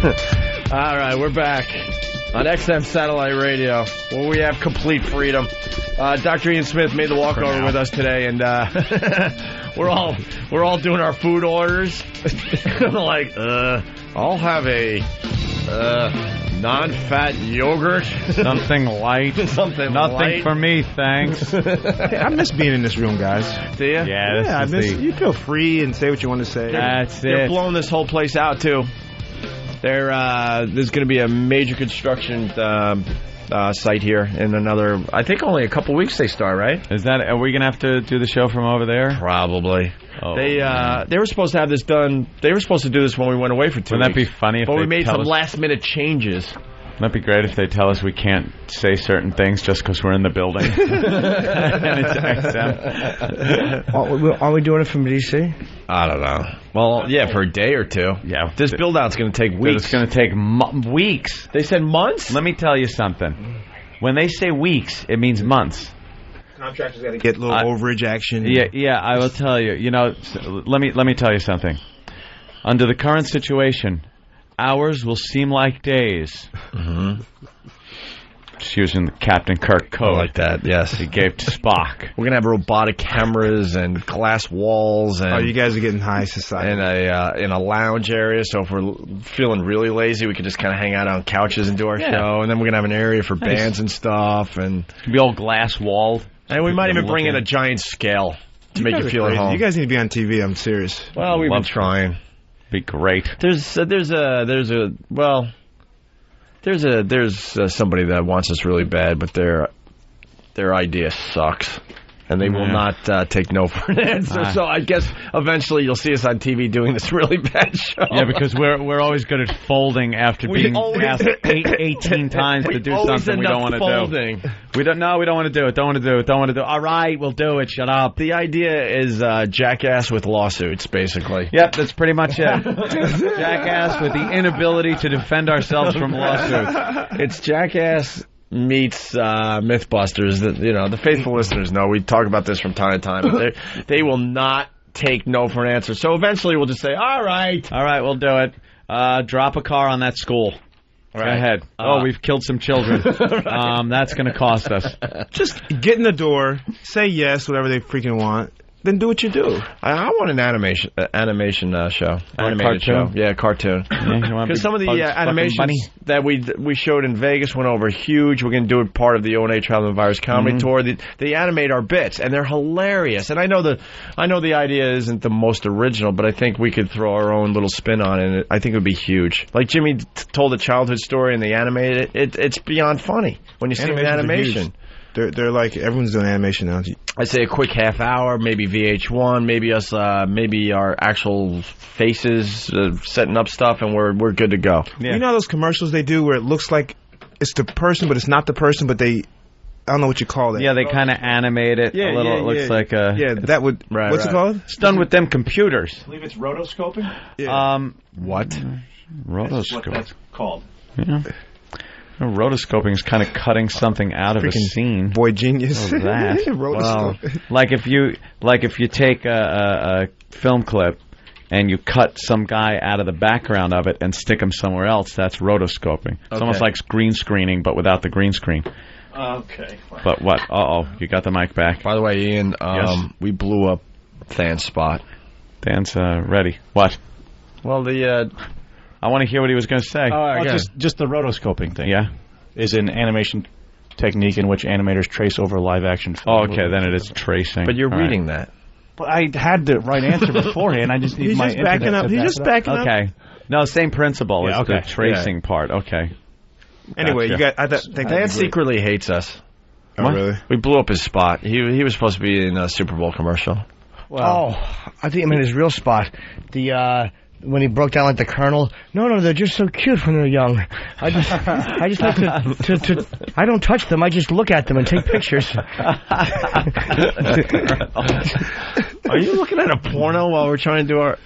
All right, we're back on XM Satellite Radio, where we have complete freedom. Dr. Ian Smith made the walkover with us today, and we're all doing our food orders. Like, I'll have a non-fat yogurt, something light, something nothing light. for me, thanks. Hey, I miss being in this room, guys. Do you? Yeah, I miss. You feel free and say what you want to say. They're blowing this whole place out too. There's going to be a major construction site here in another, I think only a couple weeks they start, right? Are we going to have to do the show from over there? Probably. Oh, they were supposed to have this done. They were supposed to do this when we went away for 2 weeks. Wouldn't that be funny if But they we made tell some us, last-minute changes. Wouldn't that be great if they tell us we can't say certain things just because we're in the building? And it's XM. Are we doing it from D.C.? I don't know. Well, yeah, for a day or two. Yeah. This build-out's going to take weeks. It's going to take weeks. They said months? Let me tell you something. When they say weeks, it means months. Contractors got to get a little overage action. Yeah, I will tell you. You know, let me tell you something. Under the current situation, hours will seem like days. Mm-hmm. Just using Captain Kirk code. I like that, yes. He gave to Spock. We're going to have robotic cameras and glass walls. And you guys are getting high society. In a lounge area, so if we're feeling really lazy, we can just kind of hang out on couches and do our show. And then we're going to have an area for bands and stuff. And be all glass walled. And we might even bring in a giant scale to make you feel at home. You guys need to be on TV. I'm serious. Well, we've been trying. Be great. There's somebody that wants us really bad, but their idea sucks, and they will not take no for an answer. So I guess eventually you'll see us on TV doing this really bad show. Yeah, because we're always good at folding after being asked 18 times to do something we don't want to do. We don't want to do it. Don't want to do it. All right, we'll do it. Shut up. The idea is Jackass with lawsuits, basically. Yep, that's pretty much it. Jackass with the inability to defend ourselves from lawsuits. It's Jackass meets Mythbusters. The faithful listeners know we talk about this from time to time. But they will not take no for an answer. So eventually we'll just say, all right, we'll do it. Drop a car on that school. Go ahead. We've killed some children. That's going to cost us. Just get in the door, say yes, whatever they freaking want. Then do what you do. I want an animation show. Animated show. Yeah, cartoon. Because some of the animations that we showed in Vegas went over huge. We're going to do it part of the O&A Travel and Virus Comedy Tour. They animate our bits, and they're hilarious. And I know the idea isn't the most original, but I think we could throw our own little spin on it, and I think it would be huge. Like Jimmy told a childhood story, and they animated it. It's beyond funny when you see the animation. They're like, everyone's doing animation now. I'd say a quick half hour, maybe VH1, maybe us, maybe our actual faces setting up stuff, and we're good to go. Yeah. You know those commercials they do where it looks like it's the person, but it's not the person, but I don't know what you call that. Yeah, they kind of animate it a little. It looks like a... Yeah, that would... what's it called? It's done with them computers. I believe it's rotoscoping. Yeah. What? Rotoscope. That's what that's called. Yeah. Rotoscoping is kind of cutting something out of a scene. Boy genius. Oh, that. Rotoscoping. Like if you take a film clip and you cut some guy out of the background of it and stick him somewhere else, that's rotoscoping. It's almost like green screening, but without the green screen. Okay. But what? You got the mic back. By the way, Ian, yes? We blew up Than's spot. Dan's ready. What? Well, I want to hear what he was going to say. Just the rotoscoping thing. Yeah. Is an animation technique in which animators trace over live action film. Oh, okay, then it is tracing. But you're reading that. But I had the right answer beforehand. I just need my internet backing up. He's just backing up. Okay. No, same principle. It's the tracing part. Okay. Anyway, gotcha. I think Dan secretly hates us. Oh, really? We blew up his spot. He was supposed to be in a Super Bowl commercial. Well, I think I'm in his real spot. When he broke down like the Colonel. No, they're just so cute when they're young. I just like to I don't touch them. I just look at them and take pictures. Are you looking at a porno while we're trying to do a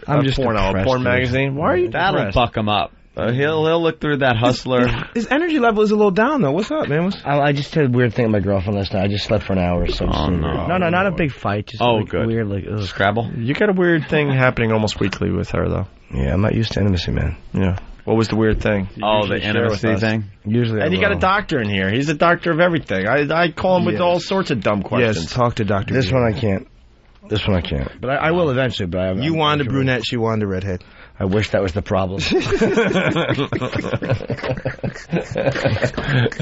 porn magazine? Why are you That'll depressed? buck him up. He'll look through that Hustler. His energy level is a little down, though. What's up, man? I just did a weird thing with my girlfriend last night. I just slept for an hour. So no, not a big fight. Just good. Weird, Scrabble? You got a weird thing happening almost weekly with her, though. Yeah, I'm not used to intimacy, man. Yeah. What was the weird thing? The intimacy thing? Usually, and you got a doctor in here. He's a doctor of everything. I call him with all sorts of dumb questions. Yes, talk to Dr. This one I can't. But I will eventually. But you wanted a brunette, she wanted a redhead. I wish that was the problem.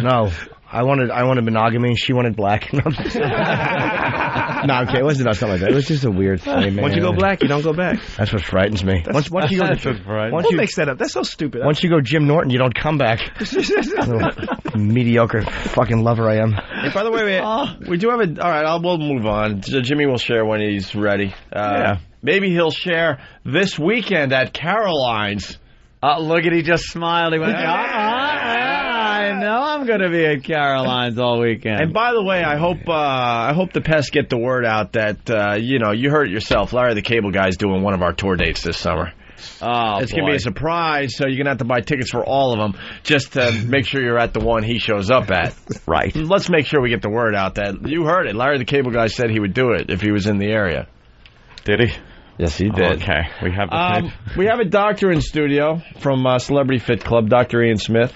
No, I wanted monogamy. She wanted black. No, I'm kidding. It wasn't about something like that. It was just a weird thing, man. Once you go black, you don't go back. That's what frightens me. Once you go, Who makes that up? That's so stupid. Once you go Jim Norton, you don't come back. Mediocre fucking lover I am. Hey, by the way, we do have a... All right, we'll move on. Jimmy will share when he's ready. Maybe he'll share this weekend at Caroline's. Look at, he just smiled. He went, I know I'm going to be at Caroline's all weekend. And by the way, I hope the Pests get the word out that, you heard it yourself. Larry the Cable Guy's doing one of our tour dates this summer. Oh, it's going to be a surprise, so you're going to have to buy tickets for all of them just to make sure you're at the one he shows up at. Right. Let's make sure we get the word out that you heard it. Larry the Cable Guy said he would do it if he was in the area. Did he? Yes, he did. Okay, we have the tape. We have a doctor in studio from Celebrity Fit Club, Dr. Ian Smith.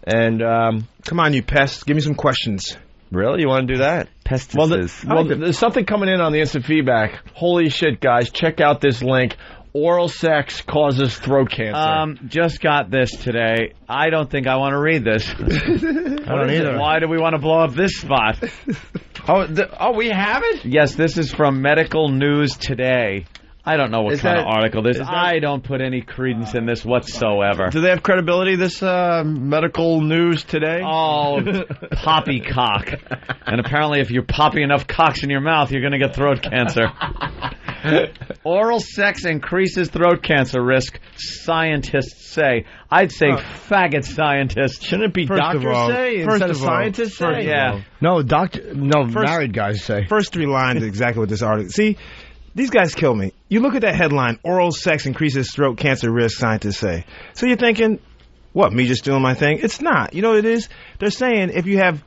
And come on, you pests, give me some questions. Really? You want to do that? Pesticides. Well, there's something coming in on the instant feedback. Holy shit, guys. Check out this link. Oral sex causes throat cancer. Just got this today. I don't think I want to read this. I don't either. Why do we want to blow up this spot? We have it? Yes, this is from Medical News Today. I don't know what kind of article this is. I don't put any credence in this whatsoever. Do they have credibility, this Medical News Today? Oh, poppycock. And apparently if you're popping enough cocks in your mouth, you're going to get throat cancer. Oral sex increases throat cancer risk, scientists say. I'd say faggot scientists. Shouldn't it be doctors say instead of scientists say? Yeah. No, married guys say. First 3 lines is exactly what this article... See, these guys kill me. You look at that headline, oral sex increases throat cancer risk, scientists say. So you're thinking, what, me just doing my thing? It's not. You know what it is? They're saying if you have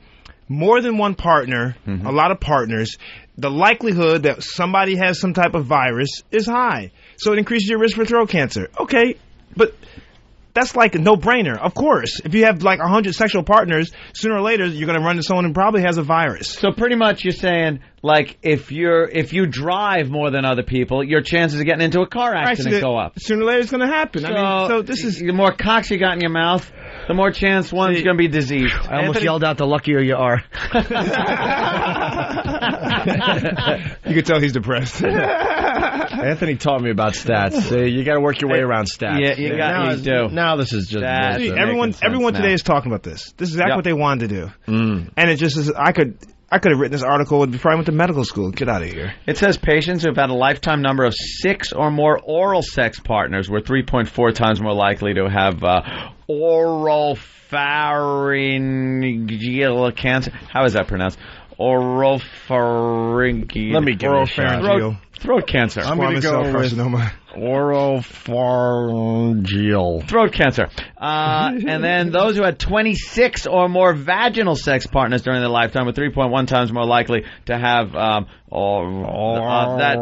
more than one partner, a lot of partners, the likelihood that somebody has some type of virus is high. So it increases your risk for throat cancer. Okay, but that's like a no-brainer. Of course. If you have like 100 sexual partners, sooner or later you're going to run into someone who probably has a virus. So pretty much you're saying, like, if you drive more than other people, your chances of getting into a car accident go up. Sooner or later it's going to happen. So this is... The more cocks you got in your mouth, the more chance one's going to be diseased. I almost yelled out, the luckier you are. You could tell he's depressed. Anthony taught me about stats. See, you got to work your way around stats. Yeah, you do. Now this is just... See, everyone today is talking about this. This is exactly what they wanted to do. And it just is... I could have written this article before I went to medical school. Get out of here. It says patients who have had a lifetime number of 6 or more oral sex partners were 3.4 times more likely to have oropharyngeal cancer. How is that pronounced? Oropharyngeal. Let me give it a shot. Throat cancer. I'm going to go with oropharyngeal. Throat cancer. And then those who had 26 or more vaginal sex partners during their lifetime were 3.1 times more likely to have that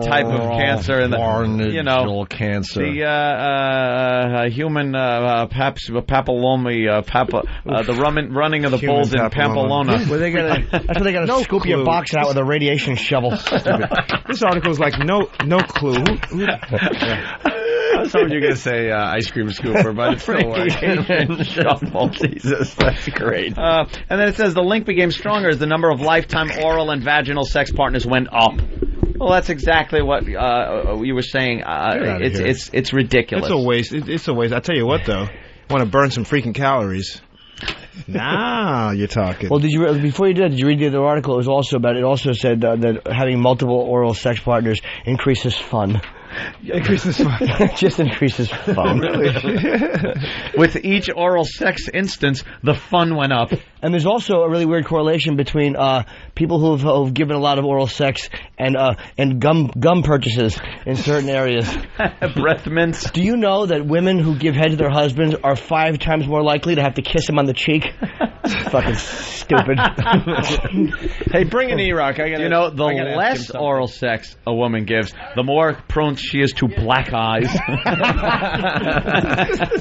type of cancer. And cancer. The human papilloma, the running of the bulls in Pamplona. That's where they got to scoop your box out with a radiation shovel. This article is like no clue. I was hoping you were going to say ice cream scooper, but it's still radiation shovel. Jesus, that's great. And then it says the link became stronger as the number of lifetime oral and vaginal sex partners went up. Well, that's exactly what you were saying. It's ridiculous. It's a waste. It's a waste. I tell you what, though, want to burn some freaking calories. Now you're talking. Well, before you did you read the other article? It was also about. It also said that having multiple oral sex partners increases fun. Increases fun. Just increases fun. Really? With each oral sex instance, the fun went up. And there's also a really weird correlation between people who've given a lot of oral sex and gum purchases in certain areas. Breath mints. Do you know that women who give head to their husbands are 5 times more likely to have to kiss him on the cheek? Fucking stupid. Hey, bring an E-Rock. The less oral sex a woman gives, the more prone she has two black eyes.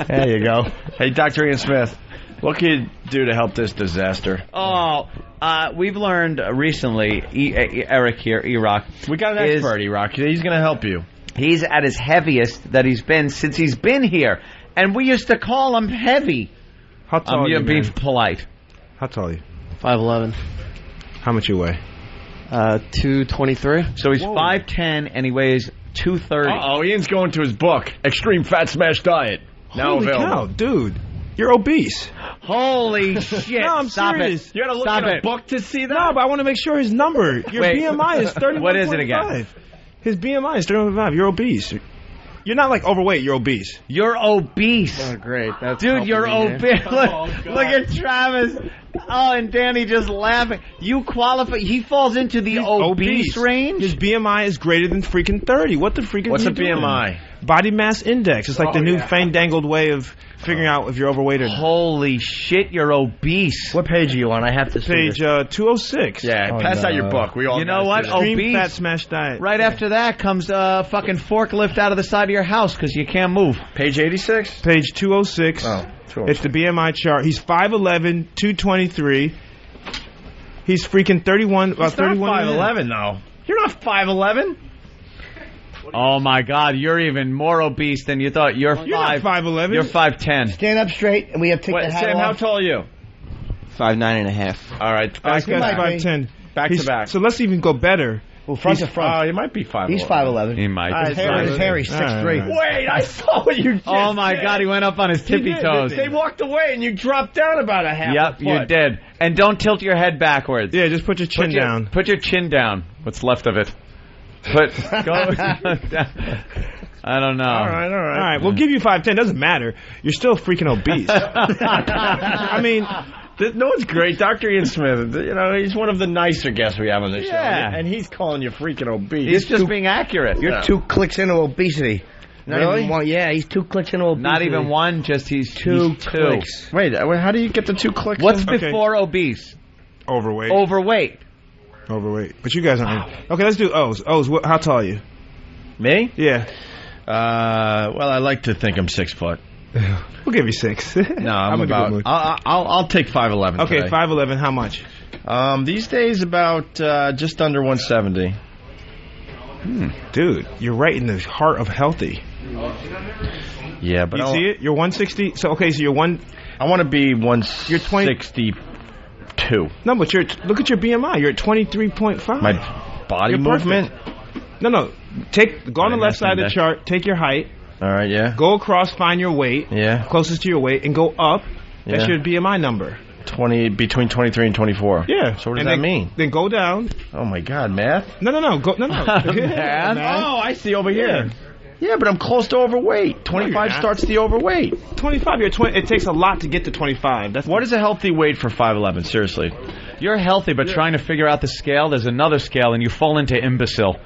There you go. Hey, Dr. Ian Smith, what can you do to help this disaster? Oh, we've learned recently, Eric here, E-Rock. We got an expert, E-Rock. He's going to help you. He's at his heaviest that he's been since he's been here. And we used to call him heavy. How tall are you, being man? polite. How tall are you? 5'11". How much you weigh? 223. So he's 5'10", and he weighs 230. Uh-oh, Ian's going to his book, Extreme Fat Smash Diet. Now Holy available. cow, dude. You're obese. Holy shit. No, I'm Stop serious. it. You got to look Stop at a it. book to see that? No, but I want to make sure his number. Your Wait. BMI is 31.5. What is it again? His BMI is 31.5. You're obese. You're not like overweight. You're obese. You're obese. Oh, great. That's Dude, you're helping me, obese. Look at Travis. Oh, and Danny just laughing. You qualify. He falls into the obese range? His BMI is greater than freaking 30. What the freaking What's are a you doing? BMI? Body mass index. It's like the new fandangled way of figuring out if you're overweight or not. Holy shit, you're obese. What page are you on? I have to see Page this. 206. Yeah, pass out your book. We all You know what? Extreme Obese. Fat Smash Diet. Right after that comes a fucking forklift out of the side of your house because you can't move. Page 86? Page 206. Oh, 206. It's the BMI chart. He's 5'11", 223. He's freaking 31. About He's 31. not 5'11", though. You're not 5'11". Oh my God, you're even more obese than you thought. You're not 5'11". You're 5'10". Stand up straight, and we have to take Wait, the hat Sam, how off. tall are you? 5'9.5". All right, This back to guy's back. 5'10". Back to back. So let's even go better. Well, front to front. Oh, you might be 5'11". He's 5'11". He might. His hair is 6'3". Wait, I saw what you just Oh my did. God, he went up on his tippy He did. toes. They walked away, and you dropped down about a half Yep, a foot. you did. And don't tilt your head backwards. Yeah, just put your chin down. Put your chin down. What's left of it? Go down. I don't know. All right. All right, we'll give you 5'10". Doesn't matter. You're still freaking obese. I mean, no, it's great. Dr. Ian Smith, he's one of the nicer guests we have on this show. Yeah. And he's calling you freaking obese. He's just being accurate. You're 2 clicks into obesity. Not Really? even one. Yeah, he's 2 clicks into obesity. Not even one, just he's Two two. clicks. Wait, how do you get the 2 clicks? What's in? before obese? overweight. Overweight. But you guys aren't. Okay, let's do O's. O's, how tall are you? Me? Yeah. Well, I like to think I'm 6 foot. We'll give you 6. No, in I'm a good about. mood. I'll take 5'11". Okay, today. 5'11". How much? These days about just under 170. Dude, you're right in the heart of healthy. Yeah, but You see it? You're 160. So okay, so you're one. I want to be 162. No, but look at your BMI. You're at 23.5. My body You're movement. perfect. No. Go on the left side of the chart. Take your height. All right, yeah. Go across. Find your weight. Yeah. Closest to your weight, and go up. That's Yeah. your BMI number. 20 between 23 and 24. Yeah. So what does And that then- mean? Then go down. Oh my God, math. No. Go. No. Math? Oh, I see over here. Yeah, but I'm close to overweight. 25 not. starts the overweight. 25. You're 20. It takes a lot to get to 25. What is a healthy weight for 5'11"? Seriously. You're healthy, but trying to figure out the scale, there's another scale, and you fall into imbecile.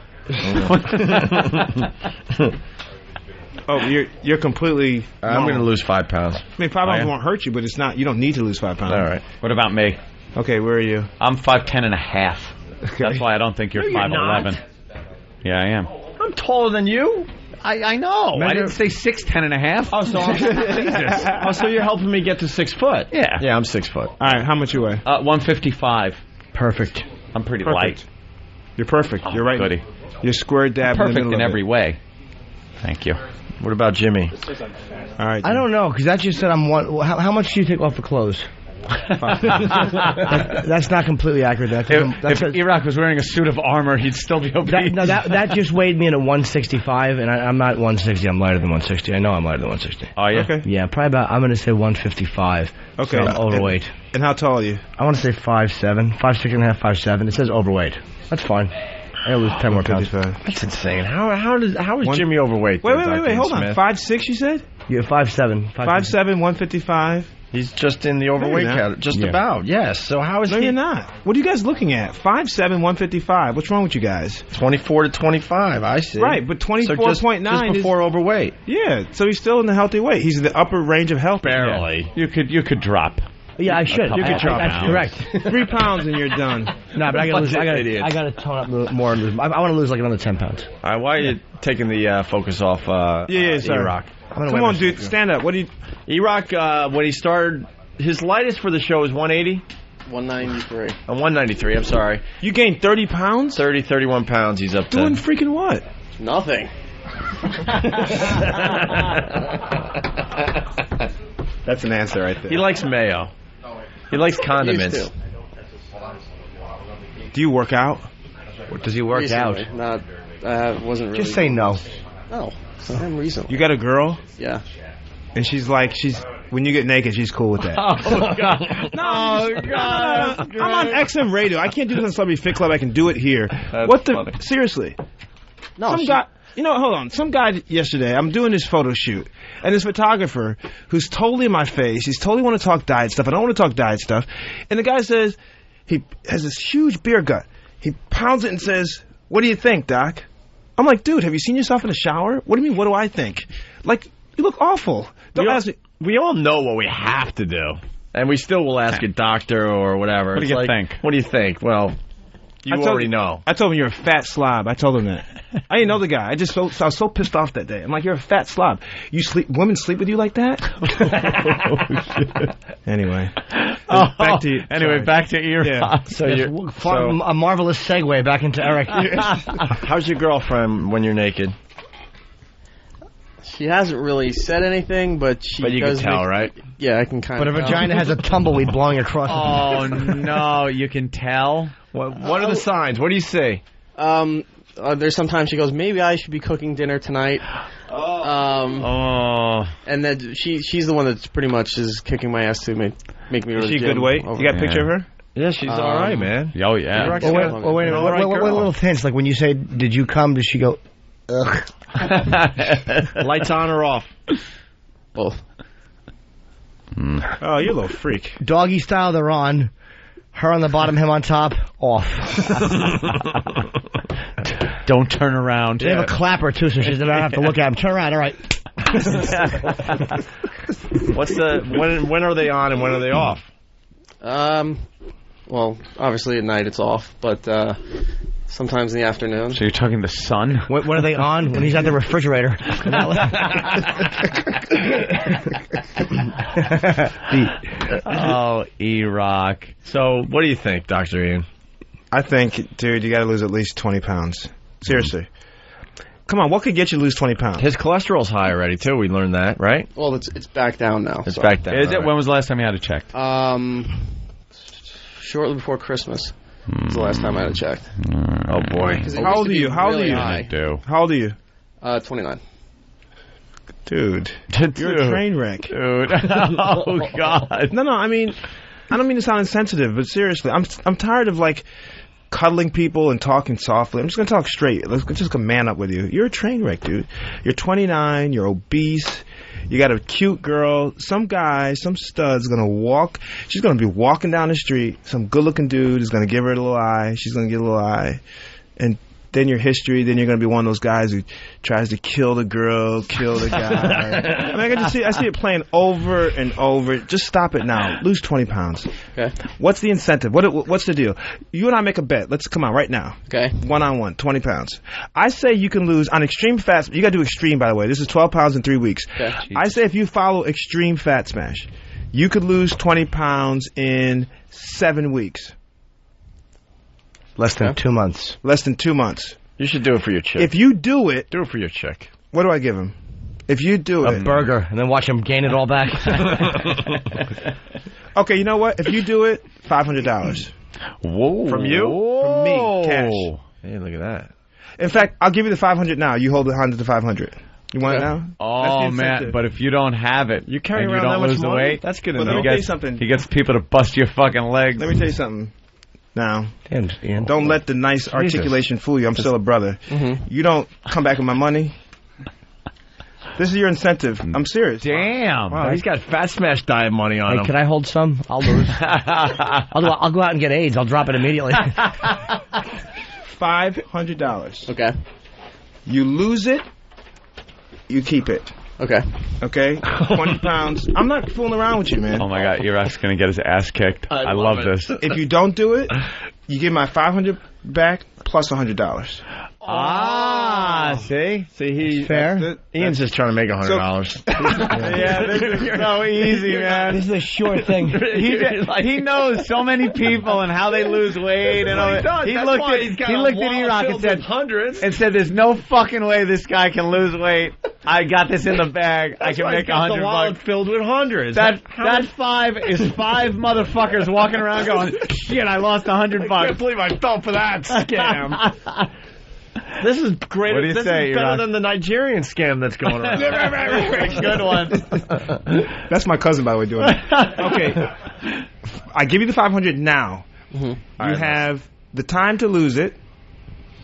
Oh, you're completely. I'm going to lose 5 pounds. I mean, 5 pounds won't hurt you, but it's not. You don't need to lose 5 pounds. All right. What about me? Okay, where are you? I'm 5'10" and a half. That's why I don't think you're No, you're 5'11". Yeah, I am. I'm taller than you. I know. I didn't say 6'10" and a half. Oh, so Jesus. Oh, so you're helping me get to 6 foot? Yeah. Yeah, I'm 6 foot. All right, how much you weigh? 155. Perfect. I'm pretty Perfect. light. You're perfect. Oh, You're right. goody. You're square dab Perfect in the middle in of every it. way. Thank you. What about Jimmy? All right. I don't know, because that just said I'm one. How much do you take off for clothes? That's not completely accurate. If E-Rock was wearing a suit of armor, he'd still be obese. That just weighed me in at 165, and I'm not 160. I'm lighter than 160. I know I'm lighter than 160. Oh, yeah? Okay. Yeah, probably about, I'm going to say 155. Okay. So I'm overweight. And how tall are you? I want to say 5'7", 5'6" and a half, 5'7". It says overweight. That's fine. I gotta lose 10 more pounds. That's insane. How is Jimmy overweight? Wait, hold on. 5'6", you said? Yeah, 5'7". 5'7", 155. He's just in the overweight category. Just about, yes. So how is No, he? you're not. What are you guys looking at? 5'7", 155. What's wrong with you guys? 24 to 25, I see. Right, but 24.9 just before overweight. Yeah, so he's still in the healthy weight. He's in the upper range of health. Barely. You could drop. Yeah, I should. You could drop That's correct. 3 pounds and you're done. No, but I gotta lose. I Idiot. gotta tone up a little more. And lose. I want to lose like another 10 pounds. All right, why are you taking the focus off sorry. E-Rock? Come on, dude, stand up. What do you... E-Rock, when he started, his lightest for the show was 180? 193. 193, I'm sorry. You gained 30 pounds? 31 pounds he's up to. Doing freaking what? Nothing. That's an answer right there. He likes mayo. He likes condiments. Used to. Do you work out? Does he work Recently, out? Not. Wasn't really. Just say no. No. I'm recently. You got a girl? Yeah. And she's like, when you get naked, she's cool with that. Oh, God. I'm on XM radio. I can't do this on Celebrity Fit Club. I can do it here. That's funny. Seriously. No. Some guy, hold on. Some guy yesterday, I'm doing this photo shoot, and this photographer who's totally in my face, he's totally want to talk diet stuff. I don't want to talk diet stuff. And the guy says, he has this huge beer gut. He pounds it and says, "What do you think, Doc?" I'm like, dude, have you seen yourself in the shower? What do you mean, what do I think? Like, you look awful. Don't ask me. We all know what we have to do. And we still will ask a doctor or whatever. What do you think? What do you think? Well, you already know. I told him you're a fat slob. I told him that. I didn't know the guy. I was so pissed off that day. I'm like, you're a fat slob. Women sleep with you like that? Anyway. Back to you. Anyway, back to E-Rock. Yeah. A marvelous segue back into Eric. How's your girlfriend when you're naked? She hasn't really said anything, but you can tell, right? Yeah, I can kind But of a vagina has a tumbleweed blowing across Oh, no, you can tell? What are the signs? What do you see? There's sometimes she goes, maybe I should be cooking dinner tonight. And then she's the one that's pretty much is kicking my ass to make me go to the Is she gym good weight? You got a picture of her? Yeah, she's all right, man. Oh, yeah. Wait a minute. What little hints? Like when you say, did you come, does she go, ugh? Lights on or off? Both. Oh, you're a little freak. Doggy style, they're on. Her on the bottom, him on top, off. Don't turn around. They have a clapper, too, so she doesn't have to look at him. Turn around, all right. When are they on and when are they off? Well, obviously at night it's off, but sometimes in the afternoon. So you're talking the sun? When are they on? When he's at the refrigerator. Oh, E-Rock. So, what do you think, Dr. Ian? I think, dude, you got to lose at least 20 pounds. Seriously. Come on, what could get you to lose 20 pounds? His cholesterol's high already, too. We learned that, right? Well, it's back down now. It's back down. Is it? When was the last time you had it checked? Shortly before Christmas. Was the last time I had it checked. Oh, boy. How old are you? How old are you? How old are you? 29. Dude, you're a train wreck. Dude. Oh, God. No, I mean, I don't mean to sound insensitive, but seriously, I'm tired of, like, cuddling people and talking softly. I'm just going to talk straight. Let's just man up with you. You're a train wreck, dude. You're 29. You're obese. You got a cute girl. Some guy, some stud's going to walk. She's going to be walking down the street. Some good-looking dude is going to give her a little eye. She's going to get a little eye. And then your history, then you're going to be one of those guys who tries to kill the girl, kill the guy. I mean, I see it playing over and over. Just stop it now. Lose 20 pounds. Okay. What's the incentive? What's the deal? You and I make a bet. Let's come on right now. Okay. One-on-one, 20 pounds. I say you can lose on Extreme Fat. You got to do Extreme, by the way. This is 12 pounds in 3 weeks. Okay. I say if you follow Extreme Fat Smash, you could lose 20 pounds in 7 weeks. Less than 2 months. Less than 2 months. You should do it for your chick. If you do it... Do it for your chick. What do I give him? If you do it... A burger, and then watch him gain it all back. Okay, you know what? If you do it, $500. Whoa. From you? From me. Cash. Hey, look at that. In fact, I'll give you the 500 now. You hold on to the 500. You want it now? Oh, man, but if you don't have it, you carry and around you don't that much lose the money? weight, That's good enough. Let me tell you something. He gets people to bust your fucking legs. Let me tell you something. Now, Damn, don't let the nice articulation fool you. I'm still a brother. Mm-hmm. You don't come back with my money. This is your incentive. I'm serious. Damn. Wow, he's got Fat Smash diet money on him. Can I hold some? I'll lose. I'll go out and get AIDS. I'll drop it immediately. $500. Okay. You lose it, you keep it. Okay. Okay? 20 pounds. I'm not fooling around with you, man. Oh, my God. Iraq's going to get his ass kicked. I love this. If you don't do it, you get my $500 back plus $100. See, he's fair. Ian's just trying to make $100. Yeah, this is so easy, man. This is a sure thing. He knows so many people and how they lose weight and all that. He looked at E-Rock and said, "There's no fucking way this guy can lose weight. I got this in the bag. I can make $100 wallet filled with hundreds. That 5 is 5 motherfuckers walking around going, shit, I lost $100. I can't believe I fell for that scam. This is great. What do you this say, is better Iraq? than the Nigerian scam that's going on. Good one. That's my cousin, by the way, doing it. Okay. I give you the $500 now. You have the time to lose it.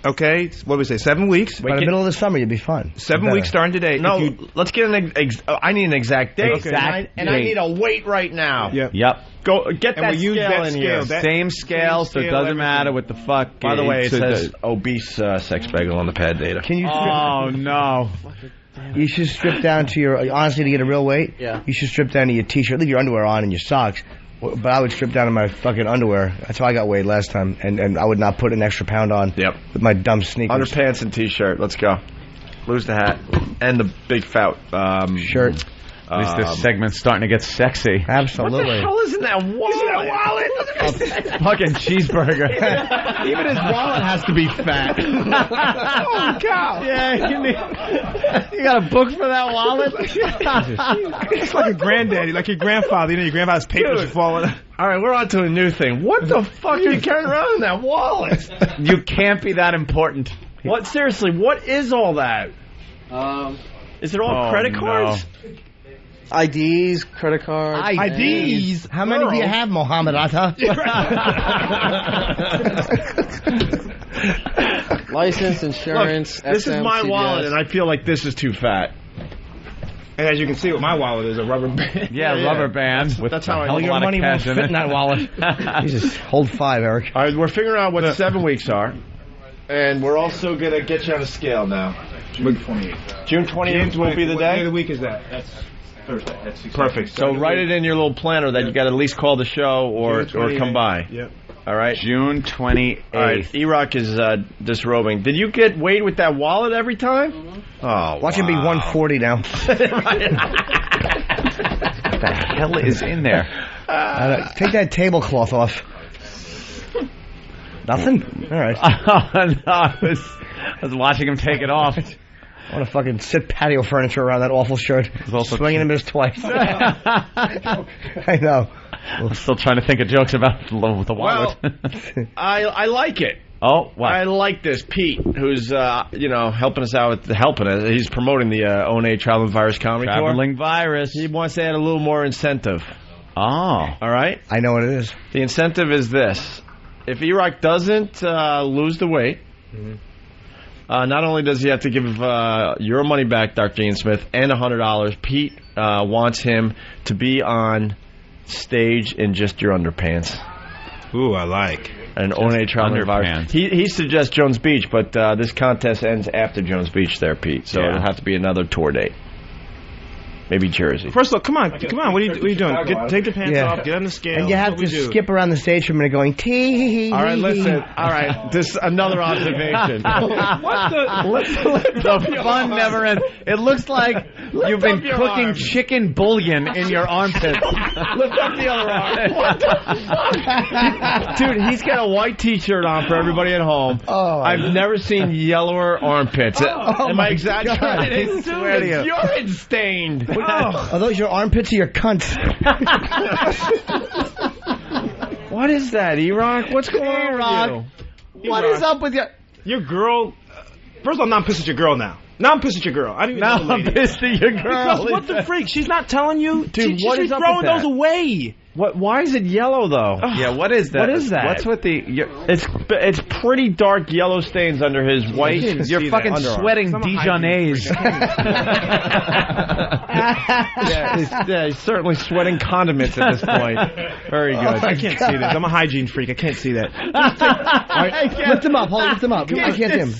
Okay, what do we say? 7 weeks. By the middle of the summer, you'd be fine. 7 weeks starting today. No, If you- let's get an I need an exact date. Exact and I need a weight right now. Yep. Go get And that we use scale that in scale. here. That- Same scale, so it doesn't matter what the fuck. By the way, it it's says obese sex bagel on the pad data. Can you? Oh, no. You should strip down to your. Honestly, to get a real weight, you should strip down to your t-shirt. Leave your underwear on and your socks. But I would strip down to my fucking underwear. That's how I got weighed last time, and I would not put an extra pound on. Yep. With my dumb sneakers. Underpants and t-shirt. Let's go. Lose the hat and the big fat shirt. At least this segment's starting to get sexy. Absolutely. What the hell is in that wallet? Fucking cheeseburger. Even his wallet has to be fat. Oh, cow. Yeah, you got a book for that wallet? It's like a granddaddy, like your grandfather. You know, your grandfather's papers are falling. All right, we're on to a new thing. What the fuck are you carrying around in that wallet? You can't be that important. What? Seriously, what is all that? Is it all credit cards? IDs, credit cards. IDs? How many do you have, Mohammed Atta? License, insurance. Look, this is XM, my CBS. wallet, and I feel like this is too fat. And as you can see, what my wallet is, a rubber band. Yeah, rubber band. That's how I All know. your money won't cash in fit it. in that wallet. Jesus, hold 5, Eric. All right, we're figuring out what 7 weeks are, and we're also gonna get you on a scale now. June 28th. June 28th will be the What day of day. the week is that? That's Thursday. That's 6 Perfect. So write it in your little planner that you got to at least call the show or come by. Yep. All right. June 28th. All right. E-Rock is disrobing. Did you get weighed with that wallet every time? Oh, Watch it be 140 now. What the hell is in there? Take that tablecloth off. Nothing? All right. Oh, no, I was watching him take it off. I want to fucking sit patio furniture around that awful shirt. Swinging and miss twice. I know. I'm still trying to think of jokes about the wallet. Well, I like it. Oh, what? I like this. Pete, who's helping us out with he's promoting the O&A Traveling Virus Comedy Tour. Traveling Virus. He wants to add a little more incentive. Oh. All right? I know what it is. The incentive is this. If E-Rock doesn't lose the weight, not only does he have to give your money back, Dr. Ian Smith, and $100, Pete wants him to be on stage in just your underpants. Ooh, I like. An O&A Traveling Virus. He suggests Jones Beach, but this contest ends after Jones Beach there, Pete. So it'll have to be another tour date. Maybe Jersey. First of all, come on. What are you doing? Take the pants off, get on the scale. And you have to skip around the stage for a minute going, tee. All right, listen. All right, this another observation. What The fun never ends. It looks like you've been cooking chicken bouillon in your armpits. Lift up the other arm. What the fuck? Dude, he's got a white T-shirt on for everybody at home. Oh, I've never seen yellower armpits. Am I exaggerating? I swear to you. It's urine stained. Are those your armpits or your cunts? What is that, E-Rock? What's going on with you? What is up with you? Your girl. First of all, now I'm pissed at your girl now. Now I'm pissed at your girl. I didn't even know the lady. Pissed at your girl. Because what the freak? She's not telling you. Dude, She what should is be up throwing with that? those away. What? Why is it yellow though? Yeah, what is that? What is that? What's with the? It's pretty dark yellow stains under his white. You're fucking sweating Dijonnaise. Yeah, he's certainly sweating condiments at this point. Very good. I can't see this. I'm a hygiene freak. I can't see that. Lift him up, Holly. Lift him up. I can't see him.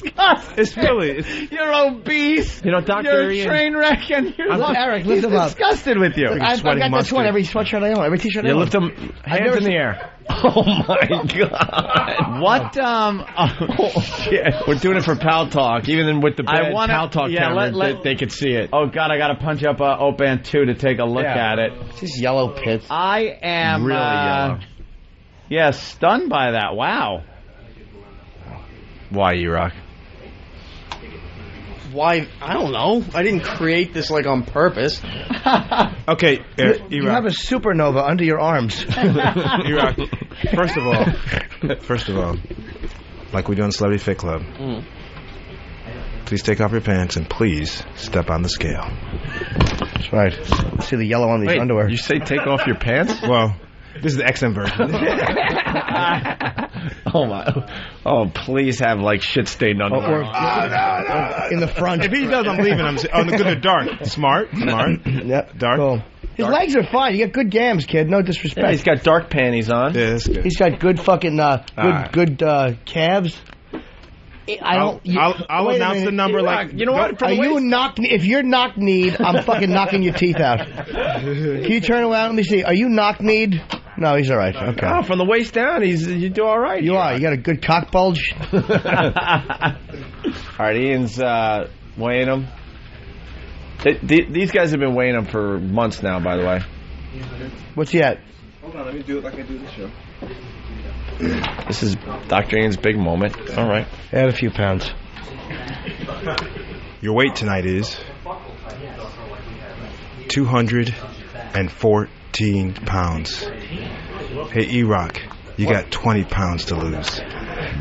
It's really. You're obese. You know, Dr. You're a Ian. train wreck, and you're Eric, lift he's him up. disgusted with you. I've got this one every sweatshirt I own, every t-shirt I own. You lift him hands in the air. Oh my God! What? Oh shit! We're doing it for Pal Talk. Even with the bad Pal Talk camera, they could see it. Oh God! I got to punch up Opan 2 to take a look at it. These yellow pits. I am really yellow. Yeah, stunned by that. Wow. Why, E-Rock? Why? I don't know. I didn't create this like on purpose. Okay, you have a supernova under your arms. E-Rock, first of all, like we do in Celebrity Fit Club, please take off your pants and please step on the scale. That's right. See the yellow on these underwear. You say take off your pants? Well, this is the XM version. Oh my! Oh, please have like shit stained underwear. In the front. If he does, I'm leaving. Oh, they're dark. Smart. Yep. Dark. Cool. His legs are fine. You got good gams, kid. No disrespect. Yeah, he's got dark panties on. Yeah, that's good. He's got good fucking good calves. I'll announce the number. Like, you know what? Are you if you're knock-kneed, I'm fucking knocking your teeth out. Can you turn around? Let me see. Are you knock-kneed? No, he's all right. Okay. Oh, from the waist down, you do all right. You are. You got a good cock bulge. All right, Ian's weighing him. These guys have been weighing him for months now, by the way. What's he at? Hold on, let me do it like I do the show. This is Dr. Ian's big moment. All right. Add a few pounds. Your weight tonight is 214 pounds. Hey, E-Rock, you got 20 pounds to lose.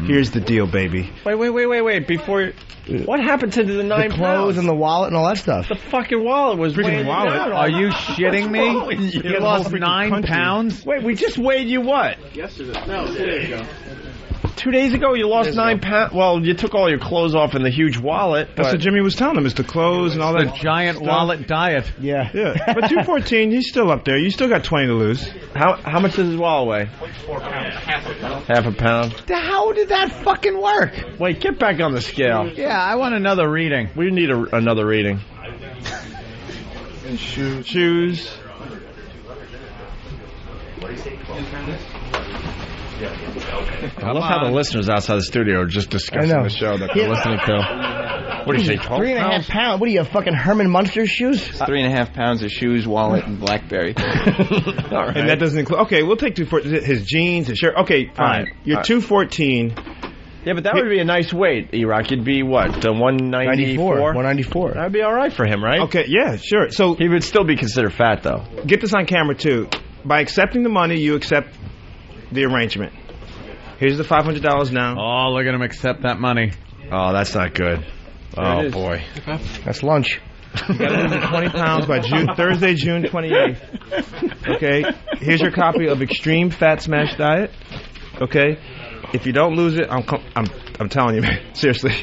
Here's the deal, baby. Wait. Before... What happened to the 9 The clothes pounds? and the wallet and all that stuff. The fucking wallet was weighing wallet. down. Are you shitting me? You lost 9 pounds? Wait, we just weighed you what? Yesterday. No, 2 days ago. 2 days ago, you lost 9 pounds. Well, you took all your clothes off in the huge wallet. That's what Jimmy was telling him, is the clothes and all The that. giant stuff. wallet diet. Yeah. Yeah. But 214, he's still up there. You still got 20 to lose. How much does his wallet weigh? 4 pounds. Half a pound. How did that fucking work? Wait, get back on the scale. Yeah, I want another reading. We need another reading. And shoes. I love how the listeners outside the studio are just discussing the show that they're listening to. What do you say, 12 3.5 pounds? What are you, fucking Herman Munster shoes? 3.5 pounds of shoes, wallet, and BlackBerry. All right. And that doesn't include. Okay, we'll take his jeans, his shirt. Okay, fine. You're 214. Yeah, but that would be a nice weight, E-Rock. You'd be, what, 194? 194. That'd be all right for him, right? Okay, yeah, sure. So he would still be considered fat, though. Get this on camera, too. By accepting the money, you accept the arrangement. Here's the $500 now. Oh, look at him accept that money. Oh, that's not good. Oh, boy. That's lunch. You got to lose 20 pounds by Thursday, June 28th. Okay? Here's your copy of Extreme Fat Smash Diet. Okay? If you don't lose it, I'm telling you, man, seriously,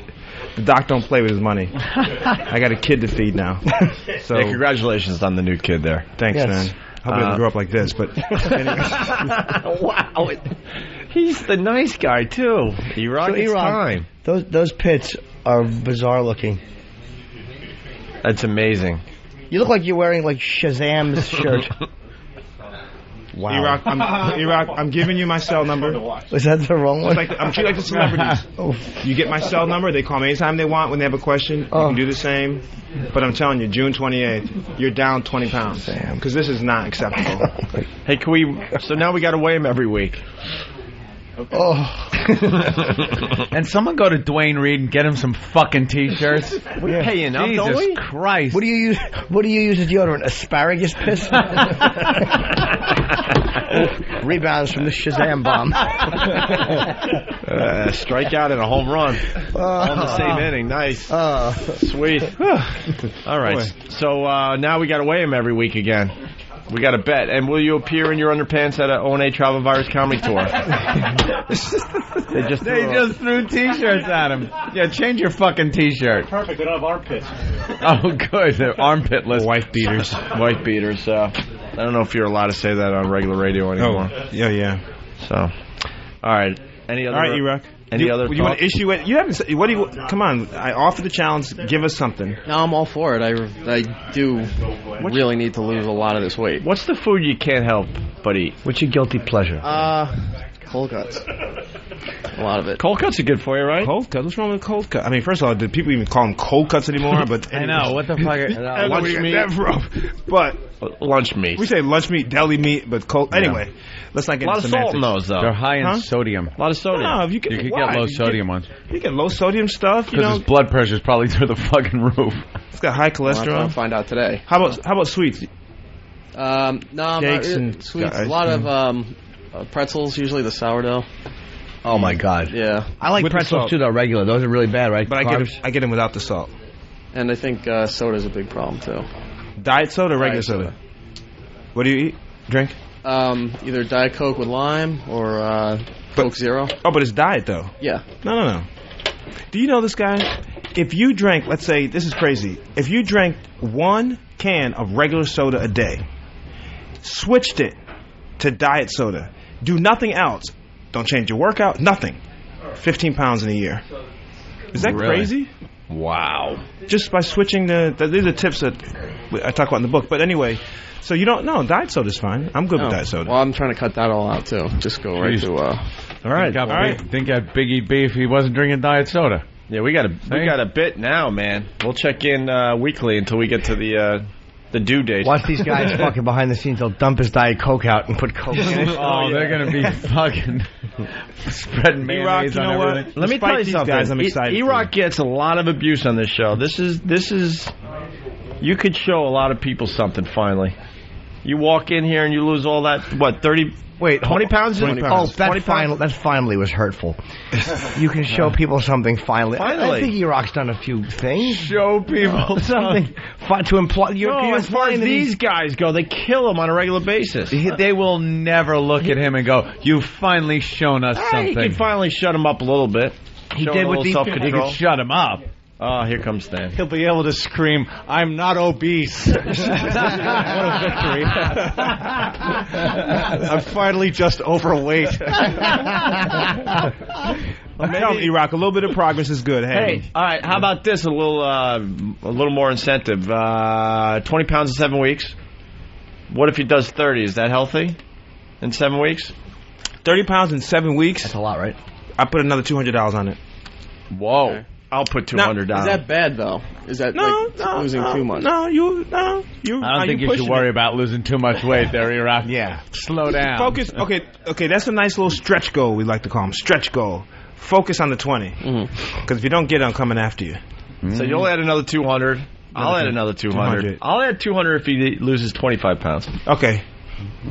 the doc don't play with his money. I got a kid to feed now. So yeah, congratulations on the new kid there. Thanks, man. Hope he doesn't grow up like this, but wow. He's the nice guy, too. E-Rock, it's time. Those pits are bizarre looking. That's amazing. You look like you're wearing, like, Shazam's shirt. Wow. E-Rock, I'm giving you my cell number. Was that the wrong one? I'm treated like the celebrities. You get my cell number. They call me anytime they want when they have a question. You can do the same. But I'm telling you, June 28th, you're down 20 pounds. Because this is not acceptable. Hey, can we... So now we got to weigh him every week. Oh. And someone go to Dwayne Reed and get him some fucking t-shirts. We're paying up, don't we? Jesus Christ. What do you use as deodorant? Asparagus piss? Rebounds from the Shazam bomb. Strikeout and a home run. All in the same inning. Nice. Sweet. All right. Boy. So now we got to weigh him every week again. We got a bet. And will you appear in your underpants at a O&A Travel Virus Comedy Tour? They just threw T-shirts at him. Yeah, change your fucking T-shirt. Perfect. They don't have armpits. Oh, good. They're armpitless. Wife beaters. Wife beaters. I don't know if you're allowed to say that on regular radio anymore. Oh, yeah. So, all right. Any other? All right, E-Rock. Any other? You want to issue it? You haven't. What do you? Come on! I offer the challenge. Give us something. No, I'm all for it. I do really need to lose a lot of this weight. What's the food you can't help but eat? What's your guilty pleasure? Cold cuts. A lot of it. Cold cuts are good for you, right? Cold cuts? What's wrong with cold cuts? I mean, first of all, do people even call them cold cuts anymore? But I know. What the fuck? Lunch meat. But lunch meat. We say lunch meat, deli meat, but cold. Anyway, let's not get a lot of salt in those, though. They're high in sodium. A lot of sodium. No, you could get low sodium ones. You get low sodium stuff. Because his blood pressure is probably through the fucking roof. It's got high cholesterol. I'll find out today. How about sweets? No, I'm not really. Sweets. A lot of pretzels, usually the sourdough. Oh my God! Yeah, I like With pretzels too. Though regular, those are really bad, right? But I get them without the salt. And I think soda's a big problem too. Diet soda, or regular soda. What do you eat? Drink? Either Diet Coke with lime or Coke Zero. Oh, but it's diet though. Yeah. No. Do you know this guy? If you drank, let's say, this is crazy. If you drank 1 can of regular soda a day, switched it to diet soda, do nothing else. Don't change your workout, nothing. 15 pounds in a year. Is that crazy? Wow. Just by switching these are tips that I talk about in the book. But anyway, so you don't know, diet soda's fine. I'm good with diet soda. Well, I'm trying to cut that all out too. Just go right to All right. Think that Biggie beef he wasn't drinking diet soda. Yeah, we got a bit now, man. We'll check in weekly until we get to the due date. Watch these guys fucking behind the scenes. They'll dump his Diet Coke out and put Coke in it. Oh, they're going to be fucking spreading mayonnaise on everything. Let me tell you something. Guys, I'm excited. E-Rock gets a lot of abuse on this show. This is. You could show a lot of people something finally. You walk in here and you lose all that, 30... Wait, 20 pounds? 20 pounds. Oh, that finally was hurtful. You can show people something finally. I think E-Rock's done a few things. Show people something to imply. As far as these guys go, they kill him on a regular basis. They will never look at him and go, "You've finally shown us something." He can finally shut him up a little bit. He did with these. He could shut him up. Oh, here comes Stan. He'll be able to scream, "I'm not obese." What a victory. I'm finally just overweight. Tell me, E-Rock, a little bit of progress is good. Hey, all right, how about this? A little more incentive. 20 pounds in 7 weeks. What if he does 30? Is that healthy in 7 weeks? 30 pounds in 7 weeks? That's a lot, right? I put another $200 on it. Whoa. Okay. I'll put $200 down. Is that bad, though? Is that losing too much? No, you. I don't think you should worry about losing too much weight there, E-Rock. Yeah. Slow down. Focus. Okay, that's a nice little stretch goal, we like to call them. Stretch goal. Focus on the 20. Because if you don't get it, I'm coming after you. So you'll add another 200. I'll add another 200. I'll add 200 if he loses 25 pounds. Okay.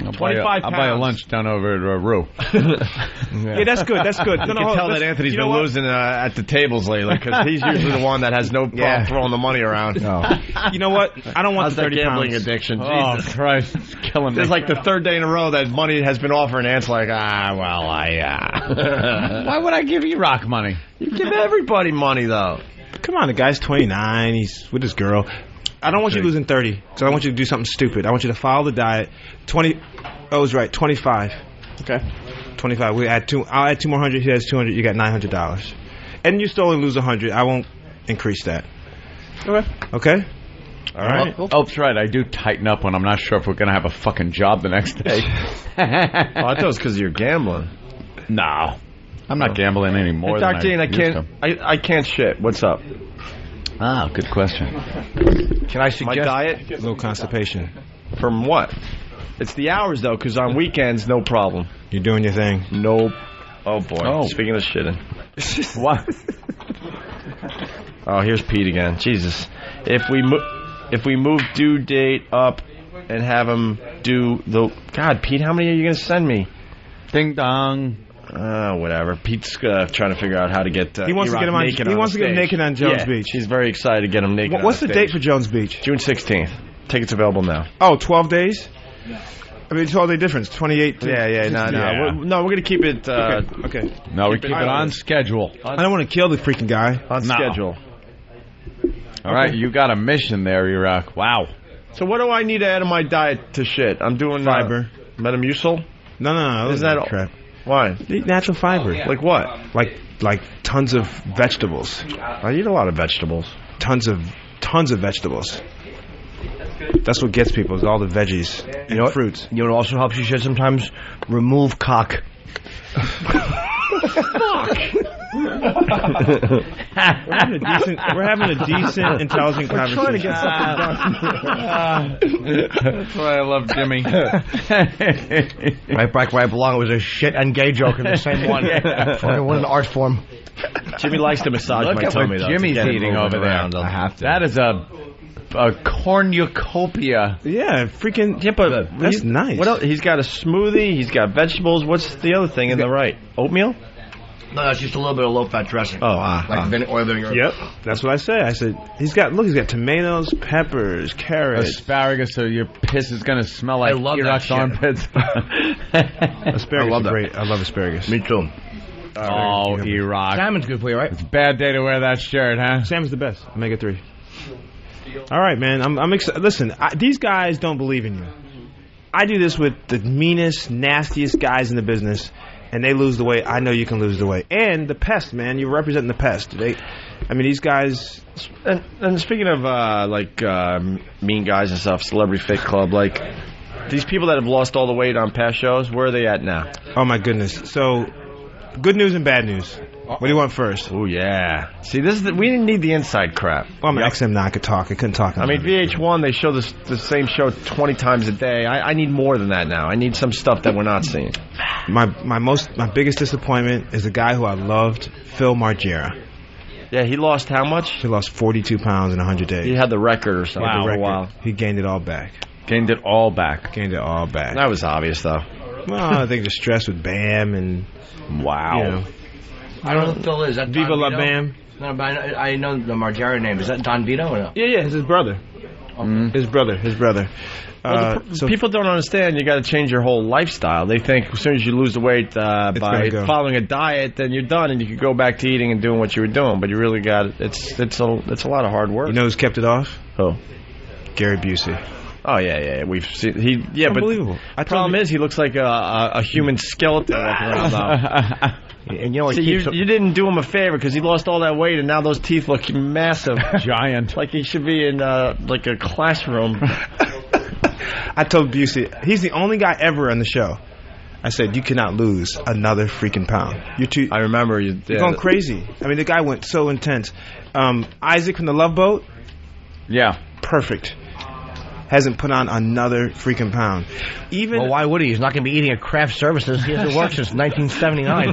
I'll buy a lunch down over at Rue. Yeah, that's good. That's good. You can tell that Anthony's been losing at the tables lately because he's usually the one that has no problem throwing the money around. No. You know what? I don't want the 30 gambling pounds. addiction. Oh, Jesus Christ. It's killing me. It's like the 3rd day in a row that money has been offered, and Ant's like, Why would I give E-Rock money? You give everybody money, though. Come on, the guy's 29. He's with his girl. I don't want you losing 30, because I want you to do something stupid. I want you to follow the diet. 20. Oh, was right. 25. Okay. 25. I'll add 2 more hundred. He has 200. You got $900. And you still only lose 100. I won't increase that. Okay. All right. Cool. Oh, that's right. I do tighten up when I'm not sure if we're going to have a fucking job the next day. I thought it was because you're gambling. No. I'm not gambling anymore. Hey, Dr. Dean, I can't shit. What's up? Ah, good question. Can I suggest my diet? A little constipation. From what? It's the hours, though, because on weekends, no problem. You're doing your thing. Nope. Oh, boy. Oh. Speaking of shitting. What? Oh, here's Pete again. Jesus. If we move due date up and have him do the... God, Pete, how many are you going to send me? Ding dong. Whatever. Pete's trying to figure out how to get he wants to get him on, naked. He wants to get naked on Jones Beach. He's very excited to get him naked. What's the date for Jones Beach? June 16th. Tickets available now. Oh, 12 days? I mean, it's all the difference. 28. We're going to keep it. Okay. No, we keep it on schedule. I don't want to kill the freaking guy. On schedule. All right, you got a mission there, Iraq. Wow. So what do I need to add to my diet to shit? I'm doing fiber. Metamucil? No. Isn't that crap? Why? Eat natural fiber. Like what? Like tons of vegetables. I eat a lot of vegetables. Tons of vegetables. That's what gets people is all the veggies and fruits. You know what also helps you shit sometimes? Remove cock. Fuck. We're having a decent, intelligent conversation. We're trying to get something done. That's why I love Jimmy. Right back where I belong. It was a shit and gay joke in the same one. What an art form. Jimmy likes to massage my tummy. Look at what Jimmy's eating over there. I have to. That is a cornucopia. Yeah, freaking. Yeah, but that's nice. What else? He's got a smoothie. He's got vegetables. What's the other thing in the right? Oatmeal? No, that's just a little bit of low-fat dressing. Oh, oil vinegar. Yep, that's what I said. I said he's got tomatoes, peppers, carrots, asparagus. So your piss is gonna smell like Iraq's armpits. Asparagus is great. I love asparagus. Me too. Iraq. Salmon's good for you, right? It's a bad day to wear that shirt, huh? Salmon's the best. Omega-3. All right, man. I'm excited. Listen, these guys don't believe in you. I do this with the meanest, nastiest guys in the business, and they lose the weight. I know you can lose the weight. And the pest, man. You're representing the pest. These guys. And speaking of mean guys and stuff, Celebrity Fit Club, these people that have lost all the weight on past shows, where are they at now? Oh my goodness. So, good news and bad news. What do you want first? Oh yeah. See, we didn't need the inside crap. Well, I'm XM now. I could talk. I couldn't talk. VH1, they show the same show 20 times a day. I need more than that now. I need some stuff that we're not seeing. My biggest disappointment is a guy who I loved, Phil Margera. Yeah, he lost how much? He lost 42 pounds in 100 days. He had the record or something for a while. He gained it all back. Gained it all back. That was obvious, though. Well, I think the stress with Bam and... Wow. You know. I don't know who Phil is. That Viva La Bam. No, but I know the Margera name. Is that Don Vito or no? Yeah, it's his brother. His brother. Well, people don't understand. You got to change your whole lifestyle. They think as soon as you lose the weight by following a diet, then you're done and you can go back to eating and doing what you were doing. But you really got it's a lot of hard work. You know who's kept it off? Who? Gary Busey. Oh yeah. We've seen unbelievable. But the problem is he looks like a human skeleton walking around now. And you know, you didn't do him a favor because he lost all that weight and now those teeth look massive, giant. Like he should be in a classroom. I told Busey, he's the only guy ever on the show. I said, you cannot lose another freaking pound. I remember you're going crazy. The guy went so intense. Isaac from the Love Boat. Yeah, perfect. Hasn't put on another freaking pound. Well, why would he? He's not going to be eating at craft services. He hasn't worked since 1979.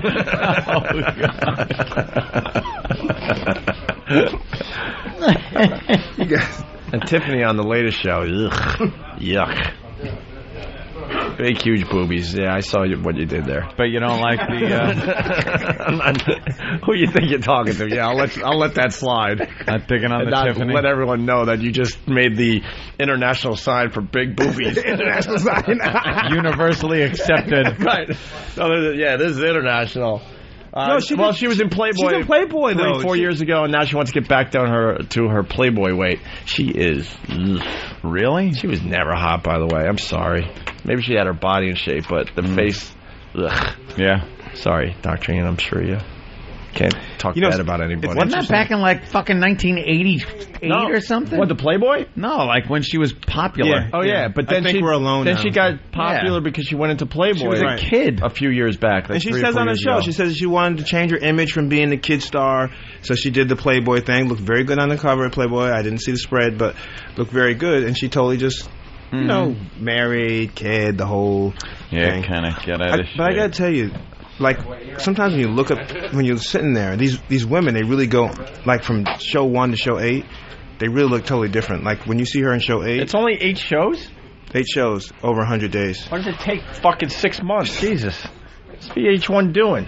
You guys. And Tiffany on the latest show. Ugh. Yuck. Big, huge boobies. Yeah, I saw what you did there. But you don't like the... Who you think you're talking to? Yeah, I'll let that slide. Not digging on the Tiffany. Let everyone know that you just made the international sign for big boobies. International sign. Universally accepted. Right. So, this is international. She was in Playboy. She's in Playboy, though. 4 years ago, and now she wants to get back down to her Playboy weight. She is. Really? She was never hot, by the way. I'm sorry. Maybe she had her body in shape, but the face. Ugh. Yeah. Sorry, Dr. Ian. I'm sure you can't talk bad about anybody. Wasn't that back in fucking 1988 or something? What, the Playboy? No, when she was popular. Yeah. Oh yeah, but then we're alone. Then now. she got popular because she went into Playboy. She was a kid a few years back. And she says on the show, she says she wanted to change her image from being the kid star, so she did the Playboy thing. Looked very good on the cover of Playboy. I didn't see the spread, but looked very good. And she totally just, married, kid, the whole thing. Kind of get out of shape. But I gotta tell you. Sometimes when you look up, when you're sitting there, these women, they really go, from show 1 to show 8, they really look totally different. When you see her in show 8. It's only 8 shows? 8 shows, over 100 days. Why does it take fucking 6 months? Jesus. What's VH1 doing?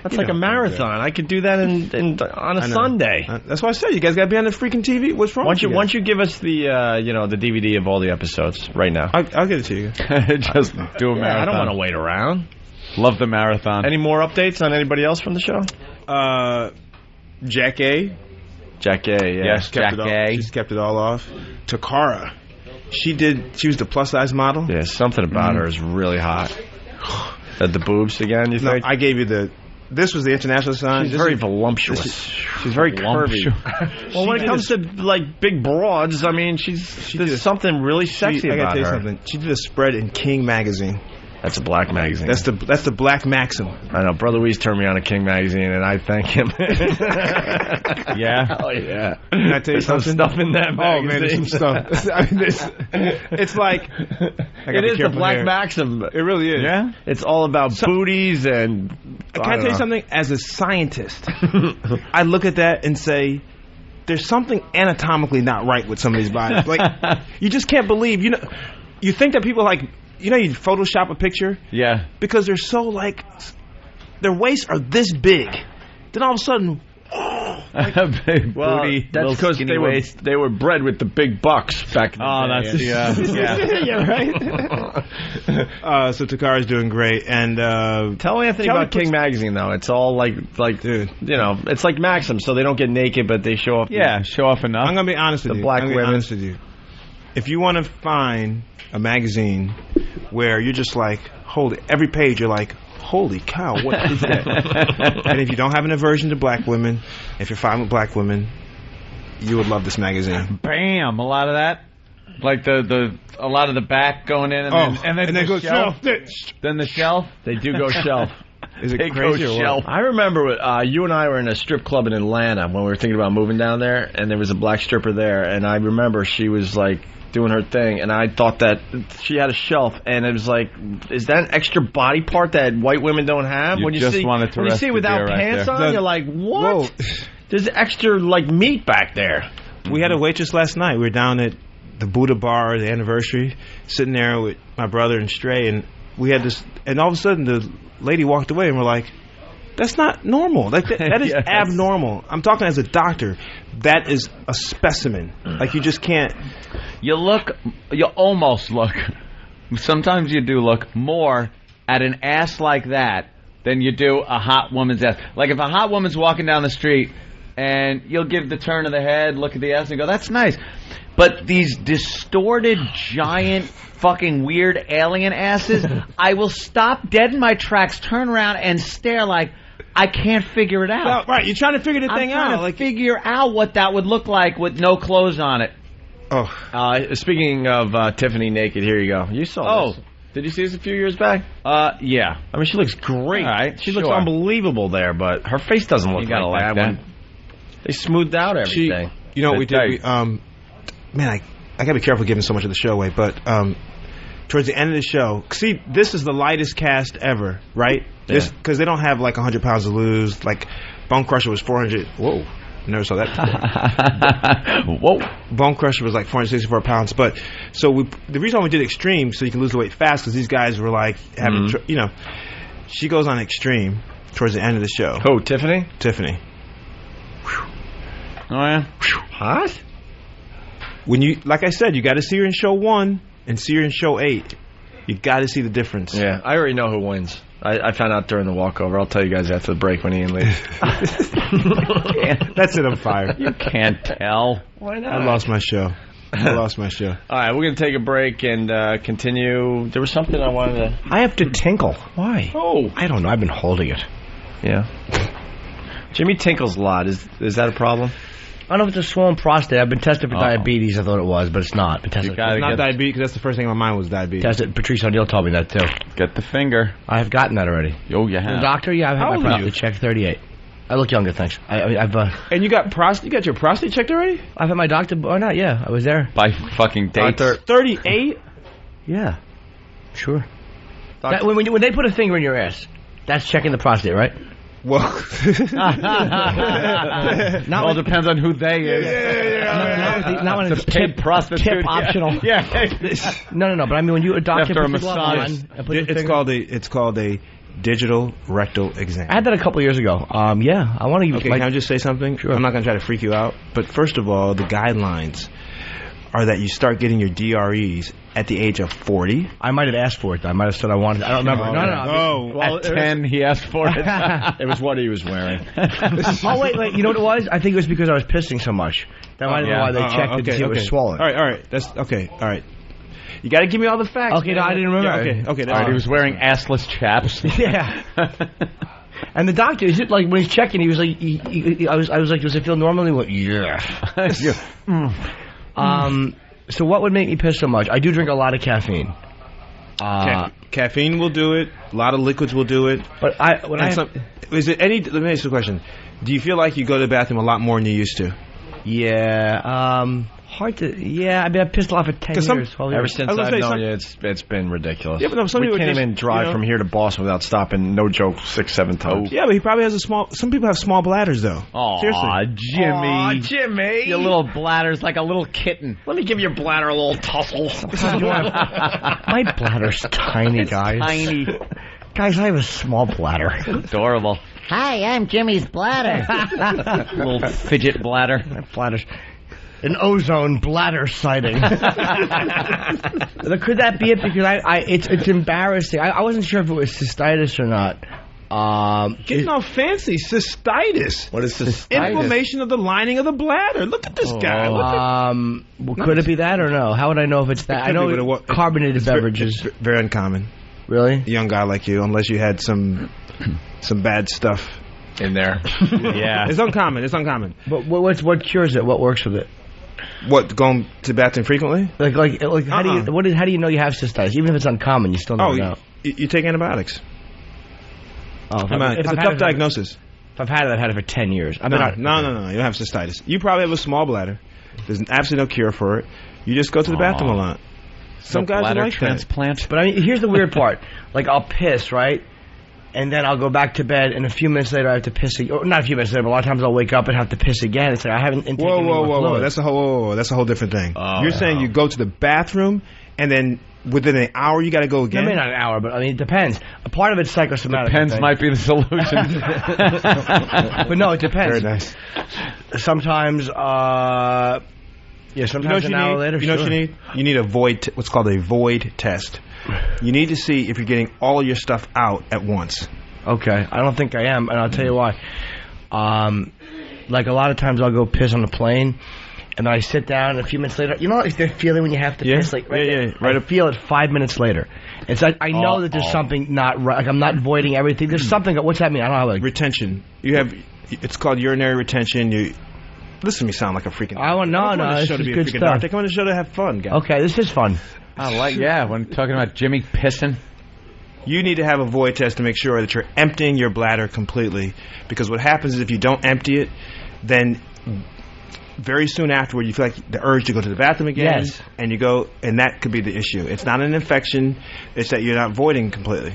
That's like a marathon. I could do that on a Sunday. That's why I said you guys got to be on the freaking TV. What's wrong? Why don't you give us the the DVD of all the episodes right now? I'll get it to you. Just do a marathon. I don't want to wait around. Love the marathon. Any more updates on anybody else from the show? Jack A. Jack A. Yeah. Yes, Jack A. She's kept it all off. Takara. She was the plus size model. Yeah, something about her is really hot. The boobs again, you think? No, I gave you this was the international sign. She's very voluptuous. She's very curvy. Well, when it comes to like big broads, I mean, there's something really sexy about her. I gotta tell you something. She did a spread in King magazine. That's a black magazine. That's the black Maxim. I know. Brother Louise turned me on to King magazine, and I thank him. Yeah? Oh, yeah. Can I tell you some stuff in that magazine? Oh, man, there's some stuff. I mean, it's like... It is the black Maxim. It really is. Yeah? It's all about booties and... Can I tell you something? As a scientist, I look at that and say... There's something anatomically not right with some of these bodies. Like, you just can't believe... You think that people like... You Photoshop a picture? Yeah. Because they're so, like, their waists are this big. Then all of a sudden, big booty, that's because they were bred with the big bucks back in the day. Yeah, right? So Takara's doing great. And tell Anthony about King magazine, though. It's all like, dude, it's like Maxim, so they don't get naked, but they show off. Yeah, show off enough. I'm going to be honest with you. Black women. Honest with you. If you want to find a magazine where you're just like, every page you're like, holy cow, what is that? And if you don't have an aversion to black women, if you're fine with black women, you would love this magazine. Bam! A lot of that, like a lot of the back going in, and then the shelf. Then the shelf. They do go shelf. Is it crazy or what? I remember you and I were in a strip club in Atlanta when we were thinking about moving down there, and there was a black stripper there, and I remember she was like doing her thing, and I thought that she had a shelf, and it was like, is that an extra body part that white women don't have? When you see it without pants on, you're like, what? Whoa. There's extra like meat back there. We had a waitress last night. We were down at the Buddha Bar, the anniversary, sitting there with my brother and Stray, and we had this, and all of a sudden the lady walked away, and we're like, that's not normal. Like that is abnormal. I'm talking as a doctor. That is a specimen. Like you just can't. You almost look. Sometimes you do look more at an ass like that than you do a hot woman's ass. Like if a hot woman's walking down the street, and you'll give the turn of the head, look at the ass, and go, that's nice. But these distorted, giant, fucking weird alien asses, I will stop dead in my tracks, turn around, and stare like, I can't figure it out. Well, right, you're trying to figure the thing out. I'm trying to figure out what that would look like with no clothes on it. Oh. Speaking of Tiffany naked, here you go. You saw this. Did you see this a few years back? Yeah. I mean, she looks great. All right, she looks unbelievable there, but her face doesn't look like that. They smoothed out everything. You know what we did? Man, I got to be careful giving so much of the show away, but towards the end of the show, see, this is the lightest cast ever, right? Because they don't have like 100 pounds to lose. Like Bone Crusher was 400. Whoa, never saw that. Whoa, Bone Crusher was like 464 pounds. But so the reason why we did Extreme so you can lose the weight fast because these guys were like having, she goes on Extreme towards the end of the show. Who? Tiffany. Oh yeah, hot. When you, like I said, you got to see her in show 1 and see her in show 8. You got to see the difference. Yeah, I already know who wins. I found out during the walkover. I'll tell you guys after the break when Ian leaves. That's it. I'm fired. You can't tell. Why not? I lost my show. All right, we're going to take a break and continue. There was something I wanted to... I have to tinkle. Why? Oh. I don't know. I've been holding it. Yeah. Jimmy tinkles a lot. Is that a problem? I don't know if it's a swollen prostate. I've been tested for diabetes. I thought it was, but it's not. Not diabetes, because that's the first thing in my mind was diabetes. Tested. Patrice O'Neill told me that, too. Get the finger. I have gotten that already. Oh, you have? The doctor? Yeah, I've had my prostate checked, 38. I look younger, thanks. And you got your prostate checked already? I've had my doctor, or not, yeah. I was there. By fucking dates. 38? Yeah. Sure. When they put a finger in your ass, that's checking the prostate, right? Well, depends on who they is. Not when it's tip optional. Yeah. No. But I mean, when you a doctor after a massage, it's called a digital rectal exam. I had that a couple years ago. Yeah, I want to. Okay, can I just say something? Sure. I'm not going to try to freak you out, but first of all, the guidelines are that you start getting your DREs at the age of 40. I might have asked for it. I might have said I wanted. I don't remember. No. Well, at 10, he asked for it. It was what he was wearing. Oh wait. You know what it was? I think it was because I was pissing so much. That might have been why they checked it to see if it was swollen. All right. That's okay. All right. You got to give me all the facts. Okay, no, I didn't remember. Yeah, okay. All right, he was wearing assless chaps. Yeah. And the doctor, is it like when he's checking, he was like, I was like, does it feel normal? He went, yeah. So what would make me piss so much? I do drink a lot of caffeine. Caffeine will do it. A lot of liquids will do it. But is it any? Let me ask you a question. Do you feel like you go to the bathroom a lot more than you used to? Yeah. Hard to. Yeah, I mean, I've pissed a lot for 10 years. Ever since I've known you, it's been ridiculous. Yeah, but some we people can't just, even drive from here to Boston without stopping. No joke, 6-7 times. Yeah, but he probably has a small. Some people have small bladders, though. Aw, Jimmy. Aw, Jimmy. Your little bladder's like a little kitten. Let me give your bladder a little tussle. My bladder's tiny, guys. Tiny. Guys, I have a small bladder. Adorable. Hi, I'm Jimmy's bladder. Little fidget bladder. My bladder's an ozone bladder sighting. Could that be it? Because it's embarrassing. I wasn't sure if it was cystitis or not. Getting all fancy. Cystitis. What is cystitis? Inflammation of the lining of the bladder. Look at this guy. Could it be that or no? How would I know if it's that? I know carbonated beverages. Very uncommon. Really? A young guy like you, unless you had some bad stuff in there. Yeah. It's uncommon. But what cures it? What works with it? What, going to the bathroom frequently? Like how do you know you have cystitis? Even if it's uncommon, you still don't know. You take antibiotics. Oh, it's a tough diagnosis. If I've had it for 10 years. No, you don't have cystitis. You probably have a small bladder. There's absolutely no cure for it. You just go to the bathroom a lot. Some guys bladder like transplant. that. But I mean, here's the weird part. Like, I'll piss, right? And then I'll go back to bed, and a few minutes later I have to piss again. Or not a few minutes later, but a lot of times I'll wake up and have to piss again. It's like I haven't taken any more fluid. That's a whole different thing. You're saying you go to the bathroom, and then within an hour you got to go again? Maybe not an hour, but I mean, it depends. A part of it's psychosomatic. Depends might be the solution. But no, it depends. Very nice. Sometimes, sometimes an hour later. You know what you need? You need what's called a void test. You need to see if you're getting all of your stuff out at once. Okay, I don't think I am, and I'll tell you why. Like a lot of times I'll go piss on the plane, and then I sit down, and a few minutes later, you know like the feeling when you have to piss? Like, right. I feel it 5 minutes later. It's like I know that there's something not right. Like I'm not voiding everything. There's something. What's that mean? I don't know. Like, retention. It's called urinary retention. Listen to me sound like a freaking. This is good stuff. Come on the show to have fun, guys. Okay, this is fun. When talking about Jimmy pissing. You need to have a void test to make sure that you're emptying your bladder completely. Because what happens is if you don't empty it, then very soon afterward you feel like the urge to go to the bathroom again. Yes. And you go, and that could be the issue. It's not an infection. It's that you're not voiding completely.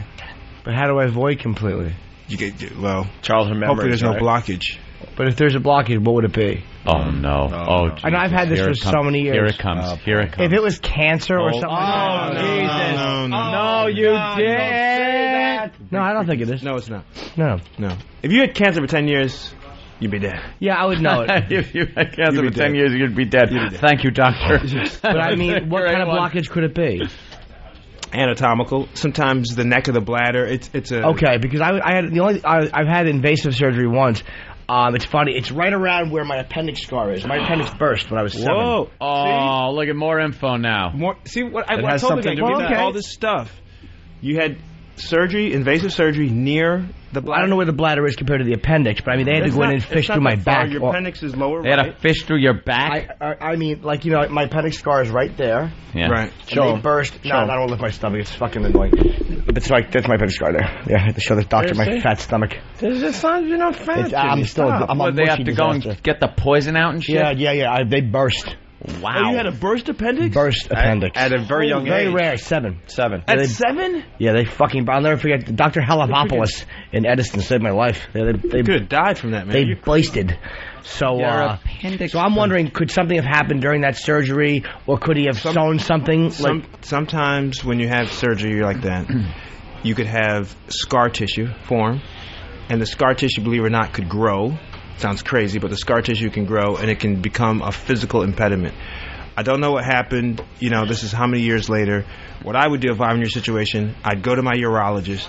But how do I void completely? Charles remembers. Hopefully there's no blockage. But if there's a blockage, what would it be? Oh, no. I know I've had this for so many years. Here it comes. If it was cancer or something. Jesus. No, you did. No, I don't think it is. No, it's not. No. If you had cancer for 10 years, you'd be dead. Yeah, I would know it. If you had cancer for 10 years, you'd be dead. Thank you, doctor. But I mean, what kind of blockage could it be? Anatomical. Sometimes the neck of the bladder. It's a okay. Because I've had invasive surgery once. It's funny. It's right around where my appendix scar is. My appendix burst when I was 7. Whoa! Oh, look at more info now. See what I told you guys. All this stuff. You had surgery, invasive surgery near the bladder. I don't know where the bladder is compared to the appendix, but I mean they had to go in and fish through my back. Your appendix is lower. They had to fish through your back. I mean, like my appendix scar is right there. Yeah. Right. They burst. No, I don't lift my stomach. It's fucking annoying. That's my appendix scar there. Yeah, I had to show the doctor my fat stomach. You're not fat. I'm they have to go and get the poison out and shit. Yeah. They burst. Wow. Oh, you had a burst appendix? Burst appendix. At a very young age. Very rare. 7. At 7? Yeah, they fucking... I'll never forget. Dr. Halapopoulos in Edison saved my life. They could have died from that, man. They blasted. So, so I'm wondering, could something have happened during that surgery, or could he have sewn something? Sometimes when you have surgery like that, you could have scar tissue form, and the scar tissue, believe it or not, could grow. Sounds crazy, but the scar tissue can grow, and it can become a physical impediment. I don't know what happened. This is how many years later. What I would do if I were in your situation, I'd go to my urologist.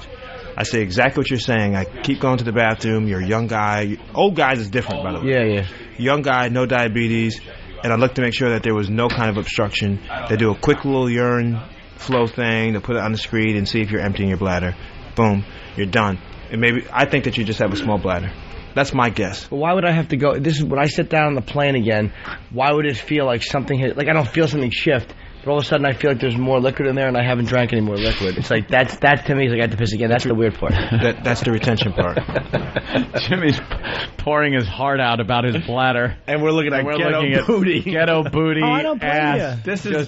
I say exactly what you're saying. I keep going to the bathroom. You're a young guy. Old guys is different, by the way. Yeah. Young guy, no diabetes. And I'd look to make sure that there was no kind of obstruction. They do a quick little urine flow thing. They put it on the screen and see if you're emptying your bladder. Boom. You're done. And I think that you just have a small bladder. That's my guess. But why would I have to go? This is when I sit down on the plane again. Why would it feel like something hit? Like I don't feel something shift, but all of a sudden I feel like there's more liquid in there, and I haven't drank any more liquid. It's like that to me is like I have to piss again. That's the weird part. That's the retention part. Jimmy's pouring his heart out about his bladder, and we're looking at ghetto booty. Ghetto booty. Oh, I don't blame ass. you.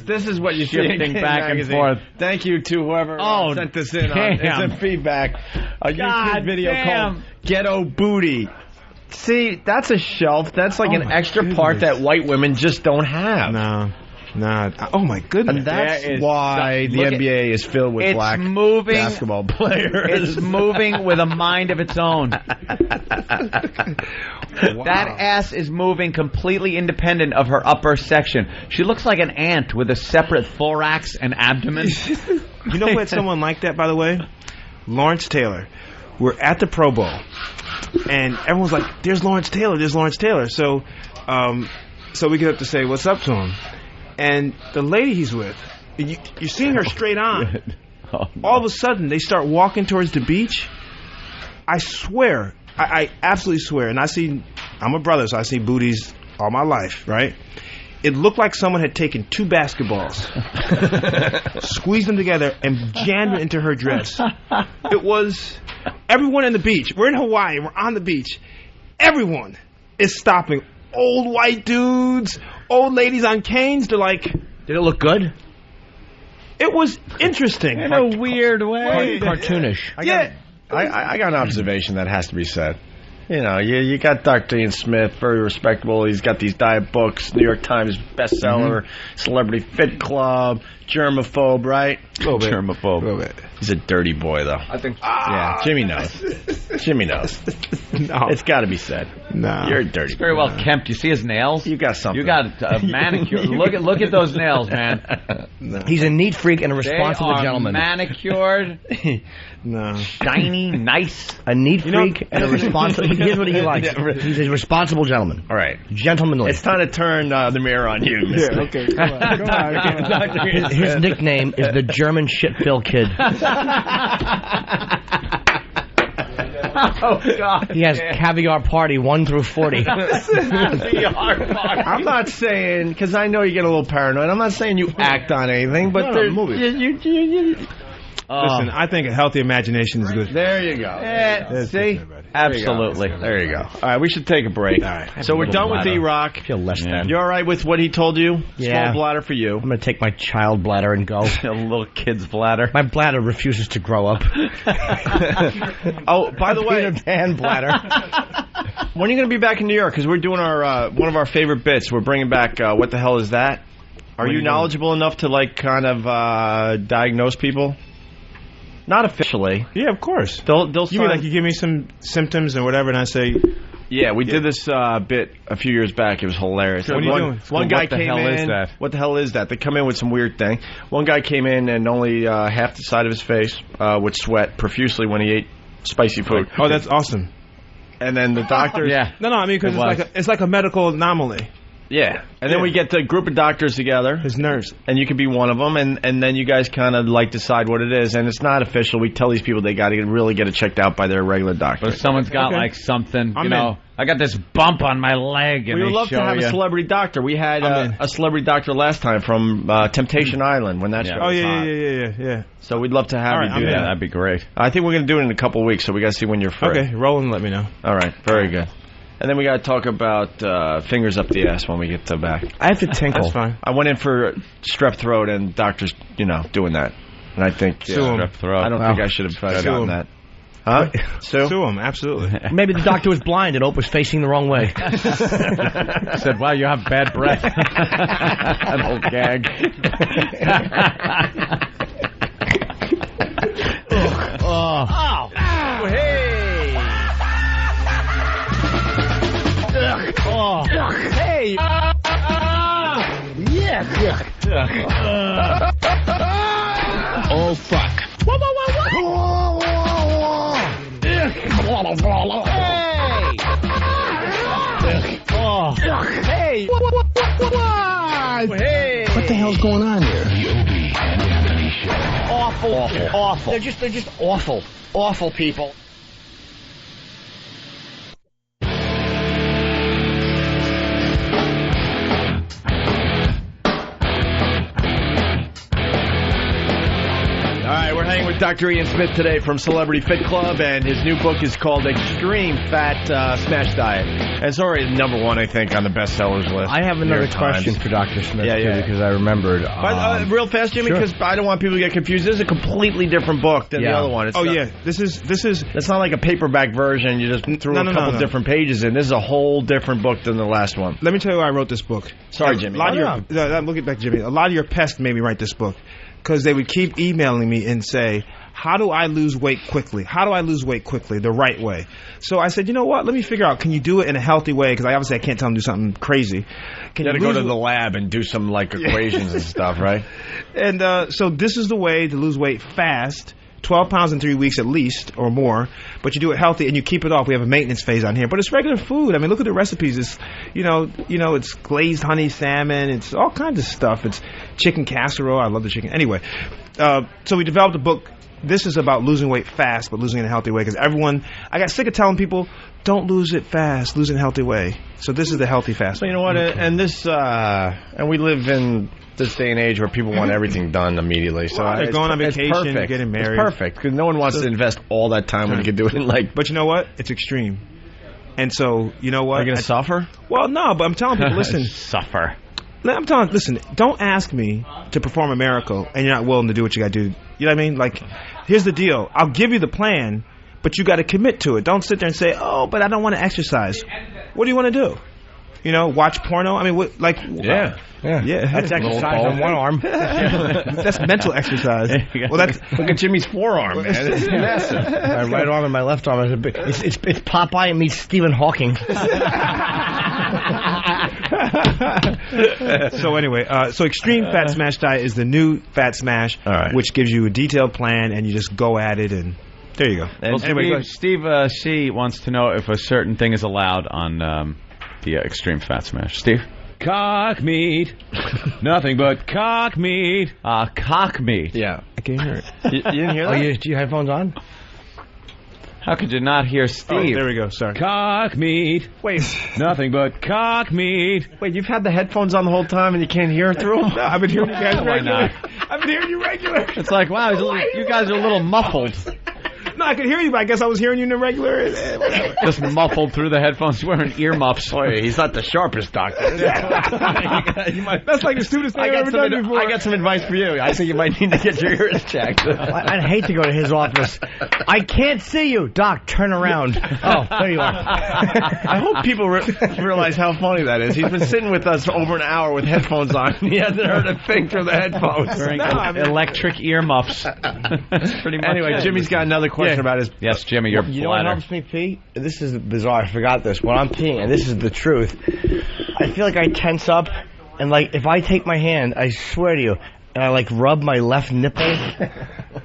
This is what you see shifting back and forth. Thank you to whoever sent this in. Damn. It's a feedback. A God YouTube video damn. called "Ghetto Booty." See, that's a shelf. That's like an extra part that white women just don't have. No. Oh my goodness. And that's why the NBA is filled with black basketball players. It's moving with a mind of its own. Wow. That ass is moving completely independent of her upper section. She looks like an ant with a separate thorax and abdomen. You know who had someone like that, by the way? Lawrence Taylor. We're at the Pro Bowl, and everyone's like, "There's Lawrence Taylor. There's Lawrence Taylor." So we get up to say, "What's up to him?" And the lady he's with, you're seeing her straight on. Oh, no. All of a sudden, they start walking towards the beach. I swear, I absolutely swear, and I'm a brother, so I see booties all my life, right? It looked like someone had taken two basketballs, squeezed them together, and jammed it into her dress. It was everyone on the beach. We're in Hawaii. We're on the beach. Everyone is stopping. Old white dudes, old ladies on canes. They're like, did it look good? It was interesting. In a weird way. Cartoonish. I got an observation that has to be said. You got Dr. Ian Smith, very respectable. He's got these diet books, New York Times bestseller, Celebrity Fit Club, germaphobe, right? A little bit. Germaphobe. A little bit. He's a dirty boy, though. I think. Yeah, Jimmy knows. Jimmy knows. No. It's got to be said. No. You're a dirty It's very well kempt. You see his nails? You got something. You got a manicure. Look at those nails, man. No. He's a neat freak and a responsible gentleman. Manicured. No. Shiny, nice. A neat freak and a responsible. Here's what he likes. He's a responsible gentleman. All right. Gentlemanly. It's time to turn the mirror on you, mister. Yeah, okay. Go on. His nickname is the German shit-filled kid. Oh, God. He has caviar party 1 through 40. I'm not saying, because I know you get a little paranoid, I'm not saying you act on anything, but Listen, I think a healthy imagination is good. There you go. See? Absolutely. There you go. All right, we should take a break. All right. So we're done with D-Rock. I feel less than. You all right with what he told you? Yeah. Small bladder for you. I'm going to take my child bladder and go. A little kid's bladder. My bladder refuses to grow up. Oh, by the way, Peter Pan bladder. when are you going to be back in New York? Because we're doing our one of our favorite bits. We're bringing back What the Hell Is That? Are you knowledgeable enough to kind of diagnose people? Not officially. Yeah, of course. They'll you mean like you give me some symptoms and whatever, and I say... Yeah, we did this bit a few years back. It was hilarious. What are you doing? One guy came in. What the hell is that? What the hell is that? They come in with some weird thing. One guy came in and only half the side of his face would sweat profusely when he ate spicy food. Oh, that's awesome. And then the doctors... Yeah. No, I mean, because it's like a medical anomaly. Yeah. And then we get the group of doctors together. His nurse. And you could be one of them, and then you guys kind of decide what it is. And it's not official. We tell these people they got to really get it checked out by their regular doctor. But if someone's got something, I got this bump on my leg. And we would love to have a celebrity doctor. We had a celebrity doctor last time from Temptation Island when that show was hot. Yeah. So we'd love to have you do that. That'd be great. I think we're going to do it in a couple of weeks, so we got to see when you're free. Okay, roll and let me know. All right, very good. And then we got to talk about fingers up the ass when we get back. I have to tinkle. That's fine. I went in for strep throat, and doctors, doing that. And I think Strep throat. I don't think I should have gotten that. Huh? Sue him, absolutely. Maybe the doctor was blind and Ope was facing the wrong way. Said, "Wow, you have bad breath." That old gag. Hey! Oh, fuck. Hey! Hey! What the hell's going on here? The Opie and Anthony Show. Awful. They're just awful. Awful people. All right, we're hanging with Dr. Ian Smith today from Celebrity Fit Club, and his new book is called Extreme Fat Smash Diet. And it's already number one, I think, on the bestsellers list. I have another question for Dr. Smith, too, because I remembered. But, real fast, Jimmy, because I don't want people to get confused. This is a completely different book than the other one. It's This is. It's not like a paperback version. You just threw a couple different pages in. This is a whole different book than the last one. Let me tell you why I wrote this book. Sorry, Jimmy. Look at back, Jimmy. A lot of your pests made me write this book because they would keep emailing me and say, how do I lose weight quickly? How do I lose weight quickly the right way? So I said, you know what? Let me figure out, can you do it in a healthy way? Because I can't tell them to do something crazy. You got to go to the lab and do some equations and stuff, right? And so this is the way to lose weight fast. 12 pounds in 3 weeks at least or more, but you do it healthy and you keep it off. We have a maintenance phase on here, but it's regular food. I mean, look at the recipes. It's it's glazed honey salmon. It's all kinds of stuff. It's chicken casserole. I love the chicken. Anyway, so we developed a book. This is about losing weight fast, but losing it in a healthy way. Because I got sick of telling people, don't lose it fast, lose it in a healthy way. So this is the healthy fast. So you know what? And this, and we live in this day and age where people want everything done immediately. So they're going on vacation, getting married. It's perfect because no one wants to invest all that time when you can do it in But you know what? It's extreme. And so you know what? Are you going to suffer? Well, no. But I'm telling people, listen. Suffer. I'm telling. Listen. Don't ask me to perform a miracle, and you're not willing to do what you got to do. You know what I mean? Like, here's the deal. I'll give you the plan, but you got to commit to it. Don't sit there and say, "Oh, but I don't want to exercise." What do you want to do? Watch porno? I mean, what? Like, yeah. That's exercise on one arm. That's mental exercise. Well, look at Jimmy's forearm, man. It's massive. My right arm and my left arm is big. It's Popeye meets Stephen Hawking. So anyway, so Extreme Fat Smash Diet is the new Fat Smash, which gives you a detailed plan, and you just go at it, and there you go. Well, anyway, Steve C. wants to know if a certain thing is allowed on the Extreme Fat Smash. Steve? Cock meat. Nothing but cock meat. Cock meat. Yeah. I can't hear it. You didn't hear that? Do you have headphones on? How could you not hear Steve? Oh, there we go. Sorry. Cock meat. Wait. Nothing but cock meat. Wait, you've had the headphones on the whole time and you can't hear through them? No, I've been hearing you guys Why regular. not? I've been hearing you regular. It's like, wow, you guys are a little muffled. No, I could hear you, but I guess I was hearing you in the regular. Just muffled through the headphones, wearing earmuffs. Boy, he's not the sharpest doctor. That's like the stupidest thing I've ever done before. I got some advice for you. I think you might need to get your ears checked. I'd hate to go to his office. I can't see you. Doc, turn around. Oh, there you are. I hope people realize how funny that is. He's been sitting with us for over an hour with headphones on. He hasn't heard a thing through the headphones. Wearing electric earmuffs. That's pretty much Anyway, Jimmy's got another question about his... Yes, Jimmy, your You know what helps me pee? This is bizarre. I forgot this. When I'm peeing, and this is the truth, I feel like I tense up, and like if I take my hand, I swear to you, and I like rub my left nipple,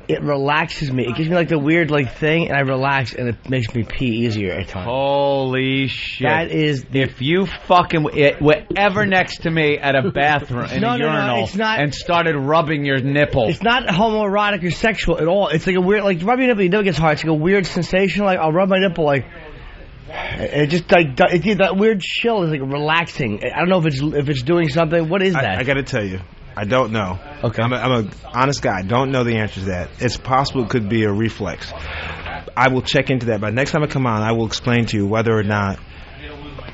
it relaxes me. It gives me like the weird like thing, and I relax, and it makes me pee easier at times. Holy shit! That is if you fucking were ever next to me at a bathroom in a urinal it's not, and started rubbing your nipple. It's not homoerotic or sexual at all. It's like a weird, like rubbing your nipple. You know it gets hard. It's like a weird sensation. Like I'll rub my nipple, like. It just like that weird chill is like relaxing. I don't know if it's doing something. What is that? I got to tell you. I don't know. Okay. I'm a honest guy. I don't know the answer to that. It's possible it could be a reflex. I will check into that. But next time I come on, I will explain to you whether or not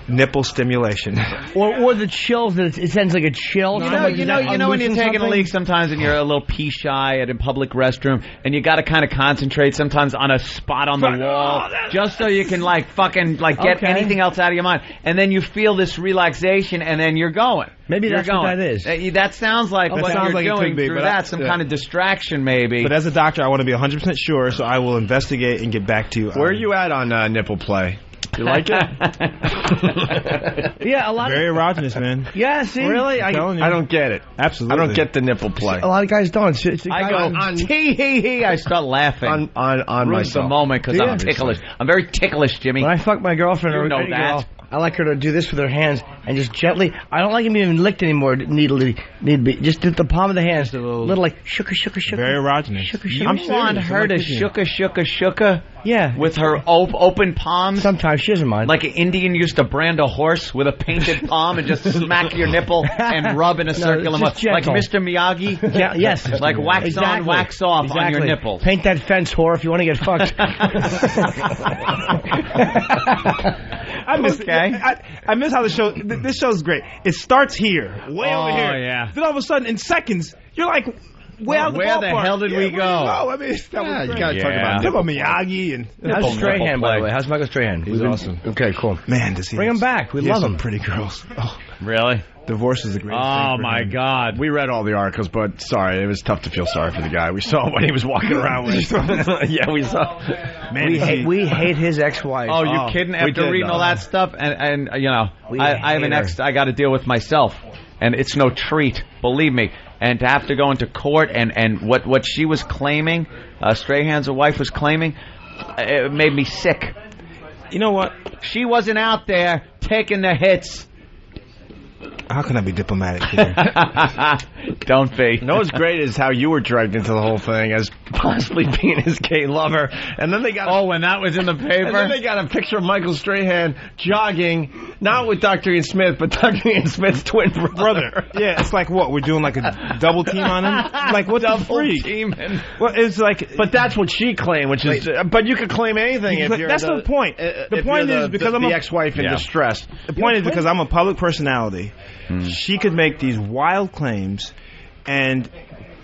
nipple stimulation. Or the chills, that it sends like a chill. You know when you're taking a leak sometimes and you're a little pee shy at a public restroom and you got to kind of concentrate sometimes on a spot on the wall just so you can like fucking like get anything else out of your mind. And then you feel this relaxation and then you're going. Maybe that's what that is. That sounds like what you're doing through that. Some kind of distraction maybe. But as a doctor, I want to be 100% sure, so I will investigate and get back to you. Where are you at on nipple play? You like it? Yeah, a lot. Very erogenous, man. Yeah, see, really? I don't get it. Absolutely. I don't get the nipple play. A lot of guys don't. It's a I guy go on- tee. I start laughing on Ruins the myself. moment because I'm ticklish. I'm very ticklish, Jimmy. When I fuck my girlfriend, You or know any that. girl, I like her to do this with her hands and just gently. I don't like him even licked anymore. Need be just the palm of the hands, a little like shooka. Very erogenous. You want her to shooka Yeah, with her open palms? Sometimes she doesn't mind. Like an Indian used to brand a horse with a painted palm and just smack your nipple and rub in a circular motion. Like gentle. Mr. Miyagi? Yeah, yes. Like wax Exactly. on, wax off on your nipples. Paint that fence, whore, if you want to get fucked. I miss I miss how the show. This show's great. It starts here, way over here. Yeah. Then all of a sudden, in seconds, you're like, where the hell did we go? I mean, that was you great. gotta talk about Talk about nipple Miyagi and How's Strahan, by the way? How's Michael Strahan? He's awesome. Okay, cool. man, does he Bring him back. We he has love some him. pretty girls. Oh, Really? divorce is the greatest. Oh, thing for my him. God. We read all the articles, but sorry, it was tough to feel sorry for the guy. We saw what he was walking around with. Yeah, we saw. Man, We hate his ex-wife. Oh, you kidding? we After did, reading all though. that stuff, and you know, We I have an hate ex I got to deal with myself, and it's no treat, believe me. And to have to go into court and what she was claiming, Strahan's wife was claiming, it made me sick. You know what? She wasn't out there taking the hits. How can I be diplomatic here? Don't be. You know what's great is how you were dragged into the whole thing as possibly being his gay lover, and then they got when that was in the and paper. then they got a picture of Michael Strahan jogging, not with Dr. Ian Smith, but Dr. Ian Smith's twin brother. Yeah, it's like what we're doing, like a double team on him. Like what the freak? Teaming. Well, it's like, But that's what she claimed, which is. But you could claim anything if you're. that's the point. The point is because I'm the a ex-wife in distress. The point is because I'm a public personality. Hmm. She could make these wild claims, and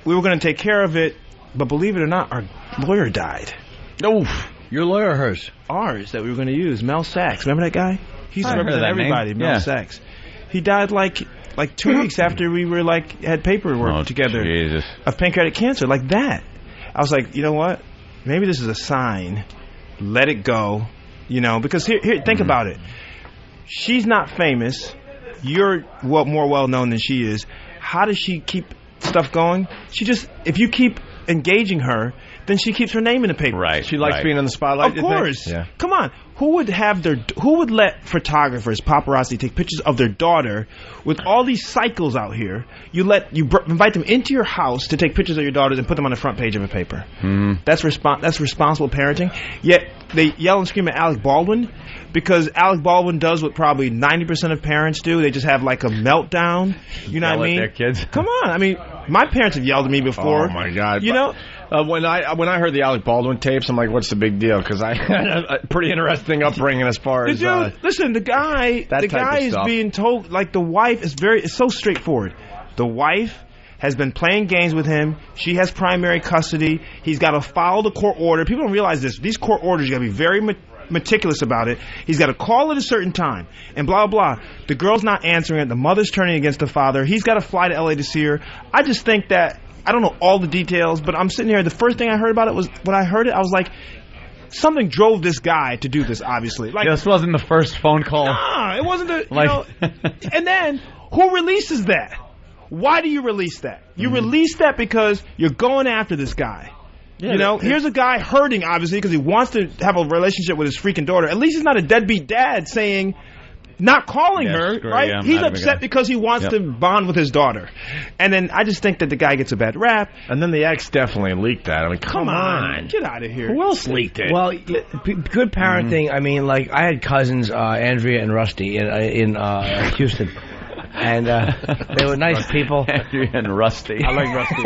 we were going to take care of it. But believe it or not, our lawyer died. Oof. Your lawyer, hers. Ours that we were going to use, Mel Sachs. Remember that guy? He's I heard represented that name. everybody. Mel Yeah. Sachs. He died like 2 weeks after we were had paperwork together Jesus. of pancreatic cancer, like that. I was like, you know what? Maybe this is a sign. Let it go. You know, because here think about it. She's not famous. You're more well known than she is. How does she keep stuff going? She just, if you keep engaging her, then she keeps her name in the paper. Right. She likes being in the spotlight. Of you think? course. Yeah. Come on. Who would let photographers, paparazzi, take pictures of their daughter with all these cycles out here? You invite them into your house to take pictures of your daughters and put them on the front page of a paper. Mm-hmm. That's responsible parenting. Yet they yell and scream at Alec Baldwin because Alec Baldwin does what probably 90% of parents do. They just have like a meltdown. You know Yell what I at mean? their kids. Come on. I mean, my parents have yelled at me before. Oh my God! You know. When I heard the Alec Baldwin tapes, I'm like, what's the big deal? Because I had a pretty interesting upbringing as far as. Listen, the guy is being told, like, the wife is so straightforward. The wife has been playing games with him. She has primary custody. He's got to follow the court order. People don't realize this. These court orders, you got to be very meticulous about it. He's got to call at a certain time and blah, blah, blah. The girl's not answering it. The mother's turning against the father. He's got to fly to L.A. to see her. I just think that, I don't know all the details, but I'm sitting here. The first thing I heard about it was, when I heard it, I was like, something drove this guy to do this, obviously. Like, This wasn't the first phone call. Nah, it wasn't the, you know. And then, who releases that? Why do you release that? You release that because you're going after this guy. Yeah, you know, here's a guy hurting, obviously, because he wants to have a relationship with his freaking daughter. At least he's not a deadbeat dad saying, not calling her, right? you, I'm He's not even upset gonna- because he wants to bond with his daughter. And then I just think that the guy gets a bad rap. And then the ex definitely leaked that. I mean, come on. Get out of here. Who else leaked it? Well, good parenting. I mean, like, I had cousins, Andrea and Rusty, in Houston. And they were nice people. Andrew and Rusty. I like Rusty.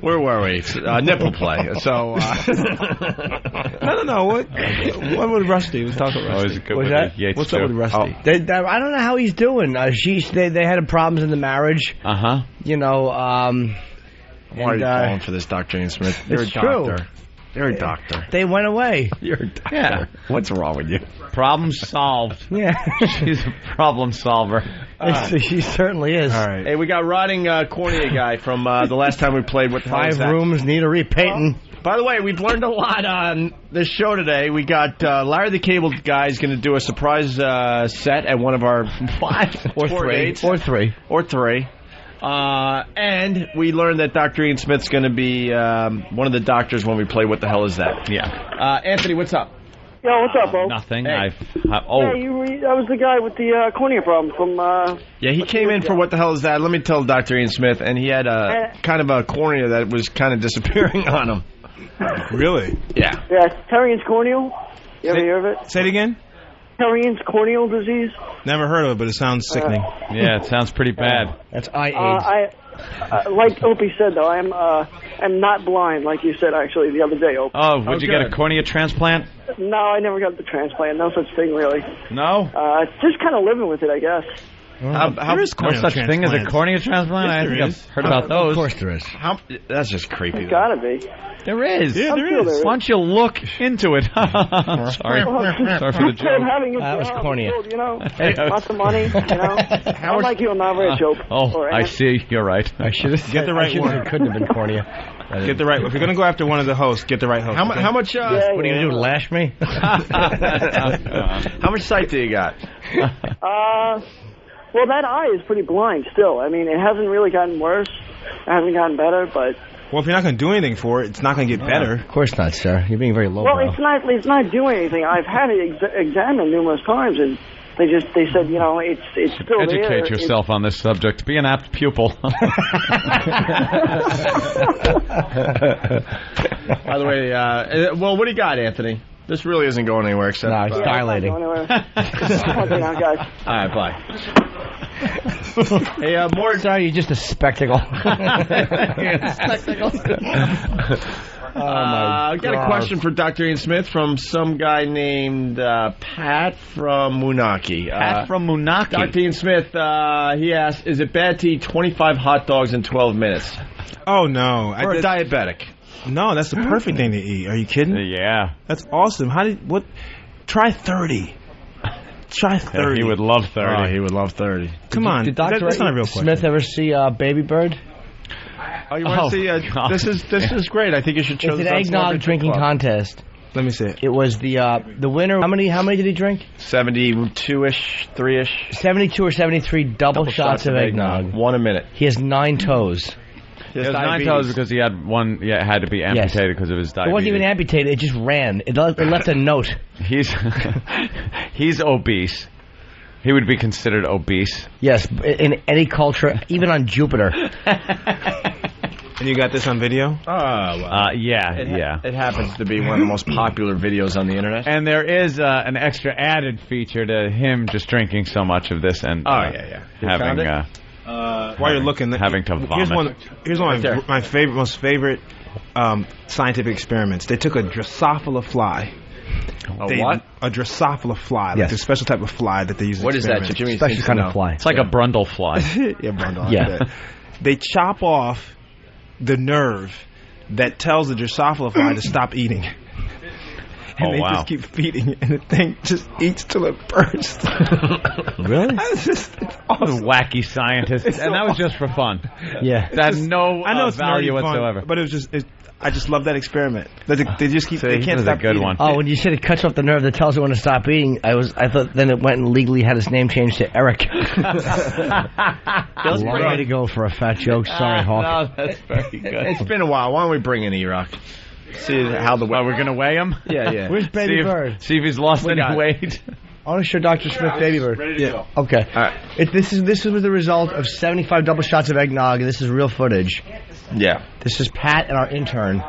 Where were we? Nipple play. So. No. What would Rusty? Let's talk about Rusty. What's that? What's up with Rusty? I don't know how he's doing. They had problems in the marriage. Uh-huh. You know. Why are you falling for this, Dr. Ian Smith? You're It's a doctor. true. You're a doctor. They went away. You're a doctor. Yeah. What's wrong with you? Problem solved. Yeah. She's a problem solver. She certainly is. All right. Hey, we got Rotting Cornea guy from the last time we played with 5 rooms need a repainting. By the way, we've learned a lot on this show today. We got Larry the Cable Guy is going to do a surprise set at one of our 5 or tour 3 dates. or 3 or 3. And we learned that Dr. Ian Smith's going to be one of the doctors when we play What the Hell Is That? Yeah. Anthony, what's up? Yo, what's up, bro? Nothing. Hey. Yeah, I was the guy with the cornea problem from... Yeah, he came in for What the Hell Is That? Let me tell Dr. Ian Smith, and he had kind of a cornea that was kind of disappearing on him. Really? Yeah. Yeah, Terrian's corneal. You ever hear of it? Say it again? Terrian's corneal disease. Never heard of it, but it sounds sickening. Yeah, it sounds pretty bad. That's eye AIDS. Like Opie said, though, I'm not blind, like you said, actually, the other day, Opie. Oh, would you get a cornea transplant? No, I never got the transplant. No such thing, really. No? Just kind of living with it, I guess. There is no such thing as a cornea transplant? Yes, I think I've heard about those. Of course there is. That's just creepy. It's gotta be. There is. Yeah, there is. Why don't you look into it? Sorry. Sorry for the joke. That was cornea. You know, lots of money, you know. I'm like you, I'm not rich, Hope. Oh, I see. You're right. I should have Get the right one. It couldn't have been cornea. Get the right. If you're going to go after one of the hosts, get the right host. How much? What are you going to do, lash me? How much sight do you got? Well, that eye is pretty blind still. I mean, it hasn't really gotten worse. It hasn't gotten better, but... Well, if you're not going to do anything for it, it's not going to get better. Of course not, sir. You're being very lowbrow. Well, it's not doing anything. I've had it examined numerous times, and they said, you know, it's still there. Educate yourself on this subject. Be an apt pupil. By the way, well, what do you got, Anthony? This really isn't going anywhere except... No, it's dilating. Okay, now, guys. All right, bye. Hey, more... Sorry, you're just a spectacle. Spectacle. I got a question for Dr. Ian Smith from some guy named Pat from Moonachie. Pat from Moonachie. Dr. Ian Smith, he asked, is it bad to eat 25 hot dogs in 12 minutes? Oh, no. For a diabetic. No, that's the perfect thing to eat. Are you kidding? Yeah. That's awesome. Try 30. Try 30. Yeah, he would love 30. Oh, he would love 30. Come on. Did Dr. That's not a real question. Smith ever see Baby Bird? Oh, you want to see? This is great. I think you should show this. It's an eggnog drinking contest. Let me see it. It was the winner. How many did he drink? 72-ish, 3-ish. 72 or 73 double shots of eggnog. 1 a minute. He has 9 toes. He has 9 toes because he had one. Yeah, had to be amputated because of his diabetes. It wasn't even amputated. It just ran. It left a note. He's obese. He would be considered obese. Yes, in any culture, even on Jupiter. And you got this on video? Yeah. It happens to be one of the most popular videos on the internet. And there is an extra added feature to him just drinking so much of this and having while you're looking, having to vomit. Here's one of my most favorite scientific experiments. They took a Drosophila fly. What? A Drosophila fly, like a special type of fly that they use. What is that, Jimmy? Special kind of fly. It's like a Brundle fly. Yeah, Brundle. Yeah. They chop off the nerve that tells the Drosophila fly to stop eating. And they just keep feeding it, and the thing just eats till it bursts. Really? It's awesome. Wacky scientist. And that was just for fun. Yeah. That had no value whatsoever. But it was just... I just love that experiment. They just keep. They can't stop a good eating. one. Oh, when you said it cuts off the nerve that tells it when to stop eating, I thought then it went and legally had his name changed to Eric. Long way to go for a fat joke. Sorry, Hawk. No, that's very good. It's been a while. Why don't we bring in E-Rock? See how the... Well, we're going to weigh him? Yeah. Where's Baby Bird? See if he's lost any weight. I want to show Dr. Smith Baby Bird. Ready to go. Okay. All right. This was the result of 75 double shots of eggnog, and this is real footage. Yeah. This is Pat and our intern.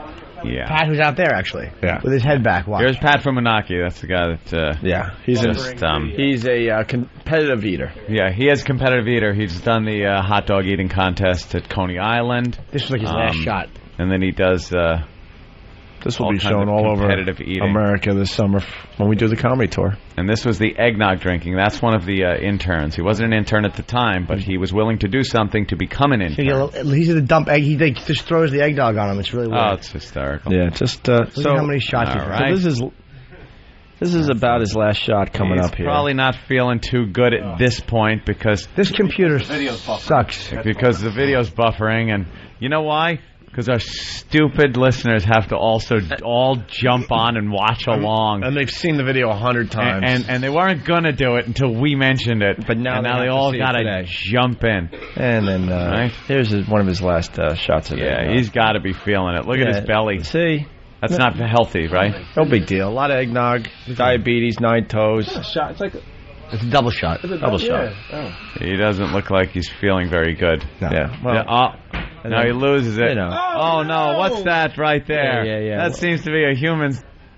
Yeah. Pat, who's out there, actually. Yeah. With his head back. Watch. Here's Pat from Moonachie. That's the guy that... He's he's a competitive eater. Yeah, he is a competitive eater. He's done the hot dog eating contest at Coney Island. This was like his last shot. And then he does... This will be shown all over America this summer when we do the comedy tour. And this was the eggnog drinking. That's one of the interns. He wasn't an intern at the time, but he was willing to do something to become an intern. He's at the dump egg. He just throws the eggnog on him. It's really weird. Oh, it's hysterical. Yeah, just look at how many shots he's right. So this is about his last shot coming up here. He's probably not feeling too good at this point because this computer sucks. Because the video's buffering, and you know why? Because our stupid listeners have to also all jump on and watch along. And they've seen the video 100 times. And they weren't going to do it until we mentioned it. But now they all got to jump in. And then here's one of his last shots of it. Yeah, he's got to be feeling it. Look at his belly. See? That's not healthy, right? No big deal. A lot of eggnog, diabetes, 9 toes. It's a shot. It's like it's a double shot. Double shot. Oh. He doesn't look like he's feeling very good. No. Yeah. Well, now he loses it. You know. Oh, no. What's that right there? Yeah. That seems to be a human.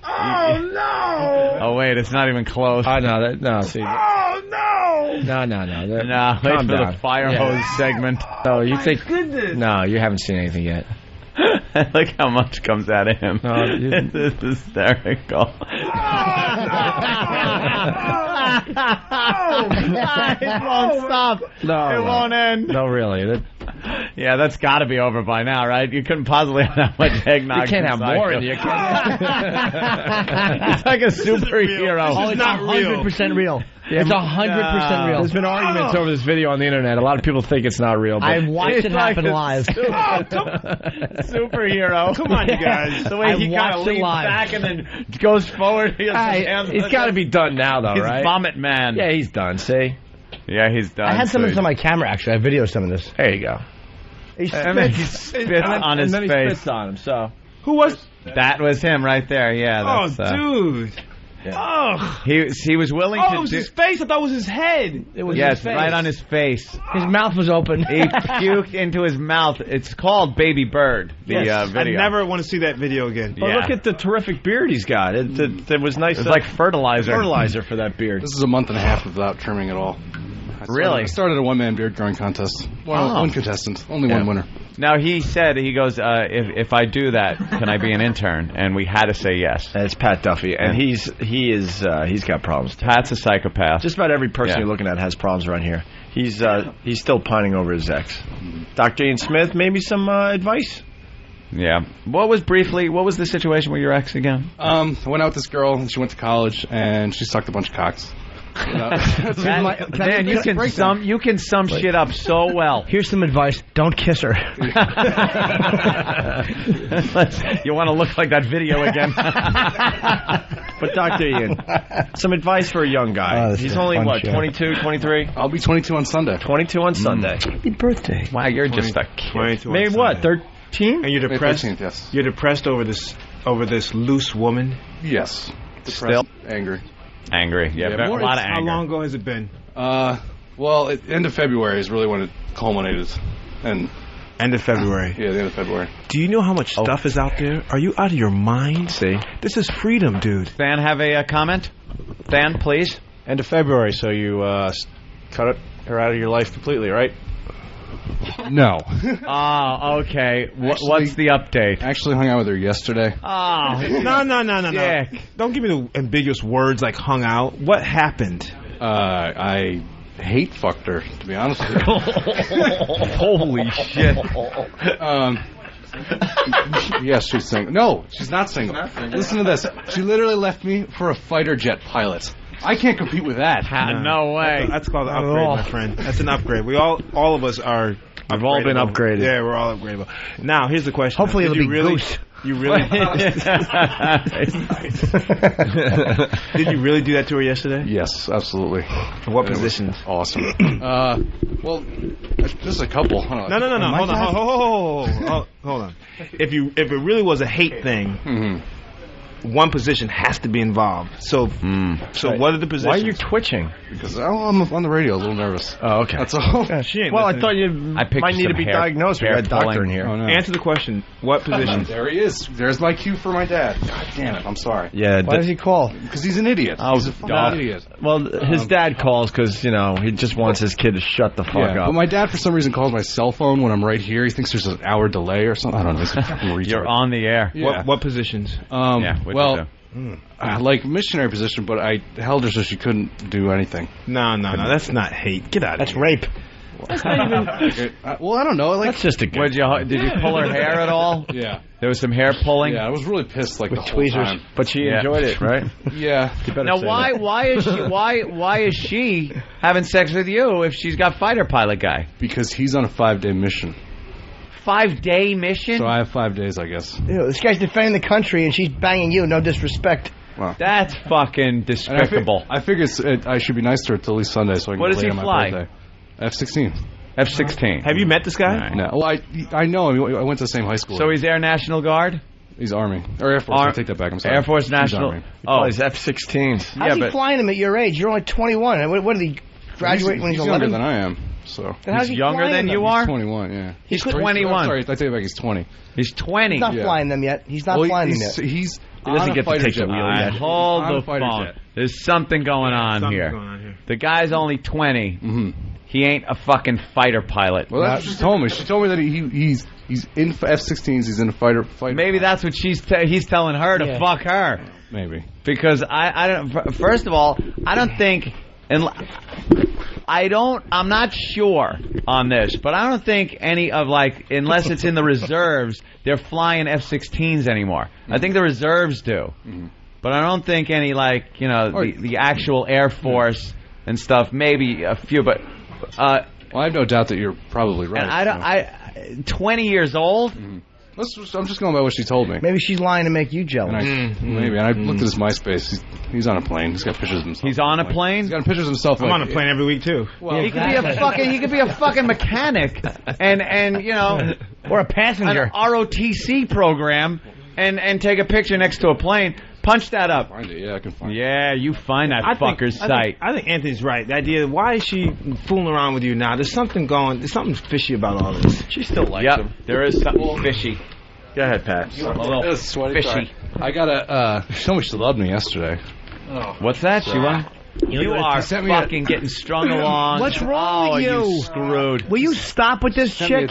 Oh, no. Oh, wait. It's not even close. No, see. Oh, no. No. No, wait for the fire hose segment. No, you think. Goodness. No, you haven't seen anything yet. Look how much comes out of him. No, this is hysterical. It won't stop. No, it won't end. No, really. Yeah, that's got to be over by now, right? You couldn't possibly have that much eggnog. You can't have more in you. It's like a superhero. Oh, it's 100% real. It's 100% real. There's been arguments over this video on the internet. A lot of people think it's not real. But I've watched it happen live. Superhero. Come on, you guys. The way he kind of leans back and then goes forward. He's got to be done now, though, right? He's Vomit Man. Yeah, he's done. See? Yeah, he's done. I had some of this on my camera, actually. I videoed some of this. There you go. He spits on his face. And then he spits on him, so. Who was... That was him right there, yeah. That's, dude. Yeah. Oh. He was willing to... Oh, it was his face. I thought it was his head. It was yes, his face. right on his face. His mouth was open. He puked into his mouth. It's called Baby Bird, the video. I never want to see that video again. But look at the terrific beard he's got. It was nice. It's like fertilizer. Fertilizer for that beard. This is a month and a half without trimming at all. I started a one-man beard growing contest. One contestant, only one winner. Now he said, he goes, if I do that, can I be an intern? And we had to say yes. And it's Pat Duffy, and he's got problems. Pat's a psychopath. Just about every person you're looking at has problems around here. He's still pining over his ex. Dr. Ian Smith, maybe some advice. Yeah. What was the situation with your ex again? I went out with this girl, and she went to college, and she sucked a bunch of cocks. Man, you can sum shit up so well. Here's some advice: don't kiss her. You want to look like that video again? But Dr. Ian, some advice for a young guy. He's only 22, 23. I'll be 22 on Sunday. 22 on Sunday. Happy birthday! Wow, you're just a kid. 22 Maybe what? 13? And you're depressed. 13th, yes. You're depressed over this loose woman. Yes. Still angry. Angry, yeah, a lot of anger. How long ago has it been? Well, end of February is really when it culminated. And end of February. Yeah, the end of February. Do you know how much stuff is out there? Are you out of your mind? See, this is freedom, dude. Than, have a comment? Than, please. End of February, so you cut her out of your life completely, right? No. Okay. What's the update? I actually hung out with her yesterday. Oh, no. Don't give me the ambiguous words like hung out. What happened? I hate fucked her, to be honest with you. Holy shit. Yes, she's single. No, she's not single. Listen to this. She literally left me for a fighter jet pilot. I can't compete with that. No way. That's called an upgrade, my friend. That's an upgrade. We all of us are. We've all been upgraded. Yeah, we're all upgradable. Now, here's the question. Hopefully it'll be Goose. You really? Did you really do that to her yesterday? Yes, absolutely. What positions? Awesome. Well, just a couple. No. Hold on. If it really was a hate thing, one position has to be involved. So what are the positions? Why are you twitching? Because I'm on the radio, a little nervous. Oh, okay. That's all. Yeah, she ain't well, listening. I thought you might need to be diagnosed. We got a doctor in here. Oh, no. Answer the question. What positions? There he is. There's my cue for my dad. God damn it. I'm sorry. Yeah. Why does he call? Because he's an idiot. He's a fucking idiot. Well, his dad calls because, he just wants his kid to shut the fuck up. But my dad, for some reason, calls my cell phone when I'm right here. He thinks there's an hour delay or something. I don't know. He's a fucking retard. You're on the air. Yeah. What positions? Like missionary position, but I held her so she couldn't do anything. No. That's not hate. Get out of here. That's rape. That's not even. Well, I don't know. That's just a good. Did you pull her hair at all? Yeah. There was some hair pulling. Yeah, I was really pissed the whole tweezers. time. But she enjoyed it, right? Yeah. Now, why is she having sex with you if she's got fighter pilot guy? Because he's on a 5-day mission. 5-day mission? So I have 5 days, I guess. This guy's defending the country, and she's banging you. No disrespect. Wow. That's fucking despicable. I figure I should be nice to her till at least Sunday so I can What get does laid he on fly? my birthday. F-16. F-16. Have you met this guy? Right. No. Well, I know him. I went to the same high school. So he's Air National Guard? He's Army. Or Air Force. I take that back. I'm sorry. Air Force He's National. Army. Oh, he's F-16s. How's he flying them at your age? You're only 21. What did he graduate when he's younger 11? than I am. So Then how's he's he younger flying than them? you are? He's 21, yeah. He's I'm 21. sorry, I take it back. He's 20. He's 20. He's not flying them yet. He's not flying them yet. He's He doesn't on a get to fighter take jet the wheel with me. yet. Hold On a the fighter phone. jet. There's something going on here. The guy's only 20. Mm-hmm. He ain't a fucking fighter pilot. Well, that's what she told me. She told me that he's in F-16s. He's in a fighter. Maybe that's what he's telling her to fuck her. Maybe. Because I don't. First of all, I don't think, and I'm not sure on this, but I don't think any of unless it's in the reserves, they're flying F-16s anymore. I think the reserves do, but I don't think any the actual Air Force and stuff. Maybe a few, but. Well, I have no doubt that you're probably right. And 20 years old. I'm just going by what she told me. Maybe she's lying to make you jealous. Maybe. And I looked at his MySpace. He's on a plane. He's got pictures of himself. He's on a plane? He's got pictures of himself. I'm on a plane every week, too. Well, he could be a fucking mechanic and you know, or a passenger. An ROTC program and take a picture next to a plane. Punch that up. Find it. Yeah, I can find it. Yeah, you find that fucker's site. I think Anthony's right. The idea, why is she fooling around with you now? There's something fishy about all this. She still likes him. There is something fishy. Go ahead, Pat. It was sweaty. Fishy. I got somebody she loved me yesterday. Oh. What's that? She what? You are fucking getting strung along. What's wrong with you? You screwed. Will you stop with this chick?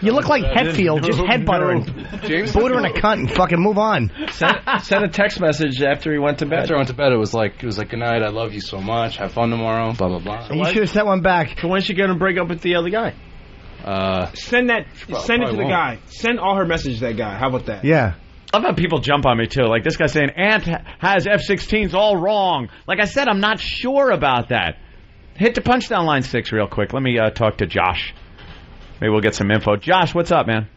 You look like Hetfield, just headbuttering. James, boot her in a cunt and fucking move on. Send a text message after he went to bed. After I went to bed, it was like, good night, I love you so much, have fun tomorrow, blah, blah, blah. And you should have sent one back. So when's she going to break up with the other guy? Send it to the guy. Send all her messages to that guy. How about that? Yeah. I love how people jump on me, too. Like this guy saying, Ant has F-16s all wrong. Like I said, I'm not sure about that. Hit the punchdown line 6 real quick. Let me talk to Josh. Maybe we'll get some info. Josh, what's up, man?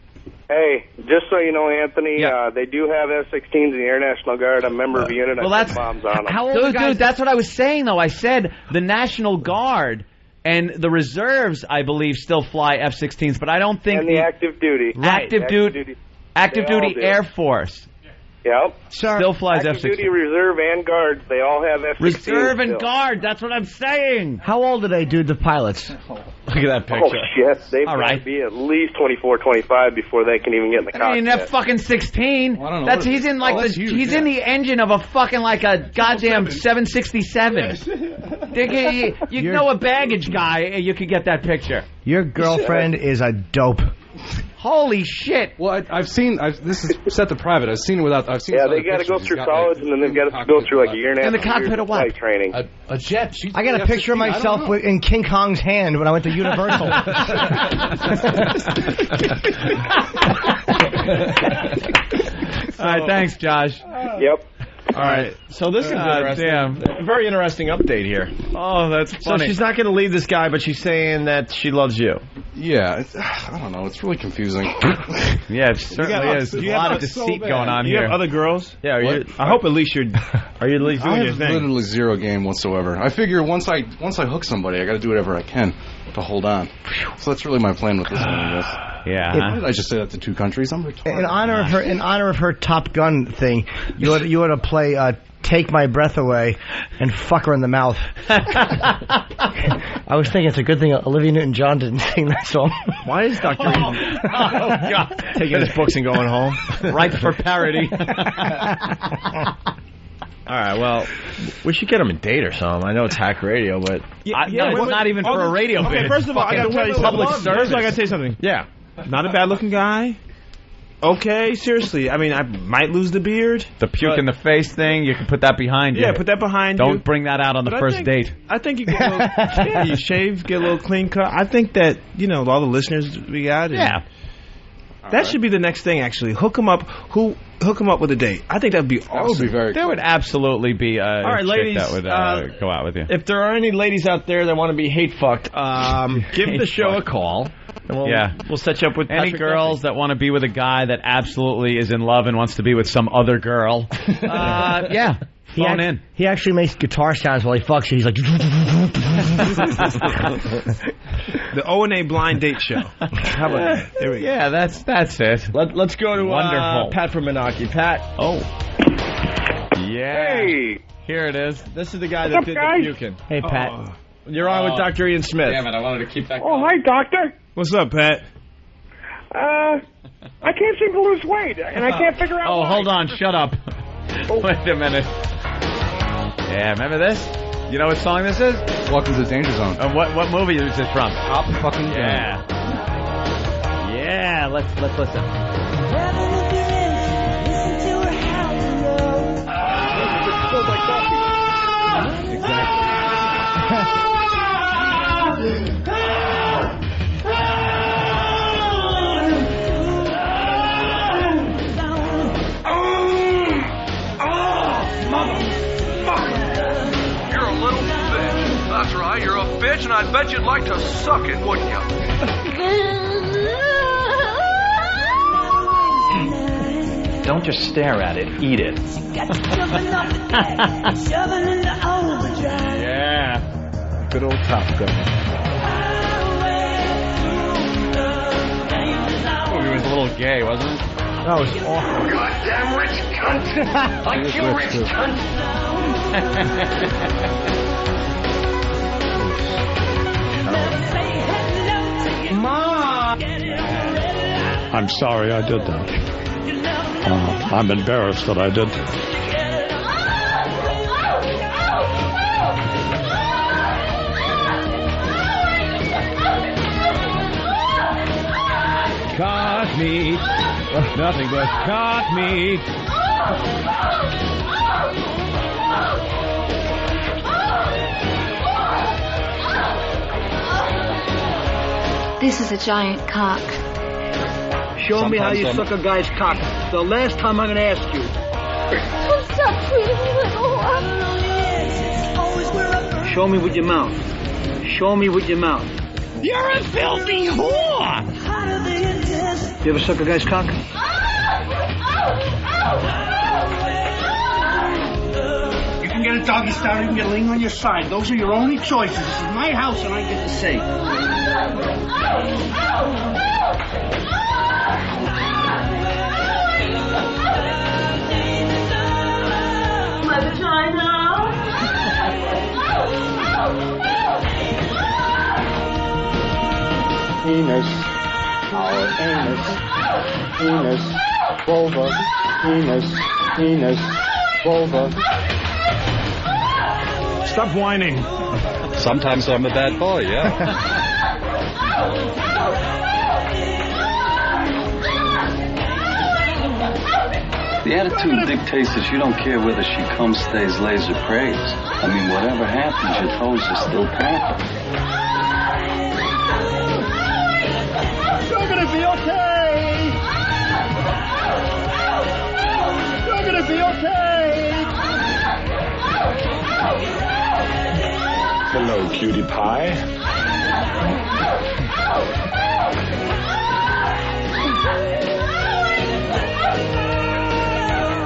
Hey, just so you know, Anthony, they do have F-16s in the Air National Guard. I'm a member of a unit. I put bombs on them. How old dude, that's what I was saying, though. I said the National Guard and the reserves, I believe, still fly F-16s, but I don't think... And the active duty. Active duty Air Force. Yep. Still flies Active F-16. duty, reserve, and guard. They all have F-16s. Reserve and still. guard. That's what I'm saying. How old are they, dude, the pilots? Look at that picture. Oh, shit. They've got to be at least 24, 25 before they can even get in the cockpit. I mean, that fucking 16. He's in he's in the engine of a fucking a goddamn 767. You know a baggage guy, you could get that picture. Your girlfriend is a dope. Holy shit! Well, I've seen. This is set to private. I've seen it without. I've seen. Yeah, they got to go through college, and then they've got to go through a year and a half. In the cockpit of what? Training. A jet. I got a picture of myself in King Kong's hand when I went to Universal. All right, thanks, Josh. Yep. All right. So this is interesting. Damn. Very interesting update here. Oh, that's funny. So she's not going to leave this guy, but she's saying that she loves you. Yeah. I don't know. It's really confusing. Yeah, it certainly is. There's a lot of deceit going on here. You have other girls? Yeah. I hope at least are you at least doing I your have thing? literally zero game whatsoever. I figure once I hook somebody, I got to do whatever I can to hold on. So that's really my plan with this one, I guess. Yeah. Why did I just say that to two countries? I'm retarded. In honor of her Top Gun thing, you ought to play "Take My Breath Away" and fuck her in the mouth. I was thinking it's a good thing Olivia Newton-John didn't sing that song. Why is Dr. God. taking his books and going home? Ripe for parody. All right, well, we should get him a date or something. I know it's hack radio, but... it's not even for a radio bit. First of all, I got to tell you public service. First of all, I got to say something. Yeah. Not a bad-looking guy. Okay, seriously. I mean, I might lose the beard. The puke in the face thing, you can put that behind you. Yeah, put that behind you. Don't bring that out on the first date. I think you get a little, you shave, get a little clean cut. I think that, all the listeners we got. Yeah. That should be the next thing, actually. Hook them up. Hook them up with a date. I think that would be awesome. That would be very There would absolutely be a All right, chick ladies, that would go out with you. If there are any ladies out there that want to be hate fucked, give the show a call. And we'll set you up with any Patrick girls that want to be with a guy that absolutely is in love and wants to be with some other girl. Phone in. He actually makes guitar sounds while he fucks you. He's like... The O&A blind date show. How about that? There we go. Yeah, that's it. Let's go to Wonderful. Pat from Menachie. Pat. Oh. Yeah. Hey. Here it is. This is the guy What's that up, did guys? the puking. Hey, Pat. You're on with Dr. Ian Smith. Damn it, I wanted to keep that Oh, hi, doctor. What's up, Pat? I can't seem to lose weight, and I can't figure out why. Hold on. Shut up. Wait a minute. Yeah, remember this? You know what song this is? Welcome to the Danger Zone. What movie is this from? Top fucking Yeah. Yeah, let's listen. You're a little bitch. That's right, you're a bitch, and I bet you'd like to suck it, wouldn't you? Don't just stare at it, eat it. Yeah. Good old Top Gun. Oh, he was a little gay, wasn't it? That was awful. Goddamn rich cunt! Like you, rich cunt! Mom! I'm sorry I did that. I'm embarrassed that I did that. Cock meat. Nothing but cock meat. This is a giant cock. Show me how you suck a guy's cock. The last time I'm going to ask you. Oh, stop treating me like a whore. Show me with your mouth. Show me with your mouth. You're a filthy whore! You ever suck a guy's cock? You can get a doggy style, you can get laying on your side. Those are your only choices. This is my house and I get to say. My vagina. Penis, our anus, penis, vulva, penis, penis, vulva. Stop whining. Sometimes I'm a bad boy, yeah. The attitude dictates that you don't care whether she comes, stays, lays, or prays. I mean, whatever happens, your toes are still pampered. You're gonna be okay! You're gonna be okay! Hello, cutie pie.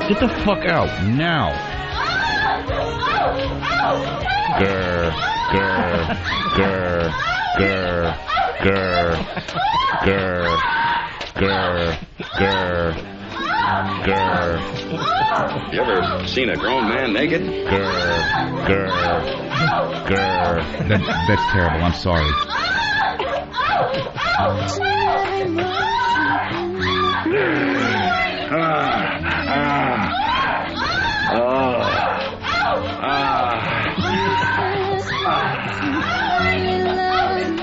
Get the fuck out now. Grr, grr, grr, grr, grr, grr, grr, grr, grr. You ever seen a grown man naked? Grr, grr, grr. That's terrible. I'm sorry.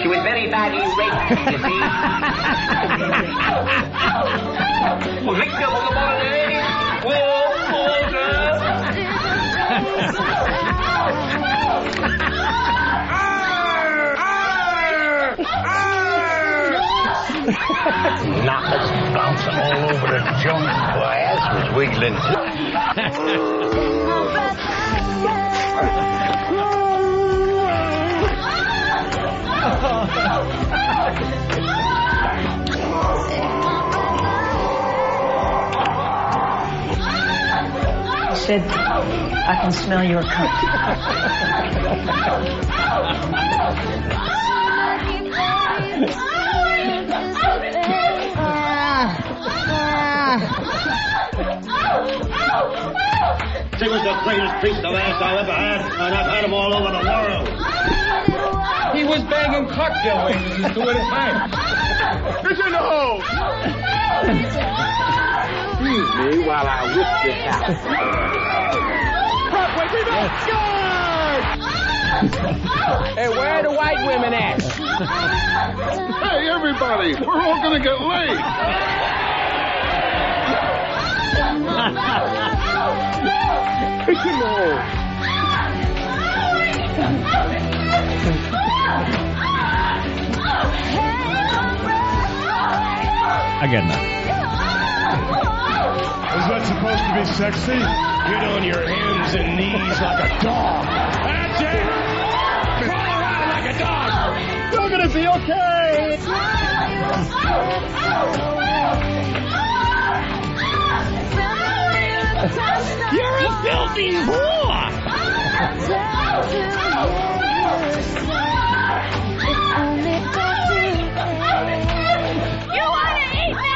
She was very badly raped, you see. Victim of the morning, Knockers bouncing all over the joint. Boy, ass was wiggling. said, I can smell your cunt. He was the greatest piece of ass I ever had, and I've had him all over the world. He was banging cocktail waitresses 2 at a time. Get in the hole! Excuse me while I whip this out. Hey, where are the white women at? Hey, everybody, we're all gonna get laid. Get in the hole. I get nothing. Is that supposed to be sexy? Get on your hands and knees like a dog. That's it! Crawl around like a dog! You're gonna be okay! You're a filthy whore! You want to eat me?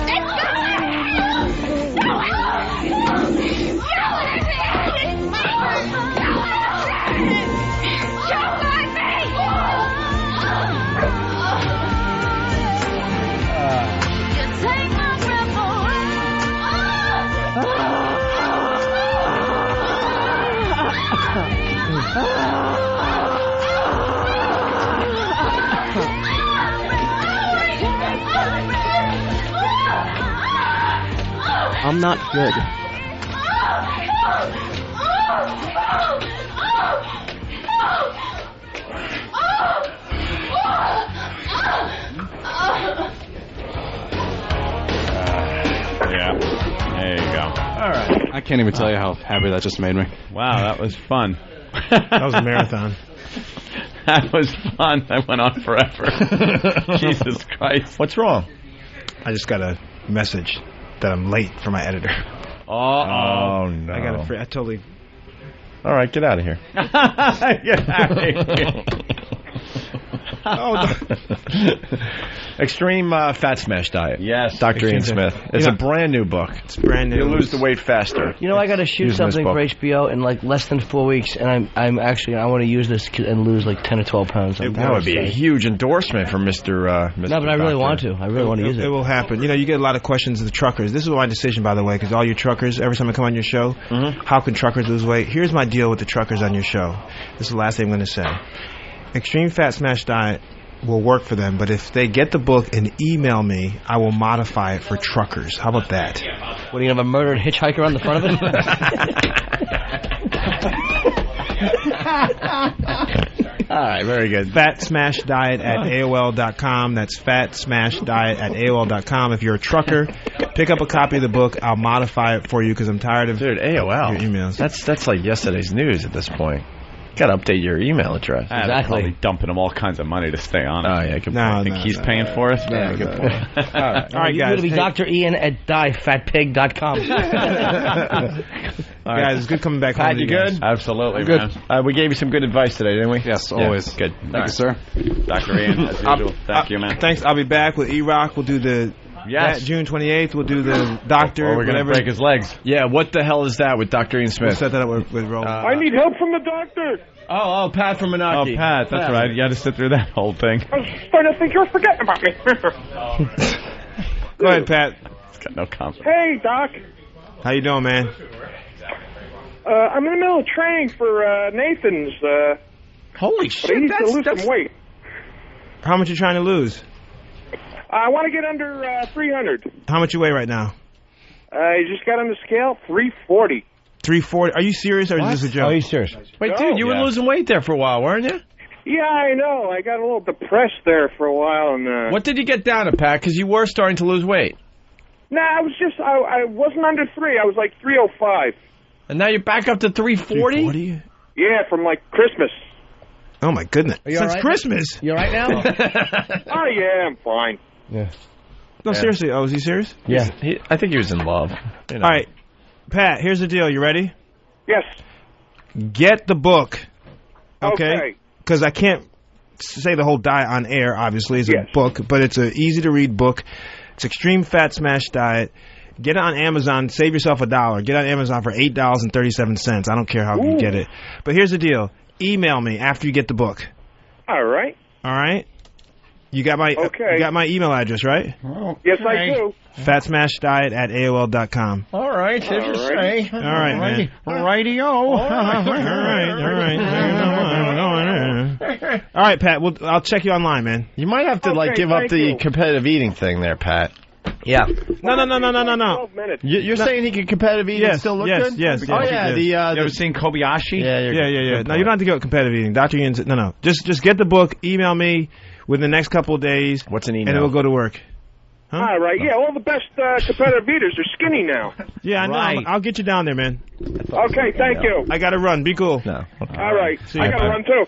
Let's go! I'm not good. Yeah. There you go. All right. I can't even tell you how happy that just made me. Wow, that was fun. That was a marathon. That was fun. That went on forever. Jesus Christ. What's wrong? I just got a message that I'm late for my editor. Oh no. I got I totally... All right, get out of here. Get out of here. Extreme Fat Smash Diet. Yes. Dr. Ian Smith. It's a brand new book. It's brand new. You'll lose the weight faster. You know, I got to shoot Using this something book. for HBO in like less than 4 weeks, and I want to use this and lose like 10 or 12 pounds. That would be a huge endorsement from Mr. No, but I really want to. I really want to use it. It will happen. You know, you get a lot of questions of the truckers. This is my decision, by the way, because all you truckers, every time I come on your show, how can truckers lose weight? Here's my deal with the truckers on your show. This is the last thing I'm going to say. Extreme Fat Smash Diet will work for them, but if they get the book and email me, I will modify it for truckers. How about that? What, do you have a murdered hitchhiker on the front of it? All right, very good. FatSmashDiet at AOL.com. That's FatSmashDiet at AOL.com. If you're a trucker, pick up a copy of the book. I'll modify it for you because I'm tired of AOL. Your emails. That's like yesterday's news at this point. Got to update your email address. Exactly. Probably dumping him all kinds of money to stay on. Oh yeah, good point. I think he's paying for it. Yeah, good point. All right, You're guys. going to be Dr. Ian at diefatpig.com. Guys, it's good coming back home. Pat, you good? Absolutely, Good. man. We gave you some good advice today, didn't we? Yes, always. Good. Thank you, sir. Dr. Ian, as usual. Thank you, man. Thanks. I'll be back with E-Rock. We'll do the June 28th. We'll do the doctor. Or we're going to break his legs. Yeah, what the hell is that with Dr. Ian Smith? We'll set that up with Roland. I need help from the doctor. Oh, Pat from Menaki. Oh, Pat, that's right. You got to sit through that whole thing. I was starting to think you're forgetting about me. Go ahead, Pat. He's got no confidence. Hey, Doc. How you doing, man? I'm in the middle of training for Nathan's. Holy shit! I need to lose some weight. How much you trying to lose? I want to get under 300. How much you weigh right now? I just got on the scale, 340. 340. Are you serious or is this a joke? Are you serious? Wait, dude, you were losing weight there for a while, weren't you? Yeah, I know. I got a little depressed there for a while. And What did you get down to, Pat? Because you were starting to lose weight. Nah, I was just, I wasn't under 3. I was like 305. And now you're back up to 340? 340? Yeah, from like Christmas. Oh, my goodness. Are you Since all right? Christmas. You all right now? Oh, yeah, I'm fine. Yeah. No, seriously. Oh, is he serious? Yeah. I think he was in love. You know. All right. Pat, here's the deal. You ready? Yes. Get the book. Okay? Okay. Because I can't say the whole diet on air, obviously. It's a book, but it's an easy-to-read book. It's Extreme Fat Smash Diet. Get it on Amazon. Save yourself $1. Get it on Amazon for $8.37. I don't care how you get it. But here's the deal. Email me after you get the book. All right. All right? You got my you got my email address, right? Yes, I do. fatsmashdiet@aol.com. All right, if you say. All right, man. Radio. All right, Pat. I'll check you online, man. You might have to give up the competitive eating thing there, Pat. Yeah. No. 12 minutes. You're saying he can competitive eat and still look good? Yes. Oh, yeah. You ever seen Kobayashi? Yeah. No, you don't have to go competitive eating. Dr. Ian's, no. Just get the book. Email me within the next couple of days. What's an email? And it will go to work. Huh? All right. Yeah, all the best competitive eaters are skinny now. Yeah, I know. Right. I'll get you down there, man. Okay, thank you. I got to run. Be cool. No. All right. See you, I got to run, too.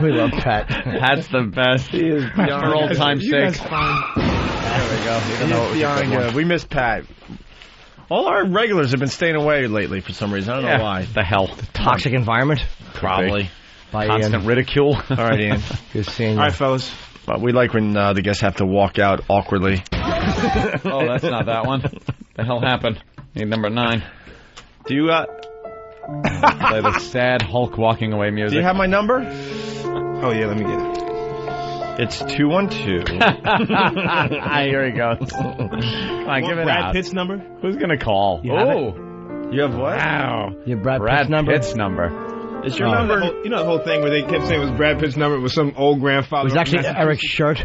We love Pat. Pat's the best. He is for old time's sake. There we go. We miss Pat. All our regulars have been staying away lately for some reason. I don't know why. The hell. Toxic environment? Probably. By Constant Ian. ridicule. All right, Ian. Good seeing you. All right, fellas. But we like when the guests have to walk out awkwardly. Oh, that's not that one. The hell happened? Need number 9. Do you play the sad Hulk walking away music? Do you have my number? Oh, yeah, let me get it. It's 212. Here he goes. Come on, give it Brad out. Pitt's number? Who's going to call? You have You have what? Wow. Your Brad Pitt's number. Is your number? You know the whole thing where they kept saying it was Brad Pitt's number. It was some old grandfather. It was actually Eric's shirt.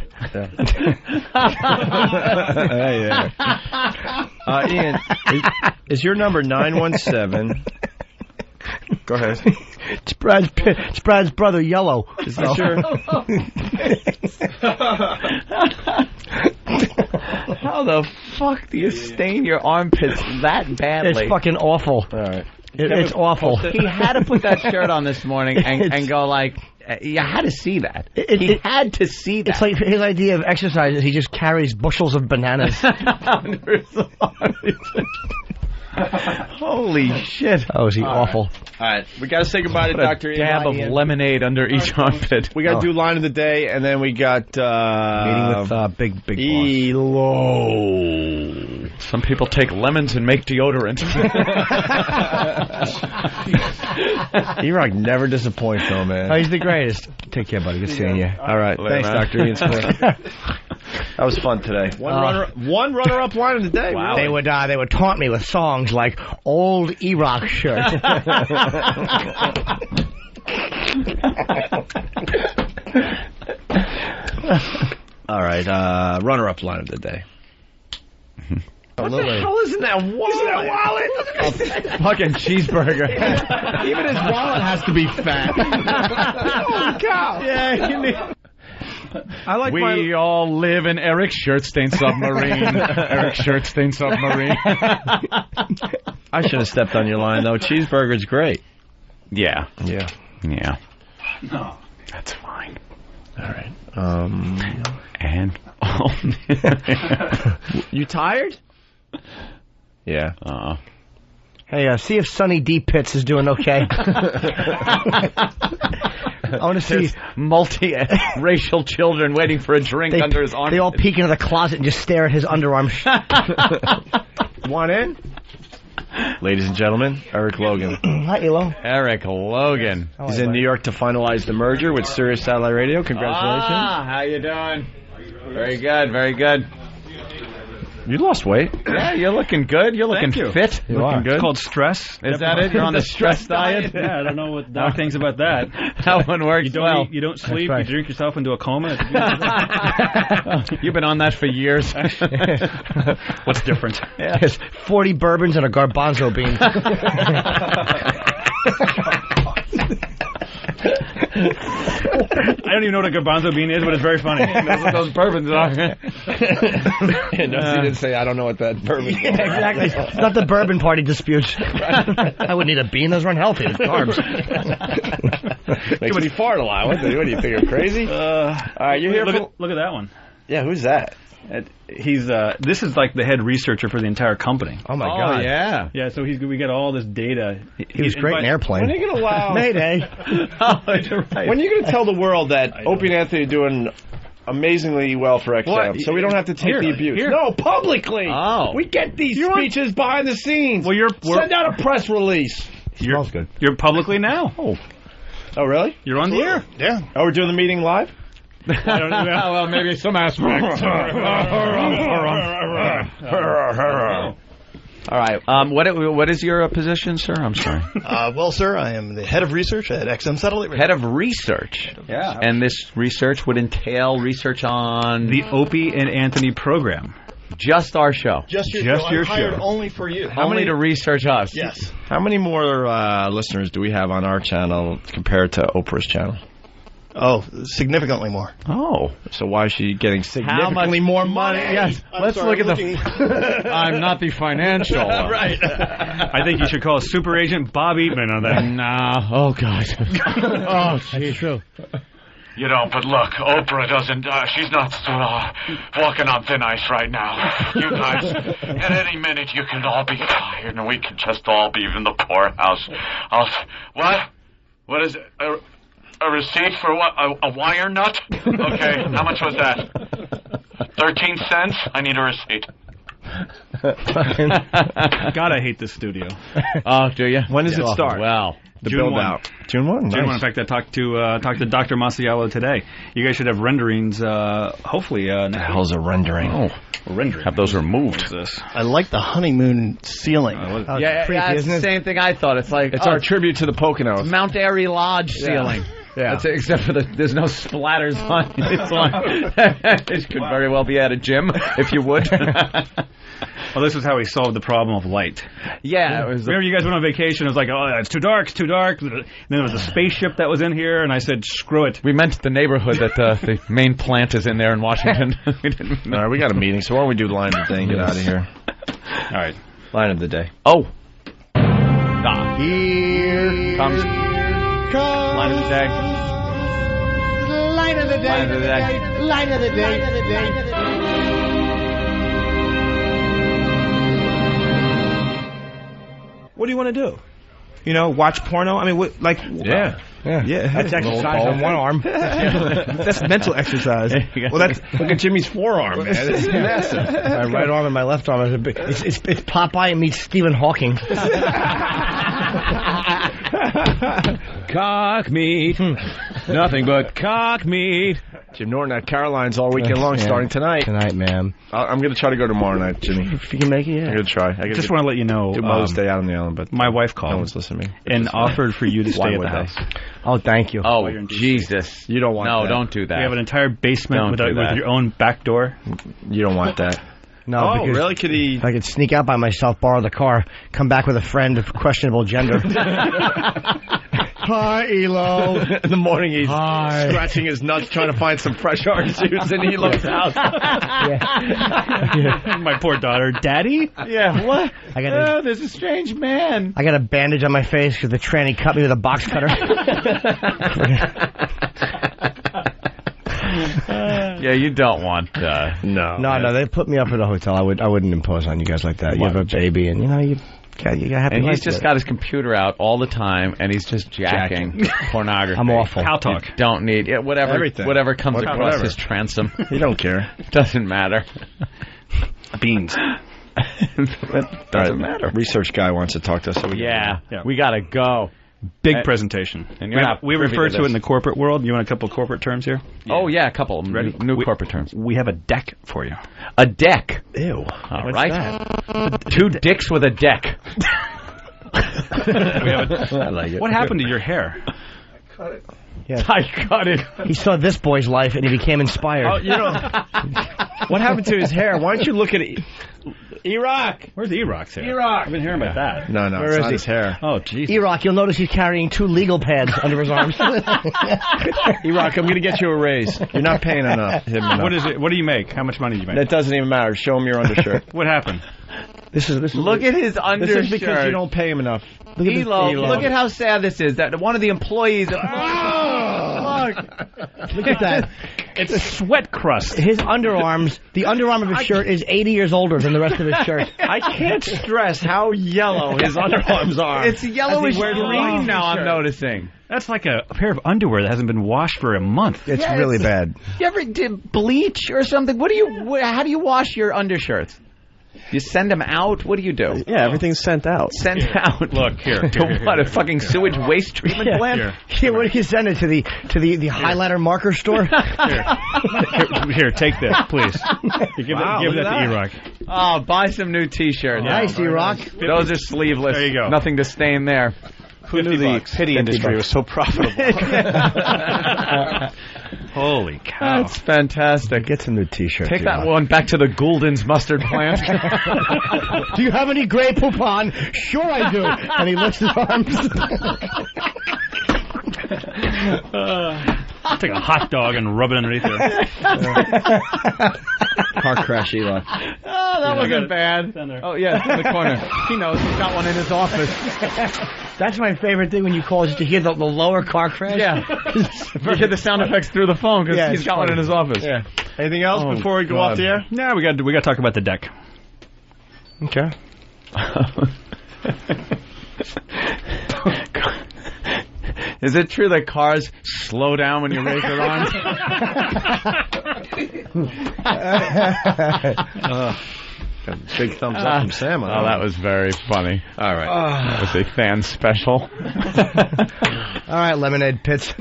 Ian, is your number 917? Go ahead. It's Brad's Pitt. It's Brad's brother, Yellow. Is that your? How the fuck do you stain your armpits that badly? It's fucking awful. All right. It's awful. He had to put that shirt on this morning and go like, you had to see that. He had to see that. It's like his idea of exercise is he just carries bushels of bananas. Holy shit. Oh, is he awful. All right. We got to say goodbye to Dr. Ian. Dab of lemonade under each armpit. We got to do line of the day, and then we got meeting with Big Elo. Some people take lemons and make deodorant. E-Rock never disappoints, though, man. Oh, he's the greatest. Take care, buddy. Good seeing you. All right. Thanks, Dr. Ian Smith. That was fun today. One runner-up line of the day. Wow. Really. They would taunt me with songs like Old E-Rock Shirt. All right. Runner-up line of the day. What the hell is in that wallet? A fucking cheeseburger. Even his wallet has to be fat. Holy cow. Yeah, I like we all live in Eric's shirt-stained submarine. Eric's shirt-stained submarine. I should have stepped on your line, though. Cheeseburger's great. Yeah. Yeah. Yeah. No. That's fine. All right. And... You tired? Yeah. Hey, see if Sonny D. Pitts is doing okay. I want to see multi-racial children waiting for a drink under his arm. They all peek into the closet and just stare at his underarm. Want in? Ladies and gentlemen, Eric Logan. Hi, Elo. Eric Logan. He's in New York to finalize the merger with Sirius Satellite Radio. Congratulations. How you doing? Very good, very good. You lost weight. Yeah, you're looking good. You're looking fit. You're looking good. It's called stress. Is that it? You're on the stress diet? Yeah, I don't know what Doc thinks about that. That one works you don't well. Eat, you don't sleep. Right. You drink yourself into a coma. You've been on that for years. What's different? Yeah. There's 40 bourbons and a garbanzo bean. I don't even know what a garbanzo bean is, but it's very funny. That's what those bourbons are. No, he didn't say, I don't know what that bourbon is. Yeah, exactly. It's not the bourbon party disputes. I wouldn't eat a bean. Those are unhealthy. It's carbs. Makes me fart a lot. What do you think? You're crazy? All right, you're here. Look at that one. Yeah, who's that? He's this is like the head researcher for the entire company. Oh my God! Yeah. So we got all this data. He was great in Airplane. When are you going to allow? Mayday. When are you going to tell the world that Opie and Anthony are doing amazingly well for XM, so we don't have to take the abuse? No, publicly. Oh, we get these speeches behind the scenes. Well, send out a press release. Smells good. You're publicly now. Oh, really? You're on the air. Yeah. Oh, we're doing the meeting live? I don't know. Well, maybe some aspects. All right. What is your position, sir? I'm sorry. Well, sir, I am the head of research at XM Satellite Radio. Head of research. Yeah. And this research would entail research on the Opie and Anthony program. Just our show. Just your show. I'm hired only for you. Only to research us. Yes. How many more listeners do we have on our channel compared to Oprah's channel? Oh, significantly more. Oh. So why is she getting significantly more money? Yes. Let's look at the... I'm not the financial. Right. I think you should call Super Agent Bob Eatman on that. Nah. Oh, God. Oh, that's true. You know, but look, Oprah doesn't, she's not walking on thin ice right now. You guys, at any minute you can all be fired and we can just all be in the poorhouse. What? What is it? A receipt for what? A wire nut? Okay, how much was that? 13 cents? I need a receipt. God, I hate this studio. Oh, do you? When does it start? Well, the June 1. build-out. June 1? Nice. June 1. In fact, I talked to Dr. Masiello today. You guys should have renderings, hopefully. What the hell's a rendering? Oh, a rendering. Have those removed. I like the honeymoon ceiling. Yeah, it's the same thing I thought. It's like... It's our tribute to the Poconos. Mount Airy Lodge ceiling. Yeah. That's it, except for there's no splatters on it. This could very well be at a gym, if you would. Well, this is how he solved the problem of light. Yeah. Remember you guys went on vacation, it was like, oh, it's too dark, it's too dark. And then there was a spaceship that was in here, and I said, screw it. We meant the neighborhood that the main plant is in there in Washington. All right, we got a meeting, so why don't we do line of the day and get out of here. All right. Line of the day. Oh. Here comes line of the day. Line of the day. Line of the day. Line of the day. Line of the day. What do you want to do? You know, watch porno? I mean, what, like... Yeah. That's exercise on one arm. That's mental exercise. Well, look at Jimmy's forearm, man. It's massive. My right arm and my left arm is a big... It's Popeye meets Stephen Hawking. Cock meat. Nothing but cock meat. Jim Norton at Caroline's all weekend long, starting tonight. Tonight, man. I'm going to try to go tomorrow night, Jimmy. If you can make it, yeah. I'm going to try. I just want to let you know. Do Mother's Day out on the island, but my wife called. No one's listening. And offered for you to stay at the house. Oh, thank you. Oh, Jesus. You don't want that. No, don't do that. We have an entire basement with your own back door. You don't want that. No, because really? Could he? If I could sneak out by myself, borrow the car, come back with a friend of questionable gender. Hi, Elo. In the morning, he's scratching his nuts trying to find some fresh orange juice in Elo's house. My poor daughter. Daddy? Yeah, what? There's a strange man. I got a bandage on my face because the tranny cut me with a box cutter. Yeah, you don't want... No, they put me up at a hotel. I wouldn't impose on you guys like that. You have a baby, and you got happy. And he's just got his computer out all the time, and he's just jacking pornography. I'm awful. Cow talk. You don't need whatever comes across his transom. You don't care. Doesn't matter. Beans. Doesn't matter. Research guy wants to talk to us. So we gotta go. Big presentation. And we refer to it in the corporate world. You want a couple of corporate terms here? Yeah. Oh, yeah, a couple. Ready? New corporate terms. We have a deck for you. A deck? Ew. All right. Two dicks with a deck. I like it. What happened to your hair? I cut it. Yeah. I got it. He saw this boy's life and he became inspired. Oh, you know, what happened to his hair? Why don't you look at it? E-Rock. Where's E-Rock's hair? E-Rock. I've been hearing about that. No, Where it's is not he? his hair. Oh, jeez. E-Rock, you'll notice he's carrying 2 legal pads under his arms. E-Rock, I'm going to get you a raise. You're not paying him enough. What is it? What do you make? How much money do you make? That doesn't even matter. Show him your undershirt. What happened? This is look at his undershirt. This is because you don't pay him enough. Look at how sad this is. That one of the employees. Oh, Look at that. It's a sweat crust. His underarms, the underarm of his shirt is 80 years older than the rest of his shirt. I can't stress how yellow his underarms are. It's yellowish green now, I'm shirt. noticing. That's like a pair of underwear that hasn't been washed for a month. It's really bad. You ever did bleach or something? How do you wash your undershirts? You send them out? What do you do? Yeah, everything's sent out. Sent out. Look, here. To what, a fucking sewage waste treatment plant? Here, what do you send it to the highlighter marker store? Here, take this, please. Give that to E-Rock. Oh, buy some new T-shirts. Nice, E-Rock. Those are sleeveless. There you go. Nothing to stain there. Who knew the pity industry was so profitable? Holy cow. That's fantastic. Get some new T-shirts. Take that one back to the Gouldens mustard plant. Do you have any Grey Poupon? Sure I do. And he lifts his arms. Take a hot dog and rub it underneath there. Car crash, Eli. Oh, that wasn't bad. Oh, yeah, it's in the corner. He knows. He's got one in his office. That's my favorite thing when you call, is to hear the lower car crash. Yeah. You hear the sound effects through the phone because he's got one in his office. Yeah. Anything else before we go off the air? No, we got to talk about the deck. Okay. Is it true that cars slow down when you raise your arms? Big thumbs up from Sam. Oh, that was very funny. All right. That was a fan special. All right, Lemonade Pits.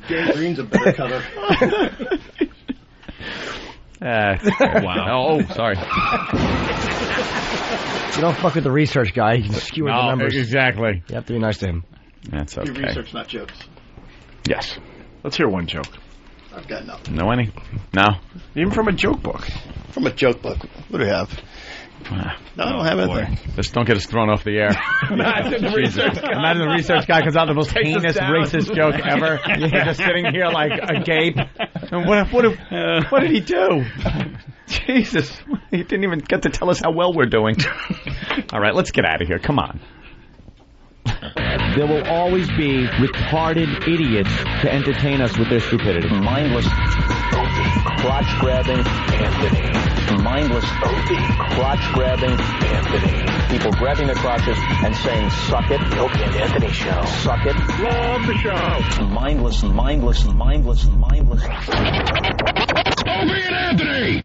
Dan Green's a better color. Wow. Oh, sorry. You don't fuck with the research guy. You can skewer the numbers. Exactly. You have to be nice to him. That's okay. Research, not jokes. Yes. Let's hear one joke. I've got nothing. No any? No. Even from a joke book. From a joke book. What do we have? No, I don't have anything. Just don't get us thrown off the air. Imagine the research guy comes out with the most heinous racist joke ever. You're just sitting here like agape. And what did he do? Jesus. He didn't even get to tell us how well we're doing. All right, let's get out of here. Come on. There will always be retarded idiots to entertain us with their stupidity. Mindless, crotch-grabbing Anthony. Mindless, crotch-grabbing Anthony. People grabbing their crotches and saying, suck it. The Opie and Anthony Show. Suck it. Love the show. Mindless. Opie and Anthony.